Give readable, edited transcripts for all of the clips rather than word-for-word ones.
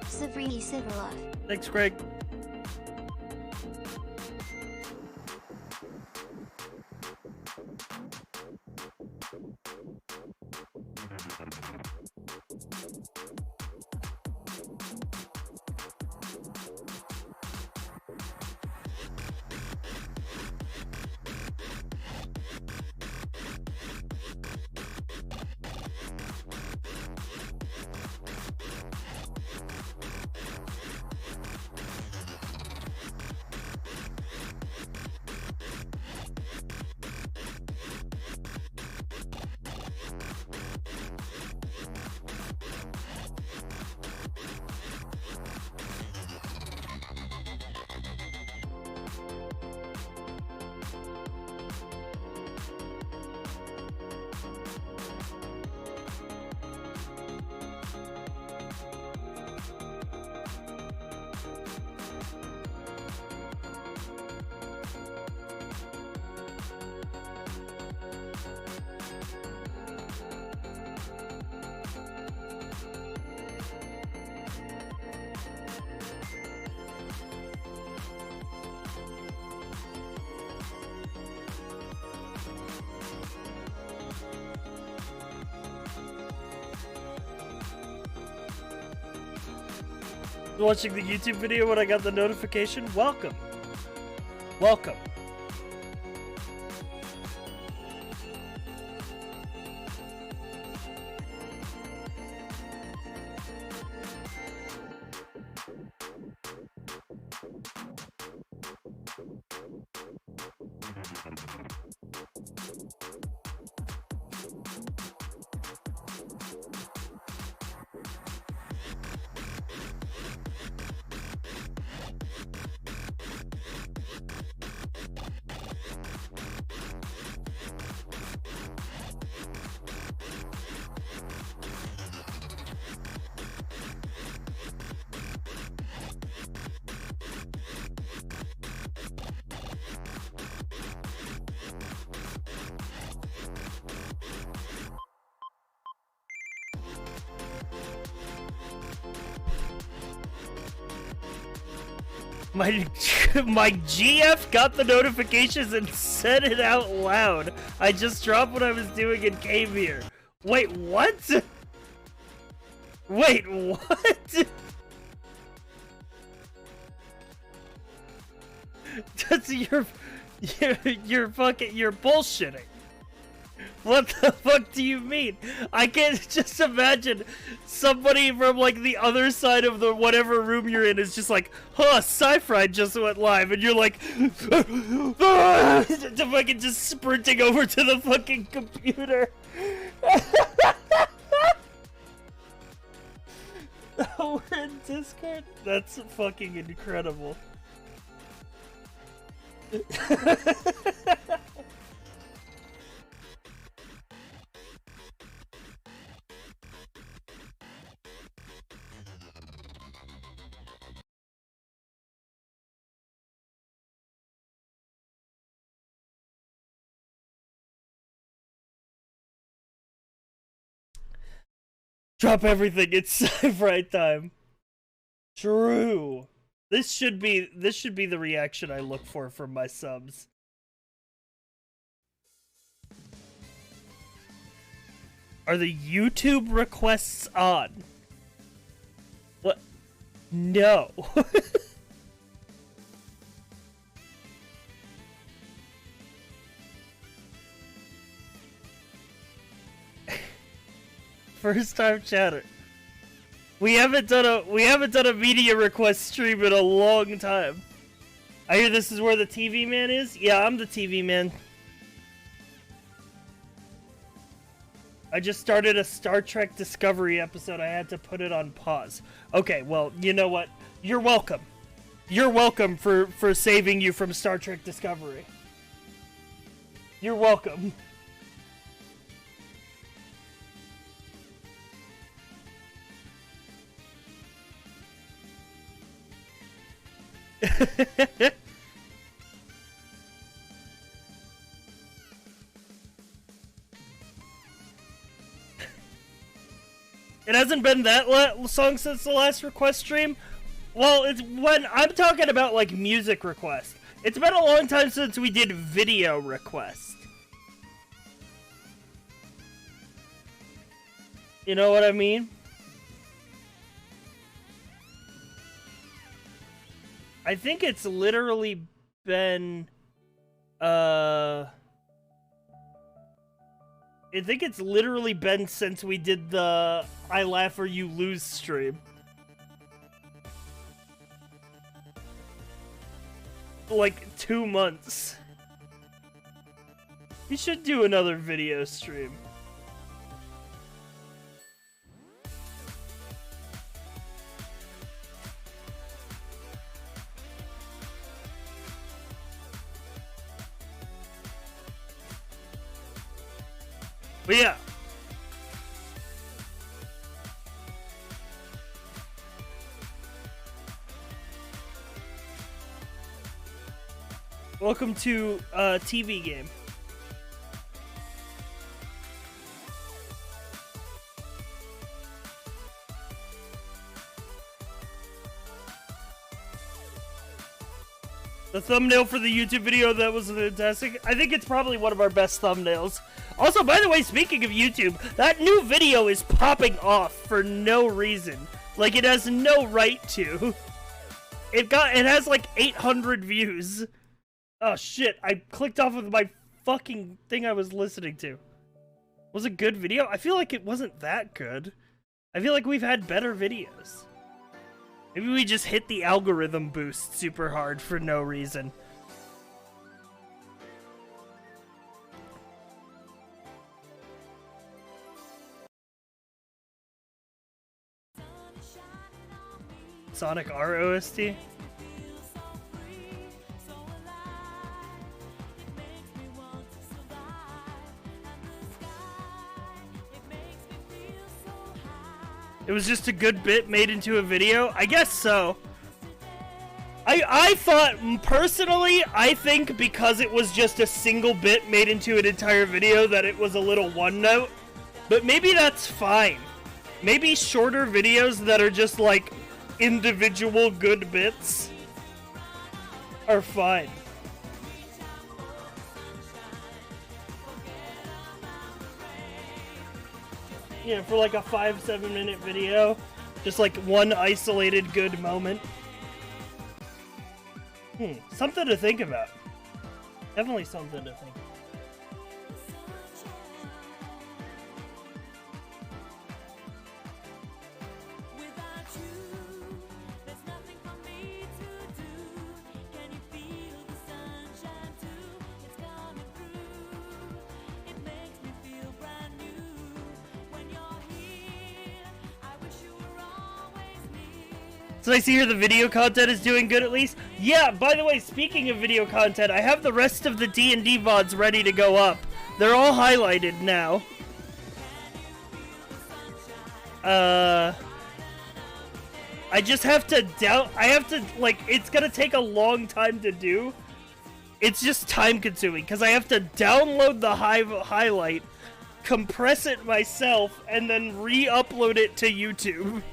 Savrini Siverlov. Thanks, Greg. Watching the YouTube video when I got the notification. Welcome. Welcome. My GF got the notifications and said it out loud. I just dropped what I was doing and came here. Wait, what? Wait, what? That's you're bullshitting. What the fuck do you mean? I can't just imagine somebody from like the other side of the whatever room you're in is just like, huh, Sci-Fi just went live, and you're like, fucking just sprinting over to the fucking computer. Oh, we're in Discord? That's fucking incredible. Drop everything, it's Sci-Fi time. True. This should be the reaction I look for from my subs. Are the YouTube requests on? What? No. First time chatter. We haven't done a media request stream in a long time. I hear this is where the TV man is? Yeah, I'm the TV man. I just started a Star Trek Discovery episode. I had to put it on pause. Okay, well, you know what? You're welcome. You're welcome for saving you from Star Trek Discovery. You're welcome. It hasn't been that song since the last request stream. Well, it's when I'm talking about like music request. It's been a long time since we did video request. You know what I mean? I think it's literally been I think it's literally been since we did the I Laugh or You Lose stream. Like 2 months. We should do another video stream. But yeah. Welcome to TV game. The thumbnail for the YouTube video, that was fantastic. I think it's probably one of our best thumbnails. Also, by the way, speaking of YouTube, that new video is popping off for no reason. Like, it has no right to. It has like 800 views. Oh shit, I clicked off of my fucking thing I was listening to. Was it a good video? I feel like it wasn't that good. I feel like we've had better videos. Maybe we just hit the algorithm boost super hard for no reason. Sonic R OST? It was just a good bit made into a video? I guess so. I thought, personally, I think because it was just a single bit made into an entire video that it was a little one note. But maybe that's fine. Maybe shorter videos that are just like individual good bits are fine. Yeah, for like a 5-7 minute video. Just like one isolated good moment. Something to think about. Definitely something to think about. So I see here the video content is doing good at least. Yeah, by the way, speaking of video content, I have the rest of the D&D VODs ready to go up. They're all highlighted now. I just have to like, it's gonna take a long time to do. It's just time consuming, because I have to download the highlight, compress it myself, and then re-upload it to YouTube.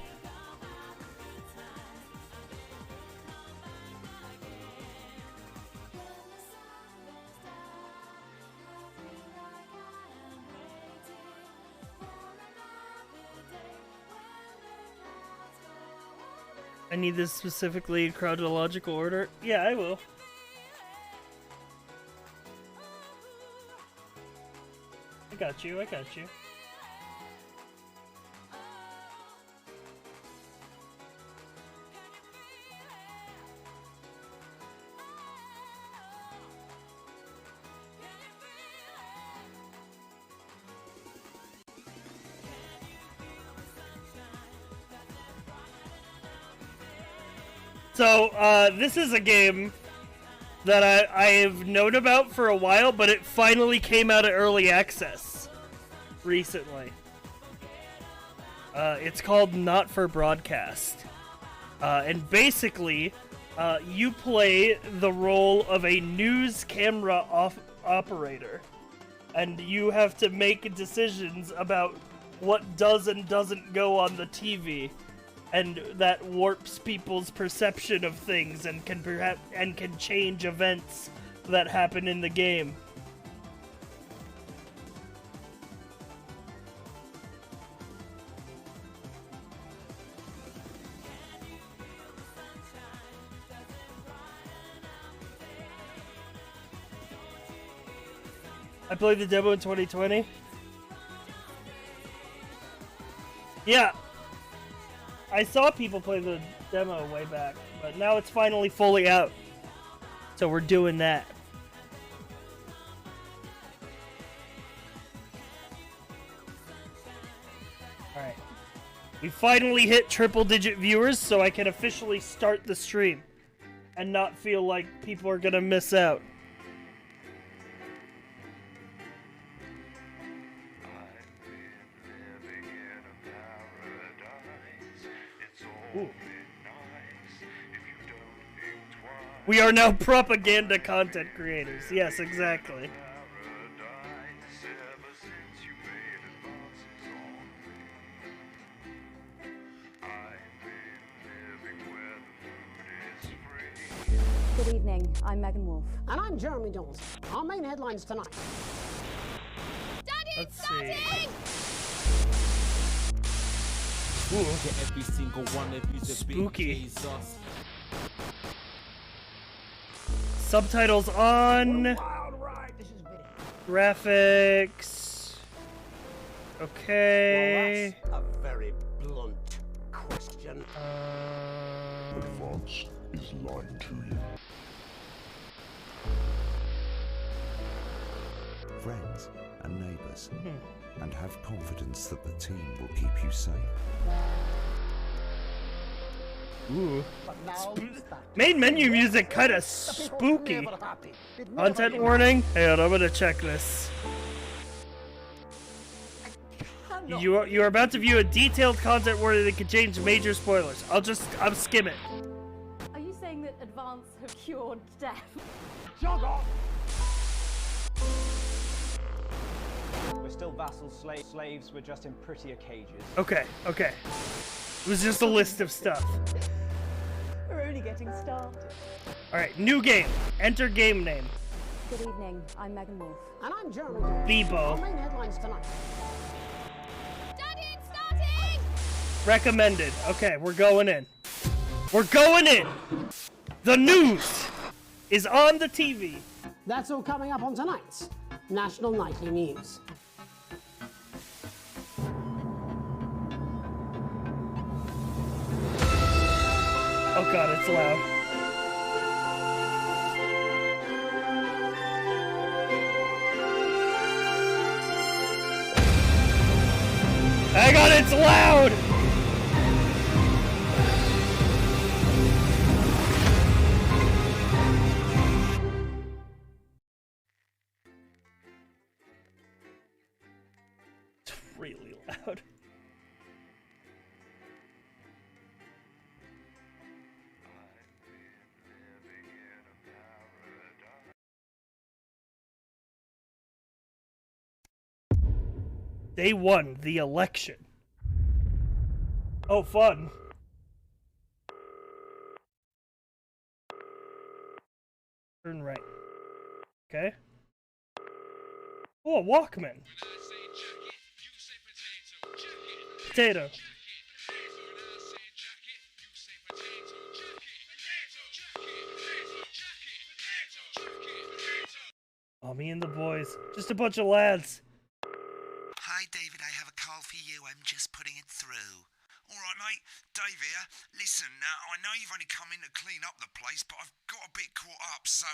I need this specifically in chronological order. Yeah, I will. I got you, I got you. So, this is a game that I have known about for a while, but it finally came out of early access recently. It's called Not for Broadcast. And basically, you play the role of a news camera operator. And you have to make decisions about what does and doesn't go on the TV. And that warps people's perception of things and can change events that happen in the game. I played the demo in 2020. Yeah. I saw people play the demo way back, but now it's finally fully out. So we're doing that. Alright. We finally hit triple-digit viewers, so I can officially start the stream. And not feel like people are gonna miss out. Ooh. We are now propaganda content creators. Yes, exactly. Good evening, I'm Megan Wolf. And I'm Jeremy Dawes. Our main headlines tonight. Daddy, Let's see. Ooh. Every single one of you's a Spooky. big Jesus. Subtitles on. Wild ride. This is video. Graphics. Okay. Well, that's a very blunt question. Advance is lying to you. Friends and neighbours, and have confidence that the team will keep you safe. Ooh. But now, Main menu music kind of spooky. Content warning? Hang on, I'm gonna check this. You are about to view a detailed content warning that could change major spoilers. I'll skim it. Are you saying that Advance have cured death? Jog off. We're still vassals, slaves, we're just in prettier cages. Okay. It was just a list of stuff. We're only getting started. Alright, new game. Enter game name. Good evening, I'm Megan Wolf. And I'm Jeremy Dawes. Our Bebo. main headlines tonight. Daddy, it's starting! Recommended. Okay, we're going in. We're going in! The news is on the TV. That's all coming up on tonight's National Nightly News. Oh god, it's loud. Hang on, it's loud! It's really loud. They won the election. Oh, fun. Turn right. Okay. Oh, a Walkman. Potato. Oh, me and the boys. Just a bunch of lads. Hi, David, I have a call for you. I'm just putting it through. All right, mate. Dave here. Listen, I know you've only come in to clean up the place, but I've got a bit caught up, so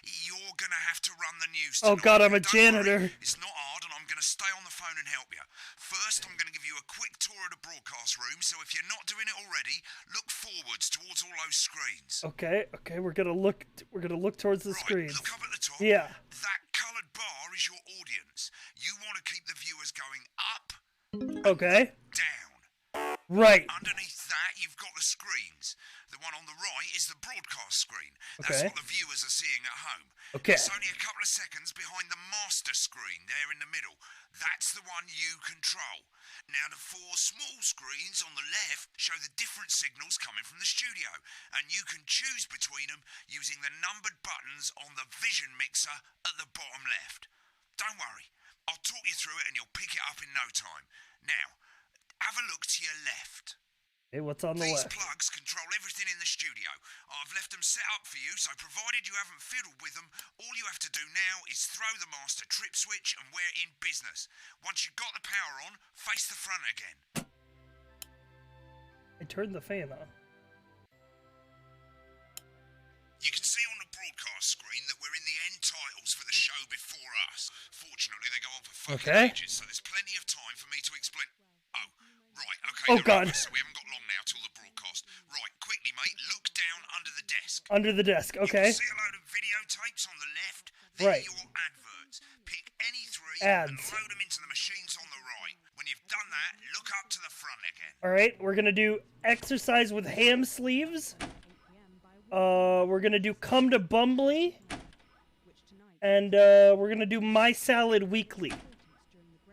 you're going to have to run the news tonight. Oh, God, I'm a Don't janitor. worry, it's not hard, and I'm going to stay on the phone and help you. First, I'm going to give you a quick tour of the broadcast room, so if you're not doing it already, look forwards towards all those screens. Okay, we're gonna look towards the Right, screens. look up at the top. Yeah. That coloured bar is your audience. You want to keep the viewers going up, Okay. down. Right. Underneath that, you've got the screens. The one on the right is the broadcast screen. That's Okay. what the viewers are seeing at home. Okay. It's only a couple of seconds behind the master screen there in the middle. That's the one you control. Now, the four small screens on the left show the different signals coming from the studio, and you can choose between them using the numbered buttons on the vision mixer at the bottom left. Don't worry, I'll talk you through it and you'll pick it up in no time. Now, have a look to your left. Hey, what's on the These left? plugs control everything in the studio. I've left them set up for you, so provided you haven't fiddled with them, all you have to do now is throw the master trip switch and we're in business. Once you've got the power on, face the front again. I turned the fan on. You can see on the broadcast screen that we're in the end titles for the show before us. Fortunately, they go on for fucking Okay. ages, so there's plenty of time for me to explain. Oh, right, okay. Oh, they're God. over, so we haven't got long now till the broadcast. Right, quickly, mate, look down under the desk. Under the desk. Okay. You can see a load of videotapes on the left. They're Right. your adverts. Pick any three Ads. and load them into the machines on the right. When you've done that, look up to the front again. All right. We're gonna do exercise with ham sleeves. We're gonna do come to Bumbly. And we're gonna do My Salad Weekly.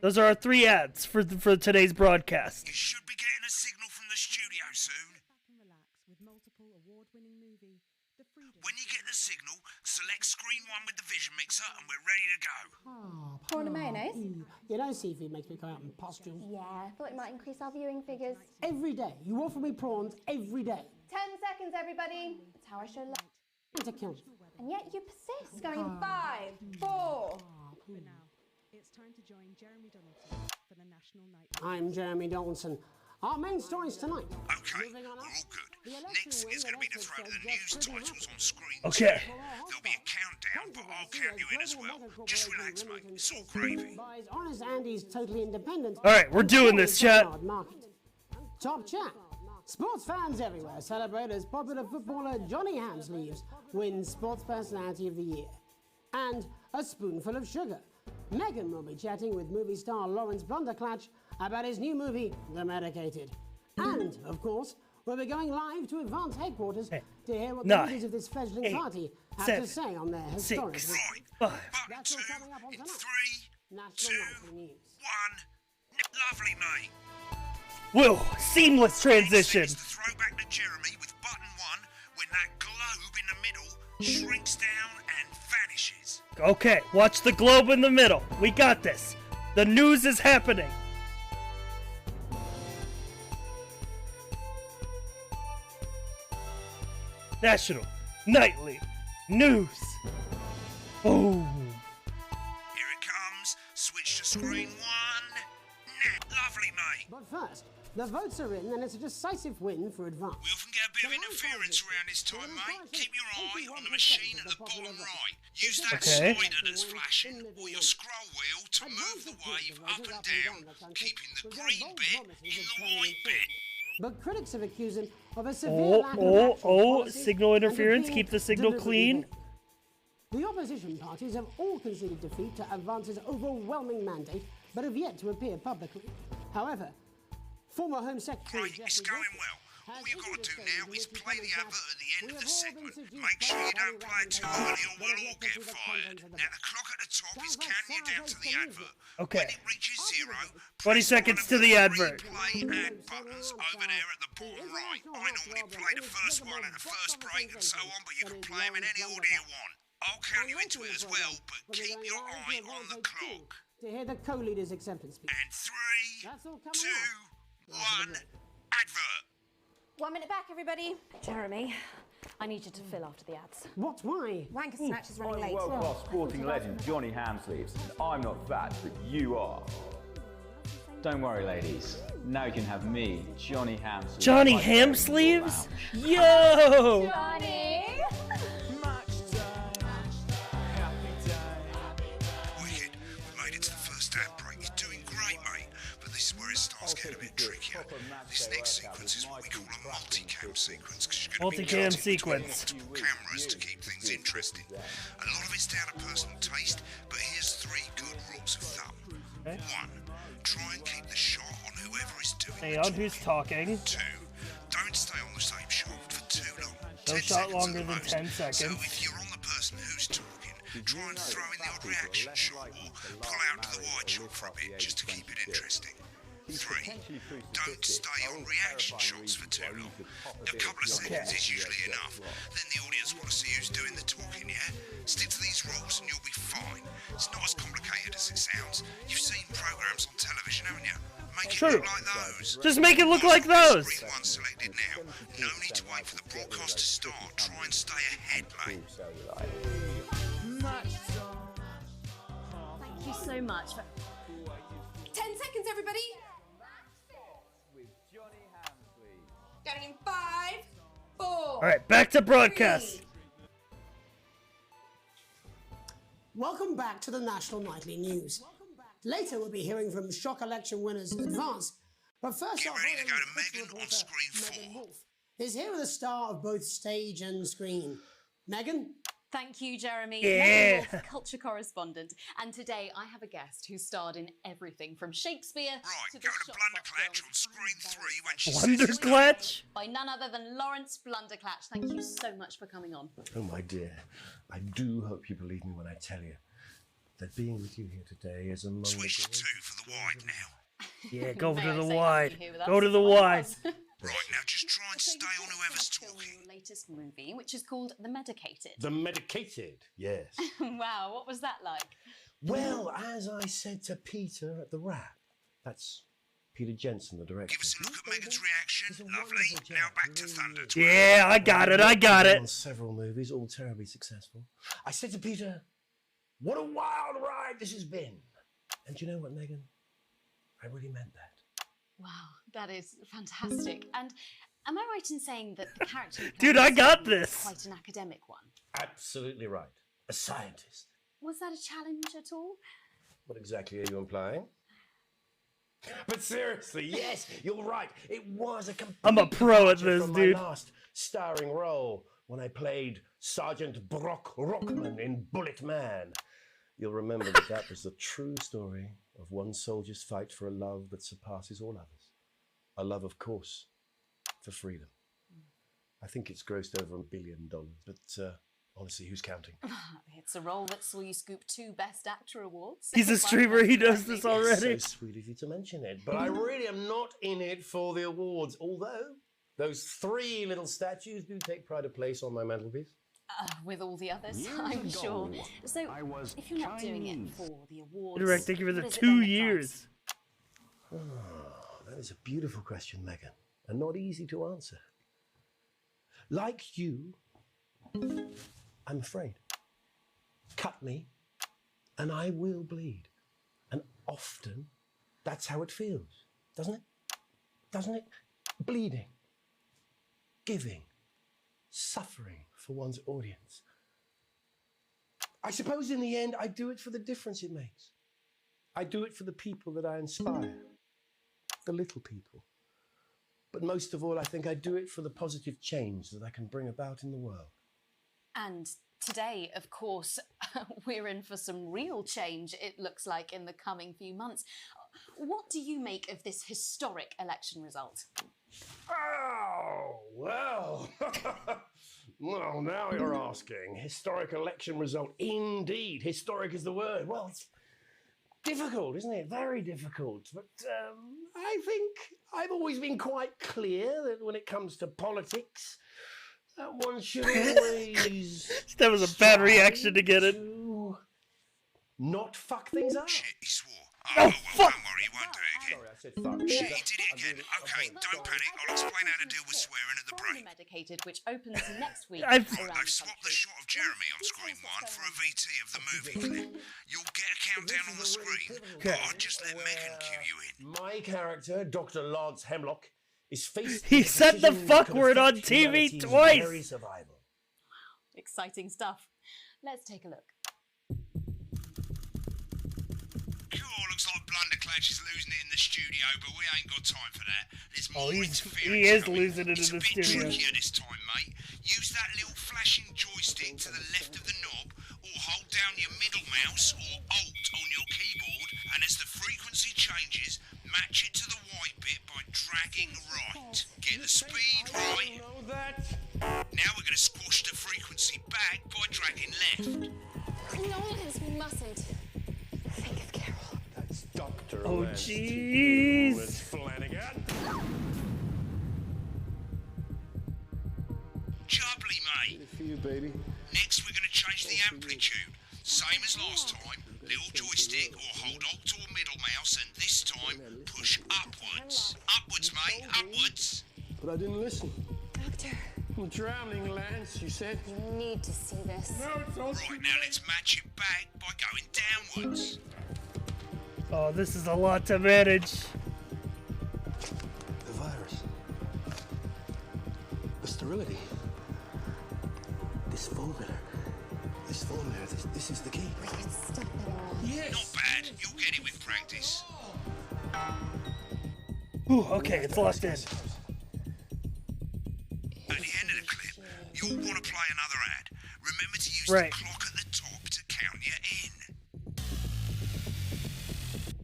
Those are our 3 ads for today's broadcast. You should be getting a signal from the studio soon. When you get the signal, select screen 1 with the vision mixer and we're ready to go. Prawn and mayonnaise? You know, seafood makes me go out in pustules. Yeah, I thought it might increase our viewing figures. Every day. You offer me prawns every day. 10 seconds, everybody. That's how I show love. And to kill me. And yet you persist, going in 5, 4. It's time to join Jeremy Donaldson for the National Night. I'm Jeremy Donaldson. Our main stories tonight. Okay, Moving on we're up. all good. The election Next win is going to be that to also throw to the said news just pretty titles much. on screen. Okay. There'll be a countdown, but I'll count you in as well. Just relax, mate. It's all gravy. Buys Honest Andy's Totally Independent. All right, we're doing this, chat. Market. Top chat. Sports fans everywhere celebrate as popular footballer Johnny Hamsleeves wins Sports Personality of the Year. And a spoonful of sugar. Meghan will be chatting with movie star Lawrence Blunderclatch about his new movie, The Medicated. And, of course, we'll be going live to Advance headquarters to hear what the 9, leaders of this fledgling 8, party have 7, to say on their historic 6, Right, 5. button That's all 2 coming up on in tonight. 3, National 2, Nightly News. 1. Lovely, mate. Whoa, seamless transition. It's the throwback to Jeremy with button 1 when that globe in the middle shrinks down and vanishes. Okay, watch the globe in the middle. We got this. The news is happening. National Nightly News. Boom. Here it comes. Switch to screen 1. Lovely, mate. But first, the votes are in and it's a decisive win for Advance. We often get a bit of interference around this time, mate. Keep your eye on the machine at the bottom right. Use that Okay. slider that's flashing or your scroll wheel to move the wave up and down, keeping the green bit in the white bit. But critics have accused him of a severe Oh, lack of oh, actual oh, policy signal and of interference, being keep the signal deliberately clean. vague. The opposition parties have all conceded defeat to Advance's overwhelming mandate, but have yet to appear publicly. However, former Home Secretary Right, it's Geoffrey going Griffith well. has All you've got to do hinted now that is the play the Republicans advert at the end we of the have all been segment. seduced Make by sure you the don't play it too very early or but we'll have all yet to get see the fired. content of the Now, the clock at the top is Sounds like counting you down to the Sarah advert. Okay. When it reaches 0, 20 seconds to the advert. Play ad buttons over there at the bottom right. I normally play the first one at the first break and so on, but you can play them in any order you want. I'll count you into it as well, but keep your eye on the clock. To hear the co-leader's acceptance speech. And 3, That's all coming 2, up. 1, advert. 1 minute back, everybody. Jeremy, I need you to fill after the ads. What? Why? Wanker Snatch is running late. World-class sporting legend Johnny Hamsleeves, and I'm not fat, but you are. Don't worry, ladies. Now you can have me, Johnny Hamsleeves. Johnny right there in your Hamsleeves? lounge. Yo! Johnny! Wicked, we made it to the first ad break. You're doing great, mate. But this This next sequence is what we call a multicam sequence, because you're going to be Multicam cutting between sequence. multiple cameras to keep things interesting. A lot of it's down to personal taste, but here's 3 good rules of thumb. Okay. 1. Try and keep the shot on whoever is doing Hang the on, who's talking? 2. Don't stay on the same shot for too long. No 10 shot seconds longer at the than most. 10 So seconds. if you're on the person who's talking, try and throw in the odd reaction shot or pull out to the wide shot for a bit just to keep it interesting. 3. Don't stay on reaction shots for too long. A couple of seconds is usually enough. Then the audience want to see who's doing the talking, yeah? Stick to these rules and you'll be fine. It's not as complicated as it sounds. You've seen programs on television, haven't you? Make it look like those. Just make it look like those. Screen 1 selected now. No need to wait for the broadcast to start. Try and stay ahead, mate. Thank you so much. 10 seconds, everybody. Going in 5, 4. All right, back to broadcast. Welcome back to the National Nightly News. Later, we'll be hearing from shock election winners Advance. But first, Get our ready to go Hollywood to Fix Megan on reporter, screen Megan 4. Wolf is here with a star of both stage and screen. Megan? Thank you, Jeremy. Yeah. Megan Wolf, culture correspondent. And today I have a guest who starred in everything from Shakespeare Right, to go the to Shotbox Blunderclatch films on screen 3 when she says it's go. Blunderclatch? by none other than Lawrence Blunderclatch. Thank you so much for coming on. Oh, my dear, I do hope you believe me when I tell you that being with you here today is among Switch the to 2 for the wide now. Yeah, go May to I the say wide. having you here with Go us to the is wide. fun. Right, now just try and So stay you on just whoever's finished filming talking. your latest movie, which is called The Medicated. The medicated, yes. Wow, what was that like? Well, as I said to Peter at the Wrap, that's Peter Jensen, the director. Give us a look at Megan's reaction. Lovely. Now back to Thunder. Yeah, I got it. I got On it. several movies, all terribly successful. I said to Peter, what a wild ride this has been. And do you know what, Megan? I really meant that. Wow, that is fantastic. And am I right in saying that the character you Dude, played I is got this. quite an academic one? Absolutely right. A scientist. Was that a challenge at all? What exactly are you implying? But seriously, yes, you're right. It was a complete I'm a pro at departure this, from dude. my last starring role when I played Sergeant Brock Rockman in Bullet Man. You'll remember that that was the true story of one soldier's fight for a love that surpasses all others. A love, of course, for freedom. I think it's grossed over $1 billion, but honestly, who's counting? It's a role that saw you scoop 2 Best Actor awards. He's a streamer. He knows this already. So sweet of you to mention it, but I really am not in it for the awards, although those 3 little statues do take pride of place on my mantelpiece. With all the others, I'm sure. So, if you're not doing it for the awards, Directing for the what is it 2 then that years. Oh, that is a beautiful question, Megan, and not easy to answer. Like you, I'm afraid. Cut me, and I will bleed. And often, that's how it feels, doesn't it? Doesn't it? Bleeding, giving, suffering for one's audience. I suppose in the end, I do it for the difference it makes. I do it for the people that I inspire, the little people. But most of all, I think I do it for the positive change that I can bring about in the world. And today, of course, we're in for some real change, it looks like, in the coming few months. What do you make of this historic election result? Oh, well. Well, now you're asking. Historic election result. Indeed. Historic is the word. Well, it's difficult, isn't it? Very difficult. But I think I've always been quite clear that when it comes to politics, that one should always... That was a bad reaction to get it. Not fuck things up. Shit, he swore. Oh, well, fuck! don't worry, he won't do it again. Sorry, I said fuck. Shit, he did it again. Okay, don't panic. I'll explain how to deal with swearing at the The break. Medicated, which opens next week. I've- around They've the swapped the country. shot of Jeremy on screen 1 for a VT of the movie clip. You'll get a countdown on the screen, but I'll just let Megan cue you in. My character, Dr. Lance Hemlock, is faced He with a said the decision that fuck could word on affect TV humanity's twice. very survival. Exciting stuff. Let's take a look. Cool, looks like Blunderclatch Clatch is losing it in the studio, but we ain't got time for that. There's more He interference is coming. losing it It's in a the bit studio. trickier this time, mate. Use that little flashing joystick to the left of the knob, or hold down your middle mouse or Alt on your keyboard, and as the frequency changes, match it to the white bit by dragging right. Get the speed right. Now we're going to squash the frequency back by dragging left. Nolans mustn't. Think of Carol. That's Dr. Oh, Les T. jeez. Lewis Flanagan. Jubbly, mate. Good for you, baby. Next, we're going to change the amplitude. Same as last time. Little joystick or hold Alt or middle mouse, and this time push upwards. Upwards, mate. Upwards. But I didn't listen. Doctor, I'm drowning, Lance, you said. you need to see this. Right, now let's match it back by going downwards. Oh, this is a lot to manage. The virus. The sterility. This formula. This is the key. Stop it all. Yes. Not bad. You'll get it with practice. Ooh, okay, it's locked in. At the end of the clip, you'll want to play another ad. Remember to use Right. the clock at the top to count you in.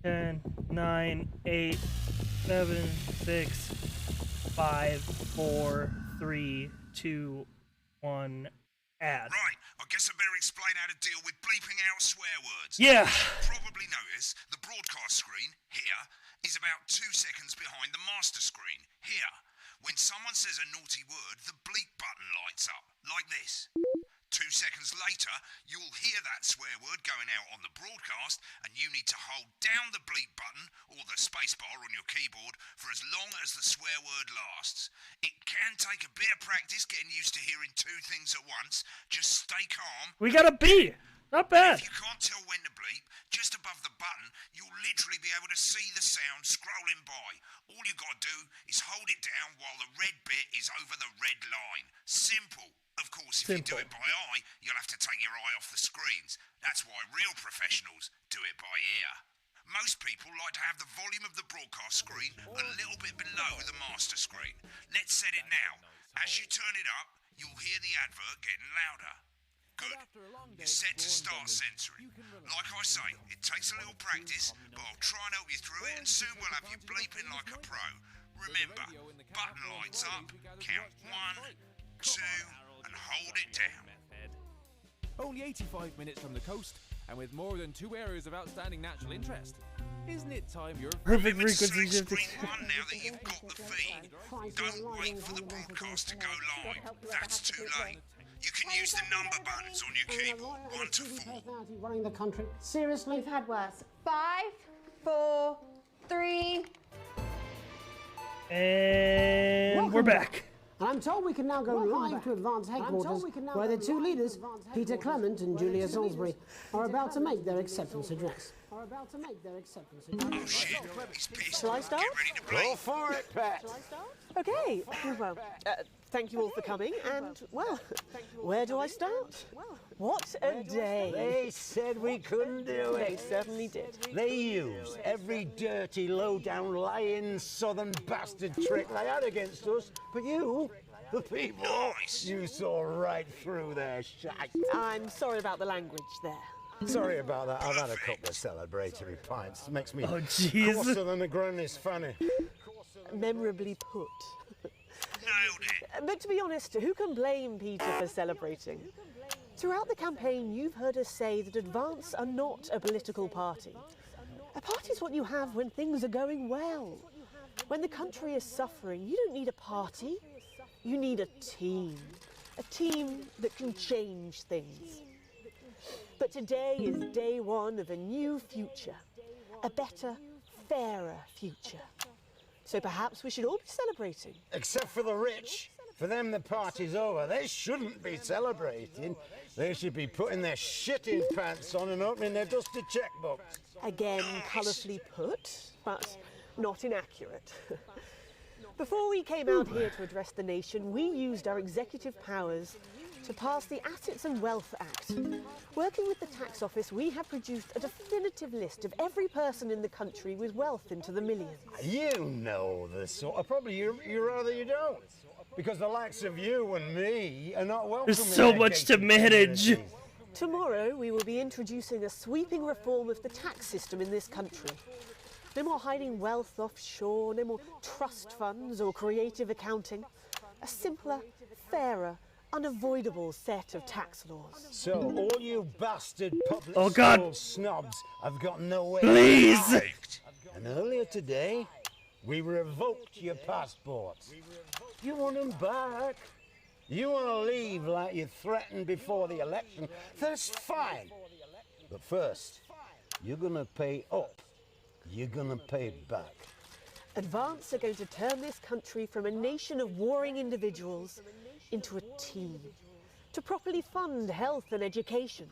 10, 9, 8, 7, 6, 5, 4, 3, 2, 1, ad. Right, I guess I better explain how to deal with bleeping out swear words. Yeah. You'll probably notice the broadcast screen, here, is about 2 seconds behind the master screen, here. When someone says a naughty word, the bleep button lights up, like this. 2 seconds later, you'll hear that swear word going out on the broadcast, and you need to hold down the bleep button or the spacebar on your keyboard for as long as the swear word lasts. It can take a bit of practice getting used to hearing two things at once. Just stay calm. We got a B. Not bad. If you can't tell when to bleep, just above the button, you'll literally be able to see the sound scrolling by. All you gotta do is hold it down while the red bit is over the red line. Simple. Of course, if you do it by eye, you'll have to take your eye off the screens. That's why real professionals do it by ear. Most people like to have the volume of the broadcast screen a little bit below the master screen. Let's set it now. As you turn it up, you'll hear the advert getting louder. Good. You're set to start censoring. Like I say, it takes a little practice, but I'll try and help you through it, and soon we'll have you bleeping like a pro. Remember, button lights up, count 1, 2, and hold it down. Only 85 minutes from the coast, and with more than 2 areas of outstanding natural interest. Isn't it time you're... Perfect Remember to frequency select shifting. screen 1 now that you've got the feed. Don't wait for the broadcast to go live. That's too late. You can use the number buttons on your keyboard, 1 to 4. Personality running the country. Seriously? We've had worse. 5, 4, 3. And we're back. And I'm told we can now go live to Advance Headquarters, where the two leaders, Peter Clement and Julia Salisbury, are about to make their acceptance address. Oh shit, he's pissed. Shall I start? Get ready to play. Go for it, Pat. Okay, well, thank you all for coming, and, well, where do I start? What a day. They said we couldn't do it. They certainly did. They used every dirty, low-down, lying southern bastard trick they had against us. But you, the people, you saw right through their shite. I'm sorry about the language there. Sorry about that. I've had a couple of celebratory pints. Makes me jeez. coarser than a granny's fanny. Memorably put. Nailed it. But to be honest, who can blame Peter for celebrating? Throughout the campaign, you've heard us say that Advance are not a political party. A party's what you have when things are going well. When the country is suffering, you don't need a party. You need a team. A team that can change things. But today is day one of a new future. A better, fairer future. So perhaps we should all be celebrating. Except for the rich. For them, the party's over. They shouldn't be celebrating. They should be putting their shitting pants on and opening their dusty checkbooks. Again, colourfully put, but not inaccurate. Before we came out here to address the nation, we used our executive powers to pass the Assets and Wealth Act. Working with the tax office, we have produced a definitive list of every person in the country with wealth into the millions. You know the sort of probably you rather you don't. Because the likes of you and me are not welcome. There's so in much to gated manage. communities. Tomorrow, we will be introducing a sweeping reform of the tax system in this country. No more hiding wealth offshore, no more trust funds or creative accounting. A simpler, fairer, unavoidable set of tax laws. So, all you bastard public Oh, God. school snobs have got nowhere Please. to hide. And earlier today, we revoked your passports. You want them back? You want to leave like you threatened before the election? That's fine. But first, you're going to pay up. You're going to pay back. Advance are going to turn this country from a nation of warring individuals into a team. To properly fund health and education.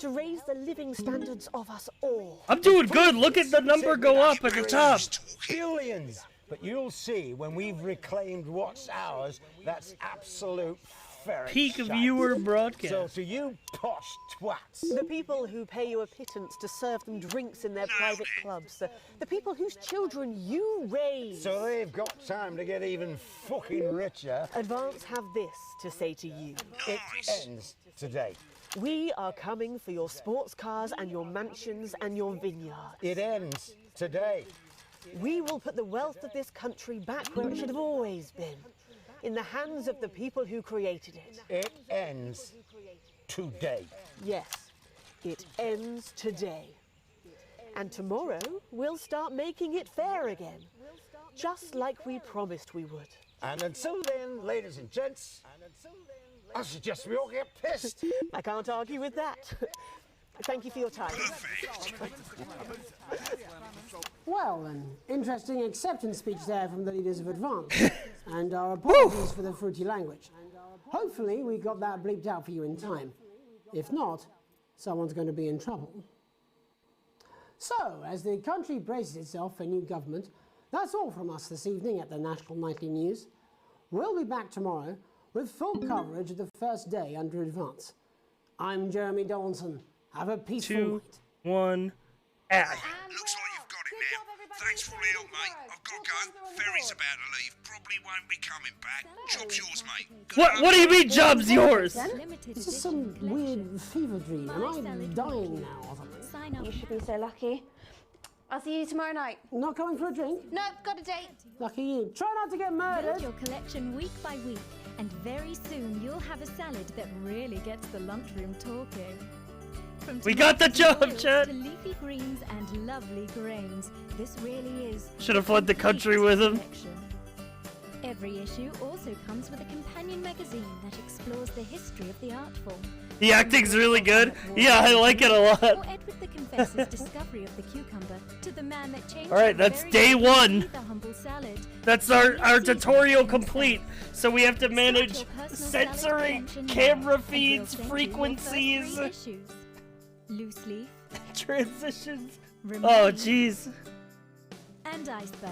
To raise the living standards of us all. I'm doing good. Look at the number go up at the top. Billions. But you'll see when we've reclaimed what's ours, that's absolute ferret Peak shite. viewer broadcast. So to you posh twats. The people who pay you a pittance to serve them drinks in their private clubs. The people whose children you raise. So they've got time to get even fucking richer. Advance have this to say to you. It ends today. We are coming for your sports cars and your mansions and your vineyards. It ends today. We will put the wealth of this country back where it should have always been. In the hands of the people who created it. It ends today. Yes, it ends today. And tomorrow, we'll start making it fair again. Just like we promised we would. And until then, ladies and gents, I suggest we all get pissed. I can't argue with that. Thank you for your time. Well, an interesting acceptance speech there from the leaders of Advance. And our apologies for the fruity language. Hopefully we got that bleeped out for you in time. If not, someone's going to be in trouble. So, as the country braces itself for new government, that's all from us this evening at the National Nightly News. We'll be back tomorrow with full coverage of the first day under Advance. I'm Jeremy Donaldson. Have a peaceful 2, night. 1, act. Looks like you've got it now. Thanks for all the help, mate. I've got to go. Ferry's about to leave. Probably won't be coming back. Job's yours, mate. Good luck. What do you mean, job's yours? This is some weird fever dream. Am I dying now or something? You should be so lucky. I'll see you tomorrow night. Not coming for a drink? No, got a date. Lucky you. Try not to get murdered. Build your collection week by week, and very soon you'll have a salad that really gets the lunchroom talking. From We got the job, tomatoes Chad. to leafy greens and lovely grains, this really is. Should have fled the country with him. Collection. Every issue also comes with a companion magazine that explores the history of the art form. The acting's really good. Yeah, I like it a lot. Or Edward the Confessor's discovery of the cucumber to the man that changed. All right, that's very day life one. with a humble salad. That's our tutorial complete. So we have to manage censoring camera feeds, frequencies, Loose leaf, transitions. Remove. Oh, jeez. and iceberg.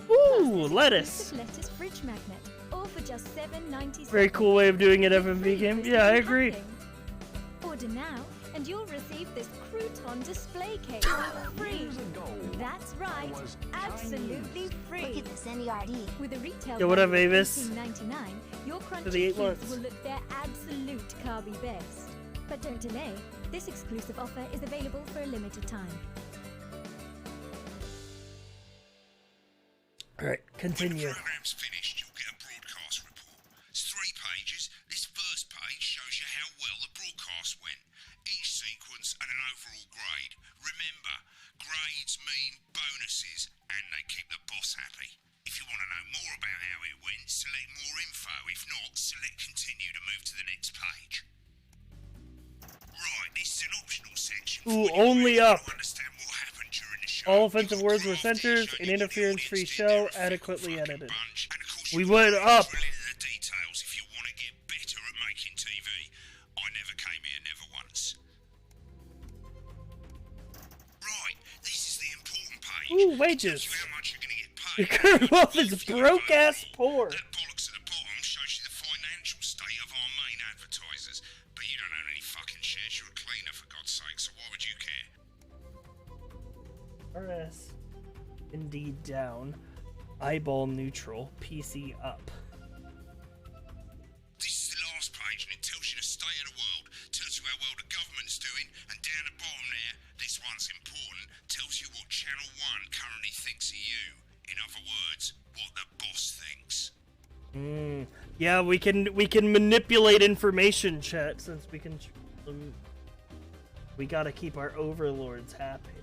Ooh, lettuce. Lettuce fridge magnet, all for just $7.97. Very cool way of doing an FMV game. Yeah, I agree. Order now, and you'll receive this crouton display case for free. That's right, absolutely free. Look at this NERD. With a retail Yo, what up, value of Avis? $14.99, your For crunchy the 8 cubes months. will look their absolute carby best. But don't delay. This exclusive offer is available for a limited time. All right, continue. When the program's finished, you'll get a broadcast report. It's 3 pages. This first page shows you how well the broadcast went. Each sequence and an overall grade. Remember, grades mean bonuses, and they keep the boss happy. If you want to know more about how it went, select more info. If not, select continue to move to the next page. Right, this is an optional section. Ooh, only up. All offensive words were censored, an interference-free show, adequately edited. We went up. The details if you want to get better at making TV. I never came here, never once. Right, this is the important page. Ooh, wages. Your current wealth is broke-ass poor. That bollocks at the bottom shows you the financial state of our main advertisers. you don't own any fucking shares. You're a cleaner, for God's sake, so why would you care? RS. Indeed down. Eyeball neutral. PC up. This is the last page, and it tells you the state of the world, tells you how well the government's doing, and down the bottom there, this one's important, tells you what Channel 1 currently thinks of you. In other words, what the boss thinks. Yeah, we can manipulate information, chat, since we can. We gotta keep our overlords happy.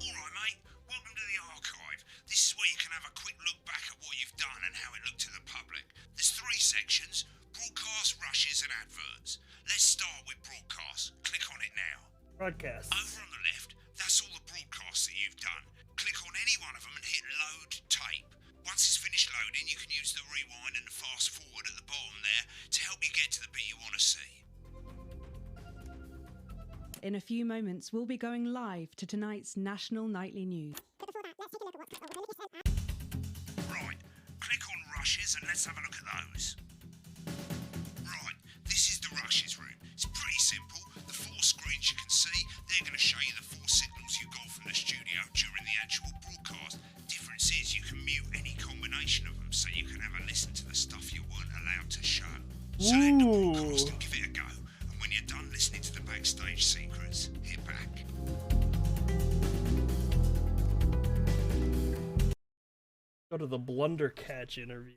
Alright, mate. Welcome to the archive. This is where you can have a quick look back at what you've done and how it looked to the public. There's 3 sections: broadcast, rushes, and adverts. Let's start with broadcast. Click on it now. Broadcast. Over on the left, that's all the broadcasts that you've done. Click on any one of them and hit load tape. Once it's finished loading, you can use the rewind and the fast forward at the bottom there to help you get to the bit you want to see. In a few moments, we'll be going live to tonight's national nightly news. Right, click on rushes and let's have a look at those. Right, this is the rushes room. It's pretty simple. The 4 screens you can see, they're going to show you the 4 signals you got from the studio during the actual broadcast. Difference is you can mute any combination of them, so you can have a listen to the stuff you weren't allowed to show. Select the broadcast and give it a go, and when you're done listening to the backstage secrets, hit back. Go to the Blundercatch interview.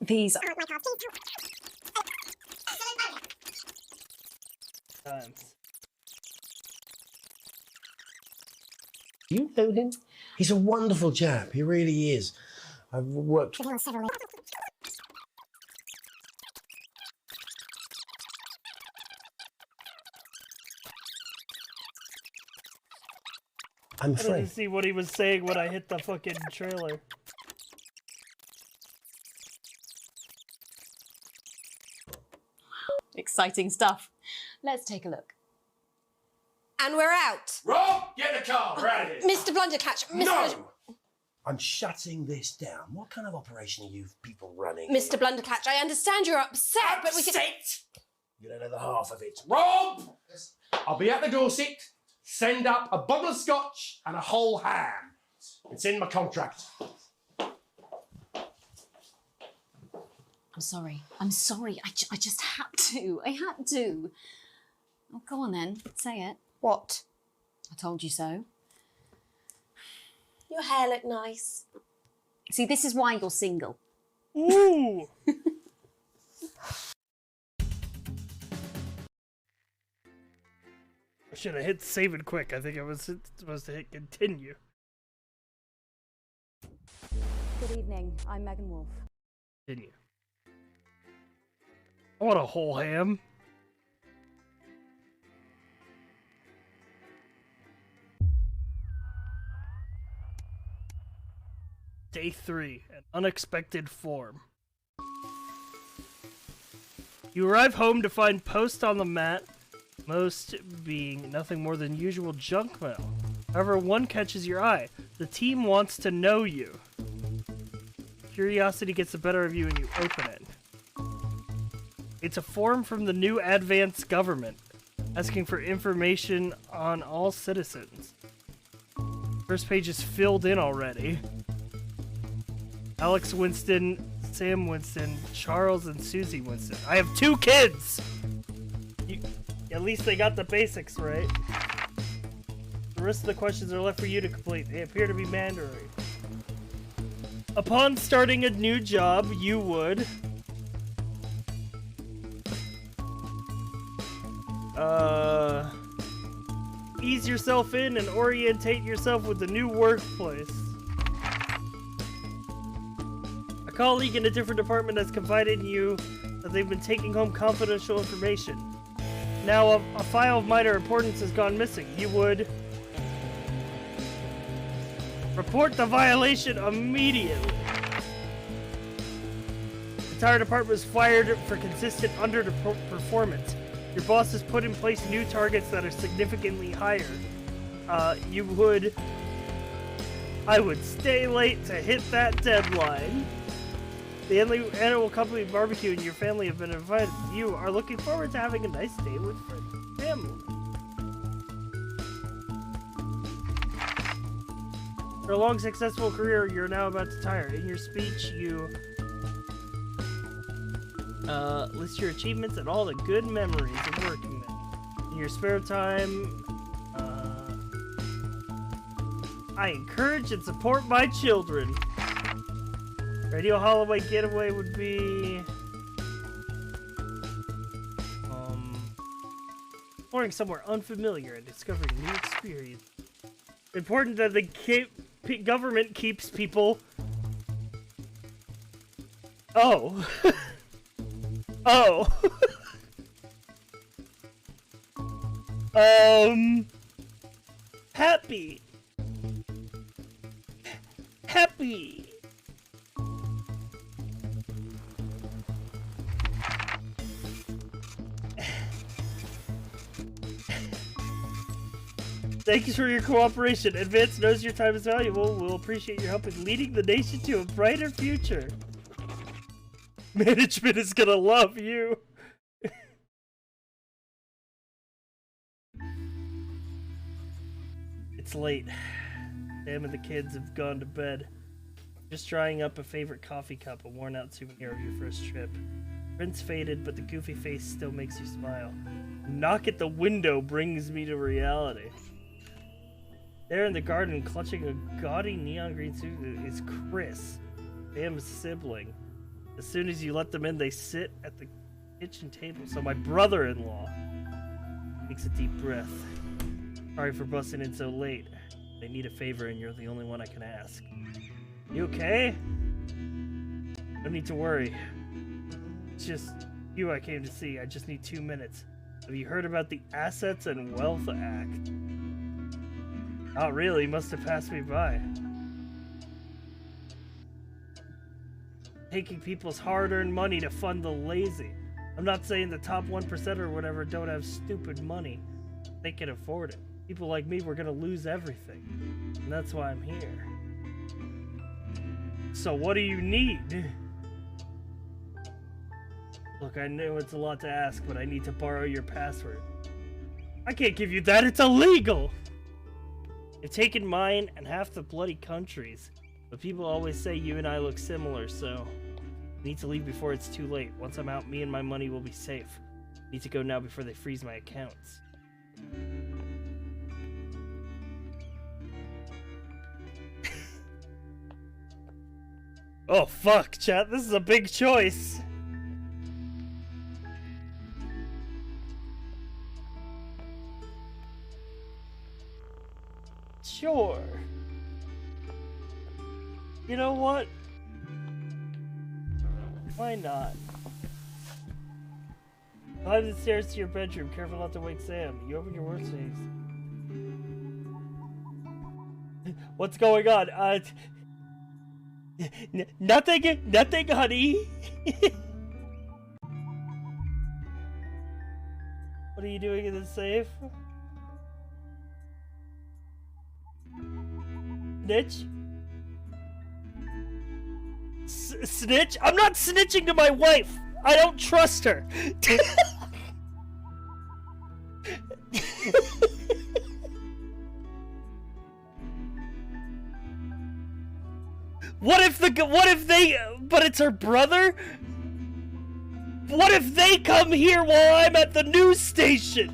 These are times. You know him? He's a wonderful chap. He really is. I've worked with him on several. I'm I afraid. didn't see what he was saying when I hit the fucking trailer. exciting stuff. Let's take a look. And we're out. Rob, get the car. We're out of here. Mr. Blundercatch. No! I'm shutting this down. What kind of operation are you people running? Mr. Blundercatch, I understand you're upset, but we can... You don't know the half of it. Rob! I'll be at the Dorset. Send up a bottle of scotch and a whole ham. It's in my contract. I'm sorry. I'm sorry. I just had to. I had to. Oh, go on then. Say it. What? I told you so. Your hair looked nice. See, this is why you're single. Ooh! I should have hit save it quick. I think I was supposed to hit continue. Good evening. I'm Megan Wolf. Continue. I want a whole ham. Day 3, an unexpected form. You arrive home to find posts on the mat, most being nothing more than usual junk mail. However, one catches your eye. The team wants to know you. Curiosity gets the better of you and you open it. It's a form from the new advanced government, asking for information on all citizens. First page is filled in already. Alex Winston, Sam Winston, Charles and Susie Winston. I have 2 kids! At least they got the basics right. The rest of the questions are left for you to complete. They appear to be mandatory. Upon starting a new job, you would... ease yourself in and orientate yourself with the new workplace. A colleague in a different department has confided in you that they've been taking home confidential information. Now a file of minor importance has gone missing. You would report the violation immediately. The entire department was fired for consistent underperformance. Your boss has put in place new targets that are significantly higher. You would I would stay late to hit that deadline. The annual company barbecue and your family have been invited. You are looking forward to having a nice day with friends and family. For a long, successful career, you're now about to retire. In your speech, you list your achievements and all the good memories of working there. In your spare time, I encourage and support my children. Radio Holloway getaway would be exploring somewhere unfamiliar and discovering new experience. Important that the government keeps people. Oh. Oh. Happy. Happy. Thanks for your cooperation. Advance knows your time is valuable. We'll appreciate your help in leading the nation to a brighter future. Management is gonna love you. It's late. Sam and the kids have gone to bed. Just drying up a favorite coffee cup, a worn out souvenir of your first trip. Prints faded, but the goofy face still makes you smile. A knock at the window brings me to reality. There in the garden, clutching a gaudy neon green suit, is Chris, Sam's sibling. As soon as you let them in, they sit at the kitchen table. So my brother-in-law takes a deep breath. Sorry for busting in so late. They need a favor, and you're the only one I can ask. You okay? No need to worry. It's just you I came to see. I just need 2 minutes. Have you heard about the Assets and Wealth Act? Not really. Must have passed me by. Taking people's hard-earned money to fund the lazy. I'm not saying the top 1% or whatever don't have stupid money. They can afford it. People like me, we're gonna lose everything. And that's why I'm here. So what do you need? Look, I know it's a lot to ask, but I need to borrow your password. I can't give you that, it's illegal! You've taken mine and half the bloody country's. But people always say you and I look similar, so I need to leave before it's too late. Once I'm out, me and my money will be safe. I need to go now before they freeze my accounts. Oh fuck, chat, this is a big choice. Sure. You know what? Why not? Climb the stairs to your bedroom. Careful not to wake Sam. You open your workspace. What's going on? Nothing, honey. What are you doing in the safe? Snitch? Snitch? I'm not snitching to my wife! I don't trust her! What if they, but it's her brother? What if they come here while I'm at the news station?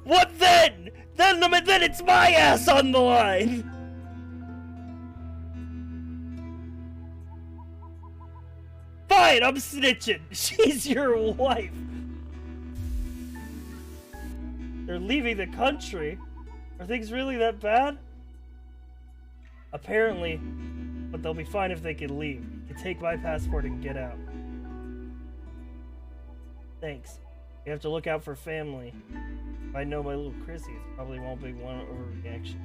What then? Then it's my ass on the line! Fine, I'm snitching. She's your wife. They're leaving the country. Are things really that bad? Apparently, but they'll be fine if they can leave. You can take my passport and get out. Thanks. You have to look out for family. If I know my little Chrissy, it probably won't be one overreaction.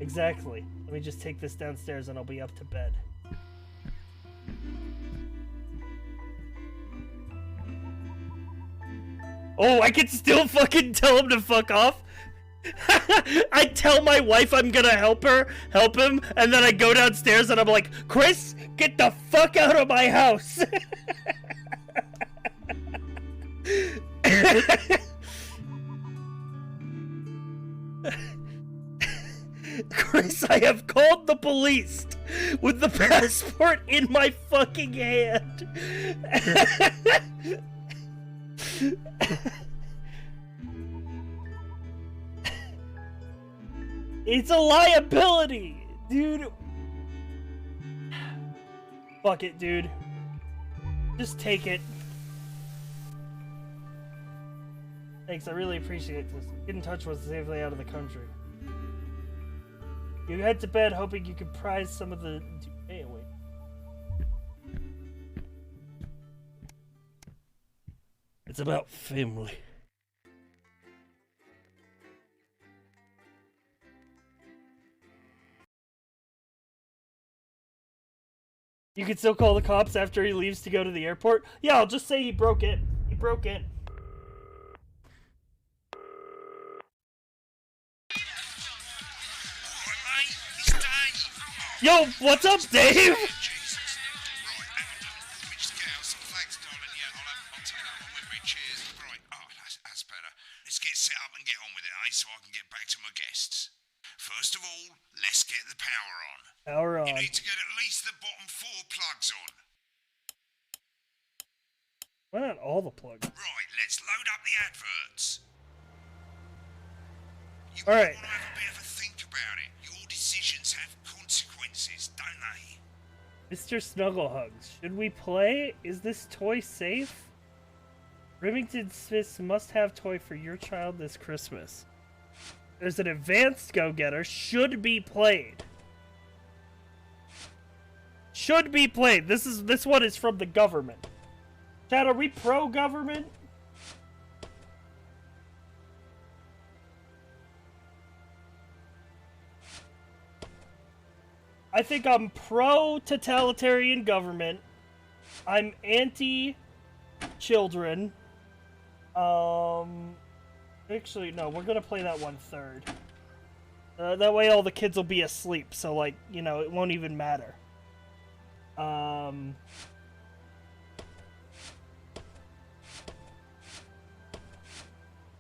Exactly. Let me just take this downstairs and I'll be up to bed. Oh, I can still fucking tell him to fuck off? I tell my wife I'm gonna help him, and then I go downstairs and I'm like, Chris, get the fuck out of my house. Chris, I have called the police with the passport in my fucking hand. It's a liability, dude. Fuck it, dude. Just take it. Thanks, I really appreciate this. Get in touch with us safely out of the country. You head to bed hoping you can prize some of the... Hey, wait. It's about family. You can still call the cops after he leaves to go to the airport? Yeah, I'll just say he broke in. He broke in. Yo, what's up, Dave? Let's get set up and get on with it, eh? So I can get back to my guests. First of all, let's get the power on. Power on. You need to get at least the bottom 4 plugs on. Why not all the plugs? Right, let's load up the adverts. You Alright. want to have a bit of a think about it. Your decisions have consequences, don't they? Mr. Snugglehugs, should we play? Is this toy safe? Remington Smith's must-have toy for your child this Christmas. There's an advanced go-getter. Should be played. Should be played. This one is from the government. Chad, are we pro-government? I think I'm pro-totalitarian government. I'm anti-children. Actually, no, we're gonna play that one third. That way all the kids will be asleep, so, like, you know, it won't even matter.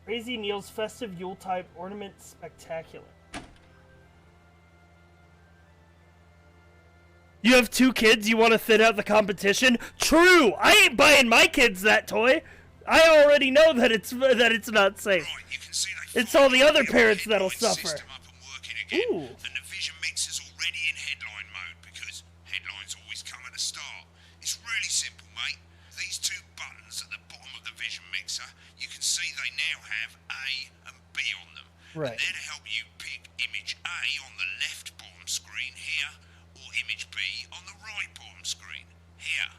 Crazy Neil's Festive Yuletide Ornament Spectacular. You have 2 kids, you want to thin out the competition? True! I ain't buying my kids that toy! I already know that it's not safe. It's all the other parents that'll suffer. Ooh. The Navision mixer's already in headline mode because headlines always come at the start. It's really simple, mate. These 2 buttons at the bottom of the Vision mixer, you can see they now have A and B on them. Right. And they're to help you pick image A on the left bottom screen here, or image B on the right bottom screen here.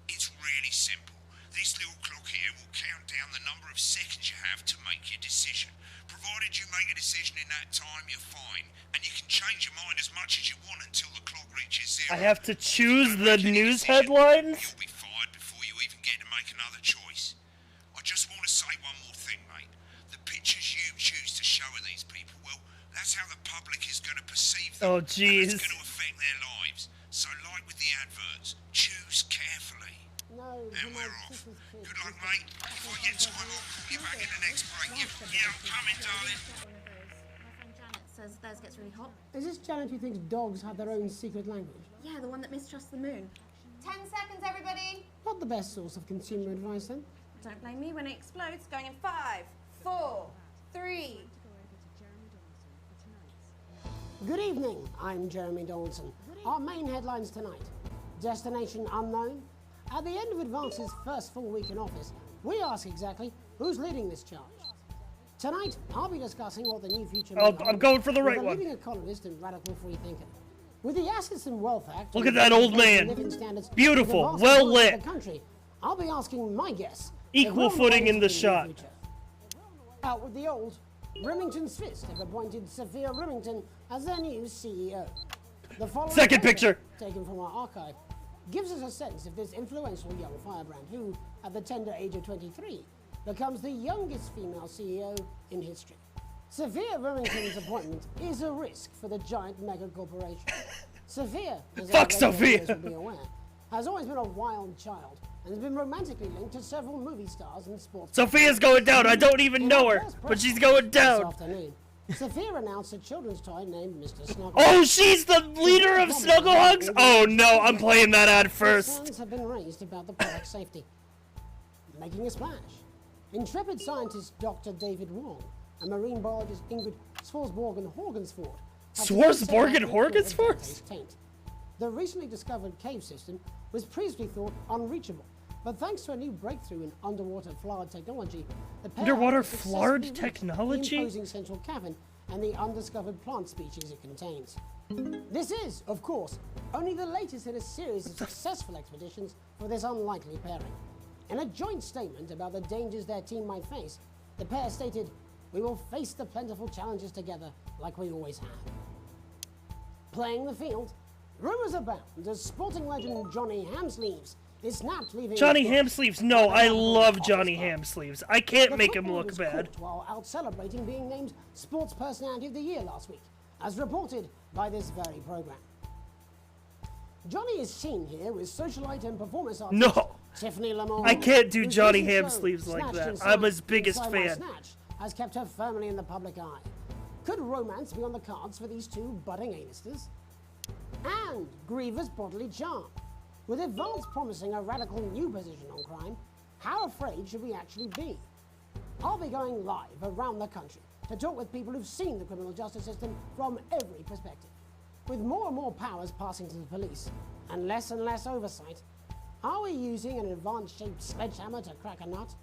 It's really simple. This little clock here will count down the number of seconds you have to make your decision. Provided you make a decision in that time, you're fine. And you can change your mind as much as you want until the clock reaches 0. I have to choose the news headlines? You'll be fired before you even get to make another choice. I just want to say one more thing, mate. The pictures you choose to show of these people, well, that's how the public is going to perceive them. Oh, jeez. It's going to affect their lives. So, like with the adverts, choose carefully. And we're off. Good luck, mate. If I get time, I'll call you back in the next break. Yeah, I'm coming, darling. My friend Janet says theirs gets really hot. Is this Janet who thinks dogs have their own secret language? Yeah, the one that mistrusts the moon. 10 seconds, everybody. Not the best source of consumer advice, then. Don't blame me when it explodes. Going in 5, 4, 3. Good evening, I'm Jeremy Donaldson. Our main headlines tonight. Destination unknown. At the end of Advance's first full week in office, we ask exactly who's leading this charge. Tonight, I'll be discussing what the new future Oh, I'm going for the right with a one. leading economist and radical free thinker. With the Assets and Wealth Act, Look at that old man. Beautiful, well lit. The country, I'll be asking my guests. Equal footing in the shot. Out with the old, Remington's Fist have appointed Sophia Remington as their new CEO. The following Second picture. taken from our archive gives us a sense of this influential young firebrand who, at the tender age of 23, becomes the youngest female CEO in history. Sophia Remington's appointment is a risk for the giant mega corporation. Sophia, as Fuck our Sophia! listeners will be aware, has always been a wild child and has been romantically linked to several movie stars and sports. Sophia's going down. I don't even know her, but she's going This down. afternoon, Sophia announced a children's toy named Mr. Snuggle. Oh, she's the leader of Snuggle Hugs? Oh no, I'm playing that ad first. Concerns have been raised about the product's safety. Making a splash. Intrepid scientist Dr. David Wong and marine biologist Ingrid Swarsborgen-Horgensford. Swarsborgen-Horgensford? The recently discovered cave system was previously thought unreachable, but thanks to a new breakthrough in underwater flard technology, the pair Underwater have successfully flard reached technology? the imposing central cavern and the undiscovered plant species it contains. This is, of course, only the latest in a series of successful expeditions for this unlikely pairing. In a joint statement about the dangers their team might face, the pair stated, "We will face the plentiful challenges together like we always have." Playing the field, rumours abound as sporting legend Johnny Hamsleeves is snapped leaving... Johnny Hamsleeves, no, I love Johnny Hamsleeves. I can't make him look bad. While out celebrating being named Sports Personality of the Year last week, as reported by this very programme. Johnny is seen here with socialite and performance artist No, Tiffany Lamar. I can't do whose Johnny recent show, Hamsleeves like Snatched that. and I'm Snatched his biggest Inside My fan. Snatch, has kept her firmly in the public eye. Could romance be on the cards for these two budding A-listers? And grievous bodily charm. With advance promising a radical new position on crime, how afraid should we actually be? I'll be going live around the country to talk with people who've seen the criminal justice system from every perspective. With more and more powers passing to the police and less oversight, are we using an advanced-shaped sledgehammer to crack a nut?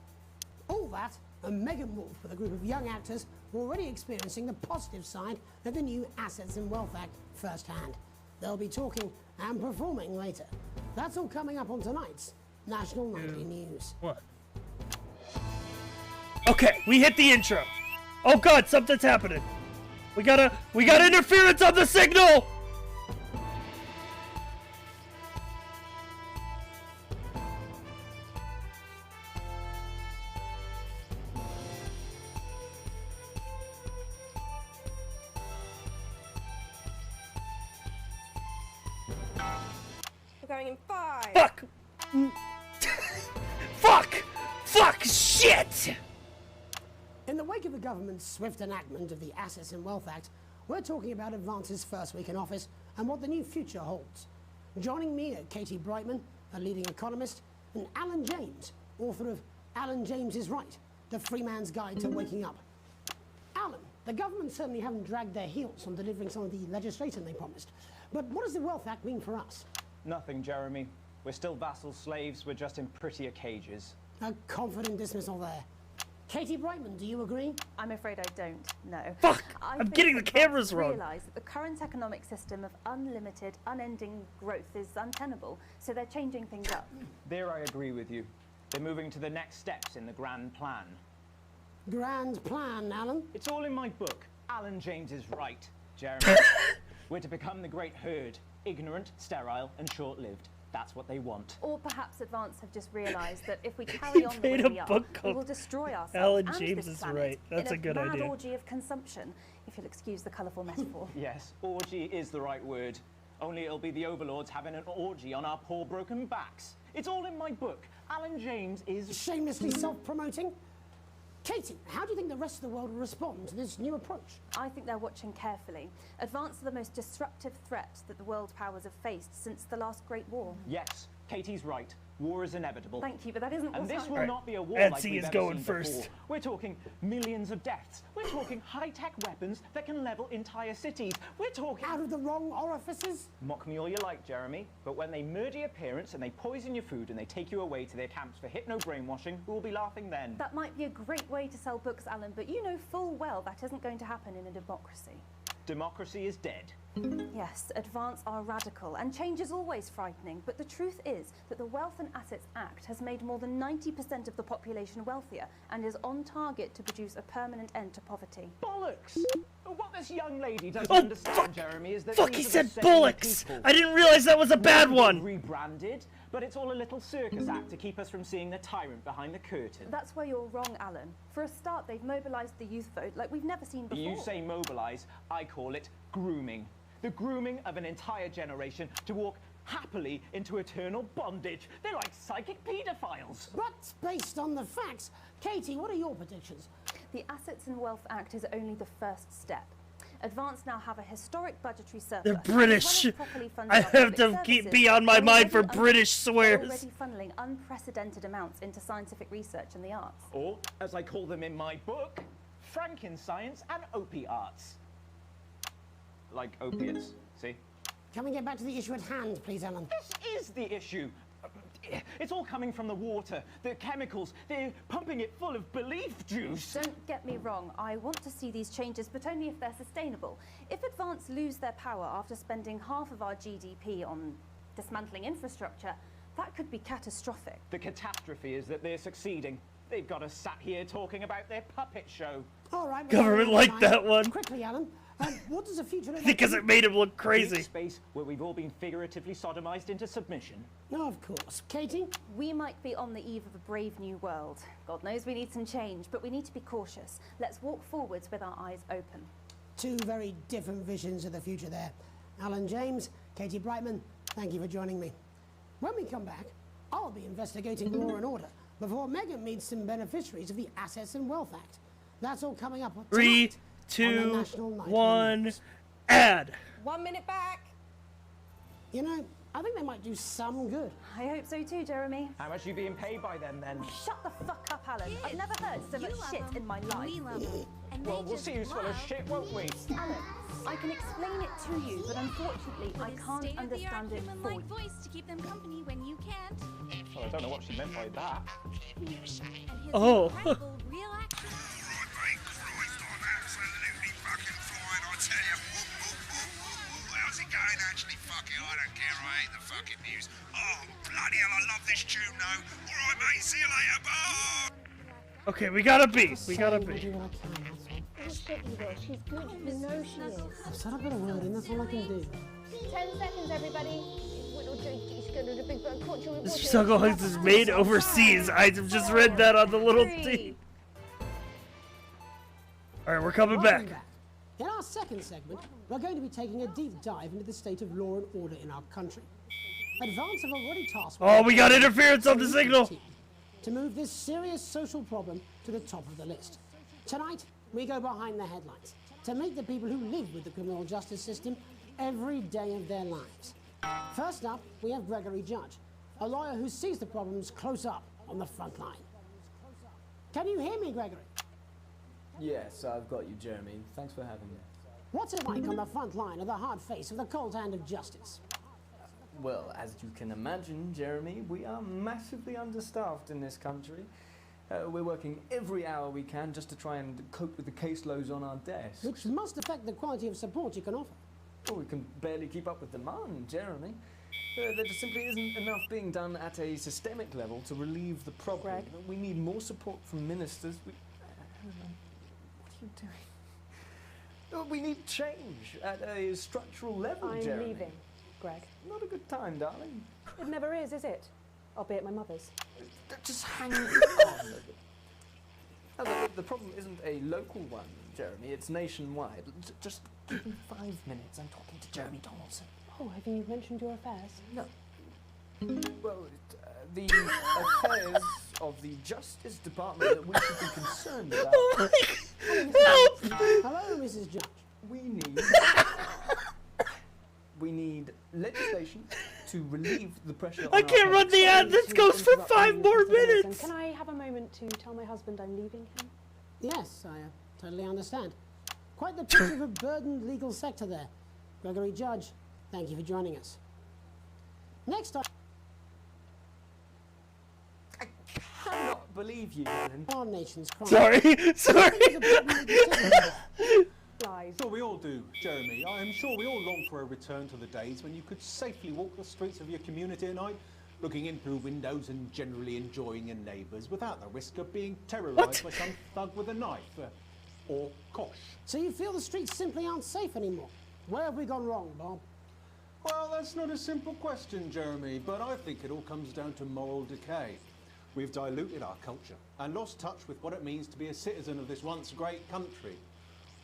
All that and Megan Wolf with a group of young actors already experiencing the positive side of the new Assets and Wealth Act firsthand. They'll be talking and performing later. That's all coming up on tonight's National Nightly News. What? Okay, we hit the intro. Oh god, something's happening. We got interference on the signal! We're going in 5. Fuck! Fuck! Fuck! Shit! In the wake of the government's swift enactment of the Assets and Wealth Act, we're talking about Advance's first week in office and what the new future holds. Joining me are Katie Brightman, a leading economist, and Alan James, author of Alan James is Right, The Free Man's Guide to Waking Up. Alan, the government certainly haven't dragged their heels on delivering some of the legislation they promised. But what does the Wealth Act mean for us? Nothing, Jeremy. We're still vassal slaves, we're just in prettier cages. A confident dismissal there. Katie Brightman, do you agree? I'm afraid I don't, no. Fuck! I'm getting the cameras wrong. Realise that the current economic system of unlimited, unending growth is untenable, so they're changing things up. There I agree with you. They're moving to the next steps in the grand plan. Grand plan, Alan? It's all in my book. Alan James is Right, Jeremy. We're to become the great herd. Ignorant, sterile, and short-lived. That's what they want. Or perhaps Advance have just realised that if we carry on the way we are, we will destroy ourselves Alan and James this is planet right. That's in a good mad idea. orgy of consumption, if you'll excuse the colourful metaphor. Yes, orgy is the right word. Only it'll be the overlords having an orgy on our poor broken backs. It's all in my book. Alan James is... Shamelessly self-promoting? Katie, how do you think the rest of the world will respond to this new approach? I think they're watching carefully. Advance are the most disruptive threat that the world powers have faced since the last Great War. Yes, Katie's right. War is inevitable. Thank you, but that isn't And what this will Right. not be a war Etsy like we've is ever going seen first. before. We're talking millions of deaths. We're talking high-tech weapons that can level entire cities. We're talking... Out of the wrong orifices? Mock me all you like, Jeremy, but when they murder your parents and they poison your food and they take you away to their camps for hypno-brainwashing, who will be laughing then? That might be a great way to sell books, Alan, but you know full well that isn't going to happen in a democracy. Democracy is dead. Yes, Advance are radical, and change is always frightening, but the truth is that the Wealth and Assets Act has made more than 90% of the population wealthier and is on target to produce a permanent end to poverty. Bollocks! What this young lady doesn't Oh, understand, fuck. Jeremy, is that Fuck, these he are the said same bollocks! people. I didn't realize that was a bad We've one! been rebranded, But it's all a little circus act to keep us from seeing the tyrant behind the curtain. That's where you're wrong, Alan. For a start, they've mobilised the youth vote like we've never seen before. You say mobilise, I call it grooming. The grooming of an entire generation to walk happily into eternal bondage. They're like psychic paedophiles. But based on the facts, Katie, what are your predictions? The Assets and Wealth Act is only the first step. Advance now have a historic budgetary surplus. They're British. I have to be on my mind for British swears. Already funneling unprecedented amounts into scientific research and the arts. Or, as I call them in my book, Frankenscience and opiates. Like opiates, see? Can we get back to the issue at hand, please, Alan? This is the issue. It's all coming from the water, the chemicals. They're pumping it full of belief juice. Don't get me wrong. I want to see these changes, but only if they're sustainable. If Advance lose their power after spending half of our GDP on dismantling infrastructure, that could be catastrophic. The catastrophe is that they're succeeding. They've got us sat here talking about their puppet show. All right. Government liked that one. Quickly, Alan. What does the future look like? Because it made him look crazy. Deep space where we've all been figuratively sodomized into submission. No, of course. Katie? We might be on the eve of a brave new world. God knows we need some change, but we need to be cautious. Let's walk forwards with our eyes open. Two very different visions of the future there. Alan James, Katie Brightman, thank you for joining me. When we come back, I'll be investigating law and order before Megan meets some beneficiaries of the Assets and Wealth Act. That's all coming up tonight. 3, 2, 1, ad. 1 minute back. You know, I think they might do some good. I hope so too, Jeremy. How much are you being paid by them then? Shut the fuck up, Alan. I've never heard so much shit in my life. Well, we'll see who's full of shit, won't we? Alan, I can explain it to you, but unfortunately, I can't understand it for you. voice to keep them company when you can't. Well, I don't know what she meant by that. Oh. Real action. How's it going actually? Fuck it, I don't care, I hate the fucking news. Oh, bloody hell, I love this tune though. Alright mate, see you later, bye! Okay, we gotta be. We gotta be. She's good. You know she is. I've said I've got a word in, that's all I can do. 10 seconds, everybody. This Struggle Hugs is made overseas. I've just read that on the little thing. Alright, we're coming back. In our second segment, we're going to be taking a deep dive into the state of law and order in our country. Advance have already tasked... Oh, we got interference on the signal! ...to move this serious social problem to the top of the list. Tonight, we go behind the headlines to meet the people who live with the criminal justice system every day of their lives. First up, we have Gregory Judge, a lawyer who sees the problems close up on the front line. Can you hear me, Gregory? Yes, I've got you, Jeremy. Thanks for having me. What's it like on the front line of the hard face of the cold hand of justice? Well, as you can imagine, Jeremy, we are massively understaffed in this country. We're working every hour we can just to try and cope with the caseloads on our desks. Which must affect the quality of support you can offer. Well, we can barely keep up with demand, Jeremy. There just simply isn't enough being done at a systemic level to relieve the problem. Greg? We need more support from ministers. What are you doing? We need change at a structural level, I'm Jeremy. leaving, Greg. Not a good time, darling. It never is it? I'll be at my mother's. Just hang on. The problem isn't a local one, Jeremy. It's nationwide. Just give me 5 minutes. I'm talking to Jeremy Donaldson. Oh, have you mentioned your affairs? No. Well, the affairs of the Justice Department that we should be concerned about. Oh my God. Help! Hello, Mrs. Judge. We need legislation to relieve the pressure on I can't run the ad. This goes for 5 more minutes. Can I have a moment to tell my husband I'm leaving him? Yes, I totally understand. Quite the picture of a burdened legal sector there. Gregory Judge, thank you for joining us. Next up... I cannot believe you, Alan. Our nation's crime. Sorry. Lies. Sure, we all do, Jeremy. I am sure we all long for a return to the days when you could safely walk the streets of your community at night, looking in through windows and generally enjoying your neighbours without the risk of being terrorised by some thug with a knife. Or kosh. So you feel the streets simply aren't safe anymore? Where have we gone wrong, Bob? Well, that's not a simple question, Jeremy, but I think it all comes down to moral decay. We've diluted our culture and lost touch with what it means to be a citizen of this once great country.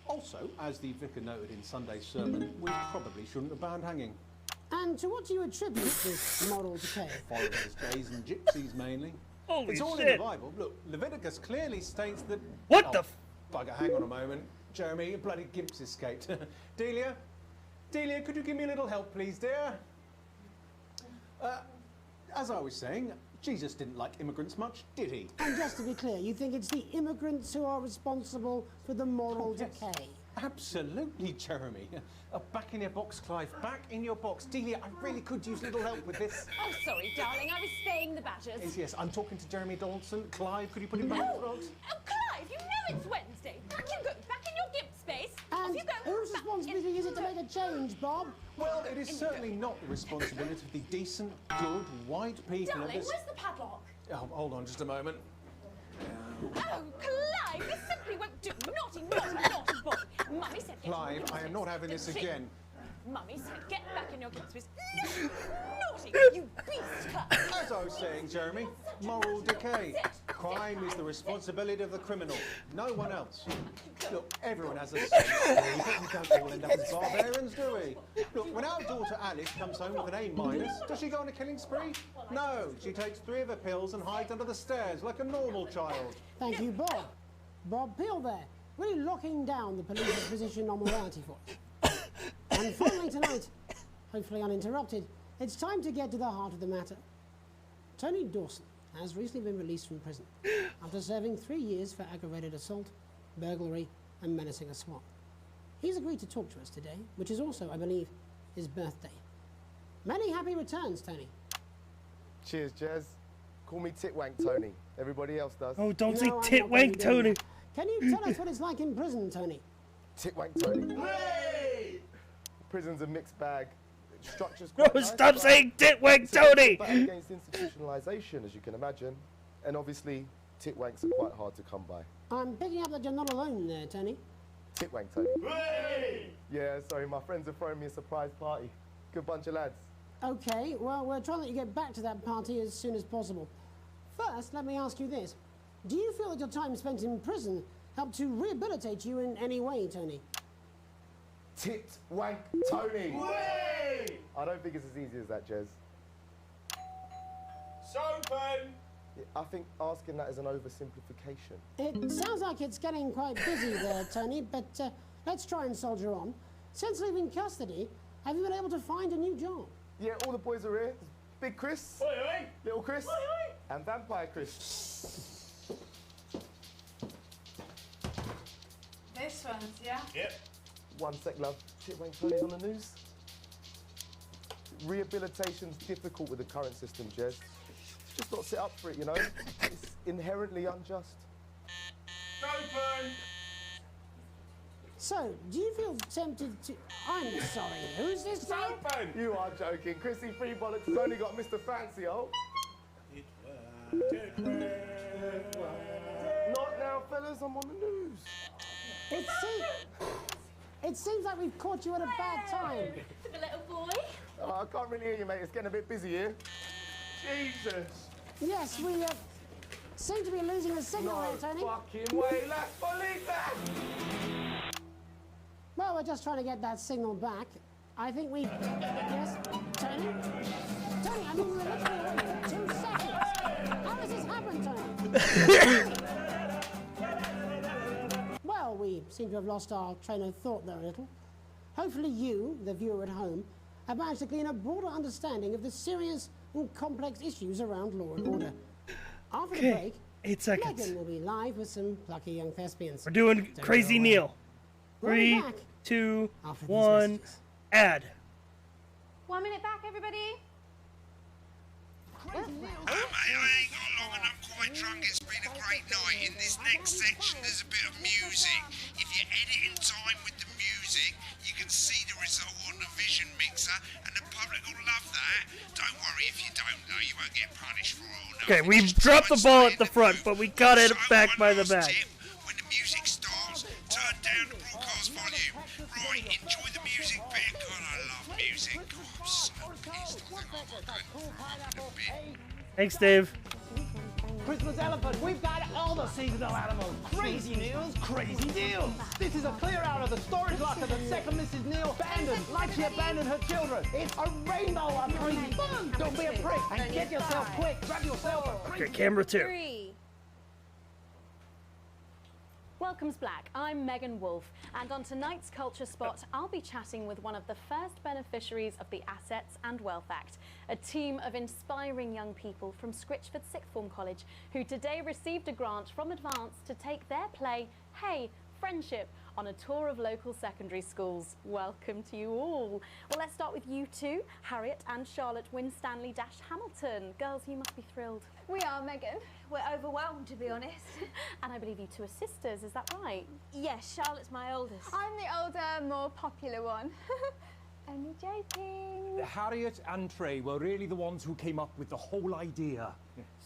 Also, as the vicar noted in Sunday's sermon, we probably shouldn't have banned hanging. And to what do you attribute this moral decay? Foreigners, gays and gypsies mainly. Holy it's all shit. in the Bible. Look, Leviticus clearly states that... What the bugger, hang on a moment. Jeremy, your bloody gimp's escaped. Delia, could you give me a little help, please, dear? As I was saying, Jesus didn't like immigrants much, did he? And just to be clear, you think it's the immigrants who are responsible for the moral decay? Absolutely, Jeremy. Back in your box, Clive. Back in your box. Delia, I really could use a little help with this. Oh, sorry, darling. I was spaying the badgers. Yes, I'm talking to Jeremy Donaldson. Clive, could you put him back in the box? Oh, Clive, you know it's Wednesday. Back you go. Back in your gimp space. And Off you go. whose responsibility is it to make a change, Bob? Well, it is certainly not the responsibility of the decent, good, white people of Darling, this... where's the padlock? Oh, hold on just a moment. Oh, Clive, this simply won't do. Naughty boy. Mummy said get Clive, I am not having this again. Mummy said get back in your gimp space. Naughty, you beast cut. As I was saying, Jeremy, moral decay. Crime is the responsibility of the criminal, no one else. Look, everyone has a say, but we don't all end up as barbarians, do we? Look, when our daughter Alice comes home with an A-, does she go on a killing spree? No, she takes 3 of her pills and hides under the stairs like a normal child. Thank you, Bob. Bob Peel there, really locking down the police's position on morality for us. And finally tonight, hopefully uninterrupted, it's time to get to the heart of the matter. Tony Dawson has recently been released from prison after serving 3 years for aggravated assault, burglary, and menacing a SWAT. He's agreed to talk to us today, which is also, I believe, his birthday. Many happy returns, Tony. Cheers, Jez. Call me Titwank Tony. Everybody else does. Oh, don't No, say I'm not Titwank gonna do Tony. that. Can you tell us what it's like in prison, Tony? Titwank Tony. Prison's a mixed bag. Structure's No, quite nice, stop but saying Titwank it's a Tony! battle against institutionalization, as you can imagine. And obviously, Titwanks are quite hard to come by. I'm picking up that you're not alone there, Tony. Titwank Tony. Yeah, sorry, my friends are throwing me a surprise party. Good bunch of lads. Okay, well, we're trying to let you get back to that party as soon as possible. First, let me ask you this. Do you feel that your time spent in prison helped to rehabilitate you in any way, Tony? Titwank Tony! I don't think it's as easy as that, Jez. Sopen! I think asking that is an oversimplification. It sounds like it's getting quite busy there, Tony, but let's try and soldier on. Since leaving custody, have you been able to find a new job? Yeah, all the boys are here. Big Chris, Oi, oi. Little Chris, Oi, oi. and Vampire Chris. This one's, yeah? Yep. One sec, love. Titwank Tony's on the news. Rehabilitation's difficult with the current system, Jez. Just not set up for it, you know? It's inherently unjust. Sopen! So, do you feel tempted to... I'm sorry, who's this guy? You are joking. Chrissy Free Bollocks has only got Mr. Fancy, oh. Not now, fellas. I'm on the news. It seems like we've caught you at a bad time. For the little boy? Oh, I can't really hear you, mate. It's getting a bit busy here. Jesus. Yes, we seem to be losing the signal here, Tony. Fucking way. Let's believe that. Well, we're just trying to get that signal back. I think we... Yes, Tony? Tony, I mean, we're literally away for 2 seconds. How does this happen, Tony? Well, we seem to have lost our train of thought there a little. Hopefully you, the viewer at home, have managed to glean a broader understanding of the serious and complex issues around law and order. After the break, 8 seconds. Megan will be live with some plucky young thespians. We're doing Don't Crazy go away. Neil. We'll be 3, back 2, after these 1, messages. add. 1 minute back, everybody. Mate, I ain't got long and I'm quite drunk. It's been a great night. In this next section, there's a bit of music. If you edit in time with the music, you can see the result on the Vision Mixer, and the public will love that. Don't worry if you don't know, you won't get punished for it. Okay, we dropped the ball at the front, but we got it back by the back. When the music starts, turn down the broadcast volume. Right, enjoy the music bit. God, I love music. is it? God, I'm so pissed. I think I'm going to bed. Thanks, Dave. Christmas elephant, we've got all the seasonal animals. Crazy Neil's crazy deals. This is a clear out of the storage locker that second Mrs. Neil abandoned, like she abandoned her children. It's a rainbow of crazy fun. Don't be a prick and get yourself quick. Grab yourself a crazy. Okay, camera 2. 3. Welcome's Black. I'm Megan Wolf, and on tonight's Culture Spot, I'll be chatting with one of the first beneficiaries of the Assets and Wealth Act, a team of inspiring young people from Scritchford Sixth Form College who today received a grant from Advance to take their play, Hey, Friendship, on a tour of local secondary schools. Welcome to you all. Well, let's start with you two, Harriet and Charlotte Winstanley-Hamilton. Girls, you must be thrilled. We are, Megan. We're overwhelmed, to be honest. And I believe you two are sisters, is that right? Yes, Charlotte's my oldest. I'm the older, more popular one. Only joking. Harriet and Trey were really the ones who came up with the whole idea.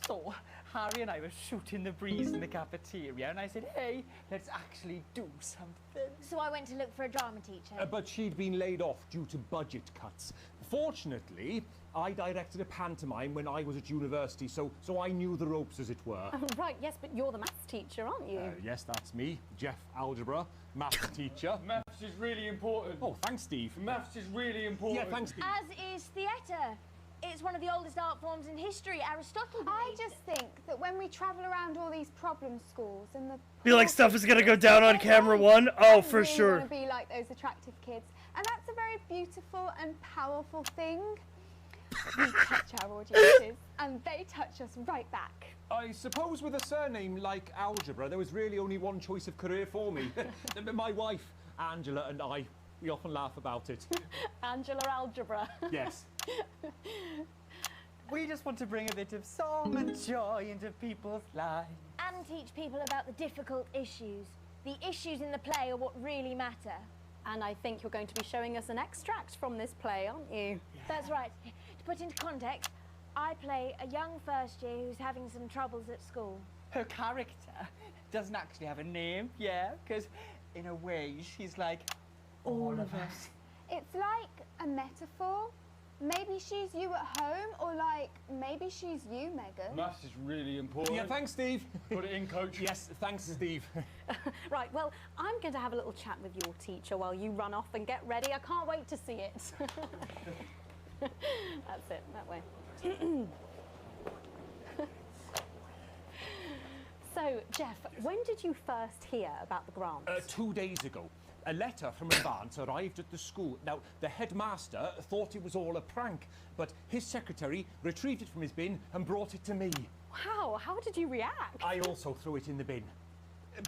So, Harry and I were shooting the breeze in the cafeteria, and I said, hey, let's actually do something. So I went to look for a drama teacher. But she'd been laid off due to budget cuts. Fortunately, I directed a pantomime when I was at university, so I knew the ropes, as it were. Oh, right, yes, but you're the maths teacher, aren't you? Yes, that's me, Jeff Algebra, maths teacher. Maths is really important. Oh, thanks, Steve. Maths is really important. Yeah, thanks, Steve. As is theatre. It's one of the oldest art forms in history, Aristotle. I just think that when we travel around all these problem schools and the... Feel like stuff is gonna go down on camera 1? Oh, for sure. want to be like those attractive kids. And that's a very beautiful and powerful thing. We touch our audiences, and they touch us right back. I suppose with a surname like Algebra, there was really only one choice of career for me. My wife, Angela, and I, we often laugh about it. Angela Algebra. Yes. We just want to bring a bit of song and joy into people's lives. And teach people about the difficult issues. The issues in the play are what really matter. And I think you're going to be showing us an extract from this play, aren't you? Yeah. That's right. To put into context, I play a young first year who's having some troubles at school. Her character doesn't actually have a name, yeah, because in a way she's like all of us. It's like a metaphor. Maybe she's you at home, or like, maybe she's you, Megan. Maths is really important. Yeah, thanks, Steve. Put it in, coach. Yes, thanks, Steve. Right, well, I'm going to have a little chat with your teacher while you run off and get ready. I can't wait to see it. That's it, that way. So, Jeff, when did you first hear about the grant? 2 days ago. A letter from Advance arrived at the school. Now, the headmaster thought it was all a prank, but his secretary retrieved it from his bin and brought it to me. Wow, how did you react? I also threw it in the bin.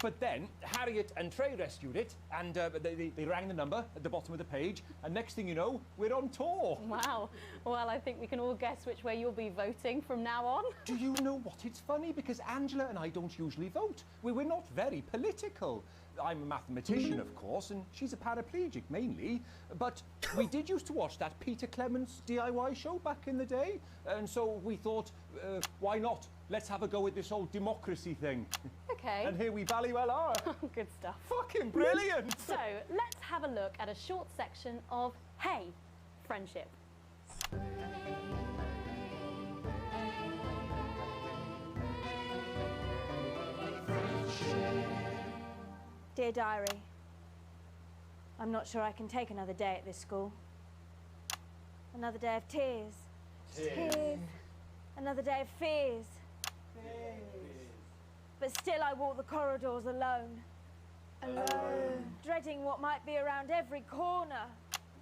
But then, Harriet and Trey rescued it, and they rang the number at the bottom of the page, and next thing you know, we're on tour. Wow. Well, I think we can all guess which way you'll be voting from now on. Do you know what? It's funny, because Angela and I don't usually vote. We're not very political. I'm a mathematician, of course, and she's a paraplegic, mainly. But we did used to watch that Peter Clements DIY show back in the day, and so we thought, why not? Let's have a go at this old democracy thing. Okay. And here we bally well are. Good stuff. Fucking brilliant! So, let's have a look at a short section of Hey, Friendship. Dear Diary, I'm not sure I can take another day at this school. Another day of tears. Tears. Another day of fears. But still I walk the corridors alone. Alone. Dreading what might be around every corner.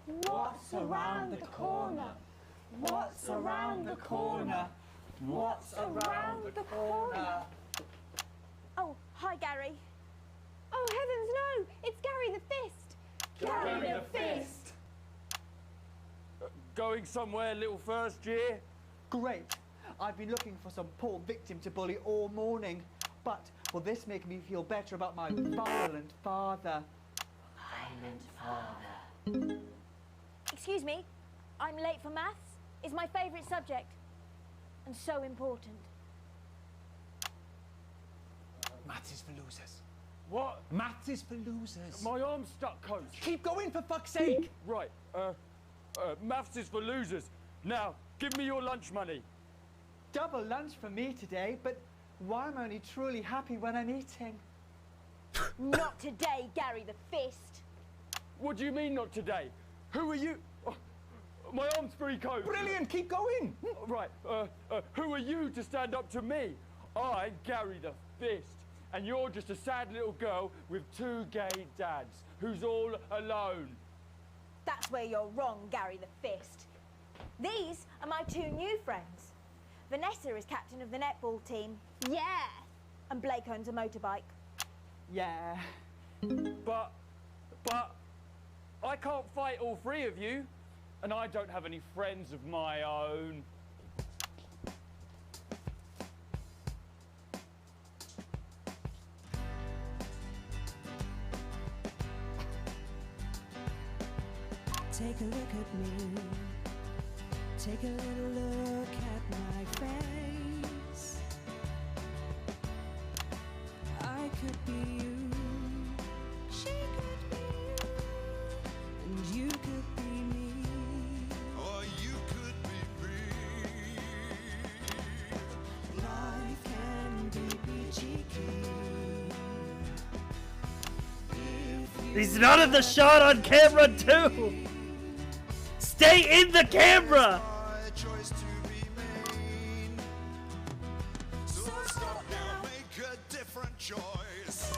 What's around the corner? What's around the corner? What's around the corner? Oh, hi, Gary. Oh, heavens, no! It's Gary the Fist! Gary the Fist! Going somewhere, little first year? Great. I've been looking for some poor victim to bully all morning. But will this make me feel better about my violent father? Violent father. Excuse me, I'm late for maths. It's my favourite subject. And so important. Maths is for losers. What? Maths is for losers. My arm's stuck, coach. Keep going, for fuck's sake! Right, Maths is for losers. Now, give me your lunch money. Double lunch for me today, but why am I only truly happy when I'm eating? Not today, Gary the Fist. What do you mean not today? Who are you? Oh, my arm's pretty cold. Brilliant, keep going. Right, who are you to stand up to me? I'm Gary the Fist, and you're just a sad little girl with 2 gay dads who's all alone. That's where you're wrong, Gary the Fist. These are my 2 new friends. Vanessa is captain of the netball team. Yeah. And Blake owns a motorbike. Yeah. But I can't fight all 3 of you, and I don't have any friends of my own. Take a look at me. Take a little look at my face. I could be you. She could be you. And you could be me. Or you could be me. Life can be peachy keen. He's not in the shot on camera too. Stay in the camera. So stop now, make a different choice.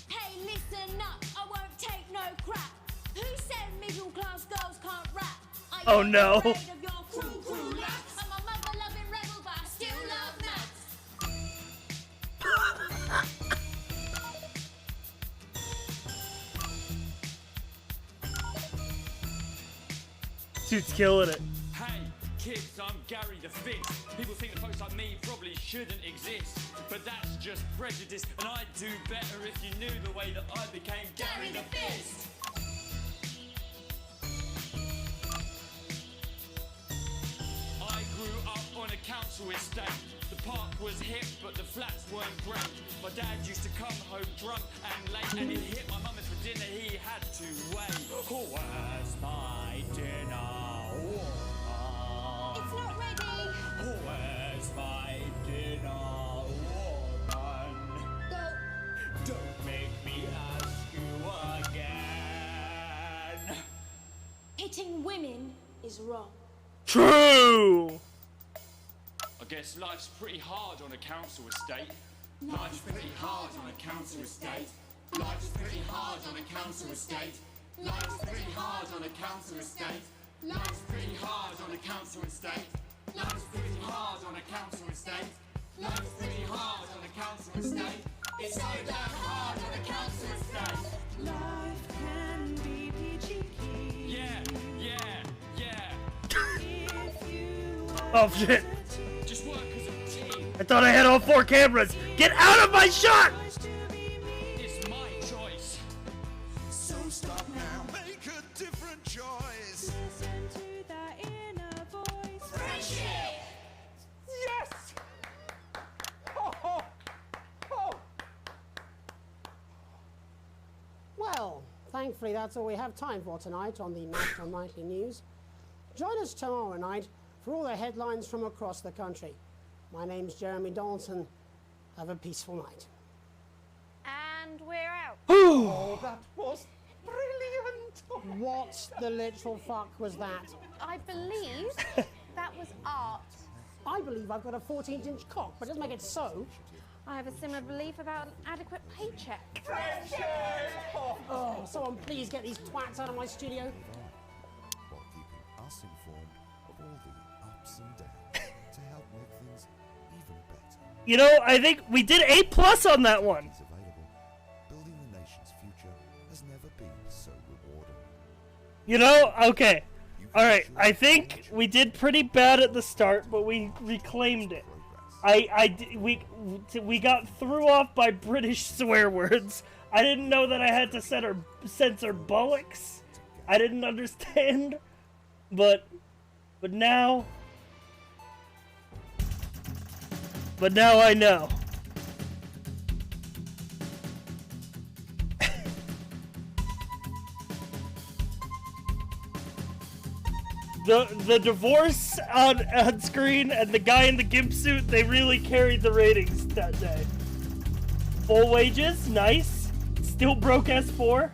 Hey, listen up, I won't take no crap. Who said middle class girls can't rap? Oh no. Afraid of your cruel lads. I'm a mother loving rebel, but I still love maths. Dude's killing it. Hey, kids, I'm Gary the Fist. People think that folks like me probably shouldn't exist, but that's just prejudice, and I'd do better if you knew the way that I became Gary the Fist. I grew up on a council estate. The park was hip, but the flats weren't great. My dad used to come home drunk and late, and he'd hit my mum, and for dinner he had to wait. Oh, where's my dinner? It's not ready. Oh, where's my dinner, woman? Don't make me ask you again. Hitting women is wrong. True. I guess life's pretty hard on a council estate. Life's pretty hard on a council estate. Life's pretty hard on a council estate. Life's pretty hard on a council estate. Life's pretty hard on a council estate. Life's pretty hard on a council estate. Life's pretty hard on a council estate. It's so damn hard on a council estate. Life can be peachy keen. Yeah. Oh shit. Just work as a team. I thought I had all 4 cameras. Get out of my shot. It's my choice. So stop now, make a different choice. Listen to that inner voice. Friendship! Yes! Oh. Well, thankfully that's all we have time for tonight on the National Nightly News. Join us tomorrow night for all the headlines from across the country. My name's Jeremy Donaldson. Have a peaceful night. And we're out. Oh, that was brilliant. What the literal fuck was that? I believe that was art. I believe I've got a 14-inch cock, but doesn't make it so. I have a similar belief about an adequate paycheck. Oh, someone please get these twats out of my studio. While keeping us informed of all the ups and downs to help make things even better. You know, I think we did A+ on that one. Is available. Building the nation's future has never been so rewarding. You know, okay. All right, I think we did pretty bad at the start, but we reclaimed it. We got threw off by British swear words. I didn't know that I had to censor bullocks. I didn't understand, but now I know. The divorce on screen and the guy in the gimp suit, they really carried the ratings that day. Full wages, nice. Still broke S4.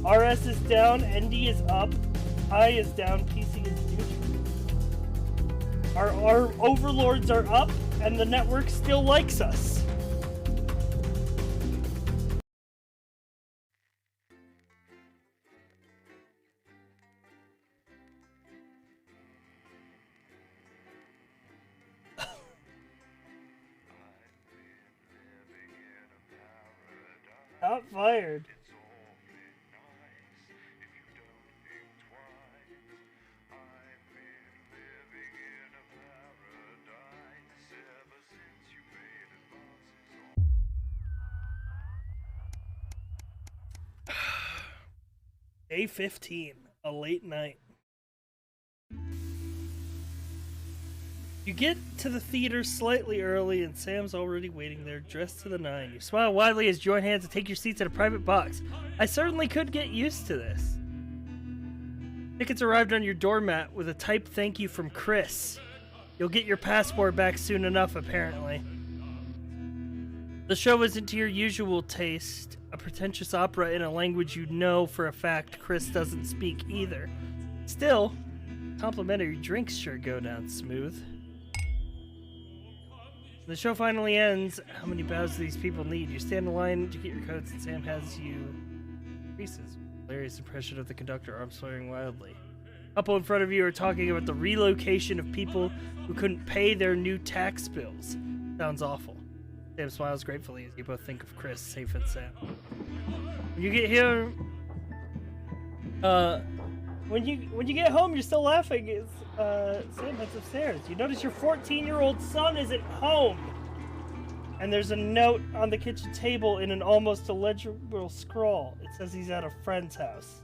RS is down, ND is up, I is down, PC is neutral. Our overlords are up, and the network still likes us. Not fired. Day 15, a late night. You get to the theater slightly early and Sam's already waiting there, dressed to the nine. You smile widely as you join hands and take your seats at a private box. I certainly could get used to this. Tickets arrived on your doormat with a typed thank you from Chris. You'll get your passport back soon enough, apparently. The show isn't to your usual taste, a pretentious opera in a language you know for a fact Chris doesn't speak either. Still, complimentary drinks sure go down smooth. The show finally ends. How many bows do these people need? You stand in line to get your coats, and Sam has you creases. Hilarious impression of the conductor, arms flaring wildly. Couple in front of you are talking about the relocation of people who couldn't pay their new tax bills. Sounds awful. Sam smiles gratefully as you both think of Chris, safe and sound. When you get here, when you get home, you're still laughing. Sam heads upstairs. You notice your 14-year-old son isn't home, and there's a note on the kitchen table in an almost illegible scrawl. It says he's at a friend's house.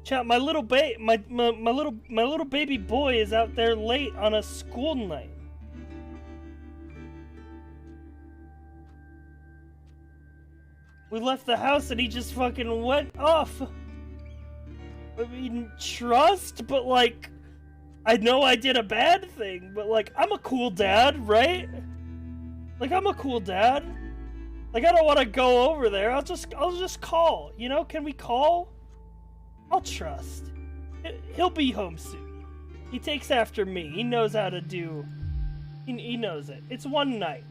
Chat, my little baby boy is out there late on a school night. We left the house and he just fucking went off. I mean, trust, but like, I know I did a bad thing, but like, I'm a cool dad, right? Like, I'm a cool dad. Like, I don't want to go over there. I'll just call. You know, can we call? I'll trust. He'll be home soon. He takes after me. He knows how to do. He knows it. It's one night.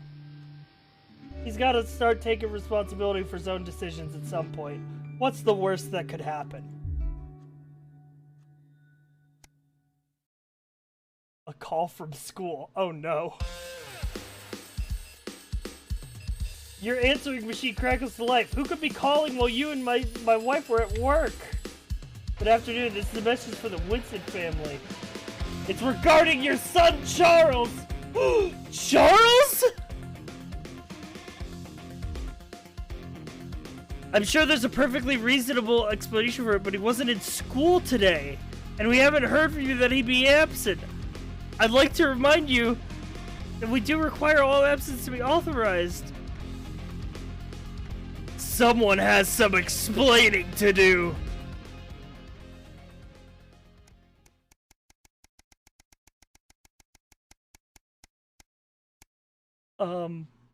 He's got to start taking responsibility for his own decisions at some point. What's the worst that could happen? A call from school. Oh no. Your answering machine crackles to life. Who could be calling while you and my wife were at work? Good afternoon. This is a message for the Winston family. It's regarding your son, Charles. Charles? I'm sure there's a perfectly reasonable explanation for it, but he wasn't in school today, and we haven't heard from you that he'd be absent. I'd like to remind you that we do require all absence to be authorized. Someone has some explaining to do.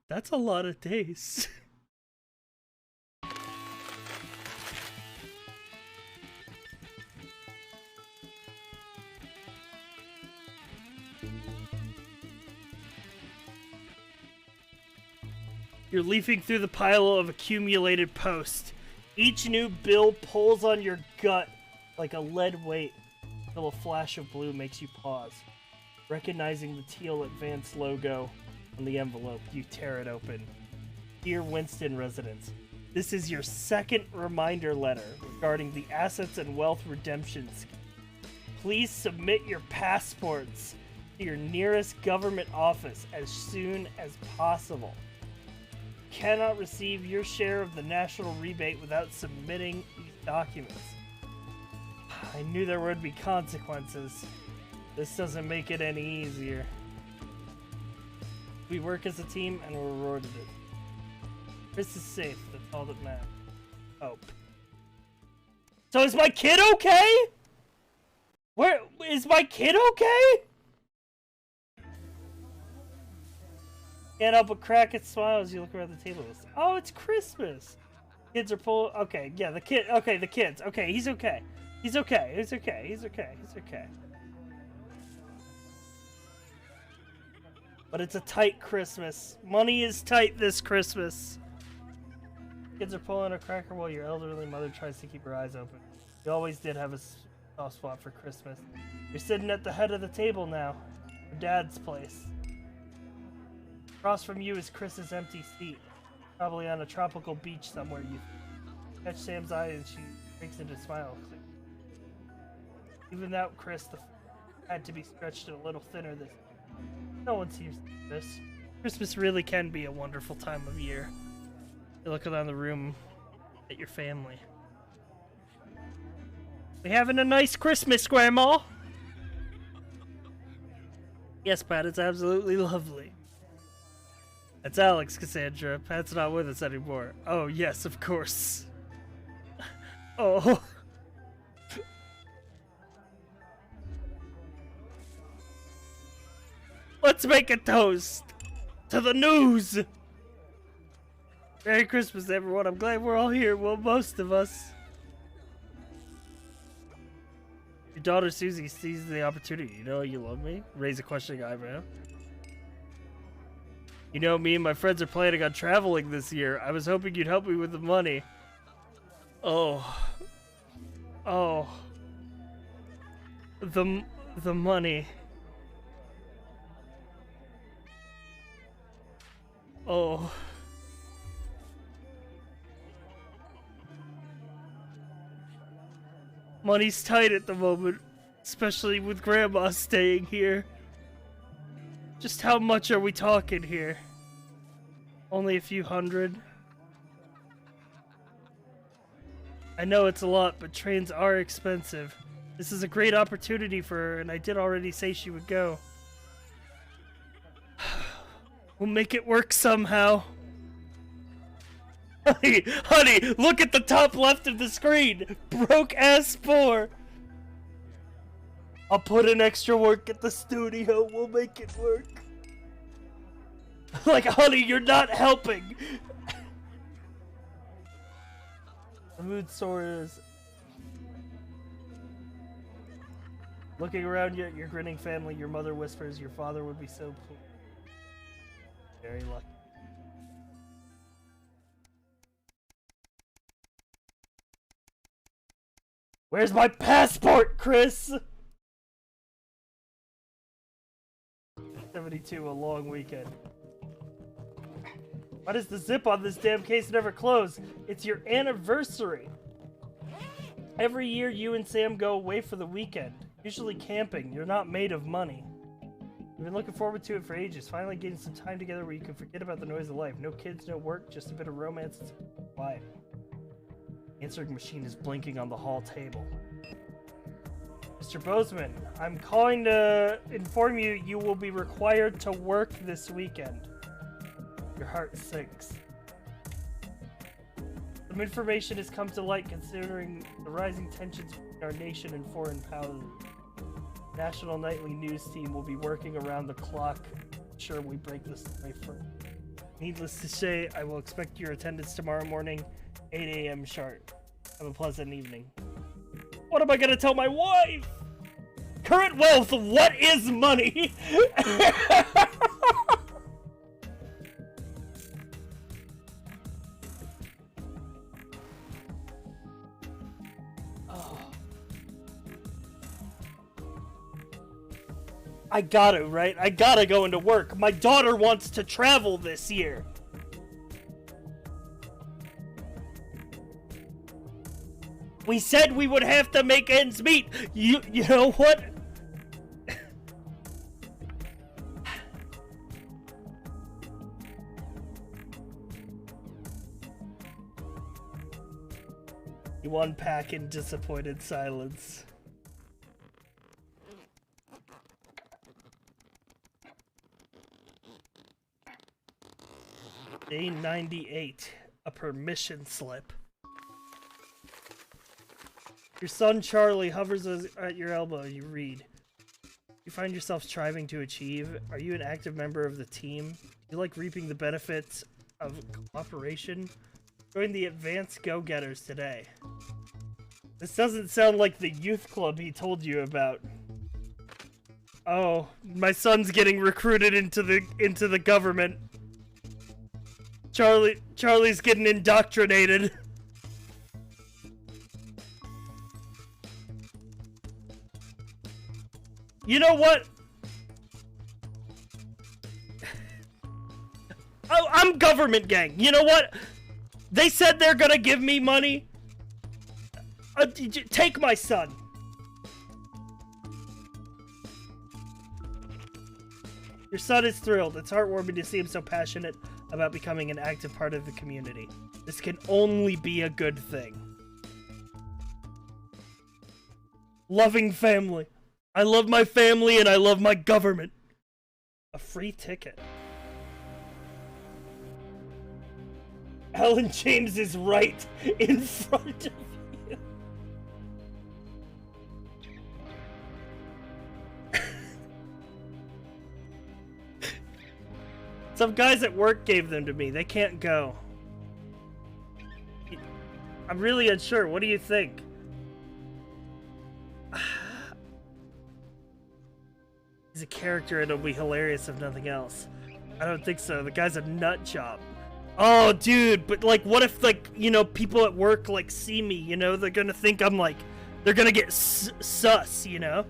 That's a lot of days. You're leafing through the pile of accumulated posts. Each new bill pulls on your gut like a lead weight until a flash of blue makes you pause. Recognizing the teal Advance logo on the envelope, you tear it open. Dear Winston residents, this is your second reminder letter regarding the Assets and Wealth Redemption Scheme. Please submit your passports to your nearest government office as soon as possible. Cannot receive your share of the national rebate without submitting these documents. I knew there would be consequences. This doesn't make it any easier. We work as a team and we're rewarded it. Chris is safe, that's all that matters. Oh. So is my kid okay? Where is my kid okay? Can't help but crack its smile as you look around the table. Oh, it's Christmas. Kids are pulling. Okay, yeah, the kid. Okay, the kids. Okay, he's okay. He's okay. He's okay. He's okay. He's okay. But it's a tight Christmas. Money is tight this Christmas. Kids are pulling a cracker while your elderly mother tries to keep her eyes open. You always did have a soft spot for Christmas. You're sitting at the head of the table now. Your dad's place. Across from you is Chris's empty seat. Probably on a tropical beach somewhere. You catch Sam's eye and she breaks into a smile. Even without Chris, the had to be stretched a little thinner this. No one seems to do this. Christmas really can be a wonderful time of year. You look around the room at your family. We having a nice Christmas, Grandma? Yes, Pat, it's absolutely lovely. That's Alex, Cassandra. Pat's not with us anymore. Oh, yes, of course. Oh. Let's make a toast to the news. Merry Christmas, everyone. I'm glad we're all here. Well, most of us. Your daughter Susie sees the opportunity. You know you love me? Raise a questioning eyebrow. You know, me and my friends are planning on traveling this year. I was hoping you'd help me with the money. Oh. Oh. The money. Oh. Money's tight at the moment, especially with Grandma staying here. Just how much are we talking here? Only a few hundred? I know it's a lot, but trains are expensive. This is a great opportunity for her, and I did already say she would go. We'll make it work somehow. Honey, look at the top left of the screen. Broke ass poor. I'll put in extra work at the studio. We'll make it work. Like, honey, you're not helping. The mood soars. Looking around you at your grinning family, your mother whispers, your father would be so pleased. Very lucky. Where's my passport, Chris? 72, a long weekend. Why does the zip on this damn case never close? It's your anniversary. Every year you and Sam go away for the weekend. Usually camping. You're not made of money. We've been looking forward to it for ages. Finally getting some time together where you can forget about the noise of life. No kids, no work, just a bit of romance and quiet. Answering machine is blinking on the hall table. Mr. Bozeman, I'm calling to inform you you will be required to work this weekend. Your heart sinks. Some information has come to light considering the rising tensions between our nation and foreign powers. National Nightly News team will be working around the clock to ensure we break this cipher. Needless to say, I will expect your attendance tomorrow morning, 8 a.m. sharp. Have a pleasant evening. What am I gonna tell my wife? Current wealth, what is money? I gotta, right? I gotta go into work. My daughter wants to travel this year. We said we would have to make ends meet. You know what? You unpack in disappointed silence. Day 98, a permission slip. Your son Charlie hovers at your elbow. You read. You find yourself striving to achieve. Are you an active member of the team? Do you like reaping the benefits of cooperation? Join the Advanced Go-Getters today. This doesn't sound like the youth club he told you about. Oh, my son's getting recruited into the government. Charlie's getting indoctrinated. You know what? Oh, I'm government gang. You know what? They said they're gonna give me money. Take my son. Your son is thrilled. It's heartwarming to see him so passionate about becoming an active part of the community. This can only be a good thing. Loving family. I love my family and I love my government. A free ticket. Alan James is right in front of you. Some guys at work gave them to me. They can't go. I'm really unsure. What do you think? He's a character and it'll be hilarious if nothing else. I don't think so. The guy's a nut job. Oh, dude, but like, what if, like, you know, people at work, like, see me, you know? They're gonna think I'm, like, they're gonna get sus, you know?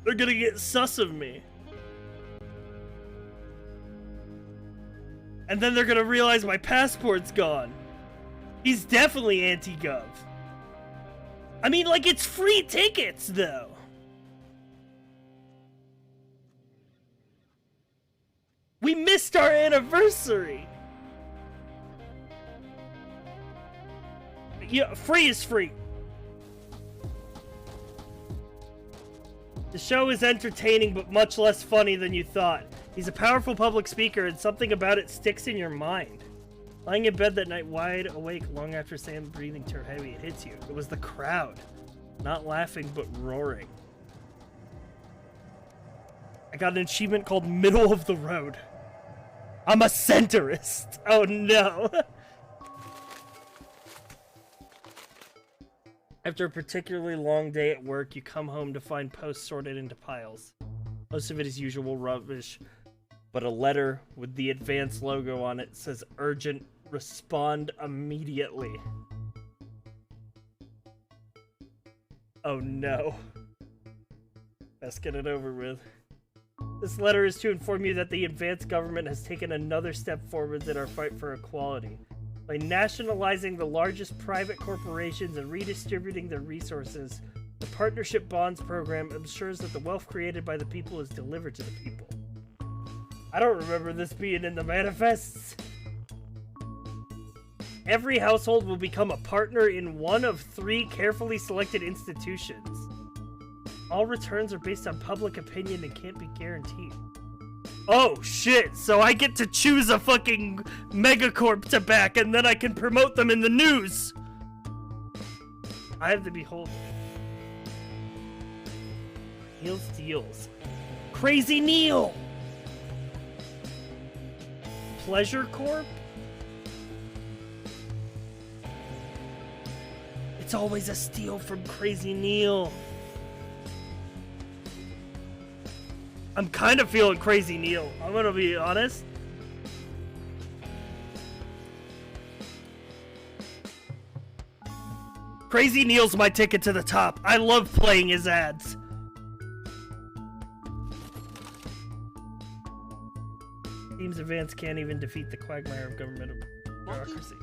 They're gonna get sus of me. And then they're gonna realize my passport's gone. He's definitely anti-gov. I mean, like, it's free tickets, though. We missed our anniversary. Yeah, free is free. The show is entertaining, but much less funny than you thought. He's a powerful public speaker, and something about it sticks in your mind. Lying in bed that night, wide awake, long after Sam breathing too heavy, it hits you. It was the crowd. Not laughing, but roaring. I got an achievement called Middle of the Road. I'm a centrist. Oh no. After a particularly long day at work, you come home to find posts sorted into piles. Most of it is usual rubbish, but a letter with the Advance logo on it says urgent, respond immediately. Oh no. Best get it over with. This letter is to inform you that the Advance government has taken another step forward in our fight for equality. By nationalizing the largest private corporations and redistributing their resources, the Partnership Bonds program ensures that the wealth created by the people is delivered to the people. I don't remember this being in the manifests. Every household will become a partner in one of 3 carefully selected institutions. All returns are based on public opinion and can't be guaranteed. Oh shit, so I get to choose a fucking megacorp to back and then I can promote them in the news! I have to behold. Neil's Deals. Crazy Neil! Pleasure Corp? It's always a steal from Crazy Neil. I'm kind of feeling Crazy Neil. I'm gonna be honest. Crazy Neil's my ticket to the top. I love playing his ads. Teams Advance can't even defeat the quagmire of government bureaucracy.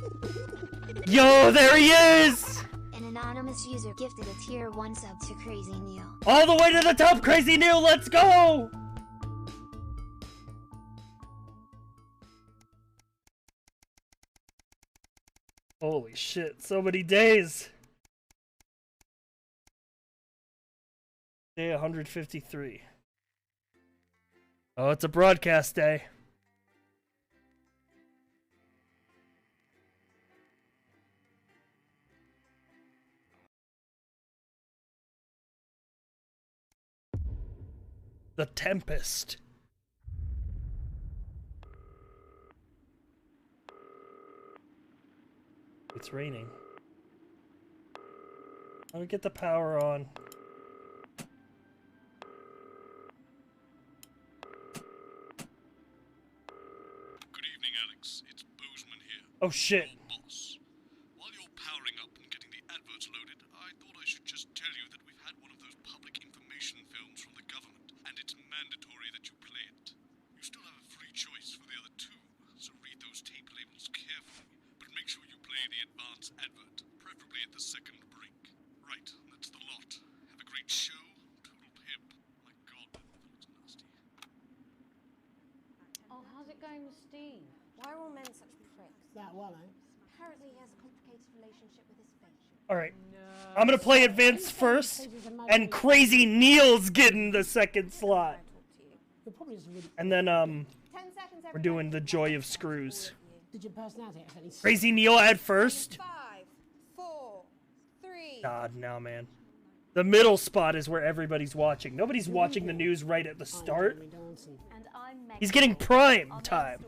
Yo, there he is! An anonymous user gifted a tier 1 sub to Crazy Neil. All the way to the top, Crazy Neil, let's go! Holy shit, so many days. Day 153. Oh, it's a broadcast day. The Tempest. It's raining. Let me get the power on. Good evening, Alex. It's Bozeman here. Oh shit. Your boss. While you're powering up and getting the adverts loaded, I thought I should just tell you that we've had one of those public information films from the government, and it's mandatory that you play it. You still have a free choice for the other two, so read those tape labels carefully, but make sure you play the advance advert, preferably at the second break. Right, that's the lot. Have a great show. Total pimp. My God, that looks nasty. Oh, how's it going with Steve? Why are all men such pricks? That one, eh? Apparently he has a complicated relationship with his fate. Alright. I'm gonna play Advance first, and Crazy Neil's getting the second slot. And then, we're doing the Joy of Screws. Did your personality have any Crazy Neil at first? 5, 4, 3. God, no, man. The middle spot is where everybody's watching. Nobody's watching the news right at the start. And I'm Megan. He's getting prime time.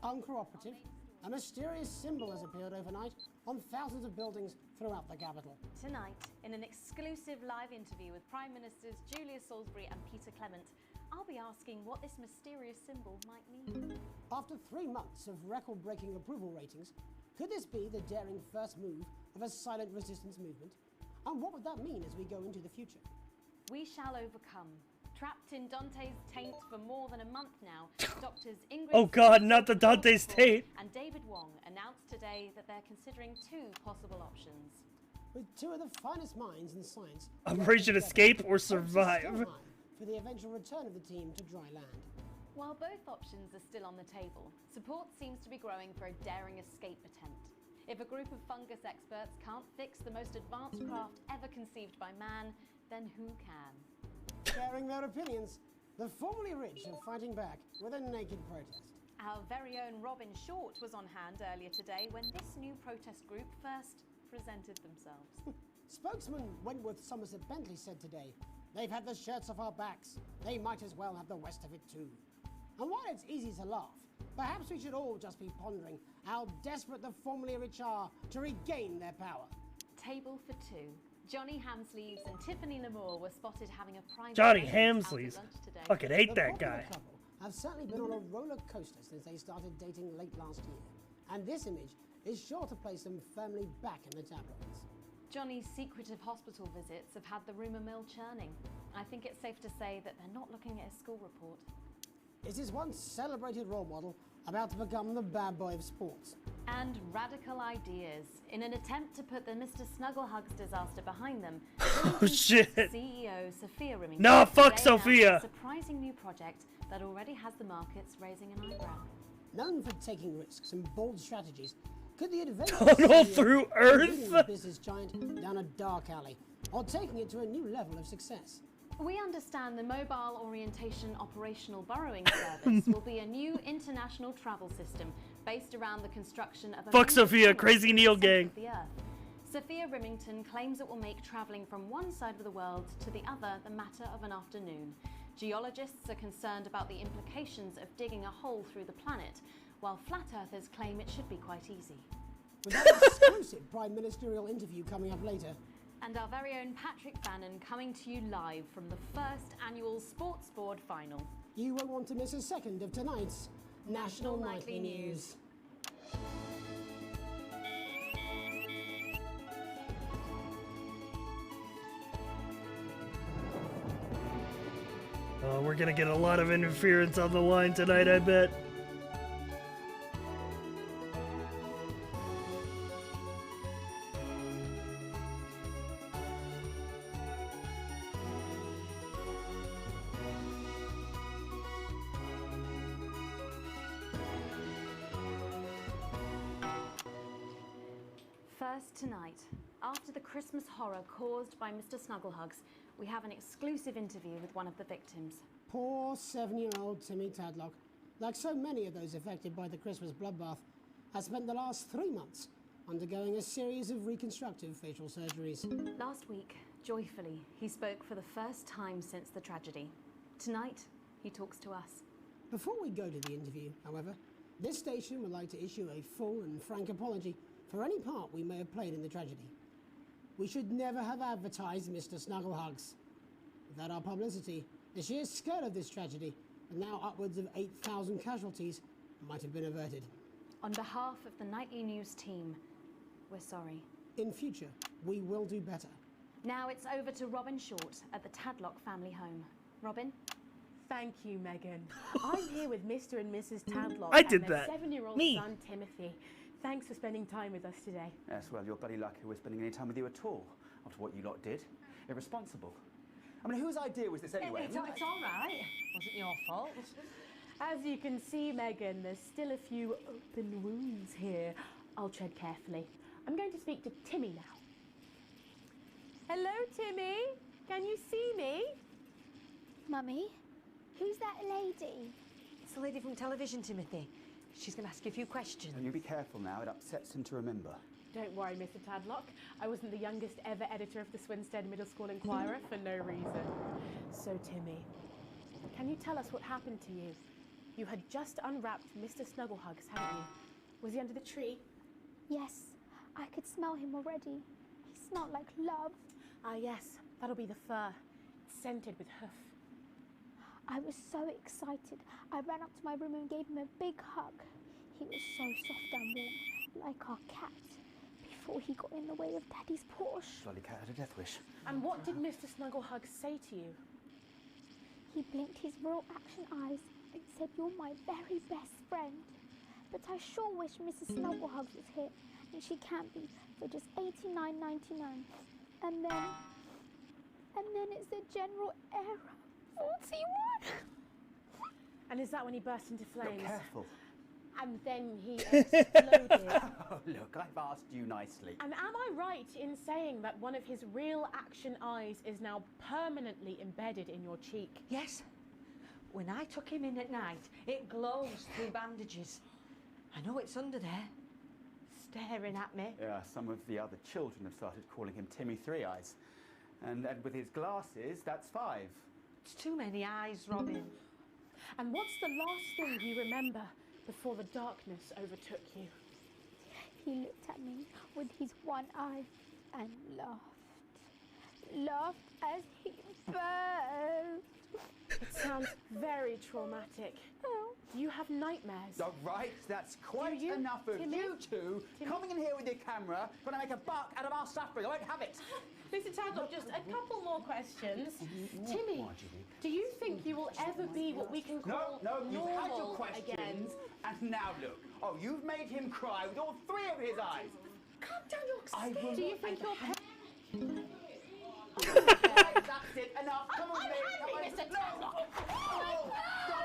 Uncooperative, a mysterious symbol has appeared overnight on thousands of buildings throughout the capital. Tonight, in an exclusive live interview with Prime Ministers Julia Salisbury and Peter Clement, I'll be asking what this mysterious symbol might mean. After 3 months of record-breaking approval ratings, could this be the daring first move of a silent resistance movement? And what would that mean as we go into the future? We shall overcome. Trapped in Dante's taint for more than a month now, doctors Ingrid Oh God, not the Dante's taint. and David Wong announced today that they're considering 2 possible options. With 2 of the finest minds in science, Operation Escape or Survive. for the eventual return of the team to dry land. While both options are still on the table, support seems to be growing for a daring escape attempt. If a group of fungus experts can't fix the most advanced craft ever conceived by man, then who can? Sharing their opinions, the formerly rich are fighting back with a naked protest. Our very own Robin Short was on hand earlier today when this new protest group first presented themselves. Spokesman Wentworth Somerset Bentley said today, "They've had the shirts off our backs. They might as well have the rest of it too." And while it's easy to laugh, perhaps we should all just be pondering how desperate the formerly rich are to regain their power. Table for 2. Johnny Hamsleeves and Tiffany Lamour were spotted having a private Johnny event out at Hamsleeves. lunch today. Fucking hate The that popular guy. couple have certainly been on a roller coaster since they started dating late last year. And this image is sure to place them firmly back in the tabloids. Johnny's secretive hospital visits have had the rumour mill churning. I think it's safe to say that they're not looking at his school report. Is his once celebrated role model about to become the bad boy of sports? And radical ideas. In an attempt to put the Mr. Snugglehugs disaster behind them, Oh shit. CEO Sophia Remington No, fuck today announced Sophia. a surprising new project that already has the markets raising an eyebrow. Known for taking risks and bold strategies, could the adventure Tunnel through Earth? leading the business giant down a dark alley, or taking it to a new level of success? We understand the Mobile Orientation Operational Burrowing Service will be a new international travel system based around the construction of a Fuck major Sophia, tunnel Crazy through the Neil centre gang. of the Earth. Sophia Remington claims it will make travelling from one side of the world to the other the matter of an afternoon. Geologists are concerned about the implications of digging a hole through the planet, while flat earthers claim it should be quite easy. With that exclusive prime ministerial interview coming up later. And our very own Patrick Bannon coming to you live from the first annual Sports Board final. You won't want to miss a second of tonight's National Nightly News. Oh, we're gonna get a lot of interference on the line tonight, I bet. First tonight, after the Christmas horror caused by Mr. Snugglehugs, we have an exclusive interview with one of the victims. Poor 7-year-old Timmy Tadlock, like so many of those affected by the Christmas bloodbath, has spent the last 3 months undergoing a series of reconstructive facial surgeries. Last week, joyfully, he spoke for the first time since the tragedy. Tonight, he talks to us. Before we go to the interview, however, this station would like to issue a full and frank apology for any part we may have played in the tragedy. We should never have advertised Mr. Snugglehugs. Without our publicity, the sheer scale of this tragedy, and now upwards of 8,000 casualties, might have been averted. On behalf of the Nightly News team, we're sorry. In future, we will do better. Now it's over to Robin Short at the Tadlock family home. Robin? Thank you, Megan. I'm here with Mr. and Mrs. Tadlock I did and their that. 7-year-old Me. son, Timothy. Thanks for spending time with us today. Yes, well, you're bloody lucky we're spending any time with you at all after what you lot did. Irresponsible. I mean, whose idea was this anyway? It's all right. Wasn't your fault. As you can see, Megan, there's still a few open wounds here. I'll tread carefully. I'm going to speak to Timmy now. Hello, Timmy. Can you see me? Mummy, who's that lady? It's the lady from television, Timothy. She's going to ask you a few questions. You be careful now, it upsets him to remember. Don't worry, Mr. Tadlock. I wasn't the youngest ever editor of the Swinstead Middle School Inquirer for no reason. So, Timmy, can you tell us what happened to you? You had just unwrapped Mr. Snugglehugs, hadn't you? Was he under the tree? Yes, I could smell him already. He smelled like love. Ah, yes, that'll be the fur. It's scented with hoof. I was so excited. I ran up to my room and gave him a big hug. He was so soft and warm, like our cat, before he got in the way of Daddy's Porsche. Bloody cat had a death wish. And what did Mr. Snugglehugs say to you? He blinked his real action eyes and said, "You're my very best friend." But I sure wish Mrs. Snugglehugs was here, and she can't be, for just $89.99. And then it's the general error. 41. And is that when he burst into flames? Look, careful. And then he exploded. Oh, look, I've asked you nicely. And am I right in saying that one of his real action eyes is now permanently embedded in your cheek? Yes. When I took him in at night, it glows through bandages. I know it's under there, staring at me. Yeah, some of the other children have started calling him Timmy Three Eyes. And with his glasses, that's 5. It's too many eyes, Robin. And what's the last thing you remember before the darkness overtook you? He looked at me with his one eye and laughed. Laughed as he burned. It sounds very traumatic. Oh. Do you have nightmares? All right, that's quite you, enough of Timmy? you two coming in here with your camera, trying to make a buck out of our suffering. I won't have it. Mr. Tadlock, just a couple more questions. Timmy, do you think you will ever be what we can call No, you've had your normal questions, again? and now look. Oh, you've made him cry with all 3 of his eyes. Calm down, you're I scared. will Do you not think your parents... Right, that's it. Enough. Come on, I'm happy, Mr. Tadlock. Oh,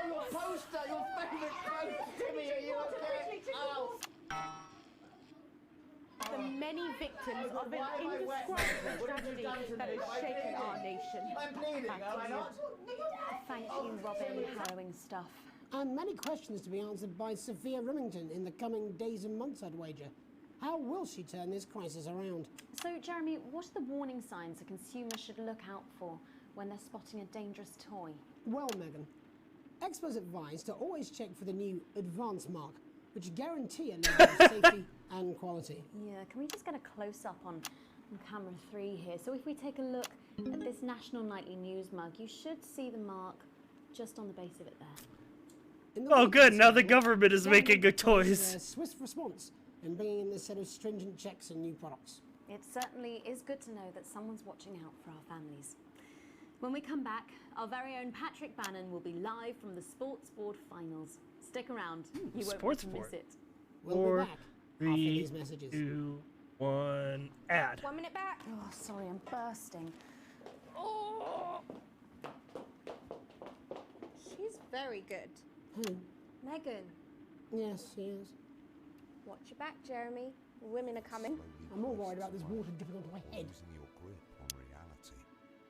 your poster, your favourite poster, Timmy. Are you okay? Oh. The many victims of an indescribable tragedy that has shaken our nation. I'm bleeding, am I not? Thank you, Robin. Harrowing stuff. And many questions to be answered by Sophia Remington in the coming days and months, I'd wager. How will she turn this crisis around? So, Jeremy, what are the warning signs a consumer should look out for when they're spotting a dangerous toy? Well, Megan, experts advise to always check for the new Advance mark, which guarantee a level of safety and quality. Yeah, can we just get a close-up on camera 3 here? So if we take a look at this National Nightly News mug, you should see the mark just on the base of it there. Oh, good. Now the government is making good toys. A swift response in bringing in this set of stringent checks and new products. It certainly is good to know that someone's watching out for our families. When we come back, our very own Patrick Bannon will be live from the Sports Board finals. Stick around. You won't want to miss it. We'll be back after 3, these messages. 2, 1, ad. 1 minute back. Oh, sorry, I'm bursting. Oh. She's very good. Who? Megan, Yes, she is. watch your back, Jeremy. Women are coming. I'm more worried about this water dripping onto my head. Losing your grip on reality.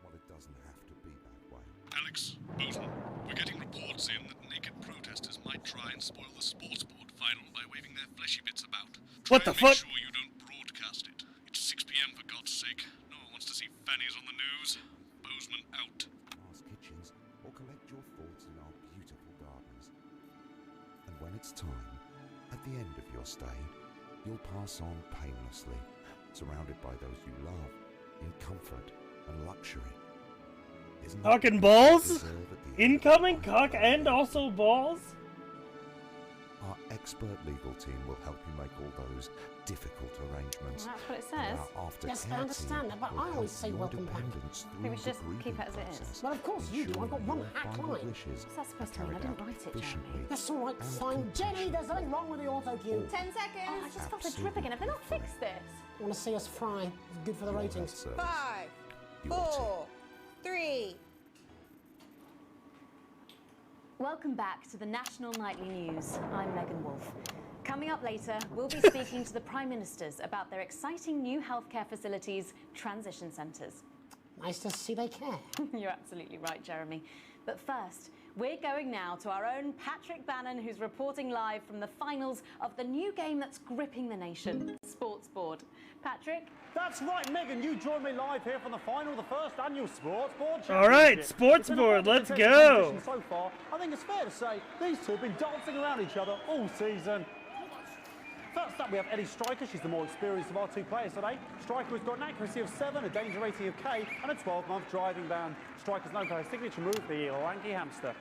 Well, it doesn't have to be that way. Alex, Bolton, we're getting reports in that naked protesters might try and spoil the sports board final by waving their fleshy bits about. What the fuck? Make sure you don't broadcast it. It's 6 p.m. for God's sake. No one wants to see fannies on the news. Bozeman out. Mars Kitchens or collect your it's time, at the end of your stay, you'll pass on painlessly, surrounded by those you love, in comfort and luxury. Isn't Cock that and what you balls? deserve at the end Incoming cock and also balls? Our expert legal team will help you make all those difficult arrangements. Well, that's what it And says. our aftercare Yes, I understand team that, but will I always help say your welcome back. dependents I think through we should the just grieving keep it as it is. process, Well, of course you do. I've got one ensuring hat your line. final wishes What's that supposed to are mean? I carried didn't out write it, Jeremy. efficiently That's all right, and fine. Jenny, there's nothing wrong with the auto cue. 10 seconds. Oh, I just felt the drip again. Have they not fixed this? Want to see us fry? It's good for the ratings. 5, 4, 3. Welcome back to the National Nightly News. I'm Megan Wolf. Coming up later, we'll be speaking to the Prime Ministers about their exciting new healthcare facilities, transition centres. Nice to see they care. You're absolutely right, Jeremy. But first, we're going now to our own Patrick Bannon, who's reporting live from the finals of the new game that's gripping the nation, Sports Board. Patrick? That's right, Megan. You join me live here from the final of the first annual Sports Board Championship. All right, Sports It's been a Board, highly let's contested go. competition So far, I think it's fair to say these two have been dancing around each other all season. First up, we have Eddie Striker. She's the more experienced of our two players today. Striker has got an accuracy of 7, a danger rating of K, and a 12-month driving ban. Striker's known for her signature move, the lanky hamster.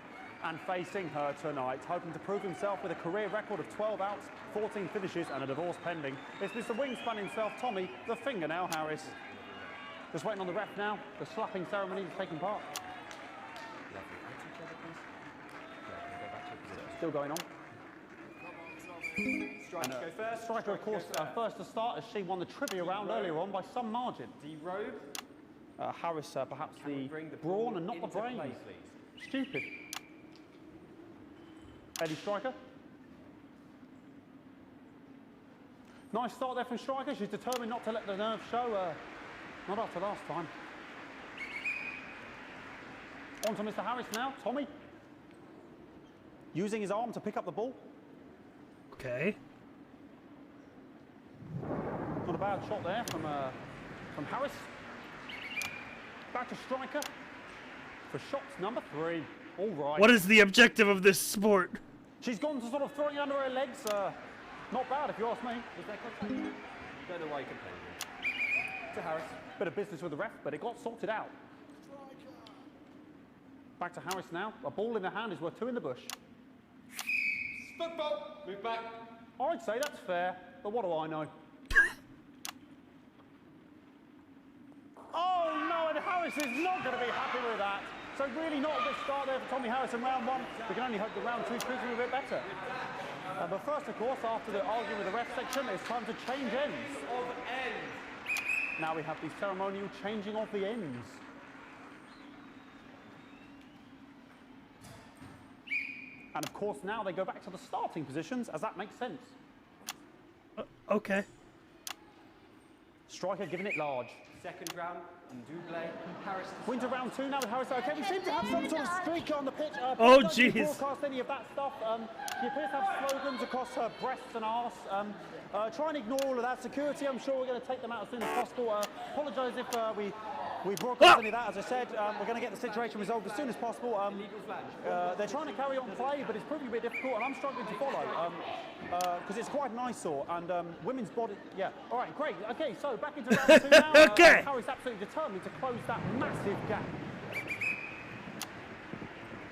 And facing her tonight, hoping to prove himself with a career record of 12 outs, 14 finishes, and a divorce pending, it's Mr. Wingspan himself, Tommy, the Fingernail Harris. Just waiting on the ref now. The slapping ceremony is taking part. Still going on. Striker go first. Striker, of course, first to start as she won the trivia round earlier on by some margin. D-Robe. Harris, perhaps the brawn and not the brain. Stupid. Eddie Striker. Nice start there from Striker. She's determined not to let the nerves show. Not after last time. On to Mr. Harris now. Tommy. Using his arm to pick up the ball. Okay. Not a bad shot there from Harris. Back to Striker for shots number 3. All right. What is the objective of this sport? She's gone to sort of throwing it under her legs. Not bad, if you ask me. Was there contact? Don't know why you complained. To Harris. Bit of business with the ref, but it got sorted out. Back to Harris now. A ball in the hand is worth 2 in the bush. Football. Move back. I'd say that's fair, but what do I know? Oh no, and Harris is not going to be happy with that. So really not a good start there for Tommy Harris in round 1. We can only hope that round 2 proves a bit better. But first, of course, after the argument with the ref section, it's time to change ends. Now we have the ceremonial changing of the ends. And of course, now they go back to the starting positions, as that makes sense. Okay. Striker giving it large. Second round, and double. Harris. Wins a round 2 now with Harris. Okay, we seem to have some sort of streak on the pitch. Oh, don't jeez. broadcast any of that stuff. She appears to have slogans across her breasts and arse. Try and ignore all of that. Security, I'm sure we're going to take them out as soon as possible. Apologise if we broadcast any of that. As I said, we're going to get the situation resolved as soon as possible. They're trying to carry on play, but it's proving a bit difficult, and I'm struggling to follow because it's quite an eyesore. And women's body, yeah. All right, great. Okay, so back into round 2 now. Okay. Harry's absolutely determined to close that massive gap.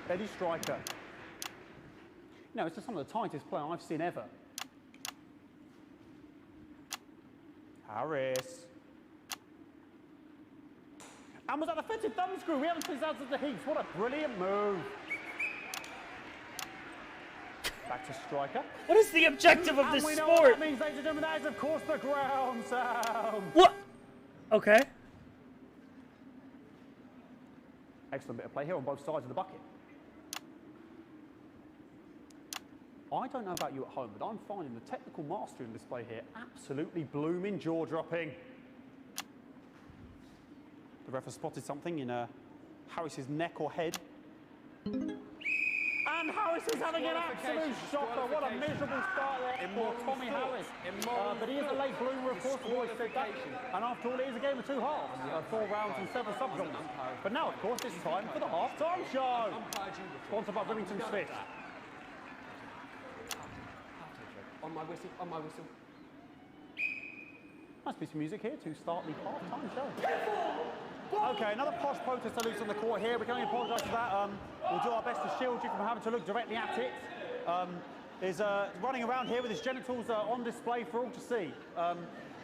Eddie Striker. You know, it's just some of the tightest play I've seen ever. Harris. And was that a fitted thumb screw? We haven't seen that since the Heats. What a brilliant move. Back to Striker. What is the objective of and this we know sport? what that means, ladies and gentlemen. That is, of course, the ground sound. What? Okay. Excellent bit of play here on both sides of the bucket. I don't know about you at home, but I'm finding the technical mastery on display here absolutely blooming jaw-dropping. The ref has spotted something in Harris's neck or head. And Harris is having an absolute shocker. What a miserable start there for Tommy Harris. But he is a late bloomer, of course, I've always said that. And after all, it is a game of 2 halves. 4 rounds and 7 subgenres. But now, of course, it's time for the half-time show. Sponsored by Remington Smith. my whistle, on my whistle. Must be some music here to start the half-time show. Okay, another posh protester loose on the court here. We can only apologise for that. We'll do our best to shield you from having to look directly at it. Is running around here with his genitals on display for all to see.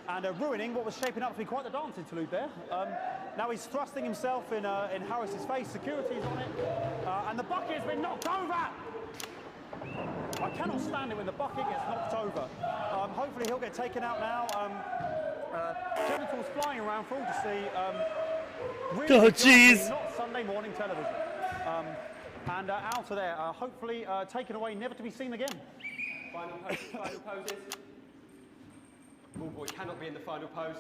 And ruining what was shaping up to be quite the dance interlude there. Now he's thrusting himself in Harris's face. Security's on it. And the bucket has been knocked over! I cannot stand it when the bucket gets knocked over. Hopefully he'll get taken out now. Genitals flying around for all to see. Really Oh, jeez. Not Sunday morning television. And out of there, hopefully taken away, never to be seen again. Final poses. Ball boy cannot be in the final pose.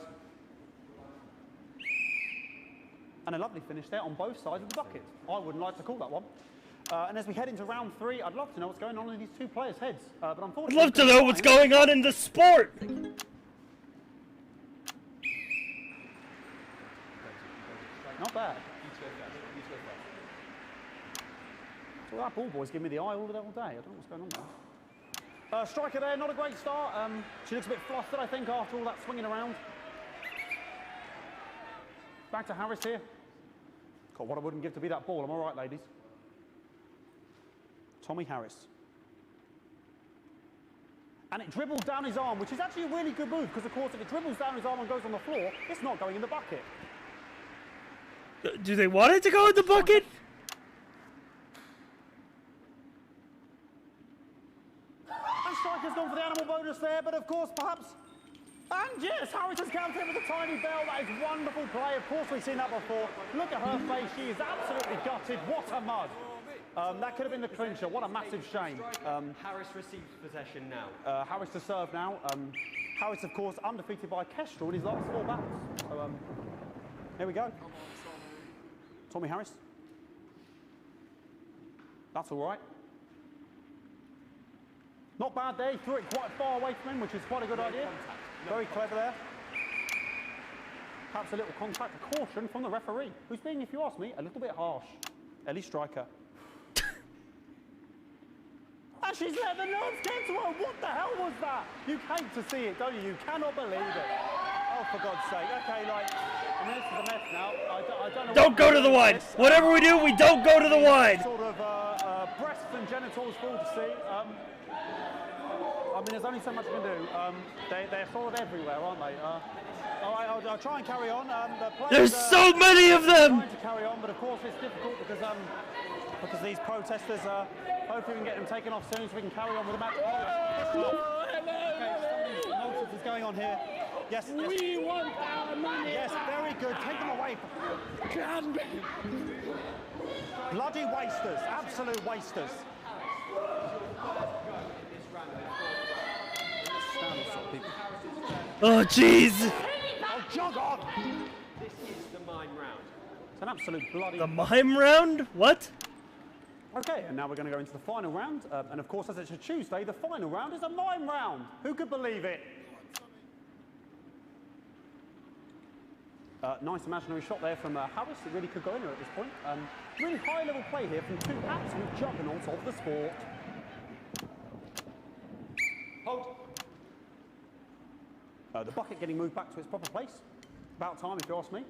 And a lovely finish there on both sides of the bucket. I wouldn't like to call that one. And as we head into round 3, I'd love to know what's going on in these two players' heads. But I'd unfortunately, love to know what's going on in the sport. Not bad. So that ball boy's giving me the eye all day. I don't know what's going on there. Striker there, not a great start. She looks a bit flustered, I think, after all that swinging around. Back to Harris here. God, what I wouldn't give to be that ball. I'm all right, ladies. Tommy Harris. And it dribbles down his arm, which is actually a really good move, because, of course, if it dribbles down his arm and goes on the floor, it's not going in the bucket. Do they want it to go in the bucket? And Striker's gone for the animal bonus there, but of course, perhaps... And yes, Harris has countered with a tiny bell. That is wonderful play. Of course, we've seen that before. Look at her face. She is absolutely gutted. What a mud. That could have been the clincher. What a massive shame. Harris receives possession now. Harris to serve now. Harris, of course, undefeated by Kestrel in his last 4 battles. So, here we go. Tommy Harris. That's all right. Not bad there. He threw it quite far away from him, which is quite a good idea. Very clever there. Perhaps a little contact, a caution from the referee, who's being, if you ask me, a little bit harsh. Ellie Striker. And she's let the nerves get to her. What the hell was that? You hate to see it, don't you? You cannot believe it. Oh, for God's sake. Okay, like, I mean, this is a mess now. I don't know. Don't go to the wide. Whatever we do, we don't go to the wide. Sort of breasts and genitals for all to see. I mean, there's only so much you can do. They're sort of everywhere, aren't they? All right, I'll try and carry on. There's so many of them! Trying to carry on, but of course it's difficult because these protesters, hopefully we can get them taken off soon so we can carry on with the match. Nonsense is going on here. Yes, we want our money. Yes, very good. Take them away. Bloody wasters, absolute wasters. Oh, jeez! Oh, jog on! This is the mime round. It's an absolute bloody... The mime round? What? Okay, and now we're going to go into the final round. And of course, as it's a Tuesday, the final round is a mime round. Who could believe it? Nice imaginary shot there from Harris. It really could go in at this point. Really high-level play here from two absolute juggernauts of the sport. Hold. The bucket getting moved back to its proper place. About time, if you ask me.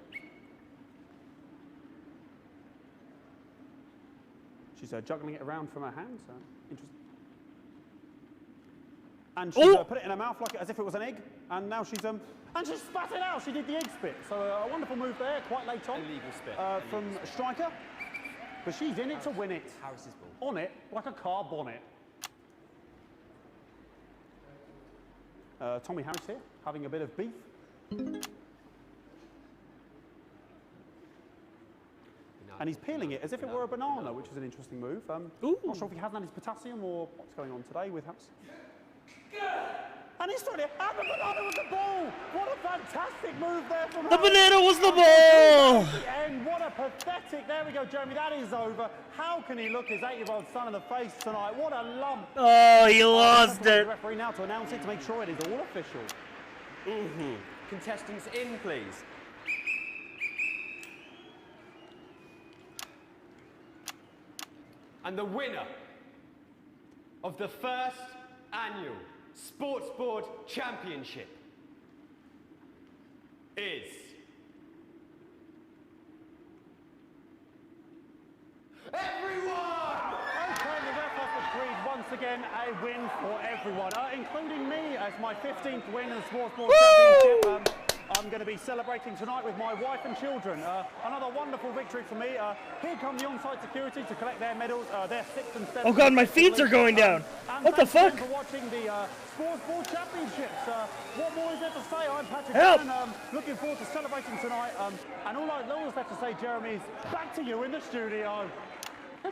She's juggling it around from her hands. Interesting. And she's put it in her mouth like as if it was an egg. And now she's and she spat it out. She did the egg spit. So a wonderful move there, quite late on. Illegal spit. From Striker. But she's in it to win it. Harris's ball. On it like a car bonnet. Tommy Harris here, having a bit of beef. And he's peeling it as if it were a banana, which is an interesting move. Not sure if he hasn't had his potassium or what's going on today with Harris. And he's trying to have the banana with the ball! What a fantastic move there from The Harris. banana was the ball! At the end, what a pathetic... There we go, Jeremy, that is over. How can he look his 8-year-old son in the face tonight? What a lump. Oh, he lost it. The referee now to announce it to make sure it is all official. Contestants in, please. And the winner of the first annual Sports Board Championship is... Everyone! Okay, the ref has decreed once again a win for everyone, including me as my 15th win in the Sports Board Championship. I'm going to be celebrating tonight with my wife and children. Another wonderful victory for me. Here come the on-site security to collect their medals. They're 6th and 7th. Oh god, my feeds are going down. What the fuck? Thanks again for watching the Sports Board Championships. What more is there to say? I'm Patrick Help! Bannon, looking forward to celebrating tonight. And all that's left to say, Jeremy, is back to you in the studio.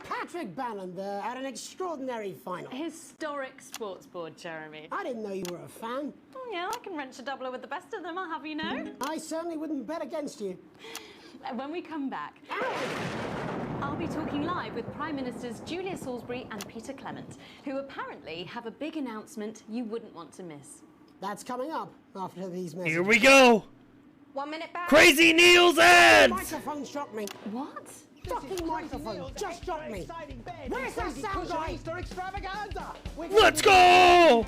Patrick Bannon there at an extraordinary final. Historic sports board, Jeremy. I didn't know you were a fan. Oh yeah, I can wrench a doubler with the best of them, I'll have you know. I certainly wouldn't bet against you. When we come back, I'll be talking live with Prime Ministers Julia Salisbury and Peter Clement, who apparently have a big announcement you wouldn't want to miss. That's coming up after these messages. Here we go. 1 minute back. Crazy Neil's ads! The microphone shot me. What? Fucking microphone just shot me. Where's that sound guy? Let's go!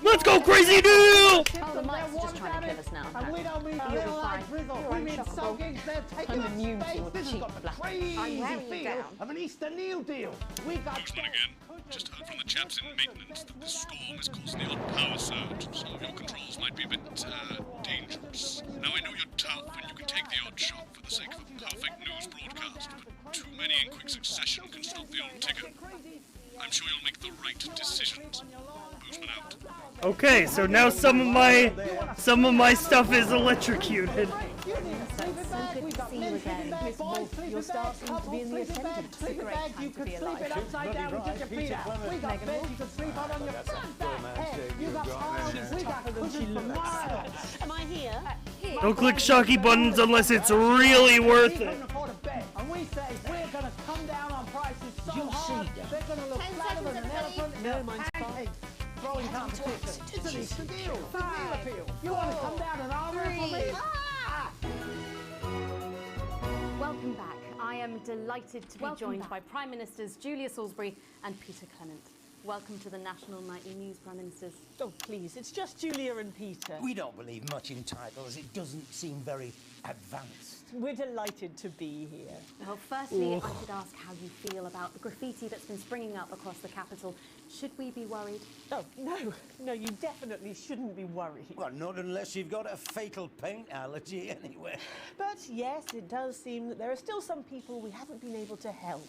Let's go, Crazy Neil! Oh, the mic's just trying to kill us now. And we don't mean You'll a be little fine. like drizzle. You're We mean unshockable. soakings. They're taking I'm up immune to space. your This has cheap got the black. crazy I'm wearing you feel down. of an Easter Neil deal. We've got... Postman again. Just heard from the chaps in maintenance that the storm is causing the odd power surge. Some of your controls might be a bit dangerous. Now I know you're tough and you can take the odd shot for the sake of a perfect news broadcast, but too many in quick succession can stop the old ticker. I'm sure you'll make the right decisions. Boozman out. Okay, so now some of my stuff is electrocuted. Good to see you again. Miss Wolf, your star seems to be in the ascendant. It's a great time to be alive. upside down with your feet out. We got beds you can sleep on your front back head. You got arms. We got cushions for miles. Am I here? Don't click shocky buttons unless it's really worth We it. couldn't afford a bed. And we say we're going to come down on prices so hard they're going to look flatter than an elephant. No, mine's fine. Throwing competition. It's an Easter deal. It's a meal appeal. You want to come down and arm wrestle me? Ah! Welcome back. I am delighted to be Welcome joined back. by Prime Ministers Julia Salisbury and Peter Clement. Welcome to the National Nightly News, Prime Ministers. Oh, please, it's just Julia and Peter. We don't believe much in titles. It doesn't seem very advanced. We're delighted to be here. Well, firstly, I should ask how you feel about the graffiti that's been springing up across the capital. Should we be worried? Oh, no, you definitely shouldn't be worried. Well, not unless you've got a fatal paint allergy anyway. But yes, it does seem that there are still some people we haven't been able to help.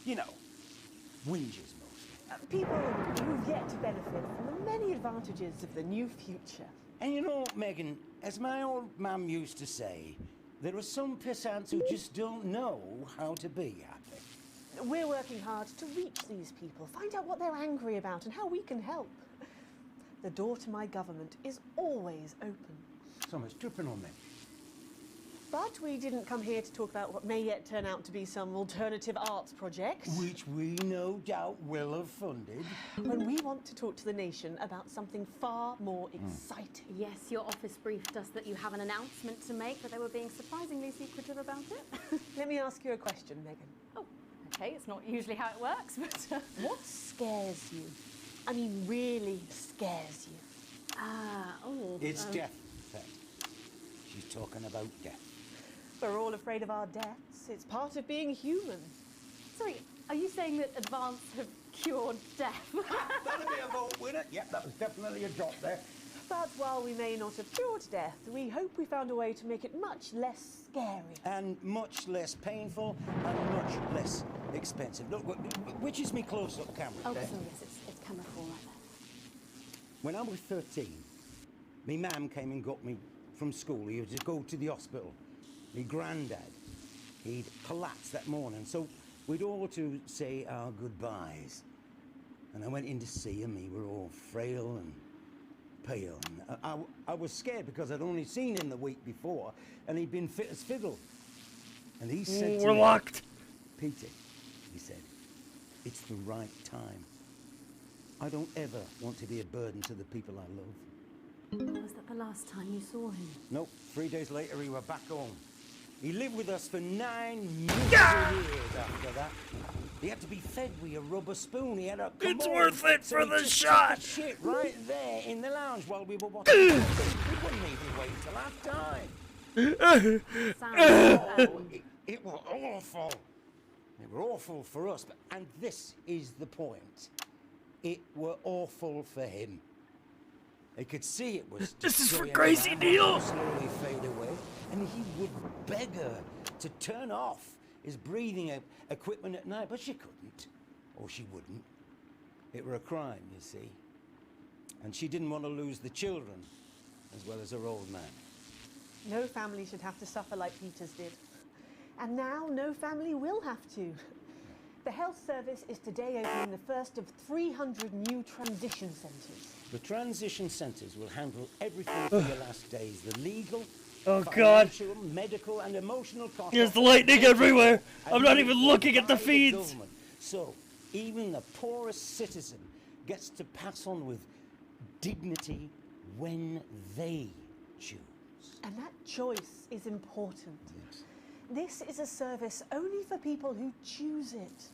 You know, whinges mostly. People who've yet to benefit from the many advantages of the new future. And you know, Megan, as my old mum used to say, there are some pissants who just don't know how to be happy. We're working hard to reach these people, find out what they're angry about and how we can help. The door to my government is always open. So much dripping on me. But we didn't come here to talk about what may yet turn out to be some alternative arts project. Which we no doubt will have funded. When we want to talk to the nation about something far more exciting. Yes, your office briefed us that you have an announcement to make, but they were being surprisingly secretive about it. Let me ask you a question, Megan. Oh, okay, it's not usually how it works, but... What scares you? I mean, really scares you? It's death, Pet. She's talking about death. We're all afraid of our deaths. It's part of being human. Sorry, are you saying that Advance have cured death? That'll be a vote winner. Yep, that was definitely a drop there. But while we may not have cured death, we hope we found a way to make it much less scary. And much less painful and much less expensive. Look, which is me close-up camera? Oh, there? so yes, it's camera 4 right there. When I was 13, my mum came and got me from school. He was to go to the hospital. My granddad, he'd collapsed that morning, so we'd all to say our goodbyes. And I went in to see him. He were all frail and pale. And I was scared because I'd only seen him the week before, and he'd been fit as fiddle. And he said to We're me, locked. Peter, he said, it's the right time. I don't ever want to be a burden to the people I love. Was that the last time you saw him? Nope, 3 days later he were back home. He lived with us for 9 miserable years after that. He had to be fed with a rubber spoon. He had a It's commode. worth it So for he the just shot. took the shit right there in the lounge while we were watching. We wouldn't even wait till half time. It was awful. It were awful for us, and this is the point. It were awful for him. They could see it was. This is for destroying Crazy him. Neil. Slowly fade away, and he would beg her to turn off his breathing equipment at night, but she couldn't, or she wouldn't. It were a crime, you see, and she didn't want to lose the children, as well as her old man. No family should have to suffer like Peter's did. And now no family will have to. The health service is today opening the first of 300 new transition centres. The transition centres will handle everything for your last days. The legal, Oh God! financial, medical and emotional costs. There's the lightning everywhere. I'm not even looking at the by feeds. government. So, even the poorest citizen gets to pass on with dignity when they choose. And that choice is important. This is a service only for people who choose it.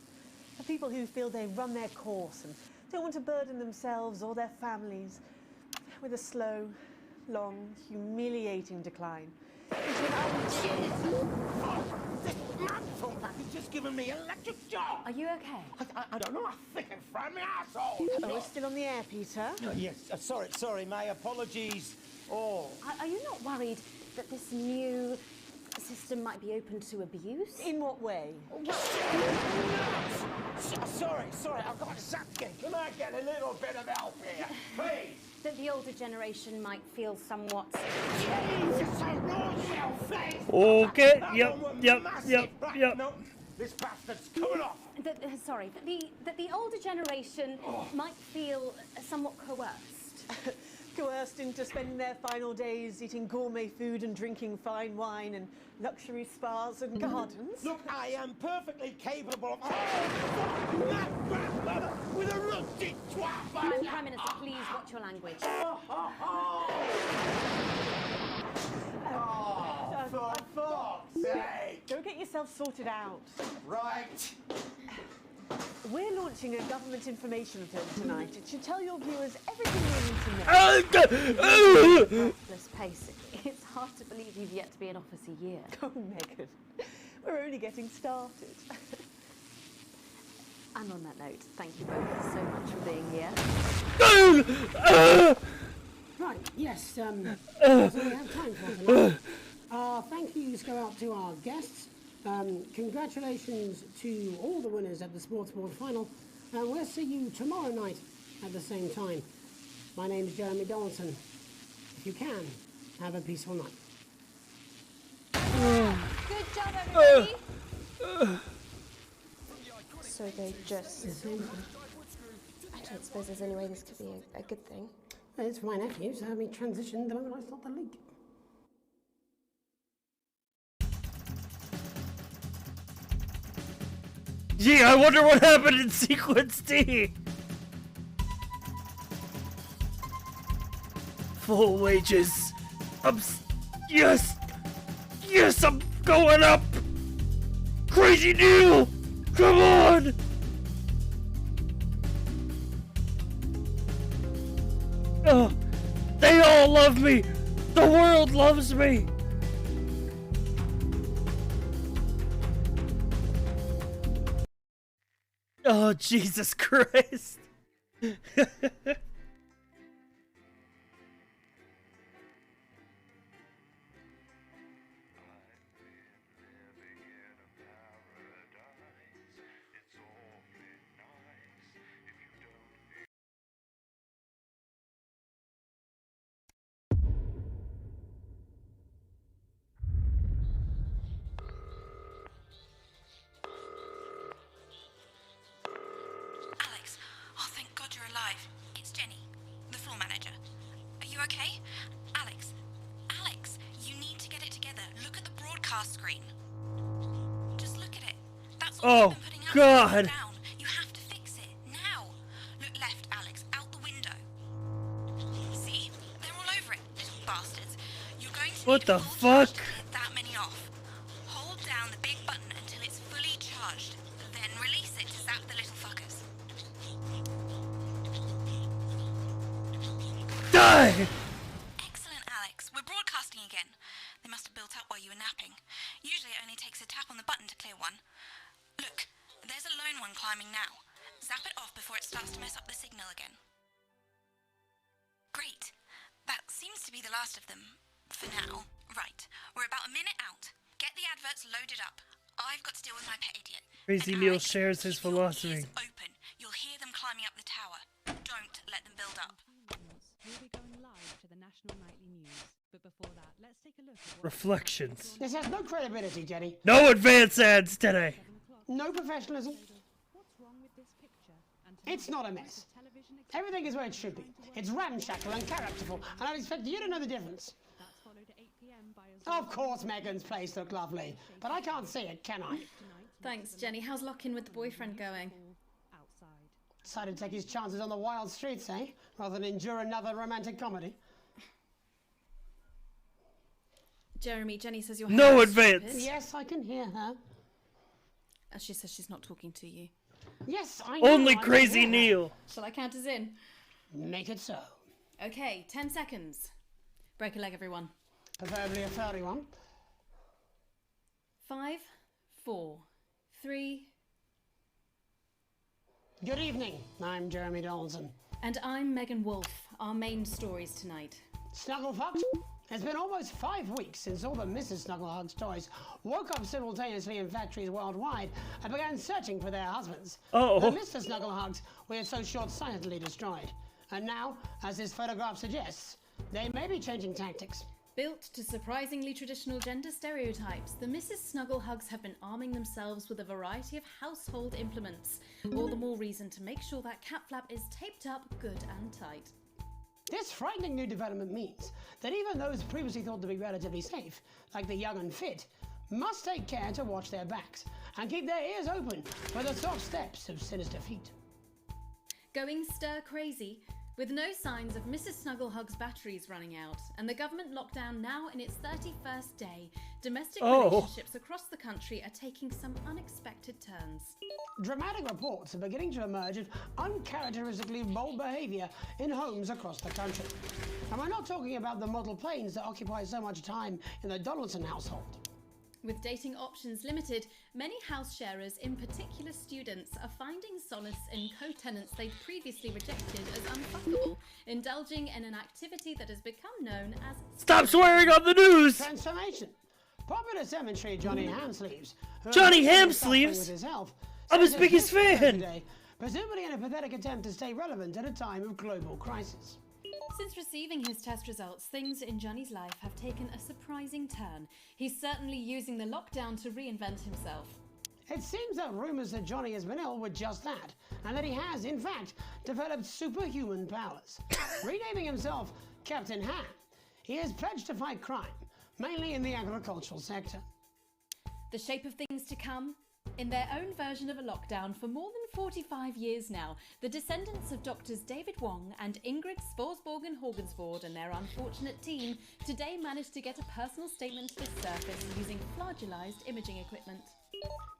For people who feel they've run their course and don't want to burden themselves or their families with a slow, long, humiliating decline. He's just given me an electric shock. Are you okay? I don't know. I think it's from my asshole. Oh, we're still on the air, Peter. Yes. Sorry. My apologies. Oh. Are you not worried that this new system might be open to abuse? In what way? Sorry. I've got something. Can I get a little bit of help here, please? That the older generation might feel somewhat... Okay. Yep. No, this bastard's coming off. That the older generation might feel somewhat coerced. Coerced into spending their final days eating gourmet food and drinking fine wine and luxury spas and gardens. Look, I am perfectly capable of... with a rusty twat! Prime Minister, please watch your language. For fuck's sake! Go get yourself sorted out. Right. We're launching a government information film tonight. It should tell your viewers everything they need to know. Breathless pacing. It's hard to believe you've yet to be in office a year. Oh, Megan, we're only getting started. And on that note, thank you both so much for being here. Right, yes, that's all we have time for tonight. Thank yous go out to our guests. Congratulations to all the winners at the Sports Board Final. And we'll see you tomorrow night at the same time. My name is Jeremy Donaldson. If you can, have a peaceful night. Good job, everybody. So they just... I don't suppose there's any way this could be a good thing. It's for my nephew, so we transitioned the moment I saw the leak. Gee, I wonder what happened in Sequence D. Full wages. Yes, I'm going up. Crazy Neil, come on. Oh, they all love me. The world loves me. Oh, Jesus Christ. Alex, oh thank God you're alive. It's Jenny, the floor manager. Are you okay? Alex, you need to get it together. Look at the broadcast screen. Just look at it. That's all Oh, God. down. You have to fix it now. Look left, Alex, out the window. See? They're all over it, little bastards. You're going to What need the a full charge fuck? to hit that many off. Hold down the big button until it's fully charged. Then release it to Zap the little fuckers. Die! Excellent, Alex. We're broadcasting again. They must have built up while you were napping. Usually it only takes a tap on the button to clear one. Look, there's a lone one climbing now. Zap it off before it starts to mess up the signal again. Great. That seems to be the last of them. For now. Right. We're about a minute out. Get the adverts loaded up. I've got to deal with my pet idiot. Crazy Neil shares his philosophy. Open. You'll hear them climbing up the tower. Don't let them build up. We'll be going live to the National Nightly News. But before that, let's take a look at what Reflections. This has no credibility, Jenny. No advance ads today. No professionalism. It's not a mess. Everything is where it should be. It's ramshackle and characterful, and I expect you to know the difference. Of course Megan's place looked lovely, but I can't see it, can I? Thanks, Jenny. How's lock-in with the boyfriend going? Decided to take his chances on the wild streets, eh? Rather than endure another romantic comedy. Jeremy, Jenny says you're no advance. Yes, I can hear her. She says she's not talking to you. Yes, I know. Only I Crazy can hear her. Neil. Shall I count us in? Make it so. Okay, 10 seconds. Break a leg, everyone. Preferably a furry one. 5, 4, 3. Good evening. I'm Jeremy Donaldson. And I'm Megan Wolf. Our main stories tonight. Snugglefucked? It's been almost 5 weeks since all the Mrs. Snugglehugs toys woke up simultaneously in factories worldwide and began searching for their husbands. Oh. The Mr. Snugglehugs we had so short-sightedly destroyed. And now, as this photograph suggests, they may be changing tactics. Built to surprisingly traditional gender stereotypes, the Mrs. Snugglehugs have been arming themselves with a variety of household implements. All the more reason to make sure that cat flap is taped up good and tight. This frightening new development means that even those previously thought to be relatively safe, like the young and fit, must take care to watch their backs and keep their ears open for the soft steps of sinister feet. Going stir crazy, with no signs of Mrs. Snugglehugs' batteries running out, and the government lockdown now in its 31st day, domestic relationships across the country are taking some unexpected turns. Dramatic reports are beginning to emerge of uncharacteristically bold behaviour in homes across the country. And we're not talking about the model planes that occupy so much time in the Donaldson household. With dating options limited, many house sharers, in particular students, are finding solace in co-tenants they'd previously rejected as unfuckable, indulging in an activity that has become known as... Stop swearing on the news! Transformation. Popular cemetery Johnny Hamsleeves. Johnny Hamsleeves? I'm his biggest fan! Today, presumably in a pathetic attempt to stay relevant at a time of global crisis. Since receiving his test results, things in Johnny's life have taken a surprising turn. He's certainly using the lockdown to reinvent himself. It seems that rumours that Johnny has been ill were just that, and that he has, in fact, developed superhuman powers. Renaming himself Captain Ham, he has pledged to fight crime, mainly in the agricultural sector. The shape of things to come? In their own version of a lockdown for more than 45 years now, the descendants of Doctors David Wong and Ingrid Sporsborgen Horgensvoord and their unfortunate team today managed to get a personal statement to the surface using flagellized imaging equipment.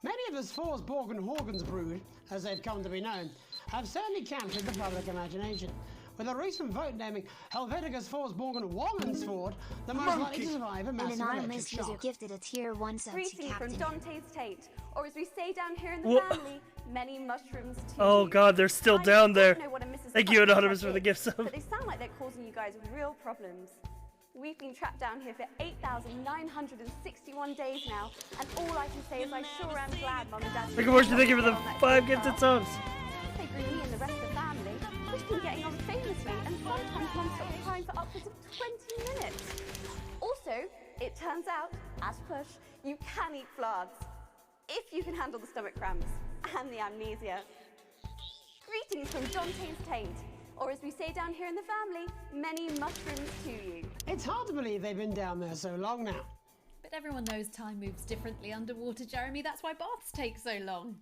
Many of the Sporsborgen Horgensbrood, as they've come to be known, have certainly captured the public imagination, with a recent vote naming Helvetica Sporsborgen Wongensvoord the most likely to survive a massive electric shock. Gifted a tier 1 sub to Greetings Captain. from Dante's Taint, or as we say down here in the family, many mushrooms to Oh you. god, they're still down there. know what a Mrs. Thank you, Buckley Anonymous, said for the is, gift sub. But they sound like they're causing you guys real problems. We've been trapped down here for 8,961 days now, and all I can say is I sure am glad Mum and Dad... Thank you for the 5 gifted subs. They grew me and the rest of the family. We've been getting on famously, and sometimes Mum stops crying for upwards of 20 minutes. Also, it turns out, at push, you can eat flards, if you can handle the stomach cramps and the amnesia. Greetings from Dante's Taint, or as we say down here in the family, many mushrooms to you. It's hard to believe they've been down there so long now. But everyone knows time moves differently underwater, Jeremy. That's why baths take so long.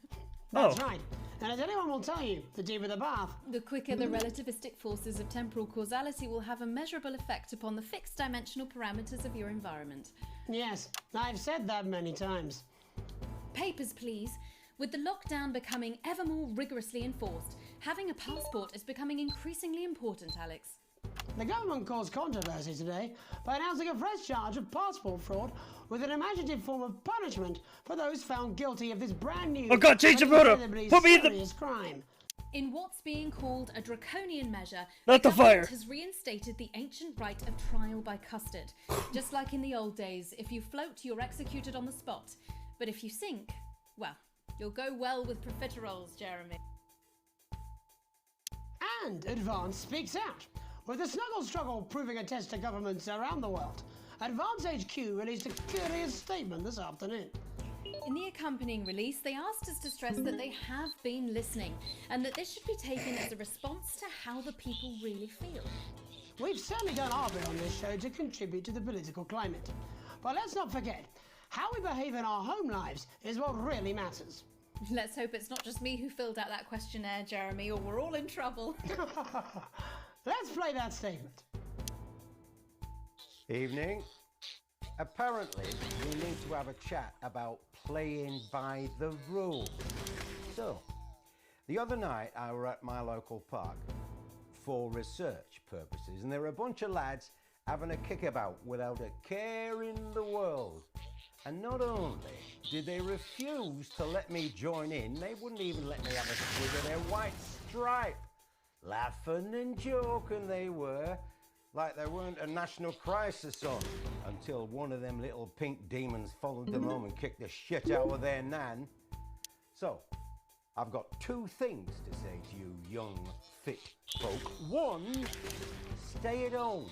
That's right. And as anyone will tell you, the deeper the bath, the quicker the relativistic forces of temporal causality will have a measurable effect upon the fixed dimensional parameters of your environment. Yes, I've said that many times. Papers, please. With the lockdown becoming ever more rigorously enforced, having a passport is becoming increasingly important, Alex. The government caused controversy today by announcing a fresh charge of passport fraud with an imaginative form of punishment for those found guilty of this brand new, Oh God, change the photo! Put me in the serious crime. In what's being called a draconian measure, Not the government fire. has reinstated the ancient right of trial by custard. Just like in the old days, if you float, you're executed on the spot. But if you sink, well, you'll go well with profiteroles, Jeremy. And Advance speaks out. With the snuggle struggle proving a test to governments around the world, Advance HQ released a curious statement this afternoon. In the accompanying release, they asked us to stress that they have been listening and that this should be taken as a response to how the people really feel. We've certainly done our bit on this show to contribute to the political climate. But let's not forget, how we behave in our home lives is what really matters. Let's hope it's not just me who filled out that questionnaire, Jeremy, or we're all in trouble. Let's play that statement. Evening. Apparently, we need to have a chat about playing by the rules. So, the other night I were at my local park for research purposes, and there were a bunch of lads having a kickabout without a care in the world. And not only did they refuse to let me join in, they wouldn't even let me have a swig of their white stripe. Laughing and joking they were, like there weren't a national crisis on, until one of them little pink demons followed them home and kicked the shit out of their nan. So, I've got two things to say to you young, fit folk. One, stay at home.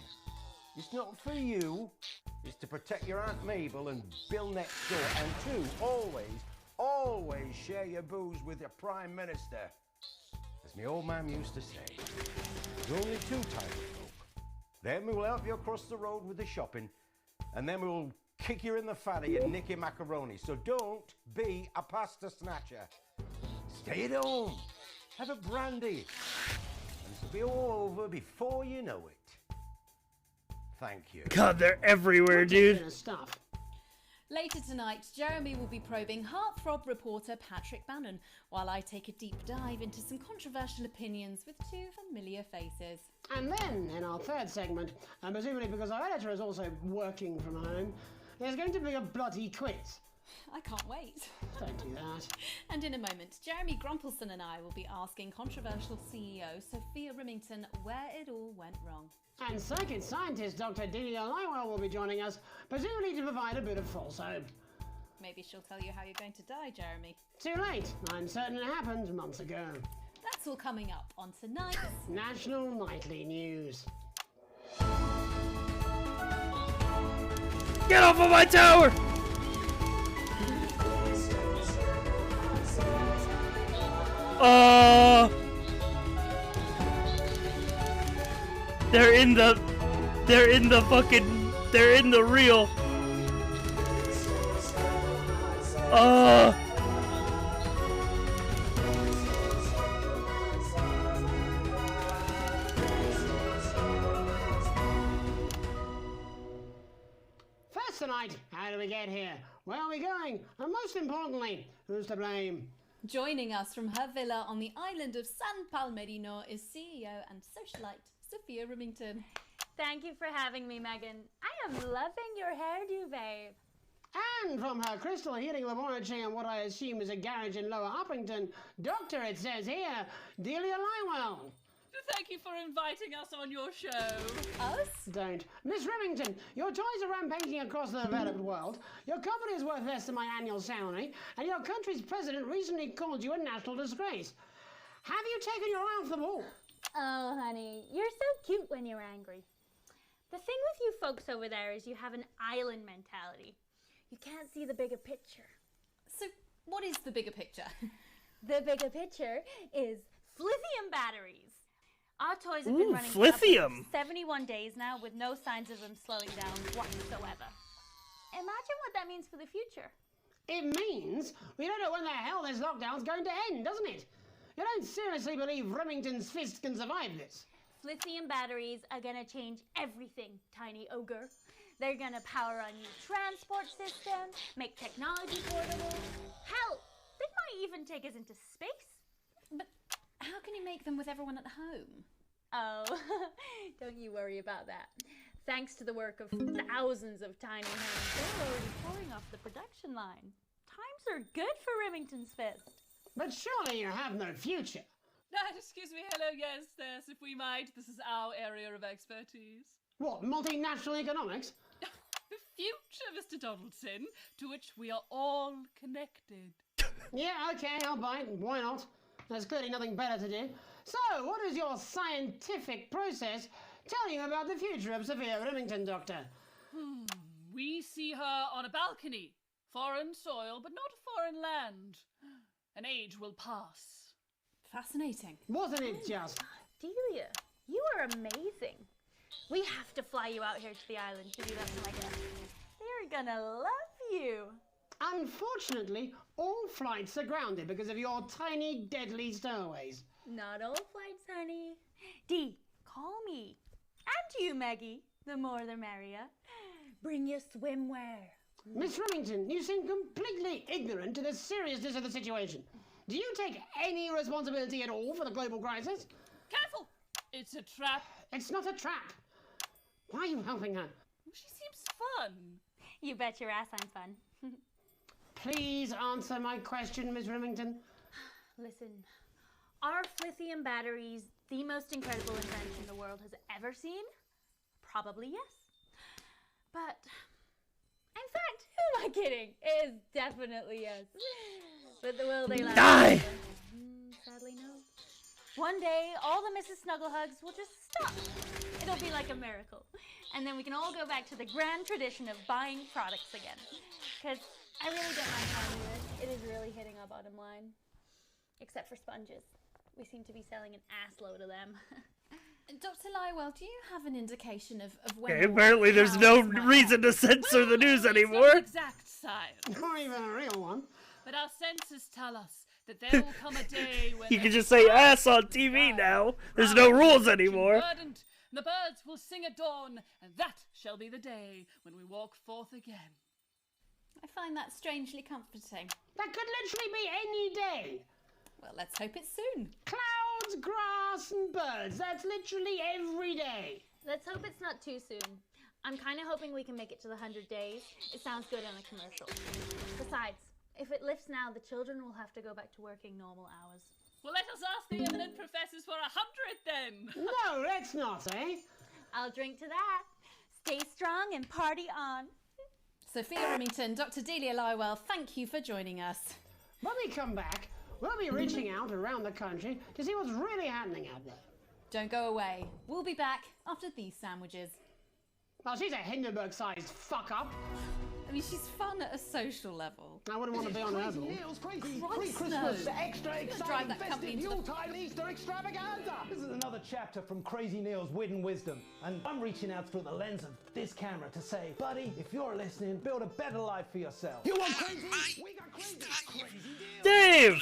It's not for you, it's to protect your Aunt Mabel and Bill next door. And two, always share your booze with your Prime Minister. As my old man used to say, there's only two types of folk. Them who will help you across the road with the shopping, and them who will kick you in the fatty and nick your macaroni. So don't be a pasta snatcher. Stay at home, have a brandy, and it'll be all over before you know it. Thank you. God, they're everywhere, dude. Stuff. Later tonight, Jeremy will be probing heartthrob reporter Patrick Bannon, while I take a deep dive into some controversial opinions with two familiar faces. And then, in our third segment, and presumably because our editor is also working from home, there's going to be a bloody quiz. I can't wait. Don't do that. And in a moment, Jeremy Grumpelson and I will be asking controversial CEO Sophia Remington where it all went wrong. And psychic scientist Dr. Delia Lywell will be joining us, presumably to provide a bit of false hope. Maybe she'll tell you how you're going to die, Jeremy. Too late. I'm certain it happened months ago. That's all coming up on tonight's National Nightly News. Get off of my tower! They're in the reel. First tonight, how do we get here? Where are we going? And most importantly, who's to blame? Joining us from her villa on the island of San Palmerino is CEO and socialite Sophia Remington. Thank you for having me, Megan. I am loving your hairdo, babe. And from her crystal heating laboratory in what I assume is a garage in Lower Uppington, Doctor, it says here, Delia Lywell. Thank you for inviting us on your show. Us? Don't. Miss Remington, your toys are rampaging across the developed world, your company is worth less than my annual salary, and your country's president recently called you a national disgrace. Have you taken your eye off the ball? Oh, honey, you're so cute when you're angry. The thing with you folks over there is you have an island mentality. You can't see the bigger picture. So, what is the bigger picture? The bigger picture is lithium batteries. Our toys have been running for lithium. 71 days now with no signs of them slowing down whatsoever. Imagine what that means for the future. It means we don't know when the hell this lockdown's going to end, doesn't it? You don't seriously believe Remington's fist can survive this? Lithium batteries are gonna change everything, tiny ogre. They're gonna power a new transport system, make technology portable. Hell, they might even take us into space. But how can you make them with everyone at home? Oh, don't you worry about that. Thanks to the work of thousands of tiny hands, they're already pouring off the production line. Times are good for Remington's Fist. But surely you have no future. Excuse me, hello, yes, if we might. This is our area of expertise. What, multinational economics? The future, Mr. Donaldson, to which we are all connected. Yeah, okay, I'll bite. Why not? There's clearly nothing better to do. So, what does your scientific process tell you about the future of Sophia Remington, Doctor? We see her on a balcony. Foreign soil, but not foreign land. An age will pass. Fascinating. Wasn't it just? Delia, you are amazing. We have to fly you out here to the island to do that for my guests. They're gonna love you. Unfortunately, all flights are grounded because of your tiny, deadly stowaways. Not all flights, honey. Dee, call me. And you, Maggie. The more the merrier. Bring your swimwear. Miss Remington, you seem completely ignorant to the seriousness of the situation. Do you take any responsibility at all for the global crisis? Careful! It's a trap. It's not a trap. Why are you helping her? She seems fun. You bet your ass I'm fun. Please answer my question, Miss Remington. Listen, are lithium batteries the most incredible invention the world has ever seen? Probably yes. But, in fact, who am I kidding? It is definitely yes. But will they last? Die! Sadly, no. One day, all the Mrs. Snugglehugs will just stop. It'll be like a miracle. And then we can all go back to the grand tradition of buying products again. Because I really don't mind telling you this. It is really hitting our bottom line. Except for sponges. We seem to be selling an ass load of them. Dr. Lywell, do you have an indication of when... Okay, apparently there's no reason to censor the news anymore. It's not exact science. Not even a real one. But our senses tell us that there will come a day when... You can just say ass on TV now. There's no rules anymore. Verdant, the birds will sing at dawn, and that shall be the day when we walk forth again. I find that strangely comforting. That could literally be any day. Well, let's hope it's soon. Clouds, grass, and birds. That's literally every day. Let's hope it's not too soon. I'm kind of hoping we can make it to the 100 days. It sounds good on a commercial. Besides, if it lifts now, the children will have to go back to working normal hours. Well, let us ask the eminent professors for 100 then. No, let's not, eh? I'll drink to that. Stay strong and party on. Sophia Remington, Dr. Delia Lywell, thank you for joining us. When we come back, we'll be reaching out around the country to see what's really happening out there. Don't go away. We'll be back after these sandwiches. Well, she's a Hindenburg-sized fuck-up. I mean, she's fun at a social level. I wouldn't want to be on her level. News, crazy Christ, Christmas, no. extra Drive exciting that company festive into the- Yuletide Easter extravaganza. This is another chapter from Crazy Neil's Wit Wisdom, and I'm reaching out through the lens of this camera to say, buddy, if you're listening, build a better life for yourself. You want crazy? We got crazy. Crazy deals. Dave!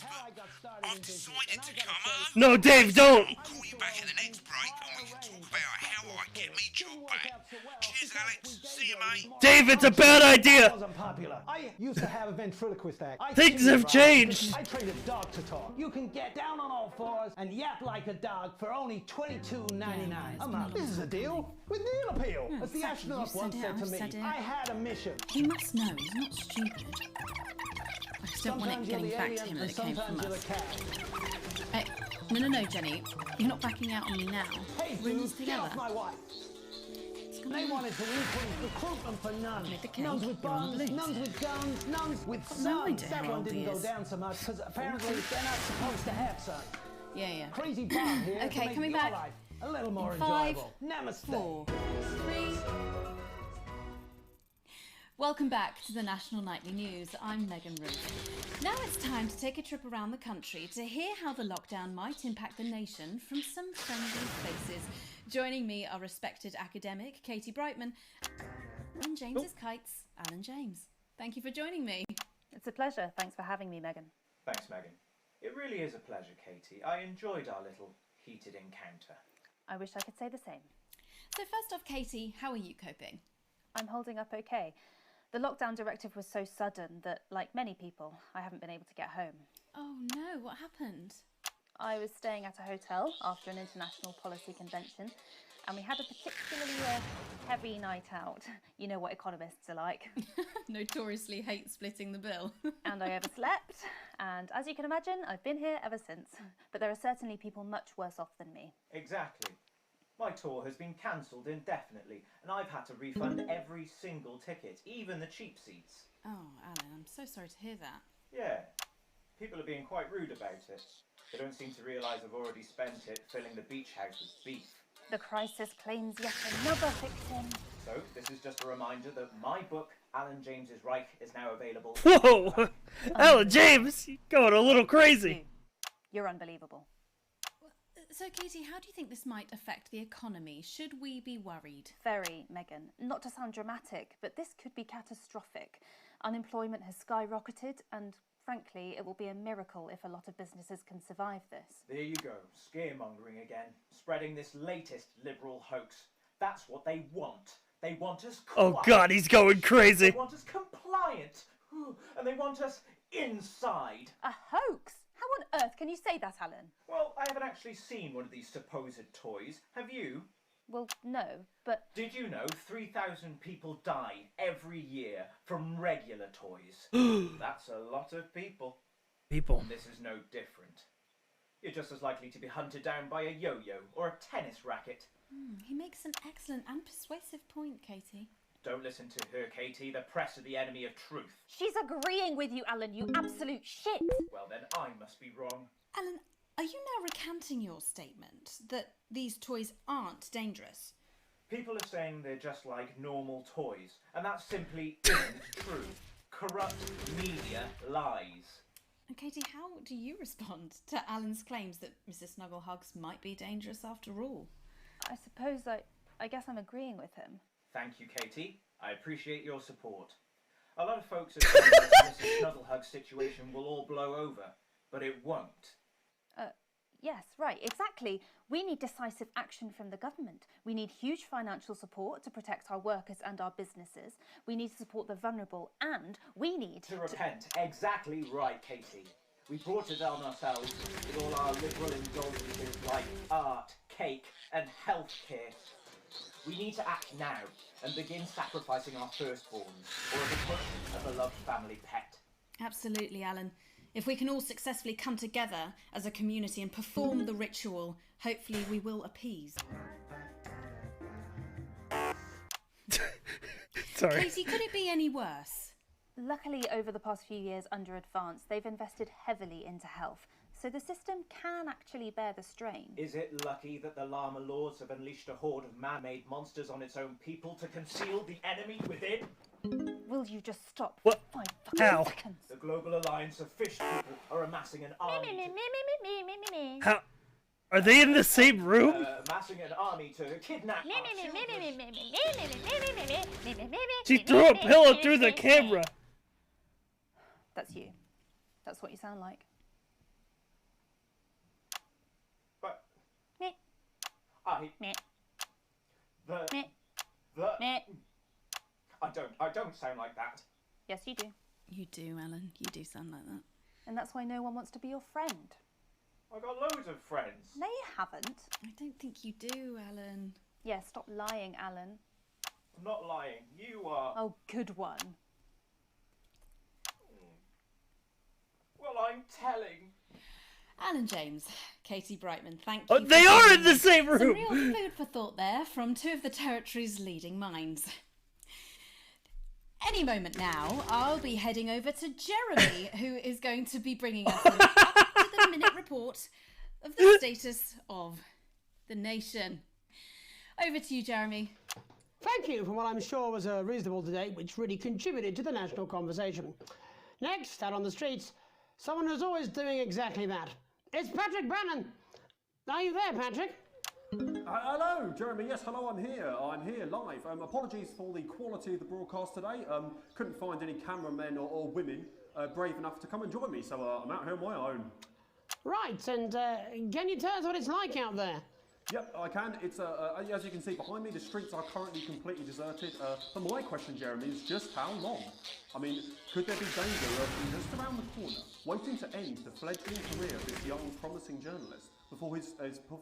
How I got started in business, and I gotta say, No, Dave, don't! I'll call you back in the next break and we can talk about how I get me job back. Cheers, Alex. See you, mate. Dave, it's a bad idea! wasn't popular. I used to have a ventriloquist act. Things have changed. I trained a dog to talk. You can get down on all fours and yap like a dog for only $22.99 a month. This is a deal with Neil Appeal. As the astronaut once said to me, I had a mission. He must know. He's not stupid. I just don't want it getting back to him that it came from us. Hey, no, Jenny. You're not backing out on me now. Hey, We're in this dude, get together. off my wife. They wanted to increase recruitment for nuns. Nuns with You're on bombs, the nuns with guns, nuns with Got no sons. idea That how one old didn't he go is. down so much because apparently they're not supposed to have sons. Yeah. Crazy Bob here Okay, to make coming your back. life a little more In 5, enjoyable. Namaste. 4, 3. Welcome back to the National Nightly News. I'm Megan Ruth. Now it's time to take a trip around the country to hear how the lockdown might impact the nation from some friendly faces. Joining me are respected academic Katie Brightman and James's Kites, Alan James. Thank you for joining me. It's a pleasure. Thanks for having me, Megan. Thanks, Megan. It really is a pleasure, Katie. I enjoyed our little heated encounter. I wish I could say the same. So first off, Katie, how are you coping? I'm holding up okay. The lockdown directive was so sudden that, like many people, I haven't been able to get home. Oh no, what happened? I was staying at a hotel after an international policy convention, and we had a particularly heavy night out. You know what economists are like. Notoriously hate splitting the bill. And I overslept, and as you can imagine, I've been here ever since. But there are certainly people much worse off than me. Exactly. My tour has been cancelled indefinitely, and I've had to refund every single ticket, even the cheap seats. Oh, Alan, I'm so sorry to hear that. Yeah, people are being quite rude about it. They don't seem to realise I've already spent it filling the beach house with beef. The crisis claims yet another victim. So, this is just a reminder that my book, Alan James's Reich, is now available. Whoa! Alan James, you're going a little crazy. You're unbelievable. So, Katie, how do you think this might affect the economy? Should we be worried? Very, Megan. Not to sound dramatic, but this could be catastrophic. Unemployment has skyrocketed, and frankly, it will be a miracle if a lot of businesses can survive this. There you go, scaremongering again, spreading this latest liberal hoax. That's what they want. They want us quiet. Oh God, he's going crazy. They want us compliant, and they want us inside. A hoax? How on earth can you say that, Alan? Well, I haven't actually seen one of these supposed toys. Have you? Well, no, but... Did you know 3,000 people die every year from regular toys? That's a lot of people. People. And this is no different. You're just as likely to be hunted down by a yo-yo or a tennis racket. He makes an excellent and persuasive point, Katie. Don't listen to her, Katie. The press are the enemy of truth. She's agreeing with you, Alan, you absolute shit. Well, then I must be wrong. Alan, are you now recanting your statement that these toys aren't dangerous? People are saying they're just like normal toys, and that simply isn't true. Corrupt media lies. And Katie, how do you respond to Alan's claims that Mrs. Snugglehugs might be dangerous after all? I suppose I guess I'm agreeing with him. Thank you, Katie. I appreciate your support. A lot of folks are saying that Mrs. Snugglehugs' situation will all blow over, but it won't. Yes, right, exactly. We need decisive action from the government. We need huge financial support to protect our workers and our businesses. We need to support the vulnerable, and we need to repent. Exactly right, Katie. We brought it on ourselves with all our liberal indulgences like art, cake, and healthcare. We need to act now and begin sacrificing our firstborns, or as a push, a beloved family pet. Absolutely, Alan. If we can all successfully come together as a community and perform the ritual, hopefully we will appease. Sorry. Katie, could it be any worse? Luckily, over the past few years under Advance, they've invested heavily into health, so the system can actually bear the strain. Is it lucky that the Llama Lords have unleashed a horde of man-made monsters on its own people to conceal the enemy within? Will you just stop? What? 5 How? seconds. The Global Alliance of Fish People are amassing an army How? Are they in the same room? amassing an army to kidnap our children. She threw a pillow through the camera. That's you. That's what you sound like. But Meh. Meh. Meh. Meh. I don't sound like that. Yes, you do. You do, Alan. You do sound like that. And that's why no one wants to be your friend. I got loads of friends. No, you haven't. I don't think you do, Alan. Yeah, stop lying, Alan. I'm not lying. You are. Oh, good one. Well, I'm telling. Alan James, Katie Brightman, thank you. Oh, they are in the same Some room. real food for thought there from two of the territory's leading minds. Any moment now, I'll be heading over to Jeremy, who is going to be bringing us an up-to-the-minute report of the status of the nation. Over to you, Jeremy. Thank you for what I'm sure was a reasonable debate which really contributed to the national conversation. Next, out on the streets, someone who's always doing exactly that. It's Patrick Brannan. Are you there, Patrick? Hello, Jeremy. Yes, hello, I'm here. I'm here live. Apologies for the quality of the broadcast today. Couldn't find any cameramen or women brave enough to come and join me, so I'm out here on my own. Right, and can you tell us what it's like out there? Yep, I can. It's as you can see behind me, the streets are currently completely deserted. But my question, Jeremy, is just how long? I mean, could there be danger lurking just around the corner, waiting to end the fledgling career of this young, promising journalist before his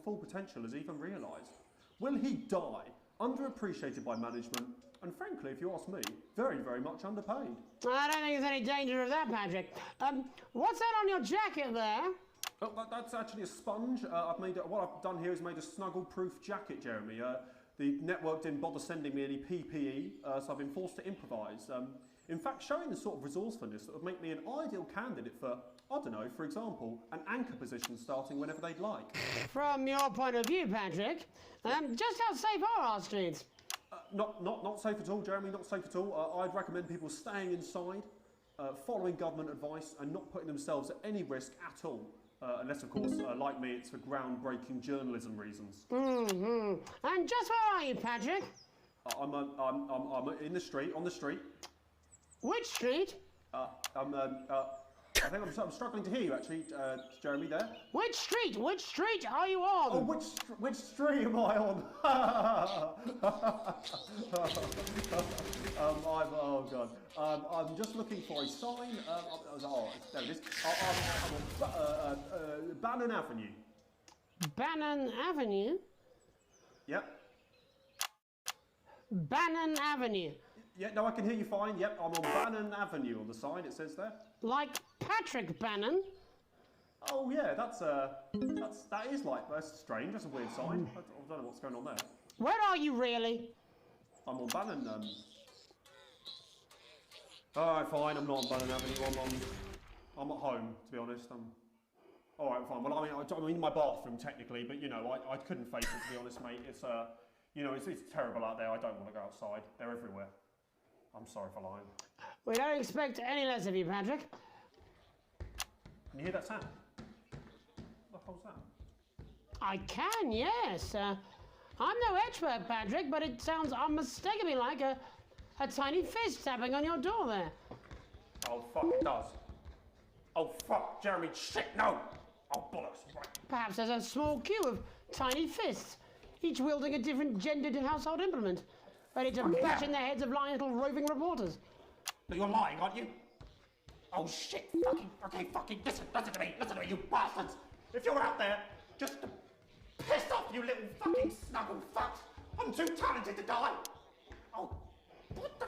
full potential is even realised? Will he die, underappreciated by management, and frankly, if you ask me, very, very much underpaid? I don't think there's any danger of that, Patrick. What's that on your jacket there? Oh, that's actually a sponge. What I've done here is made a snuggle-proof jacket, Jeremy. The network didn't bother sending me any PPE, so I've been forced to improvise. In fact, showing the sort of resourcefulness that would make me an ideal candidate for, I don't know, for example, an anchor position starting whenever they'd like. From your point of view, Patrick, just how safe are our streets? Not safe at all, Jeremy, not safe at all. I'd recommend people staying inside, following government advice, and not putting themselves at any risk at all. Unless, of course, like me, it's for groundbreaking journalism reasons. Mm-hmm. And just where are you, Patrick? I'm in the street, on the street. Which street? I think I'm struggling to hear you, actually, Jeremy, there. Which street? Which street are you on? Oh, which street am I on? Oh, God. I'm just looking for a sign. There it is. I'm on Bannon Avenue. Bannon Avenue? Yep. Bannon Avenue. Yeah, no, I can hear you fine. Yep, I'm on Bannon Avenue on the sign, it says there. Like Patrick Bannon? Oh yeah, that's strange. That's a weird sign. I don't know what's going on there. Where are you really? I'm on Bannon. Alright, fine. I'm not on Bannon Avenue. I'm at home, to be honest. Alright, fine. Well, I'm in my bathroom technically, but you know, I couldn't face it, to be honest, mate. It's you know, it's terrible out there. I don't want to go outside. They're everywhere. I'm sorry for lying. We don't expect any less of you, Patrick. Can you hear that sound? What the hell's that? I can, yes. I'm no expert, Patrick, but it sounds unmistakably like a tiny fist tapping on your door there. Oh, fuck, it does. Oh, fuck, Jeremy, shit, no! Oh, bollocks, right. Perhaps there's a small queue of tiny fists, each wielding a different gendered household implement, ready to bash in the heads of lying little roving reporters. But you're lying, aren't you? Oh, shit, fucking, listen to me, you bastards! If you're out there, just to piss off, you little fucking snuggle fucks! I'm too talented to die! Oh, what the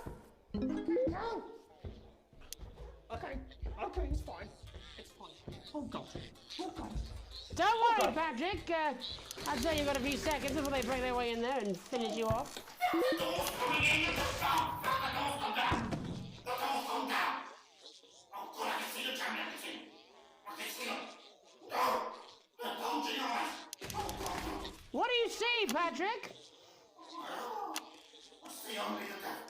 fucking hell? Okay, it's fine. It's fine. Oh, God. Don't worry, Patrick. I'd say you've got a few seconds before they break their way in there and finish you off. What do you see, Patrick? I see only the devil.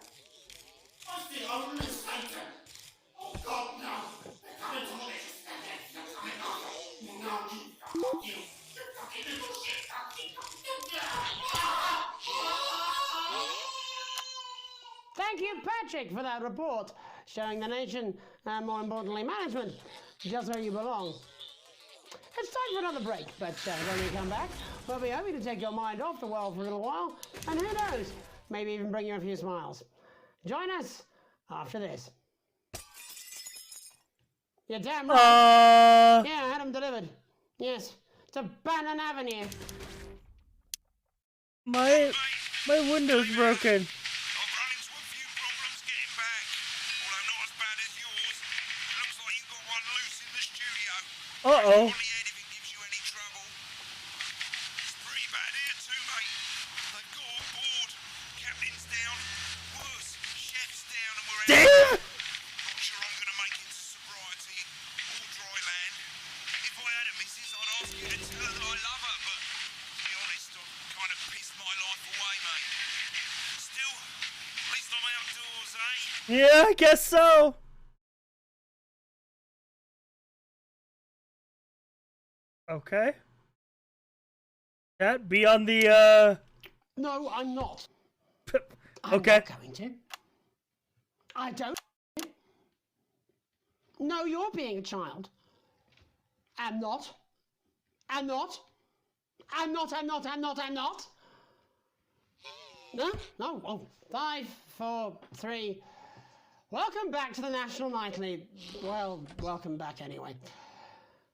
I see only Satan. Oh God, no. They're coming to me. They're coming after. No, you fucking little shit. Thank you, Patrick, for that report, showing the nation, and more importantly, management, just where you belong. It's time for another break, but when we come back, we'll be hoping to take your mind off the world for a little while, and who knows, maybe even bring you a few smiles. Join us after this. You're damn right. Yeah, I had them delivered. Yes, to Bannon Avenue. My window's broken. Uh-oh. Damn! Not sure I'm gonna make it to sobriety or dry land. If I had a missus, I'd ask you to tell her that I love her, but to be honest, I've kind of pissed my life away, mate. Still, at least I'm outdoors, eh? Yeah, I guess so. Okay. That be on the No, I'm not. Okay. I'm not going to. I don't. No, you're being a child. I'm not. I'm not. I'm not. No? No? Oh, 5, 4, 3. Welcome back to the National Nightly. Well, welcome back anyway.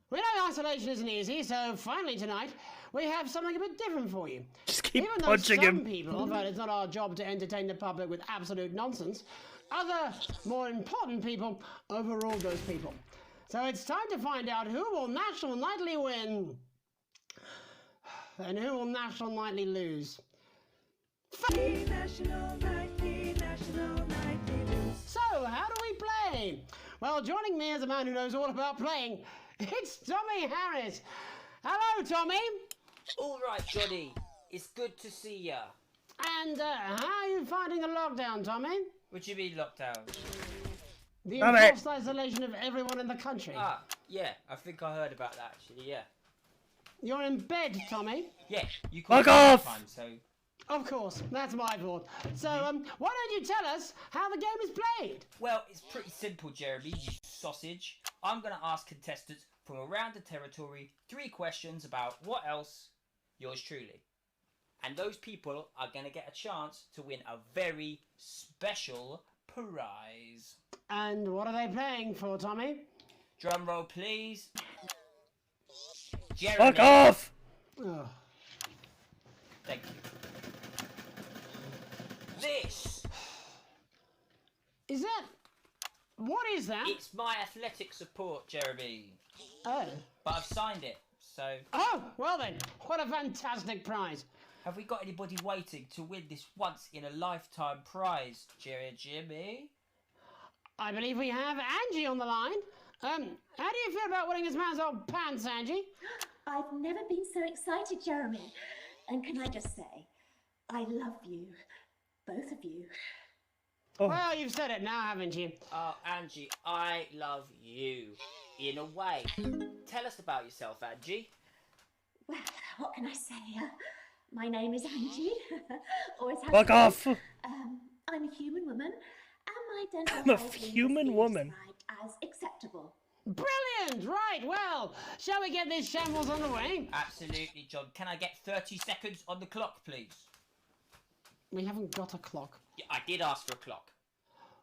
We know isolation isn't easy, so finally tonight we have something a bit different for you. Just keep Even though punching some him. people felt it's not our job to entertain the public with absolute nonsense, other, more important people overruled those people. So it's time to find out who will National Nightly win and who will National Nightly lose. National Nightly News. So, how do we play? Well, joining me as a man who knows all about playing, it's Tommy Harris. Hello, Tommy. All right, Johnny. It's good to see ya. And how are you finding the lockdown, Tommy? What do you mean lockdown? The enforced isolation of everyone in the country. Ah, yeah. I think I heard about that actually. Yeah. You're in bed, Tommy. Yeah. You Fuck off! Time, so. Of course, that's my fault. So, why don't you tell us how the game is played? Well, it's pretty simple, Jeremy, you sausage. I'm going to ask contestants from around the territory 3 questions about what else, yours truly. And those people are going to get a chance to win a very special prize. And what are they playing for, Tommy? Drum roll, please. Jeremy. Fuck off! Oh. Thank you. This is that. What is that? It's my athletic support, Jeremy. Oh. But I've signed it, so. Oh, well then, what a fantastic prize. Have we got anybody waiting to win this once in a lifetime prize, Jimmy? I believe we have Angie on the line. How do you feel about winning this man's old pants, Angie? I've never been so excited, Jeremy. And can I just say, I love you. Both of you. Oh. Well, you've said it now, haven't you? Oh, Angie, I love you. In a way. Tell us about yourself, Angie. Well, what can I say? My name is Angie. Always has Fuck been. off. I'm a human woman, and my I'm dental a human woman. as acceptable. Brilliant! Right, well, shall we get this shambles on the way? Absolutely, John. Can I get 30 seconds on the clock, please? We haven't got a clock. Yeah, I did ask for a clock.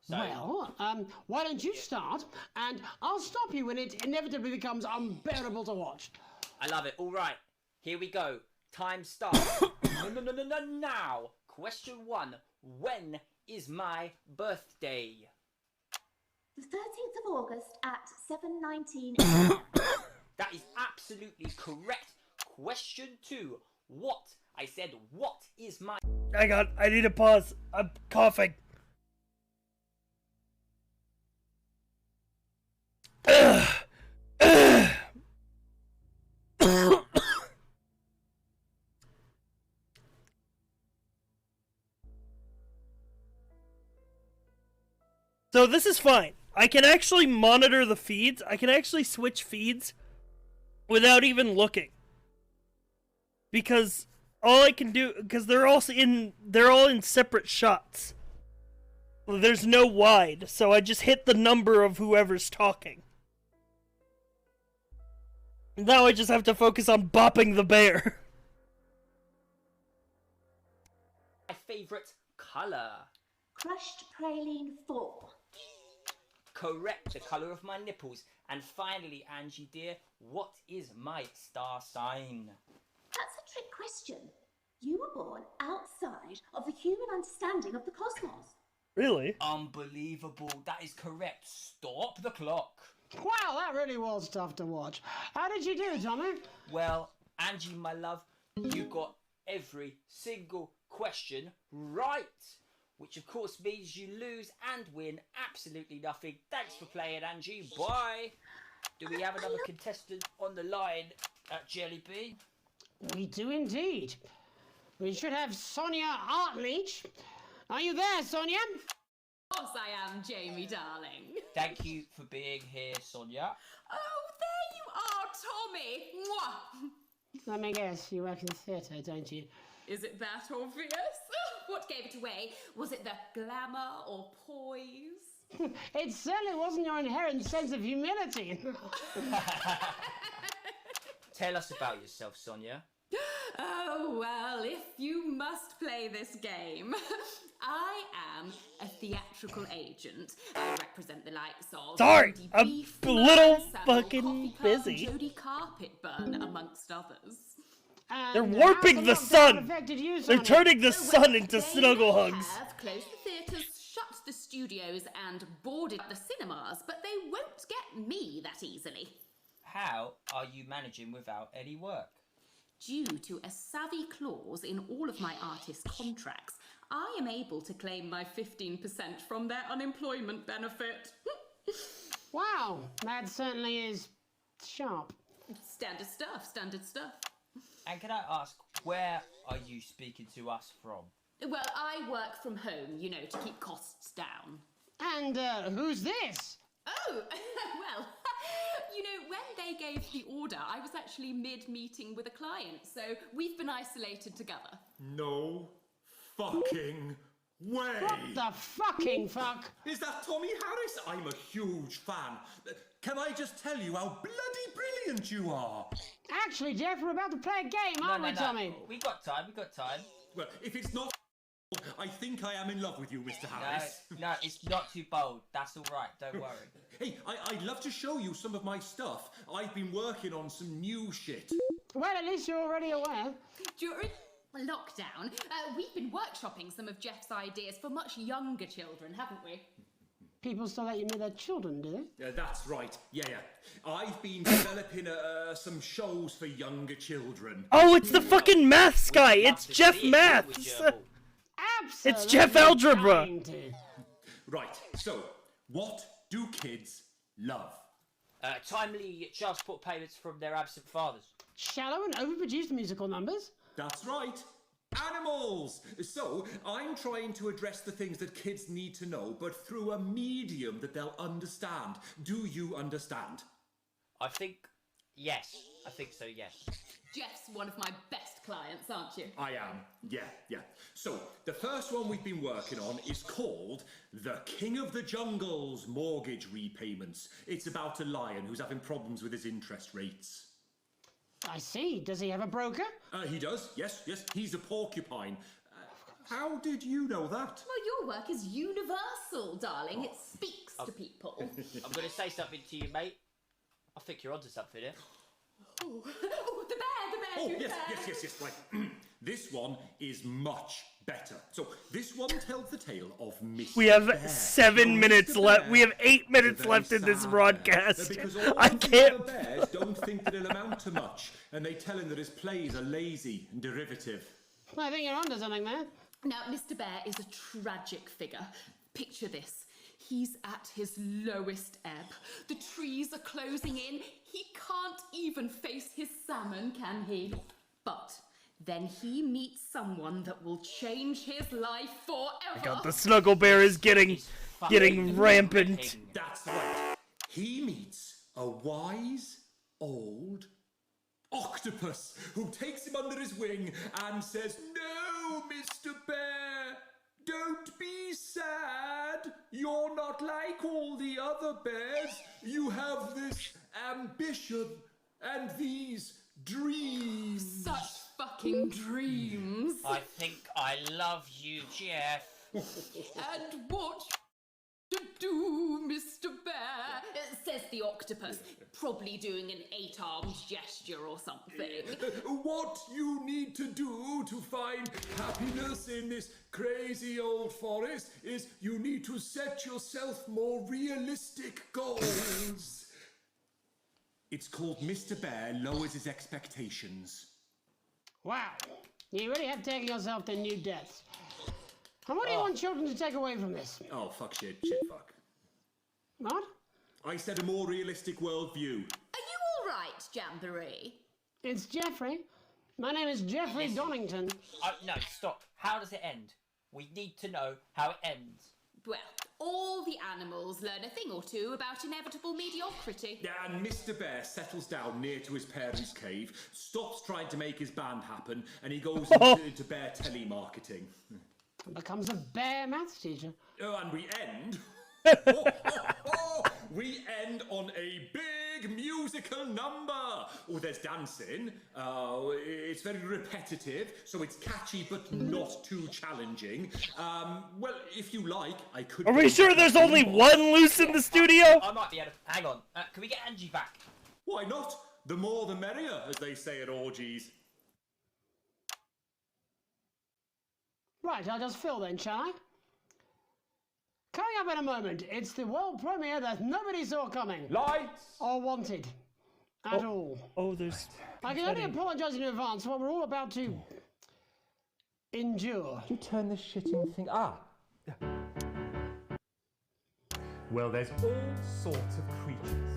So... Well, why don't you start, and I'll stop you when it inevitably becomes unbearable to watch. I love it. All right, here we go. Time starts. No, now. Question 1. When is my birthday? The 13th of August at 7:19 a.m. That is absolutely correct. Question 2. What? I said, what is my... I need to pause. I'm coughing. So this is fine. I can actually monitor the feeds. I can actually switch feeds without even looking. Because all I can do, because they're all in separate shots. There's no wide, so I just hit the number of whoever's talking. Now I just have to focus on bopping the bear. My favourite colour. Crushed praline 4. Correct, the colour of my nipples. And finally, Angie dear, what is my star sign? That's a trick question. You were born outside of the human understanding of the cosmos. Really? Unbelievable. That is correct. Stop the clock. Wow, that really was tough to watch. How did you do, Tommy? Well, Angie, my love, you got every single question right. Which of course means you lose and win absolutely nothing. Thanks for playing, Angie. Bye. Do we have another contestant on the line at Jelly Bean? We do indeed. We should have Sonia Artleach. Are you there, Sonia? Of course I am, Jamie, darling. Thank you for being here, Sonia. Oh, there you are, Tommy. Mwah. Let me guess, you work in theatre, don't you? Is it that obvious? What gave it away? Was it the glamour or poise? It certainly wasn't your inherent sense of humility. Tell us about yourself, Sonia. Oh, well, if you must play this game. I am a theatrical agent. I represent the likes of Sorry, Jodie I'm Beef, a little Samuel fucking Coffee Cup, busy. Jodie Carpetburn, amongst others. They're warping the sun. They're turning the sun into They snuggle hugs. have closed the theatres, shut the studios, and boarded the cinemas, but they won't get me that easily. How are you managing without any work? Due to a savvy clause in all of my artist contracts, I am able to claim my 15% from their unemployment benefit. Wow, that certainly is sharp. Standard stuff, standard stuff. And can I ask, where are you speaking to us from? Well, I work from home, you know, to keep costs down. And who's this? Oh, well, you know, when they gave the order, I was actually mid-meeting with a client, so we've been isolated together. No fucking way! What the fucking fuck? Is that Tommy Harris? I'm a huge fan. Can I just tell you how bloody brilliant you are? Actually, Jeff, we're about to play a game, aren't we, Tommy? We got time, we got time. Well, if it's not, I think I am in love with you, Mr. Harris. No, it's not too bold. That's all right, don't worry. Hey, I'd love to show you some of my stuff. I've been working on some new shit. Well, at least you're already aware. During lockdown, we've been workshopping some of Jeff's ideas for much younger children, haven't we? People still let you meet their children, do they? That's right. Yeah. I've been developing some shows for younger children. Oh, it's the fucking maths guy. It's Jeff Maths. Absolutely. It's Jeff Algebra. Right. So, what do kids love? Timely child support payments from their absent fathers. Shallow and overproduced musical numbers? That's right. Animals! So, I'm trying to address the things that kids need to know, but through a medium that they'll understand. Do you understand? I think so, yes. Jeff's one of my best clients, aren't you? I am. Yeah. So, the first one we've been working on is called The King of the Jungle's Mortgage Repayments. It's about a lion who's having problems with his interest rates. I see. Does he have a broker? He does, yes. He's a porcupine. How did you know that? Well, your work is universal, darling. It speaks to people. I'm going to say something to you, mate. I think you're onto something here. Oh, the bear, Oh, the yes, right. This one is much better. So, this one tells the tale of Mr. We have Bear. 7 minutes left. We have 8 minutes left in this broadcast. Because all I of the can't. other bears don't think that it'll amount to much, and they tell him that his plays are lazy and derivative. I think you're onto something there. Now, Mr. Bear is a tragic figure. Picture this. He's at his lowest ebb. The trees are closing in. He can't even face his salmon, can he? But then he meets someone that will change his life forever. God, the snuggle bear is getting rampant. That's right. He meets a wise old octopus who takes him under his wing and says, "No, Mr. Bear, don't be sad. You're not like all the other bears. You have this ambition and these dreams." Such fucking dreams. I think I love you, Jeff. And what to do, Mr. Bear? Says the octopus, probably doing an 8-armed gesture or something. What you need to do to find happiness in this crazy old forest is you need to set yourself more realistic goals. It's called Mr. Bear Lowers His Expectations. Wow. You really have taken yourself to new depths. And what do you want children to take away from this? Oh, fuck shit, fuck. What? I said a more realistic worldview. Are you all right, Jamboree? It's Jeffrey. My name is Jeffrey Donington. No, stop. How does it end? We need to know how it ends. Well, all the animals learn a thing or two about inevitable mediocrity. Yeah, and Mr. Bear settles down near to his parents' cave, stops trying to make his band happen, and he goes into bear telemarketing. And becomes a bear maths teacher. Oh, and we end we end on a big musical number. Oh, there's dancing. It's very repetitive, so it's catchy but not too challenging. Well, if you like, I could... Are we sure there's only one loose in the studio? I might be able to... Hang on. Can we get Angie back? Why not? The more the merrier, as they say at orgies. Right, I'll just fill then, shall I? Coming up in a moment, it's the world premiere that nobody saw coming. Lights! Or wanted. At all. Oh, there's... I can only apologise in advance for what we're all about to... endure. You turn this shitting thing... Well, there's all sorts of creatures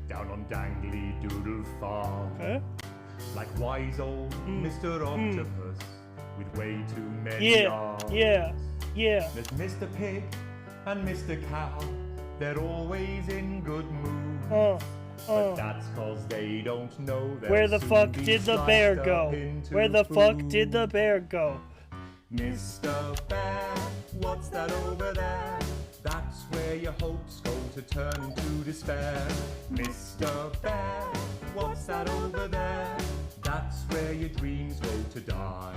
down on Dangly Doodle Farm. Huh? Like wise old Mr. Octopus with way too many arms. Yeah. There's Mr. Pig and Mr. Cow. They're always in good moods. But that's cause they don't know where the fuck did the bear go? Where the fuck did the bear go? Mr. Bear, what's that over there? That's where your hopes go to turn into despair. Mr. Bear, what's that over there? That's where your dreams go to die.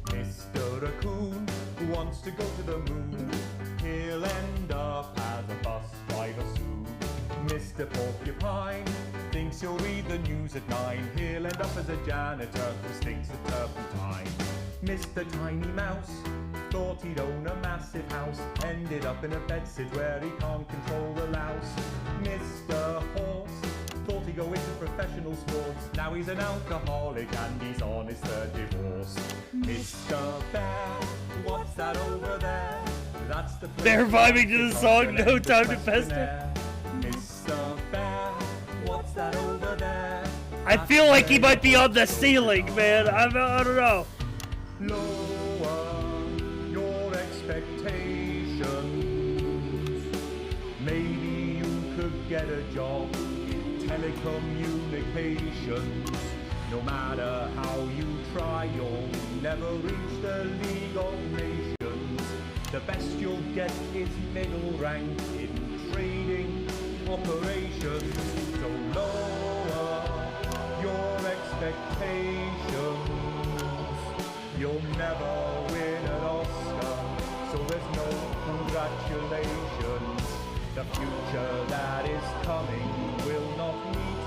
Mr. Raccoon wants to go to the moon. He'll end up as a bus driver soon. Mr. Porcupine thinks he'll read the news at 9. He'll end up as a janitor who stinks of turpentine. Mr. Tiny Mouse thought he'd own a massive house, ended up in a bedsit where he can't control the louse. Mr. Horse thought he'd go into professional sports, now he's an alcoholic and he's on his third divorce. Mr. Bear, what's that over there? That's the They're vibing to the song No Time to Pester. Mr. Bear, what's that over there? I feel like he might be on the ceiling, man. I don't know. Lower your expectations. Maybe you could get a job in telecommunications. No matter how you try, you'll never reach the League of Nations. The best you'll get is middle rank in trading operations. So lower your expectations. You'll never win an Oscar, so there's no congratulations. The future that is coming will not meet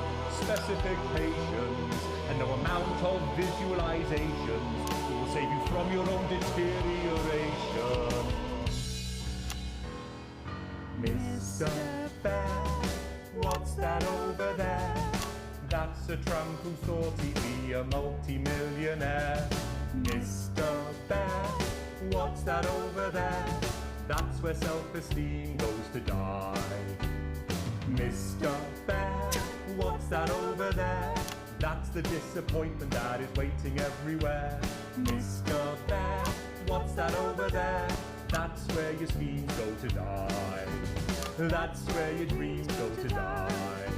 specifications, and no amount of visualizations will save you from your own deterioration. Mr. Bear, what's that over there? That's a tramp who thought he'd be a multi-millionaire. Mr. Bear, what's that over there? That's where self-esteem goes to die. Mr. Bear, what's that over there? That's the disappointment that is waiting everywhere. Mr. Bear, what's that over there? That's where your schemes go to die. That's where your dreams go to die.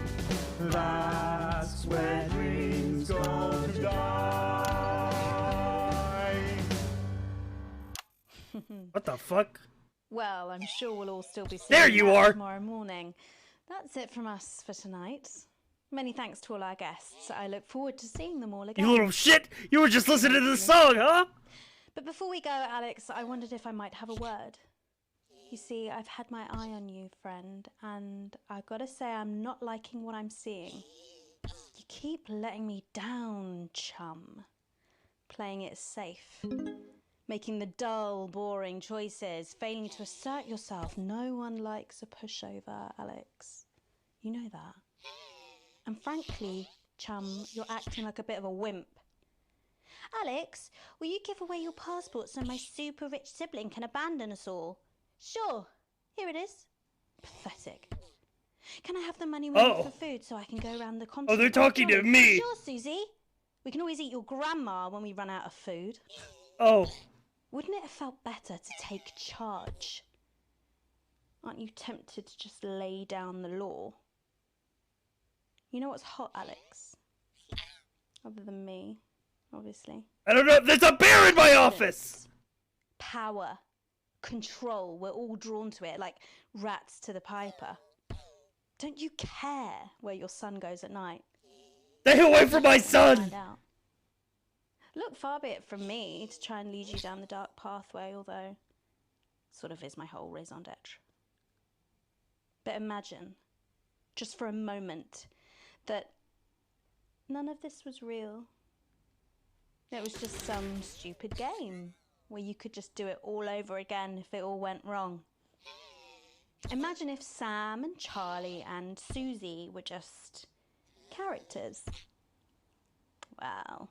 That's where dreams go to die. What the fuck? Well, I'm sure we'll all still be seeing There you that are. tomorrow morning. That's it from us for tonight. Many thanks to all our guests. I look forward to seeing them all again. You little shit! You were just listening to the song, huh? But before we go, Alex, I wondered if I might have a word. You see, I've had my eye on you, friend, and I've got to say I'm not liking what I'm seeing. You keep letting me down, chum. Playing it safe. Making the dull, boring choices, failing to assert yourself. No one likes a pushover, Alex. You know that. And frankly, chum, you're acting like a bit of a wimp. Alex, will you give away your passport so my super rich sibling can abandon us all? Sure. Here it is. Pathetic. Can I have the money we need for food so I can go around the continent? Oh, they're talking to me. Sure, Susie. We can always eat your grandma when we run out of food. Oh. Wouldn't it have felt better to take charge? Aren't you tempted to just lay down the law? You know what's hot, Alex? Other than me, obviously. I don't know. There's a bear in my office. Power. Control. We're all drawn to it like rats to the piper. Don't you care where your son goes at night? Stay away from my son! Find out. Look, far be it from me to try and lead you down the dark pathway, although sort of is my whole raison d'etre. But imagine, just for a moment, that none of this was real. It was just some stupid game where you could just do it all over again if it all went wrong. Imagine if Sam and Charlie and Susie were just characters. Well,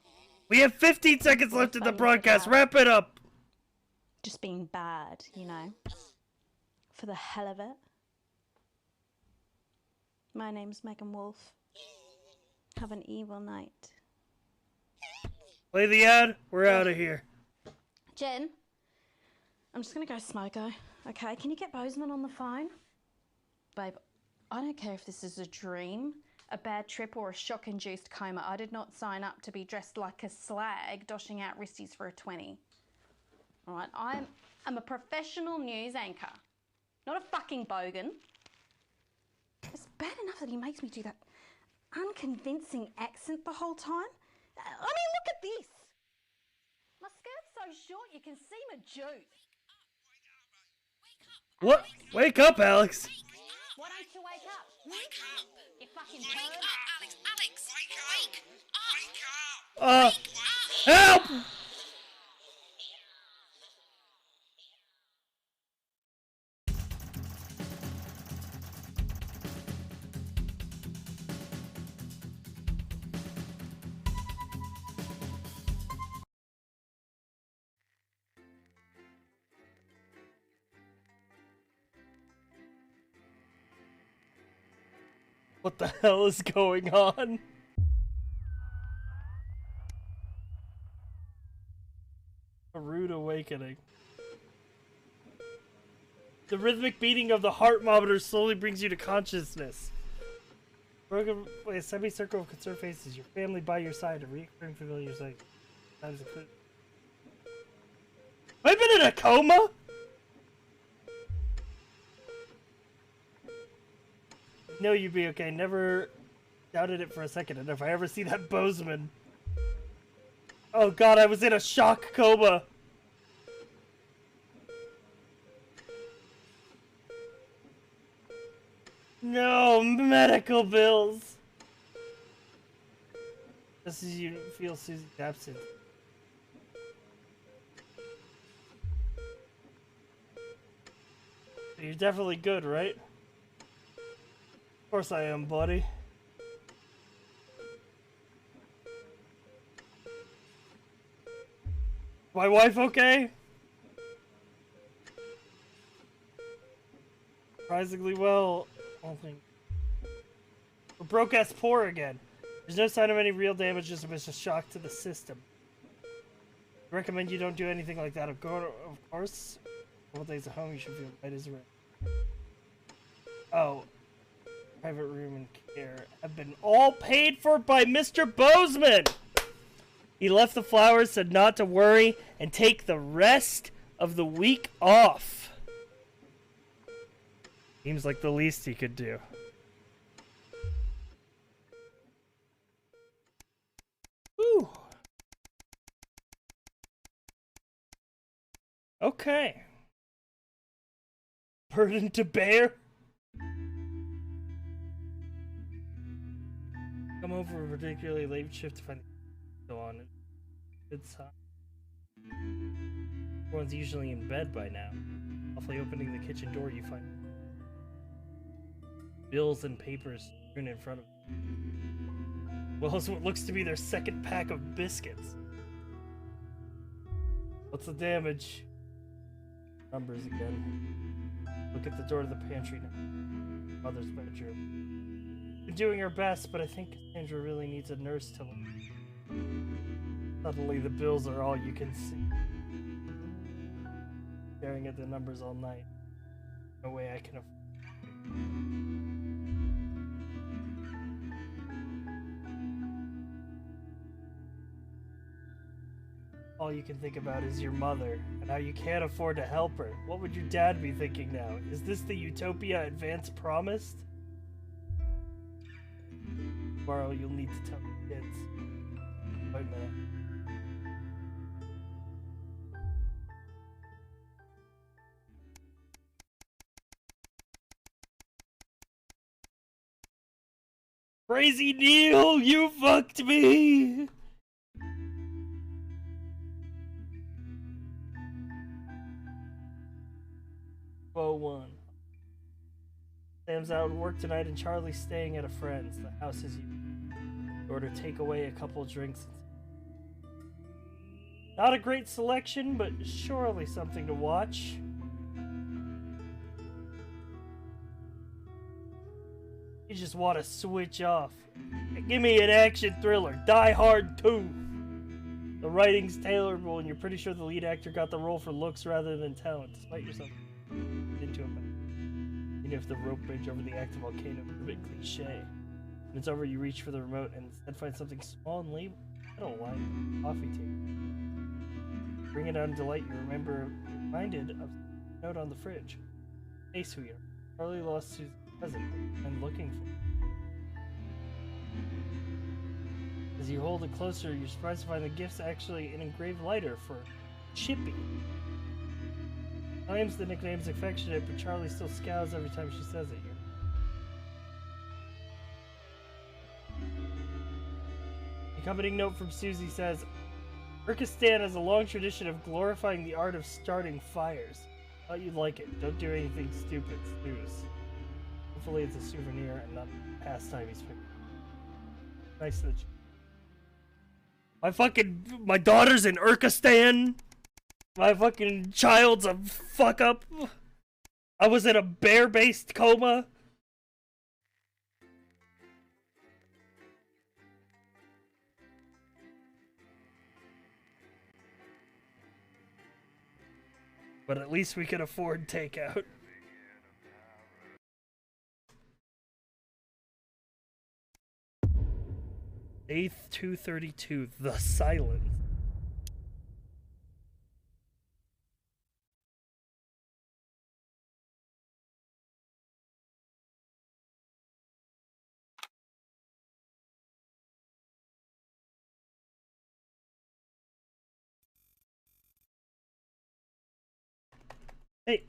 We have 15 seconds left in the broadcast. Wrap it up. just being bad, you know, for the hell of it. My name's Megan Wolf. Have an evil night. Play the ad. We're out of here. Jen, I'm just gonna go smoker. Okay, can you get Bozeman on the phone? Babe, I don't care if this is a dream, a bad trip, or a shock-induced coma. I did not sign up to be dressed like a slag, doshing out wristies for a 20. All right, I'm a professional news anchor, not a fucking bogan. It's bad enough that he makes me do that unconvincing accent the whole time. I mean, look at this. My skirt's so short you can see my juice. What? Wake up, Alex. Why don't you wake up? Wake up! You fucking Wake up, Alex! Alex! Wake up! Help! What the hell is going on? A rude awakening. The rhythmic beating of the heart monitor slowly brings you to consciousness. Broken by a semicircle of concerned faces, your family by your side, a recurring familiar sight. Have I been in a coma? No, you'd be okay. Never doubted it for a second. And if I ever see that Bozeman... Oh god, I was in a shock coma. No, medical bills. Just as you feel Susie's absent. You're definitely good, right? Of course I am, buddy. My wife okay? Surprisingly well, I don't think. We're broke ass poor again. There's no sign of any real damage, just a shock to the system. I recommend you don't do anything like that. Of course, a couple days at home you should feel right as rain. Oh. Private room and care have been all paid for by Mr. Bozeman. He left the flowers, said not to worry, and take the rest of the week off. Seems like the least he could do. Whew. Okay. Burden to bear? Come home from a particularly late shift to find the go on. Good sign. Everyone's usually in bed by now. Awfully opening the kitchen door, you find bills and papers strewn in front of you. Well, it's what looks to be their second pack of biscuits. What's the damage? Numbers again. Look at the door to the pantry now. Mother's bedroom. We're doing our best, but I think Cassandra really needs a nurse to look. Suddenly the bills are all you can see. Staring at the numbers all night. No way I can afford. All you can think about is your mother, and how you can't afford to help her. What would your dad be thinking now? Is this the utopia Advance promised? Tomorrow you'll need to tell the kids. Wait a minute. Crazy Neil, you fucked me! One. Sam's out at work tonight and Charlie's staying at a friend's. The house is you. Order takeaway, a couple drinks. Not a great selection, but surely something to watch. You just want to switch off. Give me an action thriller. Die Hard 2. The writing's tailored well, and you're pretty sure the lead actor got the role for looks rather than talent. Despite yourself into it. Even if the rope bridge over the active volcano is a bit cliche. When it's over, you reach for the remote and instead find something small and labeled. I don't like it. Coffee table. Bring it out in delight. You're reminded of a note on the fridge. Hey, sweetheart. Charlie lost his present. I'm looking for it. As you hold it closer, you're surprised to find the gift's actually an engraved lighter for Chippy. Claims the nickname's affectionate, but Charlie still scowls every time she says it here. The accompanying note from Susie says, Kyrgyzstan has a long tradition of glorifying the art of starting fires. Thought you'd like it. Don't do anything stupid, snooze. Hopefully it's a souvenir and not a pastime he's picked. Nice that my daughter's in Kyrgyzstan. My fucking child's a fuck up. I was in a bear-based coma. But at least we can afford takeout. Day 232, The Silence. Hey,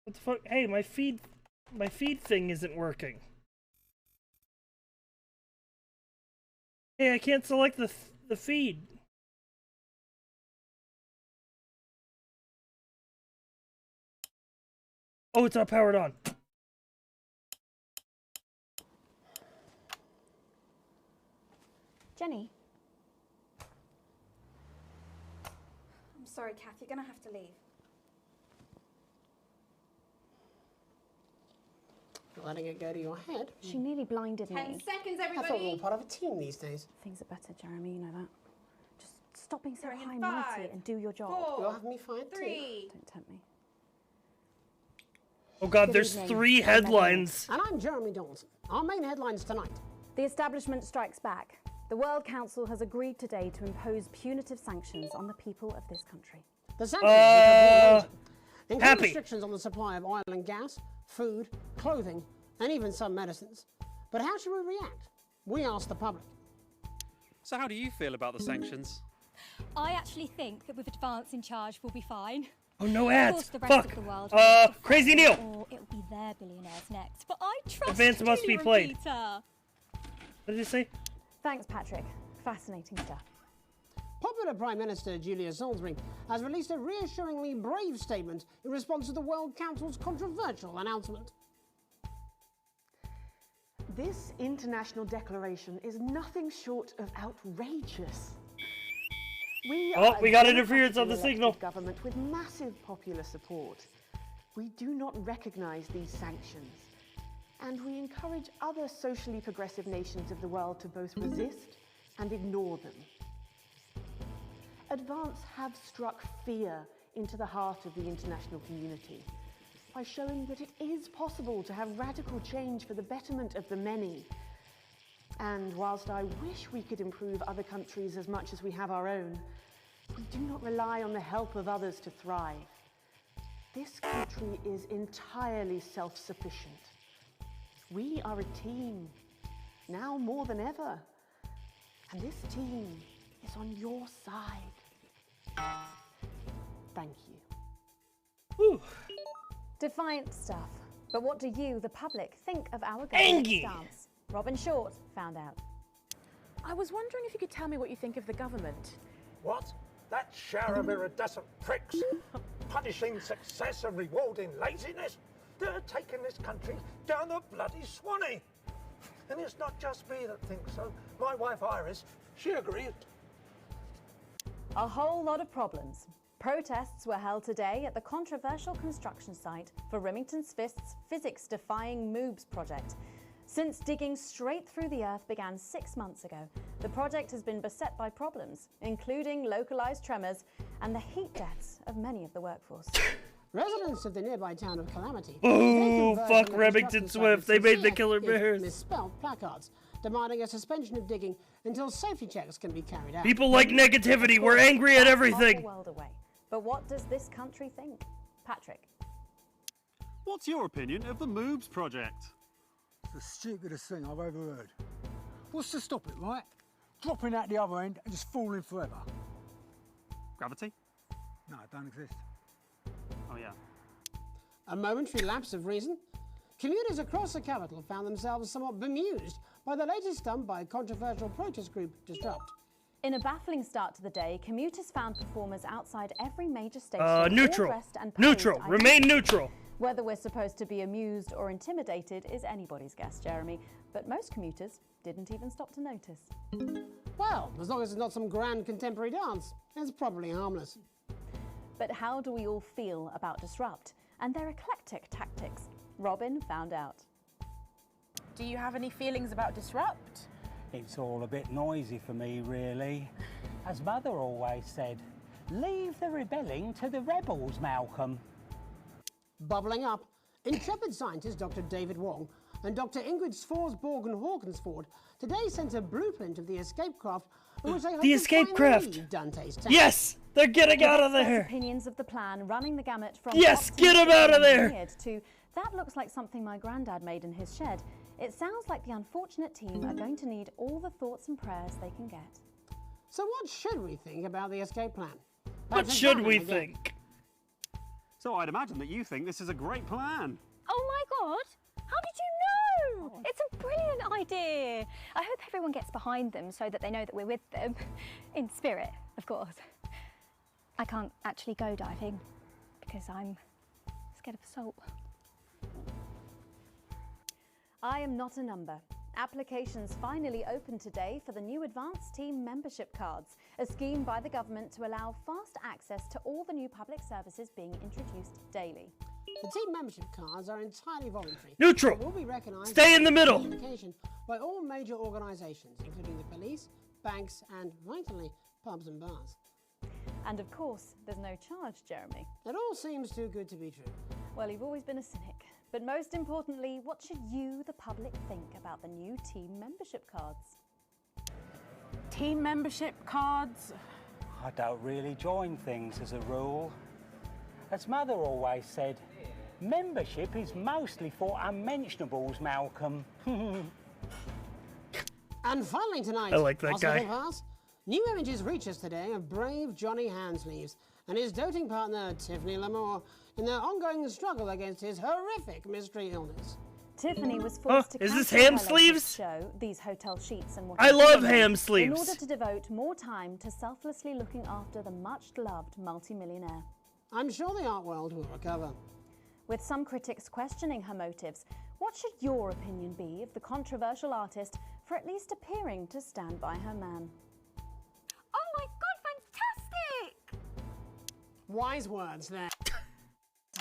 what the fuck? Hey, my feed thing isn't working. Hey, I can't select the feed. Oh, it's not powered on. Jenny? I'm sorry, Kath, you're gonna have to leave. Letting it go to your head. She nearly blinded 10 me. seconds, That's everybody. all part of a team these days. Things are better, Jeremy, you know that. Just stop being so Going in high and mighty 5, and do your job. 4, You'll have me fired 3. Don't tempt me. Oh god, Good there's evening. 3 headlines. And I'm Jeremy Dawson. Our main headlines tonight. The establishment strikes back. The World Council has agreed today to impose punitive sanctions on the people of this country. The sanctions which have been include happy. restrictions on the supply of oil and gas, food, clothing, and even some medicines. But how should we react? We asked the public. So how do you feel about the sanctions? I actually think that with Advance in charge, we'll be fine. Oh, no Of ads. course, the rest Fuck. of the world will have to Crazy follow, Neil. Or it'll be their billionaires next. But I trust Advance must be Julia and played. Peter. What did it say? Thanks, Patrick. Fascinating stuff. Popular Prime Minister Julia Salisbury has released a reassuringly brave statement in response to the World Council's controversial announcement. This international declaration is nothing short of outrageous. We We got interference on the signal. Government with massive popular support. We do not recognise these sanctions, and we encourage other socially progressive nations of the world to both resist and ignore them. Advance have struck fear into the heart of the international community by showing that it is possible to have radical change for the betterment of the many. And whilst I wish we could improve other countries as much as we have our own, we do not rely on the help of others to thrive. This country is entirely self-sufficient. We are a team. now more than ever. And this team is on your side. Thank you. Defiant stuff. But what do you, the public, think of our Angie! government stance? Robin Short found out. I was wondering if you could tell me what you think of the government. What? That shower of iridescent pricks, punishing success and rewarding laziness? They're taking this country down the bloody Swanee. And it's not just me that thinks so. My wife Iris, she agrees. A whole lot of problems. Protests were held today at the controversial construction site for Remington Swist's physics-defying MOOBS project. Since digging straight through the earth began 6 months ago, the project has been beset by problems, including localised tremors and the heat deaths of many of the workforce. Residents of the nearby town of Calamity. Ooh, fuck Remington Swift. They made the Killer Bears. Misspelled placards demanding a suspension of digging until safety checks can be carried out. People like negativity. We're angry at everything. World away. But what does this country think? Patrick. What's your opinion of the MOOBS project? It's the stupidest thing I've ever heard. What's to stop it, right? Dropping out the other end and just falling forever. Gravity? No, it don't exist. Oh, yeah. A momentary lapse of reason. Commuters across the capital found themselves somewhat bemused by the latest stunt by controversial protest group Disrupt. In a baffling start to the day, commuters found performers outside every major station. all Neutral. dressed and posed Neutral. Remain identically. neutral. Whether we're supposed to be amused or intimidated is anybody's guess, Jeremy. But most commuters didn't even stop to notice. Well, as long as it's not some grand contemporary dance, it's probably harmless. But how do we all feel about Disrupt and their eclectic tactics? Robin found out. Do you have any feelings about Disrupt? It's all a bit noisy for me, really. As Mother always said, leave the rebelling to the rebels, Malcolm. Bubbling up, intrepid scientist Dr. David Wong and Dr. Ingrid Svorsborg-Hawkensford today sent a blueprint of the escape craft in which they hope The to escape finally craft. leave Dante's Tower. Yes! They're getting out of With there! opinions of the plan running the gamut from Yes, get 'em out of there! engineered to that looks like something my granddad made in his shed. It sounds like the unfortunate team are going to need all the thoughts and prayers they can get. So what should we think about the escape plan? What Patrick should we Bannon again. think? So I'd imagine that you think this is a great plan. Oh my god! How did you know? It's a brilliant idea. I hope everyone gets behind them so that they know that we're with them. In spirit, of course. I can't actually go diving because I'm scared of salt. I am not a number. Applications finally opened today for the new Advanced Team membership cards, a scheme by the government to allow fast access to all the new public services being introduced daily. The team membership cards are entirely voluntary. Neutral. They will be recognised Stay in the middle. by all major organisations, including the police, banks, and vitally, pubs and bars. And of course, there's no charge, Jeremy. It all seems too good to be true. Well, you've always been a cynic. But most importantly, what should you, the public, think about the new team membership cards? Team membership cards? I don't really join things as a rule. As Mother always said, membership is mostly for unmentionables, Malcolm. And finally tonight, I like that Hospital guy. Pass, new images reach us today of brave Johnny Handsleeves and his doting partner Tiffany Lamore in their ongoing struggle against his horrific mystery illness. Tiffany was forced to is this cancel her ham latest sleeves? show, These Hotel Sheets and What I Is love Going On, ham in sleeves. order to devote more time to selflessly looking after the much-loved multimillionaire. I'm sure the art world will recover. With some critics questioning her motives, what should your opinion be of the controversial artist for at least appearing to stand by her man? Oh my god, fantastic! Wise words there.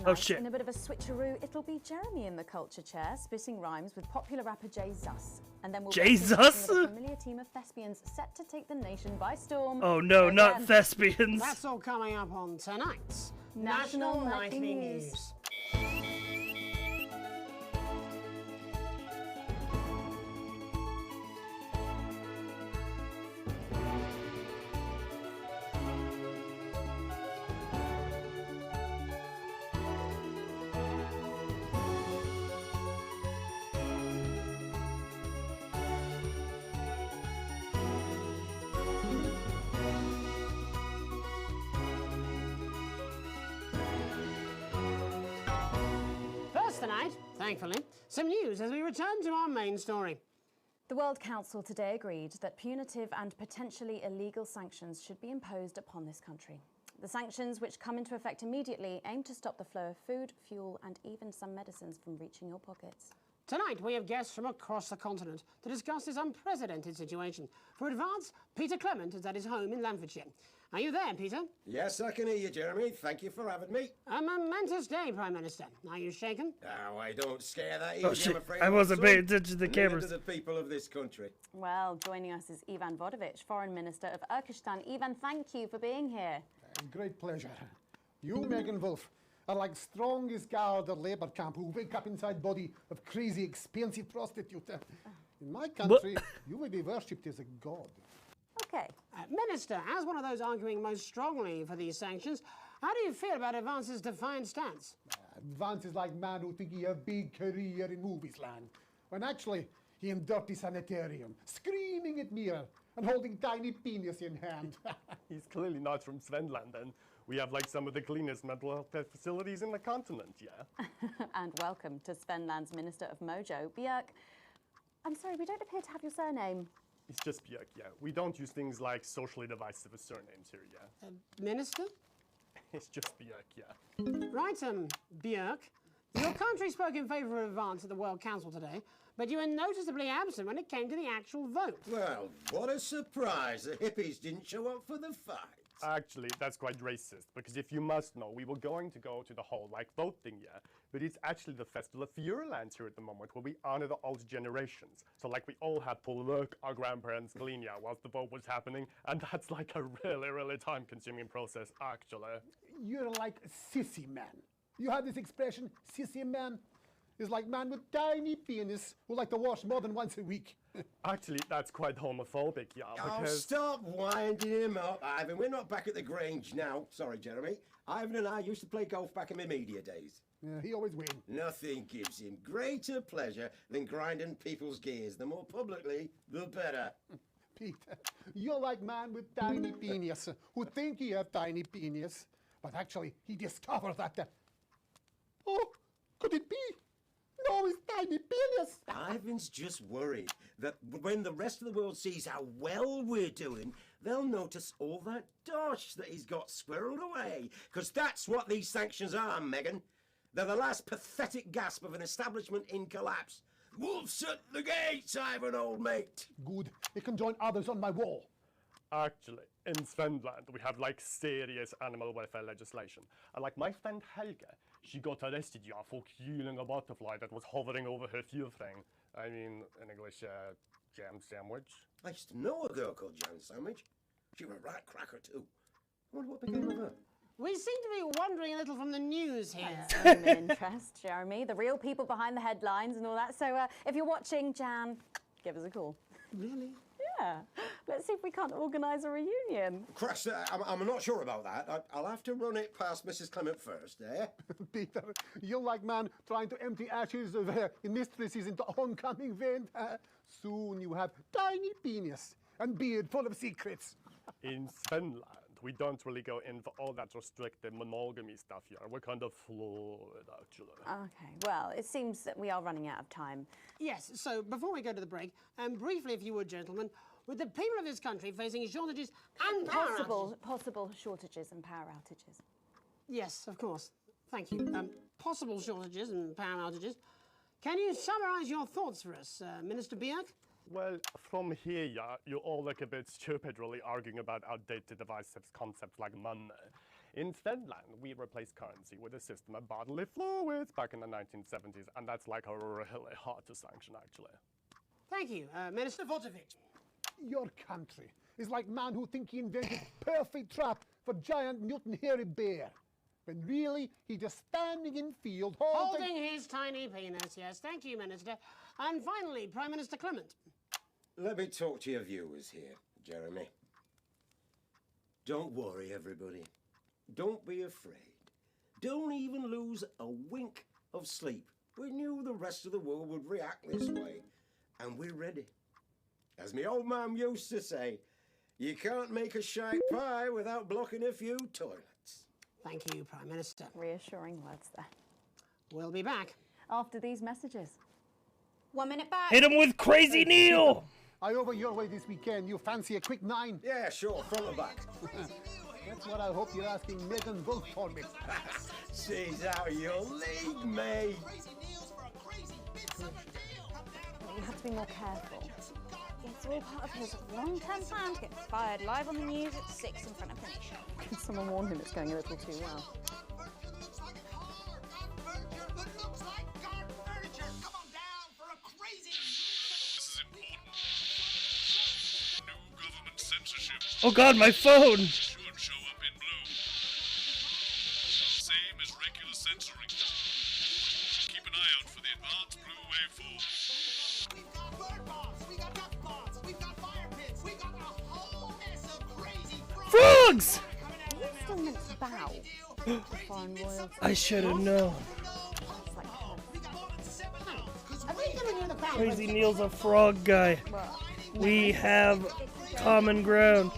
Oh shit. In a bit of a switcheroo, it'll be Jeremy in the culture chair, spitting rhymes with popular rapper Jay Zus. And then we'll Jay be Zus? a familiar team of thespians set to take the nation by storm. Oh no, not Again. thespians. That's all coming up on tonight's National Nightly Nightly News. sports tonight, thankfully. Some news as we return to our main story. The World Council today agreed that punitive and potentially illegal sanctions should be imposed upon this country. The sanctions, which come into effect immediately, aim to stop the flow of food, fuel and even some medicines from reaching your pockets. Tonight, we have guests from across the continent to discuss this unprecedented situation. For Advance, Peter Clement is at his home in Lamfordshire. Are you there, Peter? Yes, I can hear you, Jeremy. Thank you for having me. A momentous day, Prime Minister. Are you shaken? Oh, I don't scare that Oh, easy, shit. I'm afraid. I wasn't Watson. paying attention to the Neither cameras. do the people of this country. Well, joining us is Ivan Vodovich, Foreign Minister of Urkistan. Ivan, thank you for being here. Great pleasure. You, Megan Wolf, are like strongest guard at labour camp who wake up inside body of crazy, expensive prostitute. In my country, you will be worshipped as a god. Okay. Minister, as one of those arguing most strongly for these sanctions, how do you feel about Advance's defiant stance? Advance is like man who think he have big career in movies land, when actually he in dirty sanitarium, screaming at mirror and holding tiny penis in hand. He's clearly not from Svenland, and we have like some of the cleanest mental health facilities in the continent, yeah? And welcome to Svenland's Minister of Mojo, Björk. I'm sorry, we don't appear to have your surname. It's just Björk, yeah. We don't use things like socially divisive surnames here, yeah? Minister? It's just Björk, yeah. Right, Björk. Your country spoke in favour of Advance at the World Council today, but you were noticeably absent when it came to the actual vote. Well, what a surprise. The hippies didn't show up for the fight. Actually, that's quite racist, because if you must know, we were going to go to the whole, like, vote thing, yeah? But it's actually the Festival of Feuerland here at the moment, where we honor the old generations. So, like, we all had to work our grandparents' Galicia whilst the vote was happening, and that's, like, a really, really time-consuming process, actually. You're like a sissy man. You have this expression, sissy man? Is like man with tiny penis who like to wash more than once a week. Actually, that's quite homophobic, yeah, Oh, because... stop winding him up, Ivan. We're not back at the Grange now. Sorry, Jeremy. Ivan and I used to play golf back in my media days. Yeah, he always wins. Nothing gives him greater pleasure than grinding people's gears. The more publicly, the better. Peter, you're like man with tiny penis who think he have tiny penis, but actually he discovered that. Oh, could it be? No, it's tiny penis. Ivan's just worried that when the rest of the world sees how well we're doing, they'll notice all that dosh that he's got squirreled away. Because that's what these sanctions are, Megan. They're the last pathetic gasp of an establishment in collapse. Wolves at the gates, Ivan, old mate. Good. It can join others on my wall. Actually, in Svenland, we have, like, serious animal welfare legislation. And, like, my friend Helga, she got arrested, yeah, for killing a butterfly that was hovering over her thing. I mean, in English, jam sandwich. I used to know a girl called Jam Sandwich. She was a right cracker, too. I wonder what became of her. We seem to be wandering a little from the news here. That's of interest, Jeremy. The real people behind the headlines and all that. So if you're watching, Jan, give us a call. Really? Yeah. Let's see if we can't organise a reunion. Crash, I'm not sure about that. I'll have to run it past Mrs. Clement first, eh? Peter, you're like man trying to empty ashes of mistresses into oncoming vent. Soon you have tiny penis and beard full of secrets. In Svenland, we don't really go in for all that restricted monogamy stuff here. We're kind of fluid, actually. Okay, well, it seems that we are running out of time. Yes, so before we go to the break, briefly, if you would, gentlemen, with the people of this country facing shortages and power possible shortages and power outages. Yes, of course. Thank you. Possible shortages and power outages. Can you summarise your thoughts for us, Minister Björk? Well, from here, yeah, you all look a bit stupid really arguing about outdated divisive concepts like money. In Svenland, we replaced currency with a system of bodily fluids back in the 1970s, and that's like really hard to sanction, actually. Thank you, Minister Vodovich. Your country is like man who think he invented perfect trap for giant mutant hairy bear, when really he's just standing in field holding his tiny penis. Yes, thank you, Minister. And finally, Prime Minister Clement. Let me talk to your viewers here, Jeremy. Don't worry, everybody. Don't be afraid. Don't even lose a wink of sleep. We knew the rest of the world would react this way, and we're ready. As my old man used to say, you can't make a shite pie without blocking a few toilets. Thank you, Prime Minister. Reassuring words there. We'll be back. after these messages. 1 minute back. Hit him with Crazy Neil! I over your way this weekend. You fancy a quick 9? Yeah, sure, front and back. That's what I hope you're asking Megan Wolf for me. She's out of your league, mate. You have to be more careful. It's all part of his long-term plan to get fired live on the news at 6 in front of the nation. Can someone warn him it's going a little too well? Oh god, my phone! Should show up in blue. Same as regular censoring. Keep an eye out for the advanced blue waveform. We've got bird bombs, we got duck bombs, we've got fire pits, we've got a whole mess of crazy frogs! Are you still meant to bow to foreign royalty? I should have known. Crazy Neil's a frog guy. We have common ground.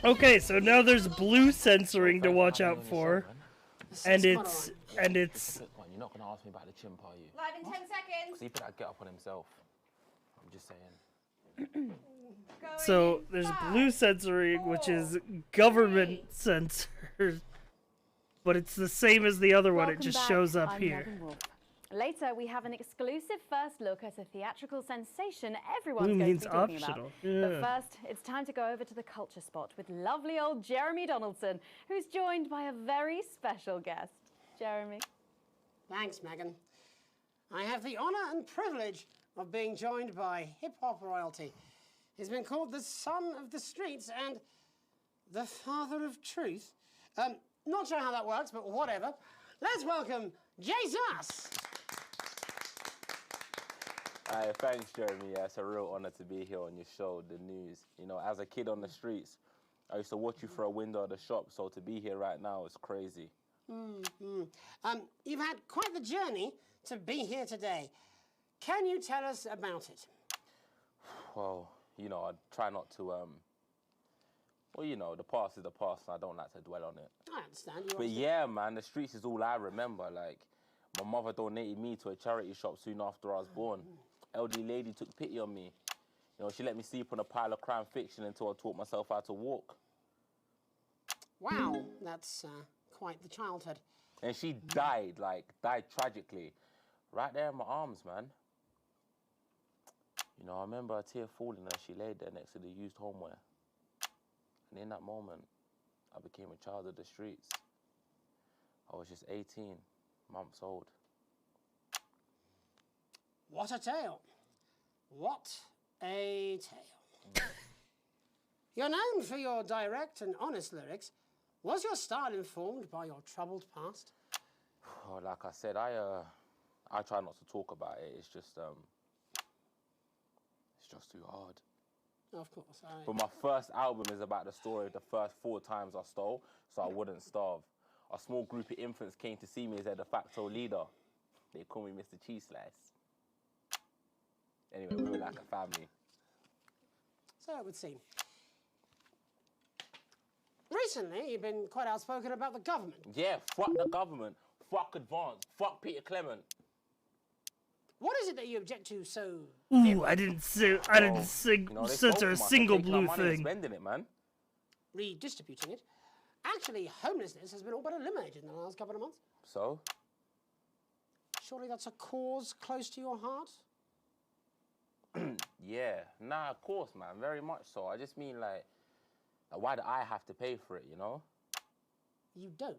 Okay, so now there's blue censoring to watch out for, and it's You're not gonna ask me about the chimp, are you? Live in 10 seconds. He put that get up on himself. I'm just saying. so there's blue censoring, which is government censored, but it's the same as the other one. It just shows up I'm here. Megan Wolf. Later, we have an exclusive first look at a theatrical sensation everyone's Blue going means to be talking optional. about. Yeah. But first, it's time to go over to the culture spot with lovely old Jeremy Donaldson, who's joined by a very special guest. Jeremy. Thanks, Megan. I have the honour and privilege of being joined by hip-hop royalty. He's been called the son of the streets and the father of truth. Not sure how that works, but whatever. Let's welcome Jesus. Thanks, Jeremy. Yeah, it's a real honor to be here on your show, The News. You know, as a kid on the streets, I used to watch you through a window of the shop, so to be here right now is crazy. You've had quite the journey to be here today. Can you tell us about it? Well, you know, I try not to, well, you know, the past is the past, and I don't like to dwell on it. I understand. But yeah, man, the streets is all I remember. Like, my mother donated me to a charity shop soon after I was born. Elderly lady took pity on me. You know, she let me sleep on a pile of crime fiction until I taught myself how to walk. Wow, that's quite the childhood. And she died tragically. Right there in my arms, man. You know, I remember a tear falling as she laid there next to the used homeware. And in that moment, I became a child of the streets. I was just 18 months old. What a tale. What a tale. You're known for your direct and honest lyrics. Was your style informed by your troubled past? Oh, like I said, I try not to talk about it. It's just too hard. Of course. But my first album is about the story of the first 4 times I stole, so I wouldn't starve. A small group of infants came to see me as their de facto leader. They call me Mr. Cheese Slice. Anyway, we were like a family. So it would seem. Recently, you've been quite outspoken about the government. Yeah, fuck the government. Fuck Advance. Fuck Peter Clement. What is it that you object to so? Ooh, I didn't censor a single blue thing. Spending it, man. Redistributing it. Actually, homelessness has been all but eliminated in the last couple of months. So? Surely that's a cause close to your heart? Yeah, nah, of course, man, very much so. I just mean, like, why do I have to pay for it, you know? You don't.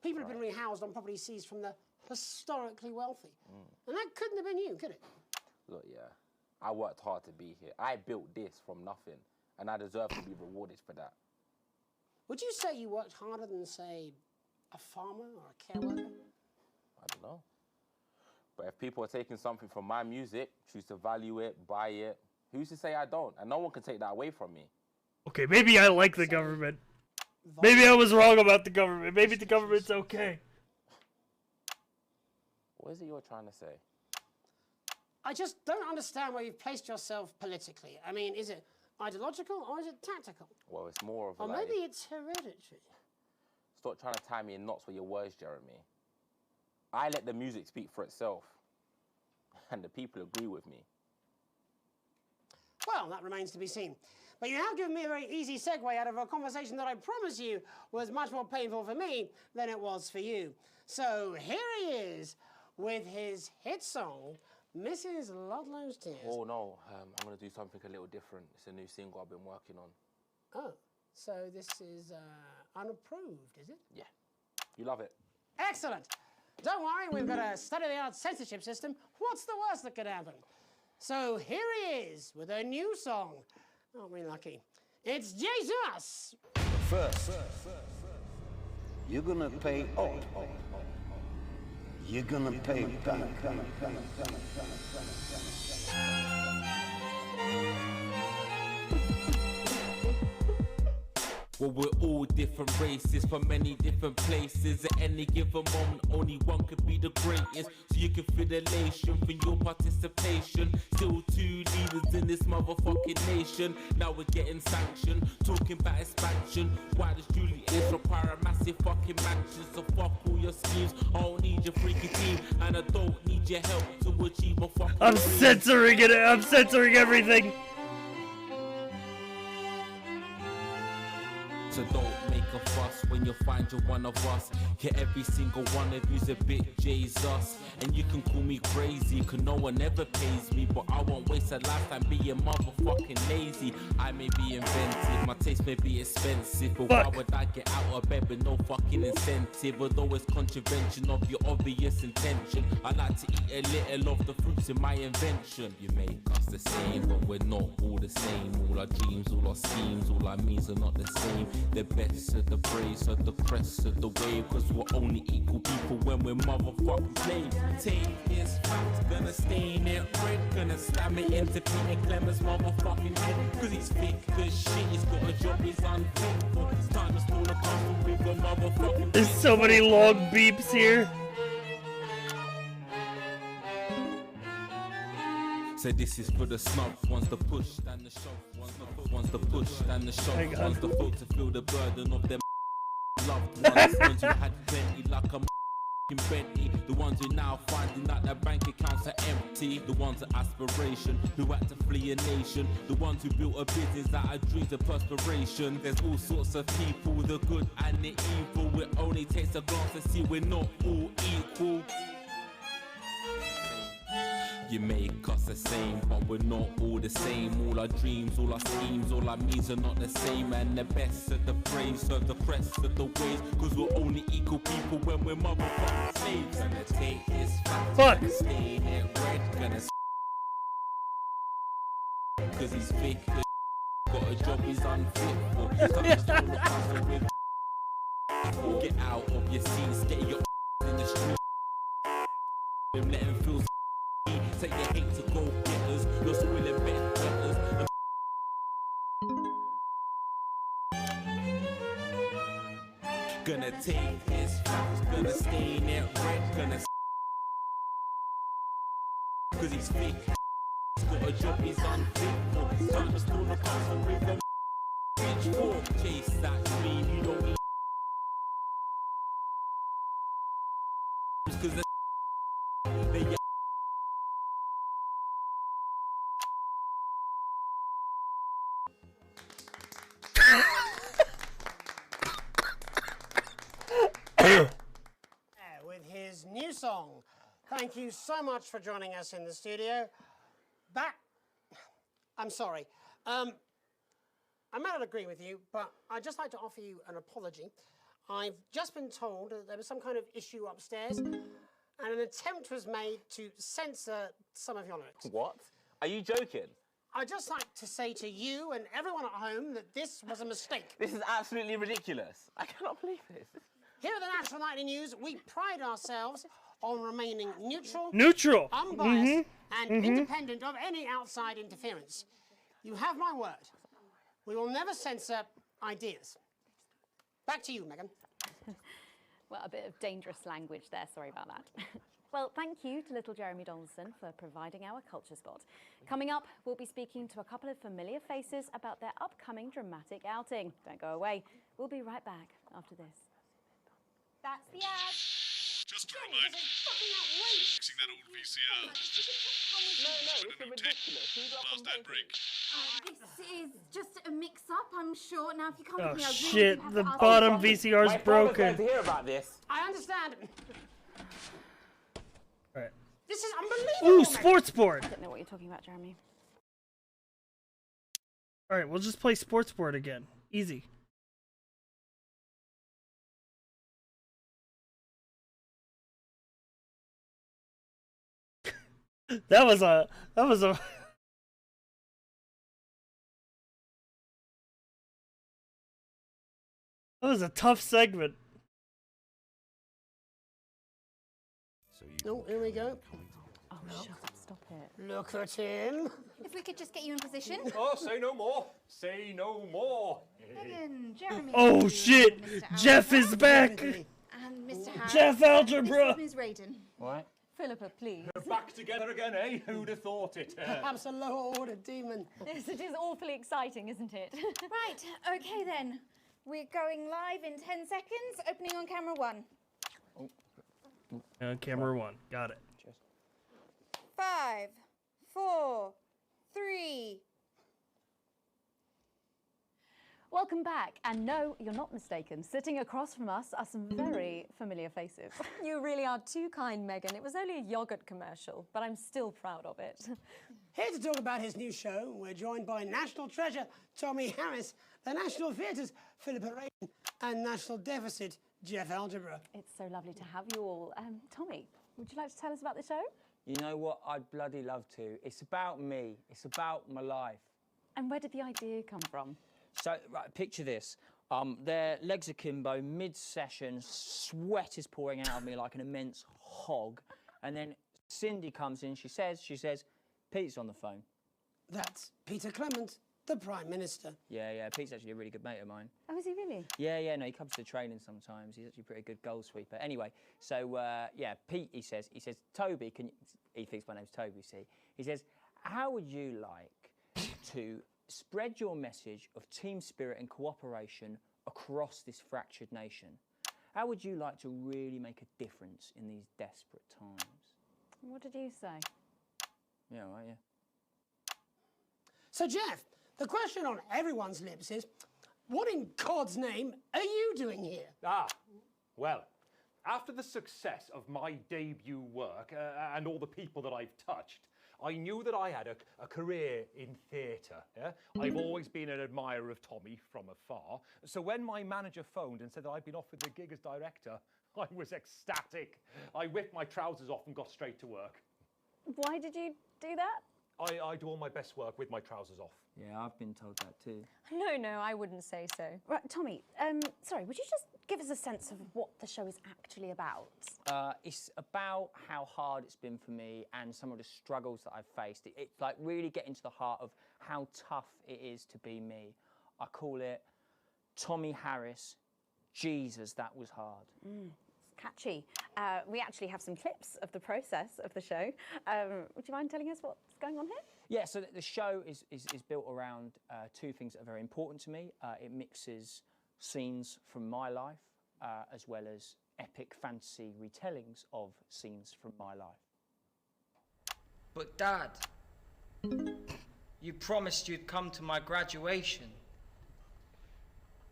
People have been rehoused on property seized from the historically wealthy. And that couldn't have been you, could it? Look, yeah, I worked hard to be here. I built this from nothing, and I deserve to be rewarded for that. Would you say you worked harder than, say, a farmer or a care worker? I don't know. But if people are taking something from my music, choose to value it, buy it, who's to say I don't? And no one can take that away from me. Okay, maybe I like the government. Maybe I was wrong about the government. Maybe the government's okay. What is it you're trying to say? I just don't understand where you've placed yourself politically. I mean, is it ideological or is it tactical? Well, it's more of a Or like... maybe it's hereditary. Stop trying to tie me in knots with your words, Jeremy. I let the music speak for itself, and the people agree with me. Well, that remains to be seen. But you have given me a very easy segue out of a conversation that I promise you was much more painful for me than it was for you. So here he is with his hit song, Mrs. Ludlow's Tears. Oh no, I'm going to do something a little different. It's a new single I've been working on. Oh, so this is unapproved, is it? Yeah, you love it. Excellent. Don't worry, we've got a state-of-the-art censorship system. What's the worst that could happen? So here he is with a new song. Aren't we lucky? It's Jesus! First, you're gonna pay up. You're gonna pay back. Well, we're all different races from many different places. At any given moment, only one could be the greatest. So you can feel elation from your participation. Still two leaders in this motherfucking nation. Now we're getting sanctioned, talking about expansion. Why does Julius require a massive fucking mansion? So fuck all your schemes. I don't need your freaky team, and I don't need your help to achieve my fucking I'm dreams. censoring it. I'm censoring everything. So don't make a fuss when you find you're one of us. Yeah, every single one of you's a bit Jesus. And you can call me crazy, cause no one ever pays me. But I won't waste a lifetime being motherfucking lazy. I may be inventive, my taste may be expensive. But why would I get out of bed with no fucking incentive? Although it's contravention of your obvious intention. I like to eat a little of the fruits in my invention. You make us the same, but we're not all the same. All our dreams, all our schemes, all our means are not the same. The best of the brace of the crest of the wave. Cause we're only equal people when we're motherfucking slaves. Take this fact, gonna stain it red. Gonna slam it into Peter Clemens' motherfucking head. Cause he's thick as shit, he's got a job he's unfit for. It's time to stall a castle with a motherfucking. There's so many long beeps here. So this is for the snub, one's the push, then the shove, one's the push, then the shove, one's the folk to feel the burden of them loved ones, ones who had plenty like a Bentley, the ones who now finding that their bank accounts are empty, the ones of aspiration, who had to flee a nation, the ones who built a business out of dreams of perspiration. There's all sorts of people, the good and the evil. It only takes a glance to see we're not all equal. You make us the same, but we're not all the same. All our dreams, all our schemes, all our means are not the same. And the best of the praise serve the crest of the ways. Cause we're only equal people when we're motherfucking slaves. Gonna take this fact, gonna stain it red, gonna cause he's thick, got a job he's unfit for. Get out of your seats, get your in the street. Let him feel. Say you hate to go getters, you're spoiling bed getters. Gonna take his facts, gonna stain it red, gonna cause he's thick, he's got a job he's unfit for. Time to stall a castle with a pitchfork. Chase that dream, you don't need cause they with his new song. Thank you so much for joining us in the studio. I'm sorry. I may not agree with you, but I'd just like to offer you an apology. I've just been told that there was some kind of issue upstairs, and an attempt was made to censor some of your lyrics. What? Are you joking? I'd just like to say to you and everyone at home that this was a mistake. This is absolutely ridiculous. I cannot believe this. Here at the National Nightly News, we pride ourselves on remaining neutral, unbiased, and independent of any outside interference. You have my word. We will never censor ideas. Back to you, Megan. Well, a bit of dangerous language there, sorry about that. Well, thank you to little Jeremy Donaldson for providing our culture spot. Coming up, we'll be speaking to a couple of familiar faces about their upcoming dramatic outing. Don't go away. We'll be right back after this. That's the ad. Just to remind fixing that old VCR. No, this is ridiculous. Who's up Past that brick. This is just a mix-up, I'm sure. Now, if you come Oh with me, I really shit, do have the to ask bottom you. VCR's broken. To hear about this. I understand. Alright. This is unbelievable. Ooh, sports board! I don't know what you're talking about, Jeremy. Alright, we'll just play sports board again. Easy. That was a that was a tough segment. Oh, here we go. Oh, shut up, stop it. Look at him. If we could just get you in position. Oh, say no more. Say no more. Megan, Jeremy. Oh shit! Mr. Jeff Algebra. is back! And Mr. Harris. Jeff Algebra! This is Ms. Radin. What? Philippa, please. Back together again, eh? Who'd have thought it? Perhaps a lower order demon. Yes, it is awfully exciting, isn't it? Right, okay then. We're going live in 10 seconds, opening on camera 1. Camera 1. Got it. 5, 4, 3. Welcome back. And no, you're not mistaken. Sitting across from us are some very familiar faces. You really are too kind, Megan. It was only a yogurt commercial, but I'm still proud of it. Here to talk about his new show, we're joined by national treasure Tommy Harris, the National Theatre's Philippa Radin, and National Deficit Jeff Algebra. It's so lovely to have you all. Tommy, would you like to tell us about the show? You know what? I'd bloody love to. It's about me. It's about my life. And where did the idea come from? So, right, picture this. Their legs akimbo, mid-session, sweat is pouring out of me like an immense hog. And then Cindy comes in, she says, Pete's on the phone. That's Peter Clement, the Prime Minister. Yeah, Pete's actually a really good mate of mine. Oh, is he really? Yeah, no, he comes to the training sometimes. He's actually a pretty good goal sweeper. Anyway, so, yeah, Pete, he says, Toby, he thinks my name's Toby, see? He says, how would you like to spread your message of team spirit and cooperation across this fractured nation? How would you like to really make a difference in these desperate times? What did you say? Yeah, right, yeah. So, Jeff, the question on everyone's lips is, what in God's name are you doing here? Well, after the success of my debut work and all the people that I've touched, I knew that I had a career in theatre. Yeah? I've always been an admirer of Tommy from afar. So when my manager phoned and said that I'd been offered the gig as director, I was ecstatic. I whipped my trousers off and got straight to work. Why did you do that? I do all my best work with my trousers off. Yeah, I've been told that too. No, I wouldn't say so. Right, Tommy, sorry, would you just give us a sense of what the show is actually about? It's about how hard it's been for me and some of the struggles that I've faced. It's like really getting to the heart of how tough it is to be me. I call it Tommy Harris, Jesus, that was hard. Catchy. We actually have some clips of the process of the show. Would you mind telling us what's going on here? Yeah, so the show is built around two things that are very important to me. It mixes scenes from my life as well as epic fantasy retellings of scenes from my life. But Dad, you promised you'd come to my graduation.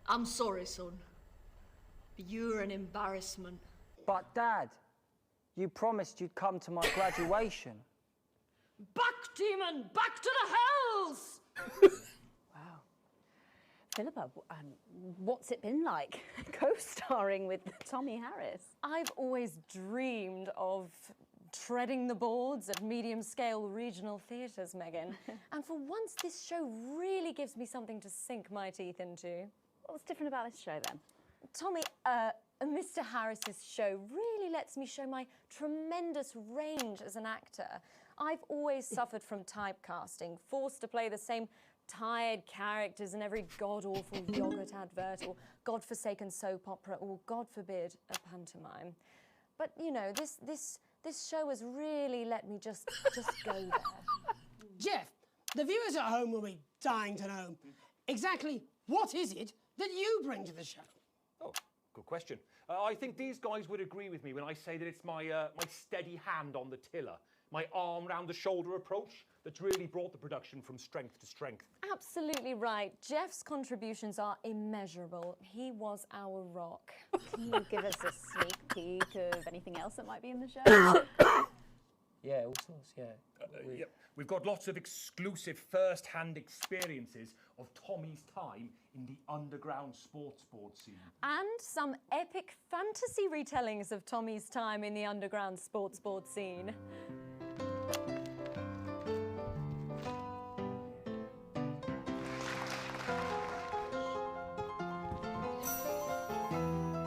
I'm sorry, son. You're an embarrassment. But Dad, you promised you'd come to my graduation. Back, demon! Back to the hells! Wow. Philippa, what's it been like co-starring with Tommy Harris? I've always dreamed of treading the boards at medium-scale regional theatres, Megan. And for once, this show really gives me something to sink my teeth into. What's different about this show, then? Tommy, Mr. Harris's show really lets me show my tremendous range as an actor. I've always suffered from typecasting, forced to play the same tired characters in every god-awful yogurt advert or godforsaken soap opera or, God forbid, a pantomime. But, you know, this show has really let me just go there. Jeff, the viewers at home will be dying to know exactly what is it that you bring to the show? Oh, good question. I think these guys would agree with me when I say that it's my steady hand on the tiller, my arm round the shoulder approach that's really brought the production from strength to strength. Absolutely right. Jeff's contributions are immeasurable. He was our rock. Can you give us a sneak peek of anything else that might be in the show? Yeah, all sorts, yeah. Yep. We've got lots of exclusive first-hand experiences of Tommy's time in the underground sports board scene. And some epic fantasy retellings of Tommy's time in the underground sports board scene.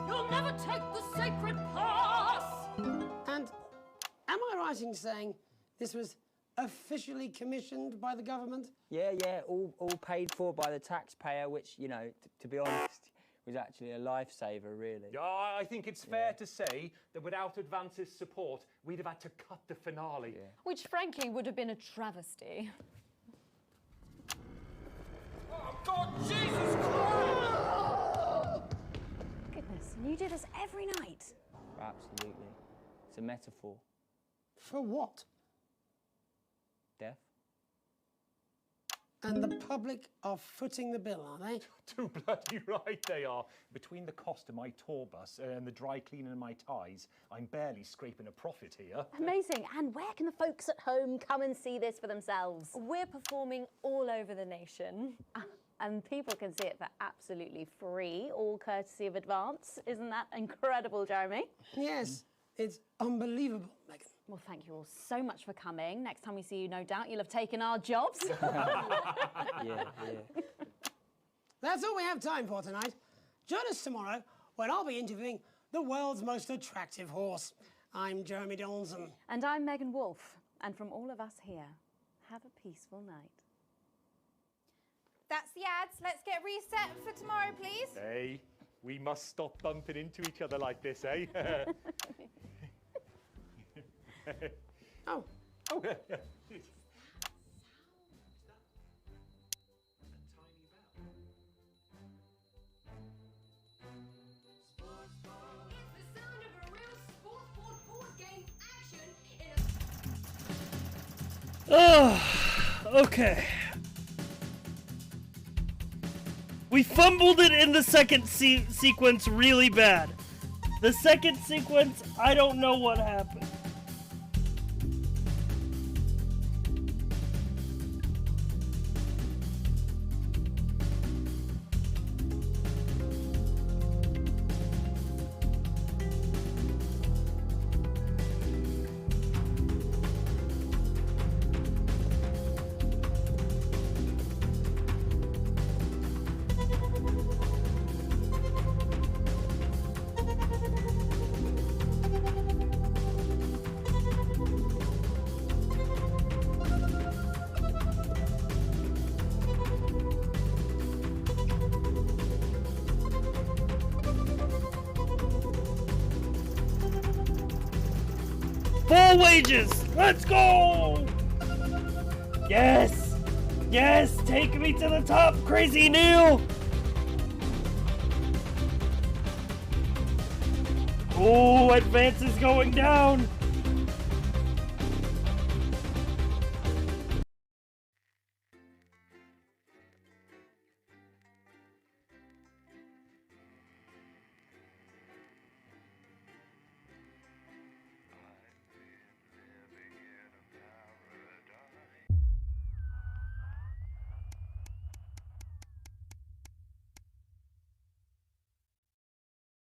You'll never take the sacred pass! And am I right in saying this was officially commissioned by the government? Yeah, all paid for by the taxpayer, which, you know, to be honest, was actually a lifesaver, really. Yeah, I think it's fair to say that without Advance's support, we'd have had to cut the finale. Which, frankly, would have been a travesty. Oh, God, Jesus Christ! Goodness, and you do this every night? Absolutely. It's a metaphor. For what? Death. And the public are footing the bill, are they? Too bloody right they are. Between the cost of my tour bus and the dry cleaning of my ties, I'm barely scraping a profit here. Amazing. And where can the folks at home come and see this for themselves? We're performing all over the nation. And people can see it for absolutely free, all courtesy of Advance. Isn't that incredible, Jeremy? Yes, it's unbelievable, Megan. Well, thank you all so much for coming. Next time we see you, no doubt you'll have taken our jobs. Yeah. That's all we have time for tonight. Join us tomorrow when I'll be interviewing the world's most attractive horse. I'm Jeremy Donaldson. And I'm Megan Wolf. And from all of us here, have a peaceful night. That's the ads. Let's get reset for tomorrow, please. Hey, we must stop bumping into each other like this, eh? Oh. Oh, yeah. Oh, okay. We fumbled it in the second sequence really bad. The second sequence, I don't know what happened. Full wages! Let's go! Yes! Yes! Take me to the top, Crazy Neil! Oh, Advance is going down!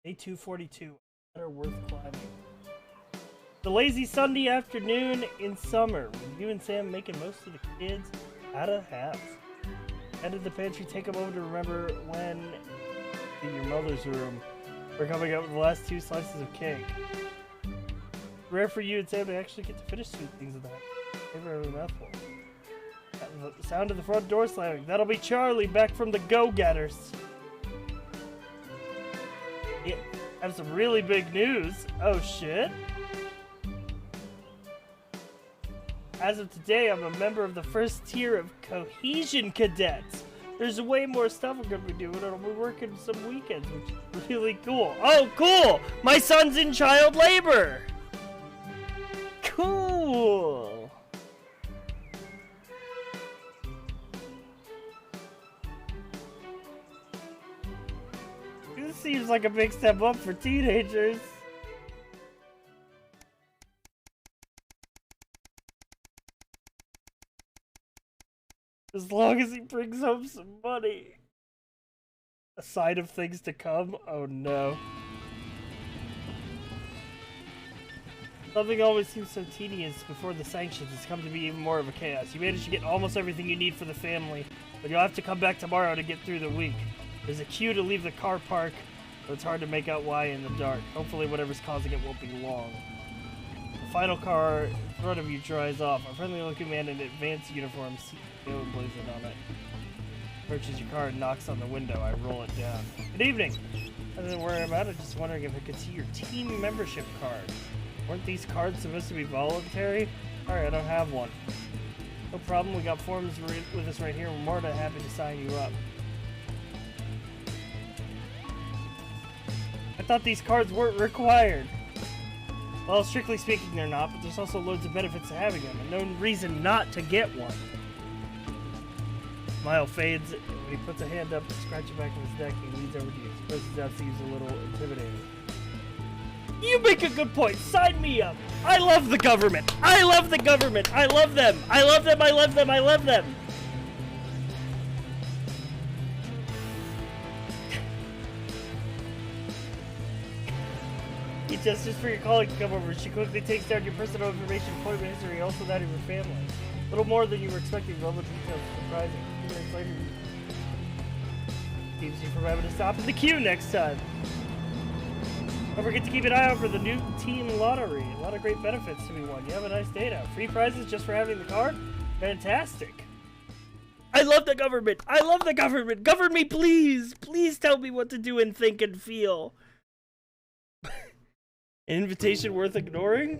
Day 242, better worth climbing. The lazy Sunday afternoon in summer, with you and Sam making most of the kids out of the house. Head to the pantry, take a moment to remember when in your mother's room we're coming up with the last 2 slices of cake. Rare for you and Sam to actually get to finish 2 things of that. Savor every mouthful. The sound of the front door slamming. That'll be Charlie back from the Go-Getters. Yeah, I have some really big news. Oh shit. As of today, I'm a member of the first tier of Cohesion Cadets. There's way more stuff we're gonna be doing, and we're working some weekends, which is really cool. Oh, cool! My son's in child labor! Cool! This seems like a big step up for teenagers. As long as he brings home some money. A sign of things to come? Oh no. Something always seems so tedious before the sanctions. It's come to be even more of a chaos. You managed to get almost everything you need for the family, but you'll have to come back tomorrow to get through the week. There's a queue to leave the car park, but it's hard to make out why in the dark. Hopefully whatever's causing it won't be long. The final car in front of you dries off. A friendly looking man in advanced uniform, CEO emblazoned on it, approaches your car and knocks on the window. I roll it down. Good evening. Other than where I'm at, I'm just wondering if I could see your team membership card. Weren't these cards supposed to be voluntary? Sorry, I don't have one. No problem, we got forms with us right here. We're more than happy to sign you up. I thought these cards weren't required. Well, strictly speaking, they're not, but there's also loads of benefits to having them, and no reason not to get one. Smile fades when he puts a hand up to scratch the back of his neck. He leans over to you. His presence seems a little intimidating. You make a good point. Sign me up. I love the government. I love the government. I love them. I love them. I love them. I love them. He gestures for your colleague to come over. She quickly takes down your personal information, appointment history, also that of your family. A little more than you were expecting. All the details are surprising. 2 minutes later, keeps you from having to stop in the queue next time. Don't forget to keep an eye out for the new team lottery. A lot of great benefits to be won. You have a nice day now. Free prizes just for having the card? Fantastic. I love the government. I love the government. Govern me, please. Please tell me what to do and think and feel. An invitation worth ignoring?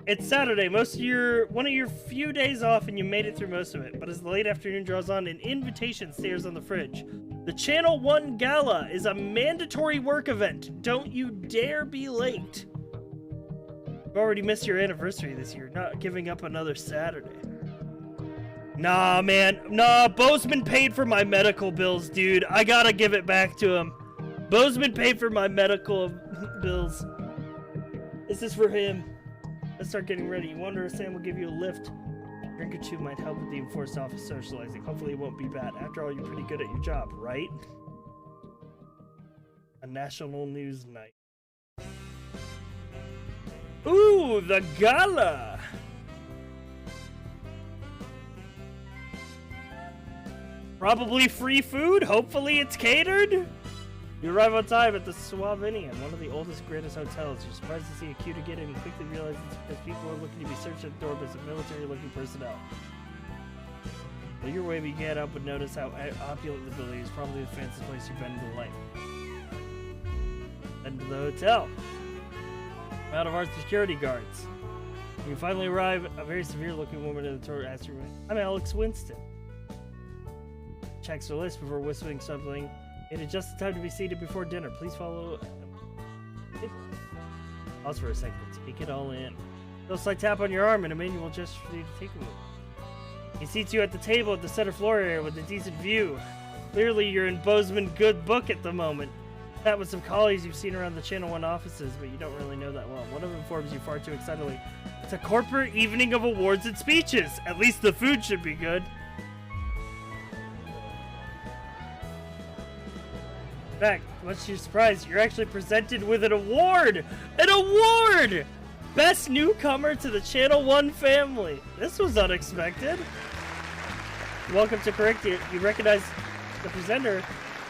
It's Saturday, one of your few days off, and you made it through most of it. But as the late afternoon draws on, an invitation stares on the fridge. The Channel 1 Gala is a mandatory work event. Don't you dare be late. You've already missed your anniversary this year, not giving up another Saturday. Nah, man. Nah, Bozeman paid for my medical bills, dude. I gotta give it back to him. Bozeman paid for my medical bills. This is for him. Let's start getting ready. You wonder if Sam will give you a lift. A drink or two might help with the enforced office socializing. Hopefully it won't be bad. After all, you're pretty good at your job, right? A national news night. Ooh, the gala! Probably free food? Hopefully it's catered? You arrive on time at the Suavinian, one of the oldest, greatest hotels. You're surprised to see a queue to get in and quickly realize it's because people are looking to be searched at the door by some military-looking personnel. Well, your way you get up and notice how opulent the building is. Probably the fanciest place you've been in your life. Head to the hotel. Out of our security guards. You finally arrive. A very severe-looking woman in the door asks you, "I'm Alex Winston." Checks her list before whistling something. It is just the time to be seated before dinner. Please follow. Pause for a second. Take it all in. He'll slight tap on your arm and a manual gesture for you to take a move. He seats you at the table at the center floor area with a decent view. Clearly, you're in Bozeman good book at the moment. That with some colleagues you've seen around the Channel 1 offices, but you don't really know that well. One of them informs you far too excitedly. It's a corporate evening of awards and speeches. At least the food should be good. In fact, much to your surprise, you're actually presented with an award! An award! Best newcomer to the Channel 1 family. This was unexpected. Welcome to Correct It. You recognize the presenter,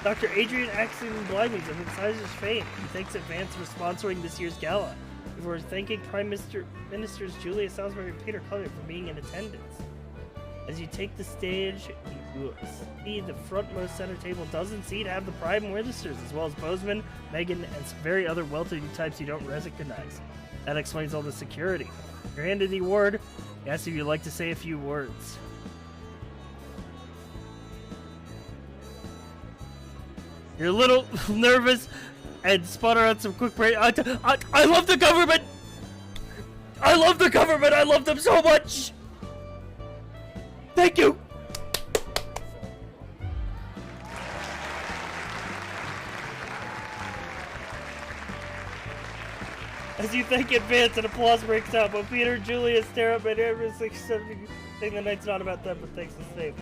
Dr. Adrian Axon Blimings of Incisors fame. He thanks Advance for sponsoring this year's gala. Before thanking Prime Ministers Julia Salisbury and Peter Cullen for being in attendance. As you take the stage, you see the frontmost center table doesn't seat have the Prime Ministers, as well as Bozeman, Megan, and some very other well-to-do types you don't recognize. That explains all the security. You're handed the award. Yes, if you'd like to say a few words. You're a little nervous and sputter out some quick praise. I love the government! I love the government! I love them so much! Thank you! As you thank in advance, an applause breaks out. But Peter and Julia stare up at every something the night's not about them, but thanks the same.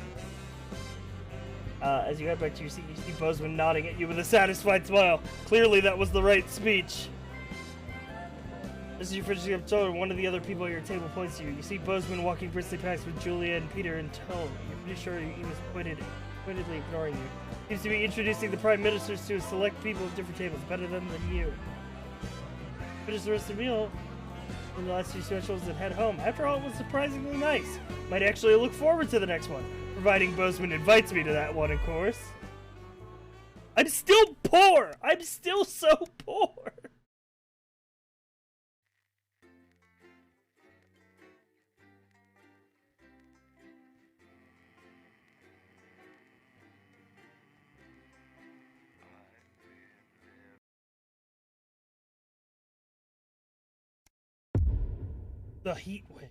As you head back to your seat, you see Bozeman nodding at you with a satisfied smile. Clearly, that was the right speech. As you finish up tone, one of the other people at your table points to you. You see Bozeman walking briskly past with Julia and Peter in tow. You're pretty sure he was pointedly ignoring you. Seems to be introducing the prime ministers to a select people at different tables, better than you. Finish the rest of the meal in the last few specials and head home. After all, it was surprisingly nice. Might actually look forward to the next one, providing Bozeman invites me to that one, of course. I'm still poor! I'm still so poor! The heat wave.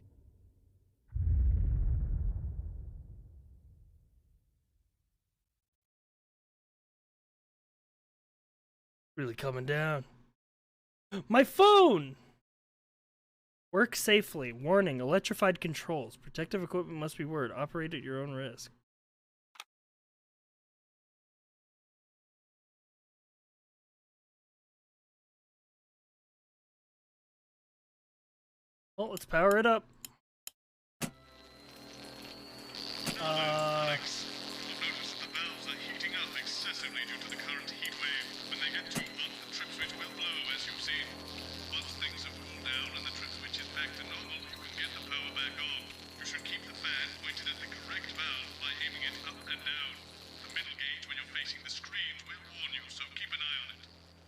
Really coming down. My phone! Work safely. Warning, electrified controls. Protective equipment must be worn. Operate at your own risk. Well, let's power it up. Alex, I've noticed the valves are heating up excessively due to the current heat wave. When they get too hot, the trip switch will blow, as you've seen. Once things have cooled down and the trip switch is back to normal, you can get the power back on. You should keep the fan pointed at the correct valve by aiming it up and down. The middle gauge when you're facing the screen will warn you, so keep an eye on it.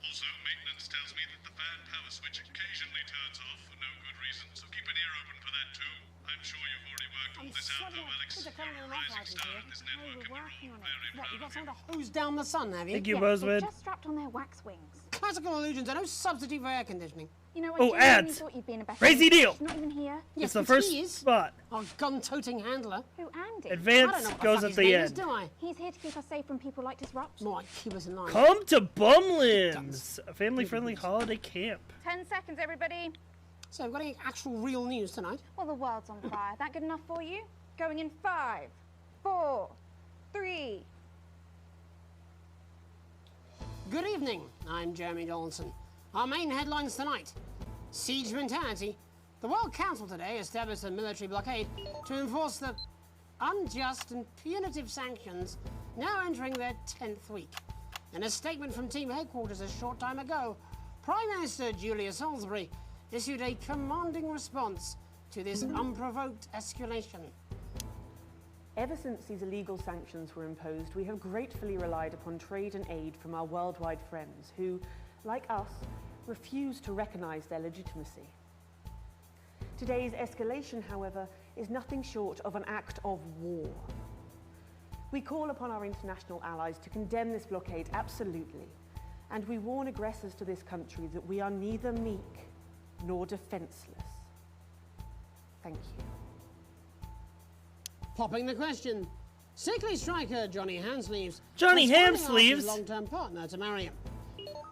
Also, maintenance tells me that the fan power switch occasionally turns off for no good reason, so keep an ear open for that too. I'm sure you've already worked all this out, though, Alex. You're a rising star at this network, and we're all very What, proud you got of you. someone to hose down the sun, have you? Thank you, Yeah, Bozeman. Just strapped on their wax wings. Classical illusions are no substitute for air conditioning. You know, I Oh, genuinely ads. thought you'd be in a better Crazy mood. deal. She's not even here. It's the but first he is. spot. Our gun-toting handler. Who, Andy? Advance I don't know what goes the fuck at his the name end. is, do I? He's here to keep us safe from people like Disrupt. More like keep us in line. Come to Bumlands, a family-friendly holiday camp. 10 seconds, everybody. So, we've got any actual real news tonight? Well, the world's on fire. That good enough for you? Going in 5, 4, 3. Good evening, I'm Jeremy Donaldson. Our main headlines tonight. Siege mentality. The World Council today established a military blockade to enforce the unjust and punitive sanctions now entering their 10th week. In a statement from team headquarters a short time ago, Prime Minister Julia Salisbury issued a commanding response to this unprovoked escalation. Ever since these illegal sanctions were imposed, we have gratefully relied upon trade and aid from our worldwide friends who, like us, refuse to recognize their legitimacy. Today's escalation, however, is nothing short of an act of war. We call upon our international allies to condemn this blockade absolutely, and we warn aggressors to this country that we are neither meek nor defenseless. Thank you. Popping the question. Sickly striker Johnny Hansleeves. Johnny has finally asked Hamsleeves? his long-term partner to marry him.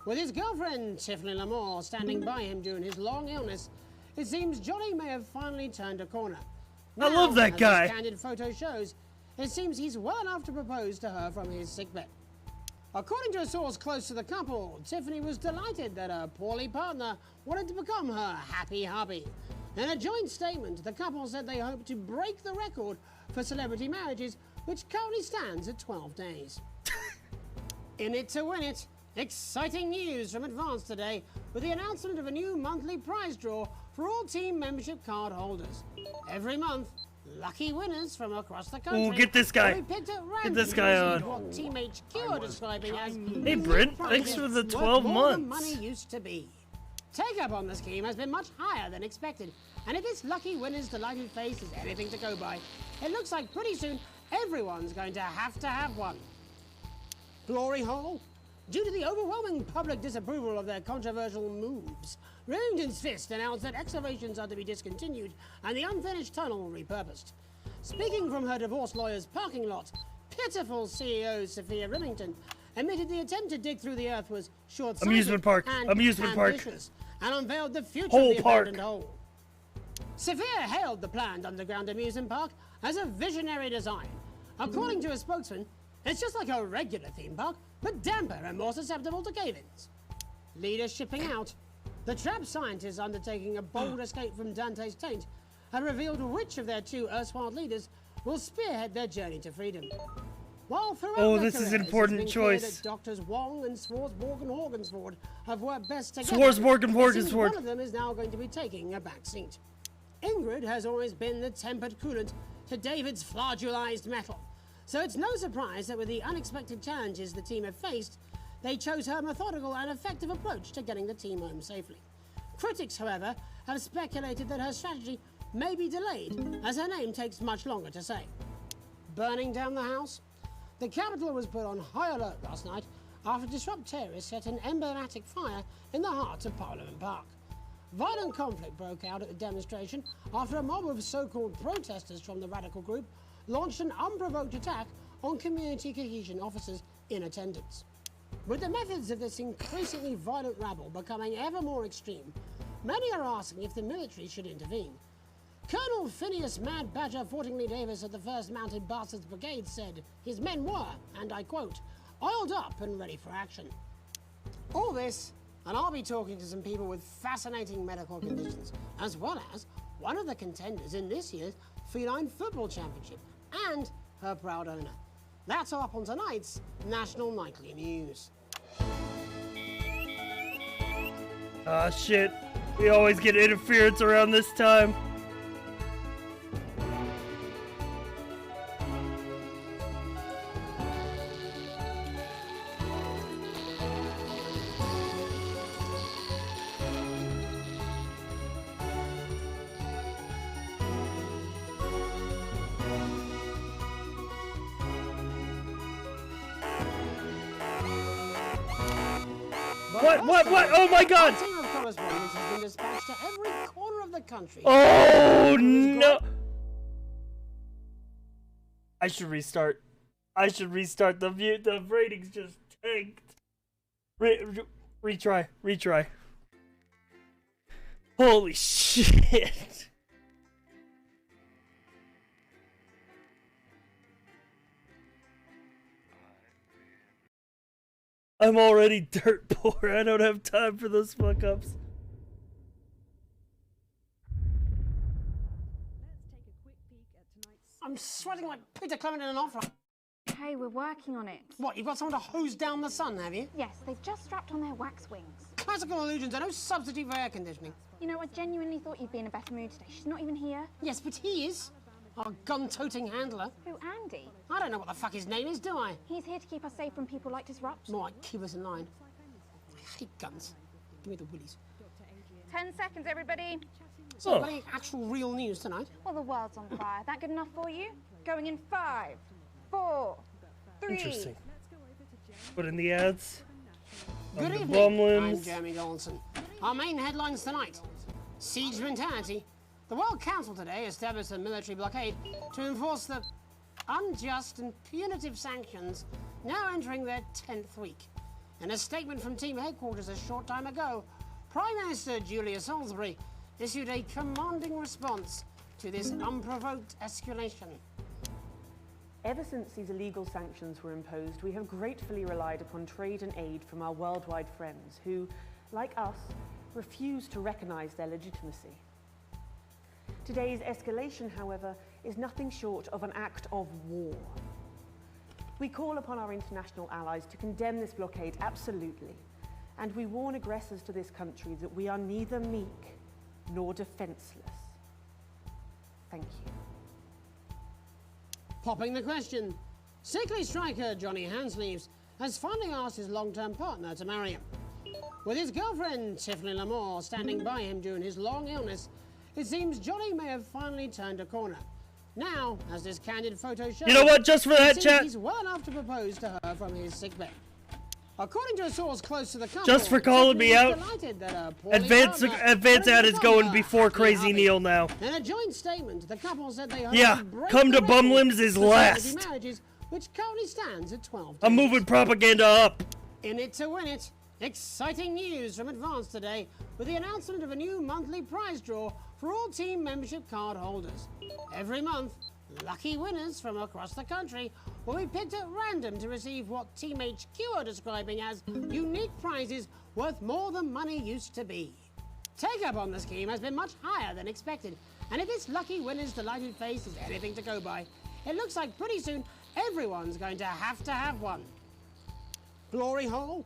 With his girlfriend Tiffany Lamore standing by him during his long illness, it seems Johnny may have finally turned a corner. I love that as guy. his candid photo shows, it seems he's well enough to propose to her from his sickbed. According to a source close to the couple, Tiffany was delighted that her poorly partner wanted to become her happy hubby. In a joint statement, the couple said they hope to break the record for celebrity marriages, which currently stands at 12 days. In it to win it, exciting news from Advance today with the announcement of a new monthly prize draw for all team membership card holders. Every month, lucky winners from across the country. Ooh, get this guy. will be picked at Get random this guy to on. receive what Team HQ are describing as Hey, Brent, elite thanks for the prizes 12 worth more than months. money used to be. Take-up on the scheme has been much higher than expected, and if this lucky winner's delighted face is anything to go by, it looks like pretty soon everyone's going to have one. Glory Hall? Due to the overwhelming public disapproval of their controversial moves, Remington's Fist announced that excavations are to be discontinued and the unfinished tunnel repurposed. Speaking from her divorce lawyer's parking lot, pitiful CEO Sophia Remington admitted the attempt to dig through the earth was short-sighted Amusement park. and Amusement park. ambitious, and unveiled the future Whole of the park. abandoned hole. Sophia hailed the planned underground amusement park as a visionary design. According to a spokesman, it's just like a regular theme park, but damper and more susceptible to cave-ins. Leaders shipping out. The trapped scientists undertaking a bold escape from Dante's taint have revealed which of their two erstwhile leaders will spearhead their journey to freedom. While throughout their this is careers, important it's been clear choice. that Doctors Wong and Swarsborg and Horgensford have worked best together. Swarsborg and it seems Horgensford. one of them is now going to be taking a back seat. Ingrid has always been the tempered coolant to David's flagellized metal. So it's no surprise that with the unexpected challenges the team have faced, they chose her methodical and effective approach to getting the team home safely. Critics, however, have speculated that her strategy may be delayed, as her name takes much longer to say. Burning down the house? The capital was put on high alert last night after disrupt terrorists set an emblematic fire in the heart of Parliament Park. Violent conflict broke out at the demonstration after a mob of so-called protesters from the radical group launched an unprovoked attack on community cohesion officers in attendance. With the methods of this increasingly violent rabble becoming ever more extreme, many are asking if the military should intervene. Colonel Phineas Mad Badger Fortingley Davis of the 1st Mounted Bastards Brigade said his men were, and I quote, oiled up and ready for action. All this, and I'll be talking to some people with fascinating medical conditions, as well as one of the contenders in this year's Feline Football Championship, and her proud owner. That's all up on tonight's National Nightly News. Ah, shit. We always get interference around this time. What? Oh my god! A team of correspondents has been dispatched to every corner of the country. Oh no! I should restart. The mute. The ratings just tanked. Retry. Holy shit! I'm already dirt poor. I don't have time for those fuck ups. I'm sweating like Peter Clement in an opera. Hey, we're working on it. What, you've got someone to hose down the sun, have you? Yes, they've just strapped on their wax wings. Classical illusions are no substitute for air conditioning. You know, I genuinely thought you'd be in a better mood today. She's not even here. Yes, but he is. Our gun-toting handler. Who, Andy? I don't know what the fuck his name is, do I? He's here to keep us safe from people like Disrupt. More like keep us in line. I hate guns. Give me the willies. 10 seconds, everybody. So, you've got any actual real news tonight? Well, the world's on fire. That good enough for you? Going in 5, 4, 3. Interesting. Put in the ads. Good The evening. Bumlims. I'm Jeremy Donaldson. Our main headlines tonight. Siege mentality. The World Council today established a military blockade to enforce the unjust and punitive sanctions now entering their 10th week. In a statement from team headquarters a short time ago, Prime Minister Julia Salisbury issued a commanding response to this unprovoked escalation. Ever since these illegal sanctions were imposed, we have gratefully relied upon trade and aid from our worldwide friends who, like us, refuse to recognize their legitimacy. Today's escalation, however, is nothing short of an act of war. We call upon our international allies to condemn this blockade absolutely, and we warn aggressors to this country that we are neither meek nor defenseless. Thank you. Popping the question. Sickly striker Johnny Handsleeves has finally asked his long-term partner to marry him. With his girlfriend, Tiffany Lamore, standing by him during his long illness, it seems Johnny may have finally turned a corner. Now, as this candid photo shows, You know what? Just for that, it seems chat. he's well enough to propose to her from his sickbed. According to a source close to the couple, Just for calling me Tiffany out. is delighted that her poorly Advance partner advance ad is has going become before her Crazy happy Neil now. In a joint statement, the couple said they hope Yeah, to break come the to Bum record Limbs is for last. celebrity marriages, which currently stands at 12 I'm days. moving propaganda up. In it to win it. Exciting news from Advance today with the announcement of a new monthly prize draw for all team membership card holders. Every month, lucky winners from across the country will be picked at random to receive what Team HQ are describing as unique prizes worth more than money used to be. Take up on the scheme has been much higher than expected, and if this lucky winner's delighted face is anything to go by, it looks like pretty soon everyone's going to have one. Glory Hole?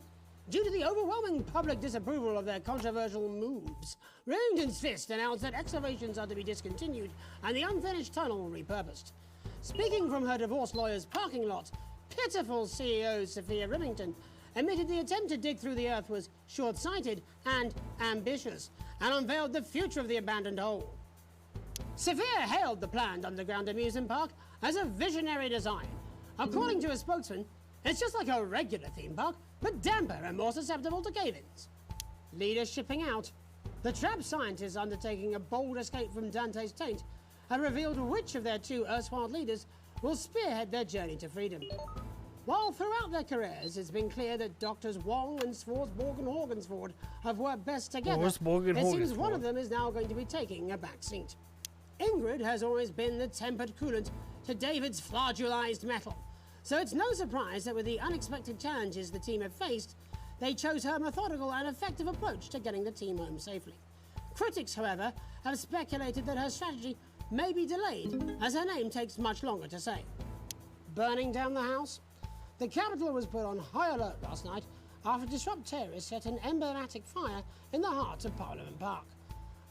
Due to the overwhelming public disapproval of their controversial moves, Remington's Fist announced that excavations are to be discontinued and the unfinished tunnel repurposed. Speaking from her divorce lawyer's parking lot, pitiful CEO Sophia Remington admitted the attempt to dig through the earth was short-sighted and ambitious, and unveiled the future of the abandoned hole. Sophia hailed the planned underground amusement park as a visionary design. According to a spokesman, it's just like a regular theme park, but damper and more susceptible to cave-ins. Leaders shipping out. The trapped scientists undertaking a bold escape from Dante's taint have revealed which of their two erstwhile leaders will spearhead their journey to freedom. While throughout their careers it's been clear that Doctors Wong and Swartzborg and Horgensford have worked best together, Swartzborg and it seems Horgensford. one of them is now going to be taking a back seat. Ingrid has always been the tempered coolant to David's flagellized metal, so it's no surprise that with the unexpected challenges the team have faced, they chose her methodical and effective approach to getting the team home safely. Critics, however, have speculated that her strategy may be delayed, as her name takes much longer to say. Burning down the house? The Capitol was put on high alert last night after disrupt terrorists set an emblematic fire in the heart of Parliament Park.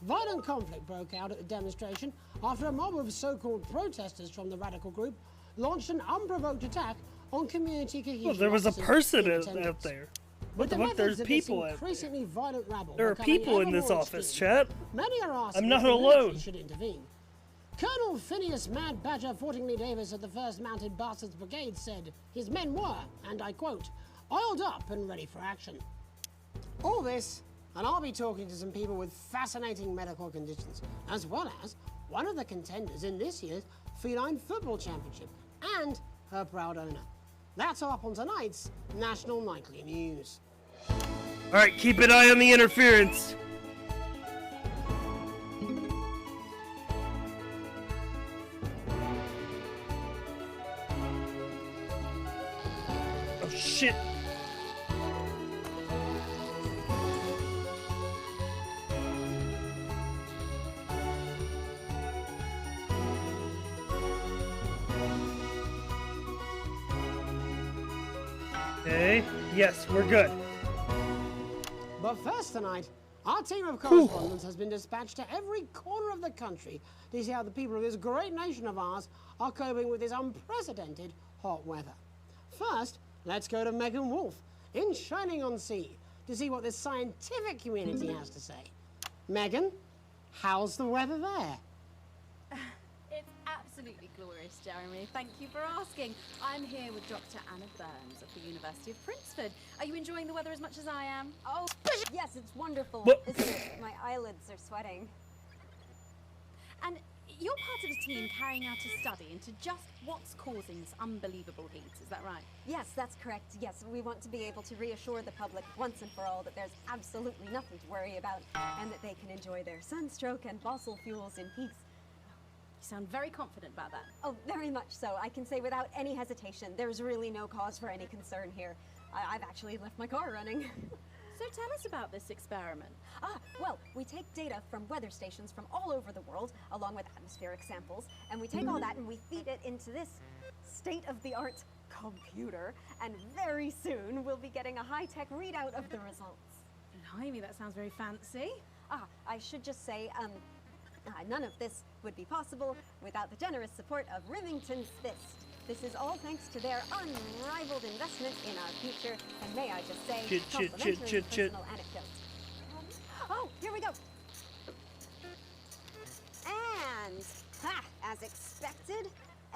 Violent conflict broke out at the demonstration after a mob of so-called protesters from the radical group launched an unprovoked attack on community cohesion. Well, there was a officers person in out attendance. there. With What the the fuck? There's methods of this people out there. increasingly violent rabble There are becoming people in ever this more office, extreme, chat. Many are asking I'm not if the military alone. should intervene. Colonel Phineas Mad Badger Fortingley Davis of the 1st Mounted Bastards Brigade said his men were, and I quote, oiled up and ready for action. All this, and I'll be talking to some people with fascinating medical conditions, as well as one of the contenders in this year's Feline Football Championship, and her proud owner. That's all up on tonight's National Nightly News. Alright, keep an eye on the interference. Oh shit. Okay, yes, we're good. But first tonight, our team of correspondents has been dispatched to every corner of the country to see how the people of this great nation of ours are coping with this unprecedented hot weather. First, let's go to Megan Wolf in Shining-on-Sea to see what the scientific community has to say. Megan, how's the weather there? It's absolutely glorious, Jeremy. Thank you for asking. I'm here with Dr. Anna Burns of the University of Princeton. Are you enjoying the weather as much as I am? Oh, yes, it's wonderful. What? Isn't it? My eyelids are sweating. And you're part of a team carrying out a study into just what's causing this unbelievable heat, is that right? Yes, that's correct. Yes, we want to be able to reassure the public once and for all that there's absolutely nothing to worry about and that they can enjoy their sunstroke and fossil fuels in peace. You sound very confident about that. Oh, very much so. I can say without any hesitation, there's really no cause for any concern here. I've actually left my car running. So tell us about this experiment. Well, we take data from weather stations from all over the world, along with atmospheric samples, and we take all that and we feed it into this state-of-the-art computer, and very soon we'll be getting a high-tech readout of the results. Blimey, that sounds very fancy. I should just say, none of this would be possible without the generous support of Remington's Fist. This is all thanks to their unrivaled investment in our future, and may I just say, Chit, chit, complimentary chit, chit, chit. personal anecdote. Oh, here we go. And, as expected,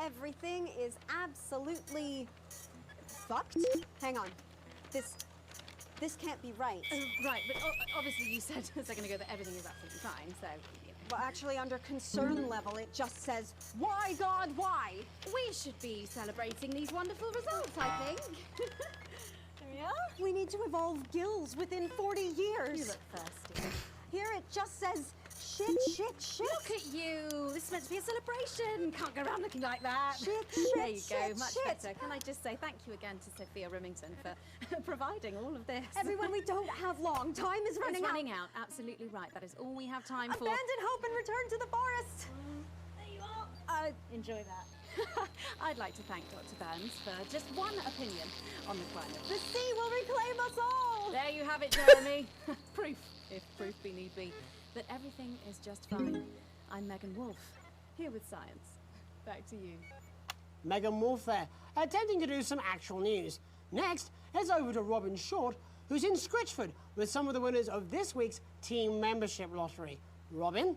everything is absolutely fucked. Hang on. This can't be right. Right, but obviously you said a second ago that everything is absolutely fine, so... Well, actually, under concern level, it just says, why, God, why? We should be celebrating these wonderful results, I think. There we are. We need to evolve gills within 40 years. You look thirsty. Here it just says, shit, shit, shit. Look at you. This is meant to be a celebration. Can't go around looking like that. Shit, shit, there you go. shit, Much shit. better. Can I just say thank you again to Sophia Remington for providing all of this. Everyone, we don't have long. Time is running out. It's running out. Absolutely right. That is all we have time for. Abandon hope and return to the forest. There you are. Enjoy that. I'd like to thank Dr. Burns for just one opinion on the climate. The sea will reclaim us all. There you have it, Jeremy. Proof, if proof be need be, that everything is just fine. I'm Megan Wolf, here with science. Back to you. Megan Wolf there, attempting to do some actual news. Next, heads over to Robin Short, who's in Scritchford with some of the winners of this week's team membership lottery. Robin?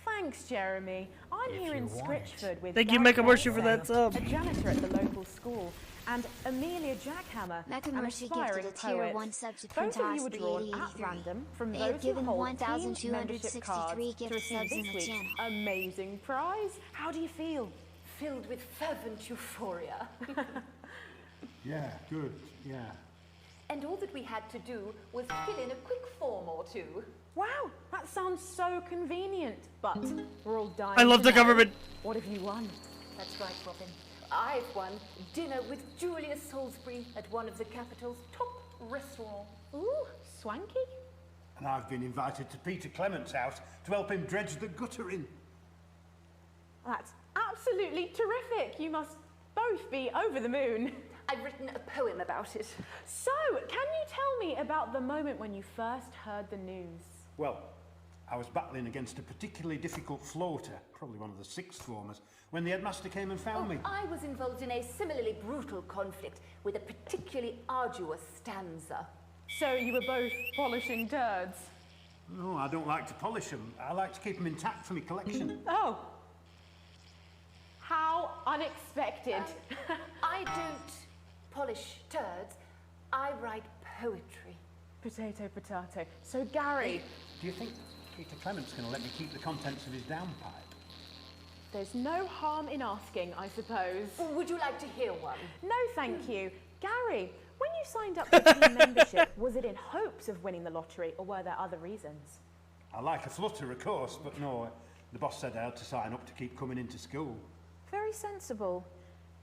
Thanks, Jeremy. I'm here in Scritchford with Thank you, Gary Megan Mercy, for that Benson, sub. a janitor at the local school, and Amelia Jackhammer, Megan an Mercy aspiring gifted a tier poet. 1 sub to Both of you were Printask drawn 3883. at random from They those have given who hold team 1,263 membership cards gift to receive subs in this the week's channel. amazing prize. How do you feel? Filled with fervent euphoria. Yeah, good, yeah. And all that we had to do was fill in a quick form or two. Wow, that sounds so convenient. But we're all dying. I love to the know. government. What have you won? That's right, Robin. I've won dinner with Julia Salisbury at one of the capital's top restaurants. Ooh, swanky. And I've been invited to Peter Clement's house to help him dredge the gutter in. That's absolutely terrific. You must both be over the moon. I've written a poem about it. So, can you tell me about the moment when you first heard the news? Well, I was battling against a particularly difficult floater, probably one of the sixth formers, when the headmaster came and found me. I was involved in a similarly brutal conflict with a particularly arduous stanza. So you were both polishing turds? No, I don't like to polish them. I like to keep them intact for my collection. Oh. How unexpected. I don't polish turds. I write poetry. Potato, potato. So, Gary... Do you think Peter Clement's going to let me keep the contents of his downpipe? There's no harm in asking, I suppose. Would you like to hear one? No, thank you. Gary, when you signed up for team membership, was it in hopes of winning the lottery, or were there other reasons? I like a flutter, of course, but no, the boss said I had to sign up to keep coming into school. Very sensible.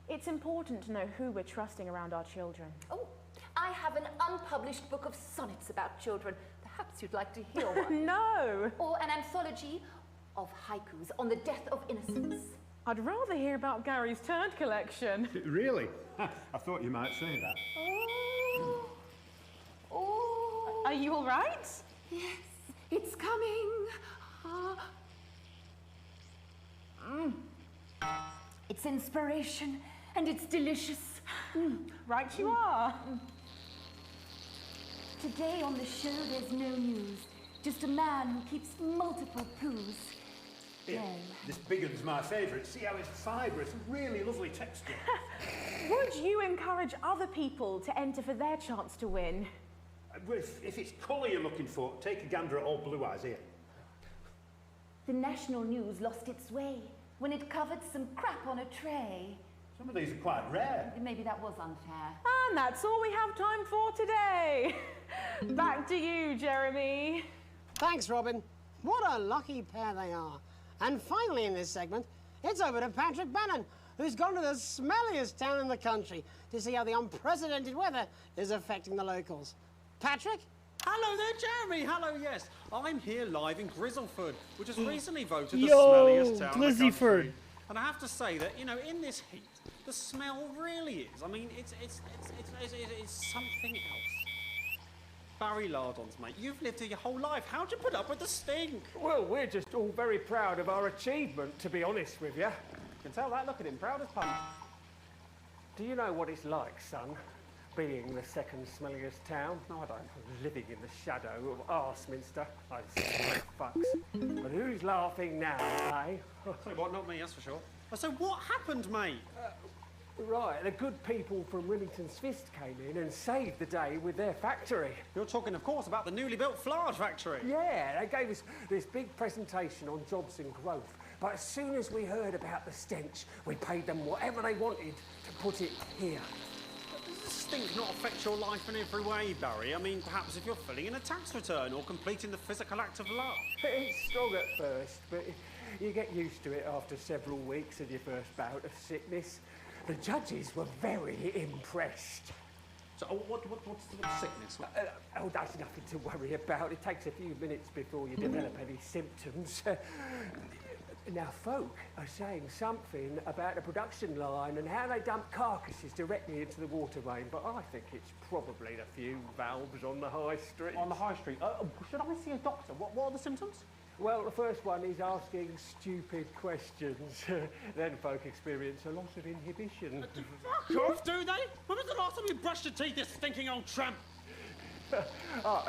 It's important to know who we're trusting around our children. Oh, I have an unpublished book of sonnets about children. Perhaps you'd like to hear one. No! Or an anthology of haikus on the death of innocence. I'd rather hear about Gary's turd collection. Really? I thought you might say that. Oh. Oh. Are you all right? Yes, it's coming. It's inspiration and it's delicious. Right you are. Today on the show there's no news, just a man who keeps multiple poos. Here, this big one's my favourite. See how it's fibrous, really lovely texture. Would you encourage other people to enter for their chance to win? If it's colour you're looking for, take a gander at old Blue Eyes here. The national news lost its way when it covered some crap on a tray. Some of these are quite rare. Maybe that was unfair. And that's all we have time for today. Back to you, Jeremy. Thanks, Robin. What a lucky pair they are. And finally in this segment, it's over to Patrick Bannon, who's gone to the smelliest town in the country to see how the unprecedented weather is affecting the locals. Patrick? Hello there, Jeremy. Hello, yes. I'm here live in Grizzleford, which has recently voted the Yo, smelliest town in the Glizzyford. country. And I have to say that, you know, in this heat, the smell really is. I mean, it's something else. Barry Lardons, mate, you've lived here your whole life. How'd you put up with the stink? Well, we're just all very proud of our achievement, to be honest with you. You can tell that. Look at him, proud as punch. Do you know what it's like, son? Being the second smelliest town? No, I don't. Living in the shadow of Arseminster. I smell fucks. But who's laughing now, eh? Sorry, what? Not me, that's for sure. So what happened, mate? Right, the good people from Remington's Fist came in and saved the day with their factory. You're talking, of course, about the newly built Flard factory. Yeah, they gave us this big presentation on jobs and growth. But as soon as we heard about the stench, we paid them whatever they wanted to put it here. Does this stink not affect your life in every way, Barry? I mean, perhaps if you're filling in a tax return or completing the physical act of love. It's strong at first, but you get used to it after several weeks of your first bout of sickness. The judges were very impressed. So, what's the sickness? Oh, that's nothing to worry about. It takes a few minutes before you develop any symptoms. Now, folk are saying something about the production line and how they dump carcasses directly into the water main, but I think it's probably the few valves on the high street. On the high street? Should I see a doctor? What are the symptoms? Well, the first one is asking stupid questions. Then folk experience a loss of inhibition. Fuck off, do they? When was the last time you brushed your teeth, this stinking old tramp?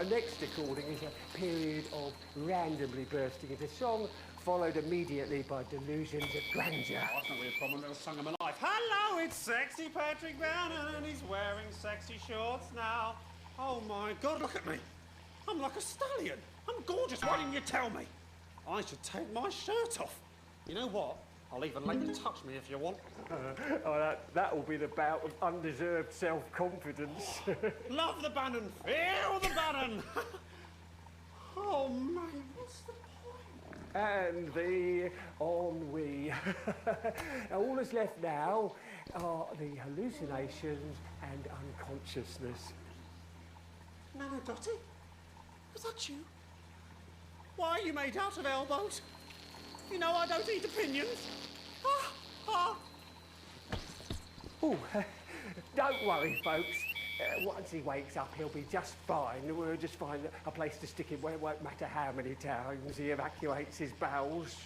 Next recording is a period of randomly bursting into song, followed immediately by delusions of grandeur. Oh, that's not really a problem. I've never sung in my life. Hello, it's sexy Patrick Bannon, and he's wearing sexy shorts now. Oh my God, look at me. I'm like a stallion. I'm gorgeous. Why didn't you tell me? I should take my shirt off. You know what? I'll even let you touch me if you want. That will be the bout of undeserved self-confidence. Love the Bannon. Feel the Bannon. Oh, man, what's the point? And the ennui. All that's left now are the hallucinations and unconsciousness. Nana Dottie? Was that you? Why are you made out of elbows? You know I don't eat opinions. Oh, don't worry, folks. Once he wakes up, he'll be just fine. We'll just find a place to stick him where it won't matter how many times he evacuates his bowels.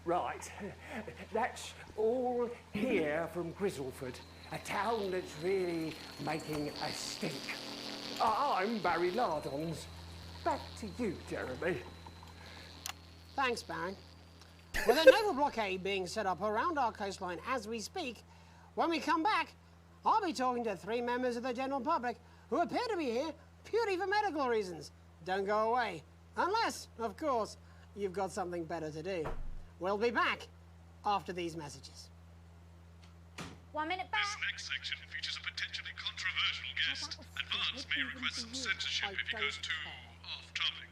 Right, that's all here from Grizzleford, a town that's really making a stink. I'm Barry Lardons. Back to you, Jeremy. Thanks, Baron. With a naval blockade being set up around our coastline as we speak, when we come back, I'll be talking to 3 members of the general public who appear to be here purely for medical reasons. Don't go away. Unless, of course, you've got something better to do. We'll be back after these messages. 1 minute back. This next section features a potentially controversial guest. Advance may request some censorship if he goes too off-topic.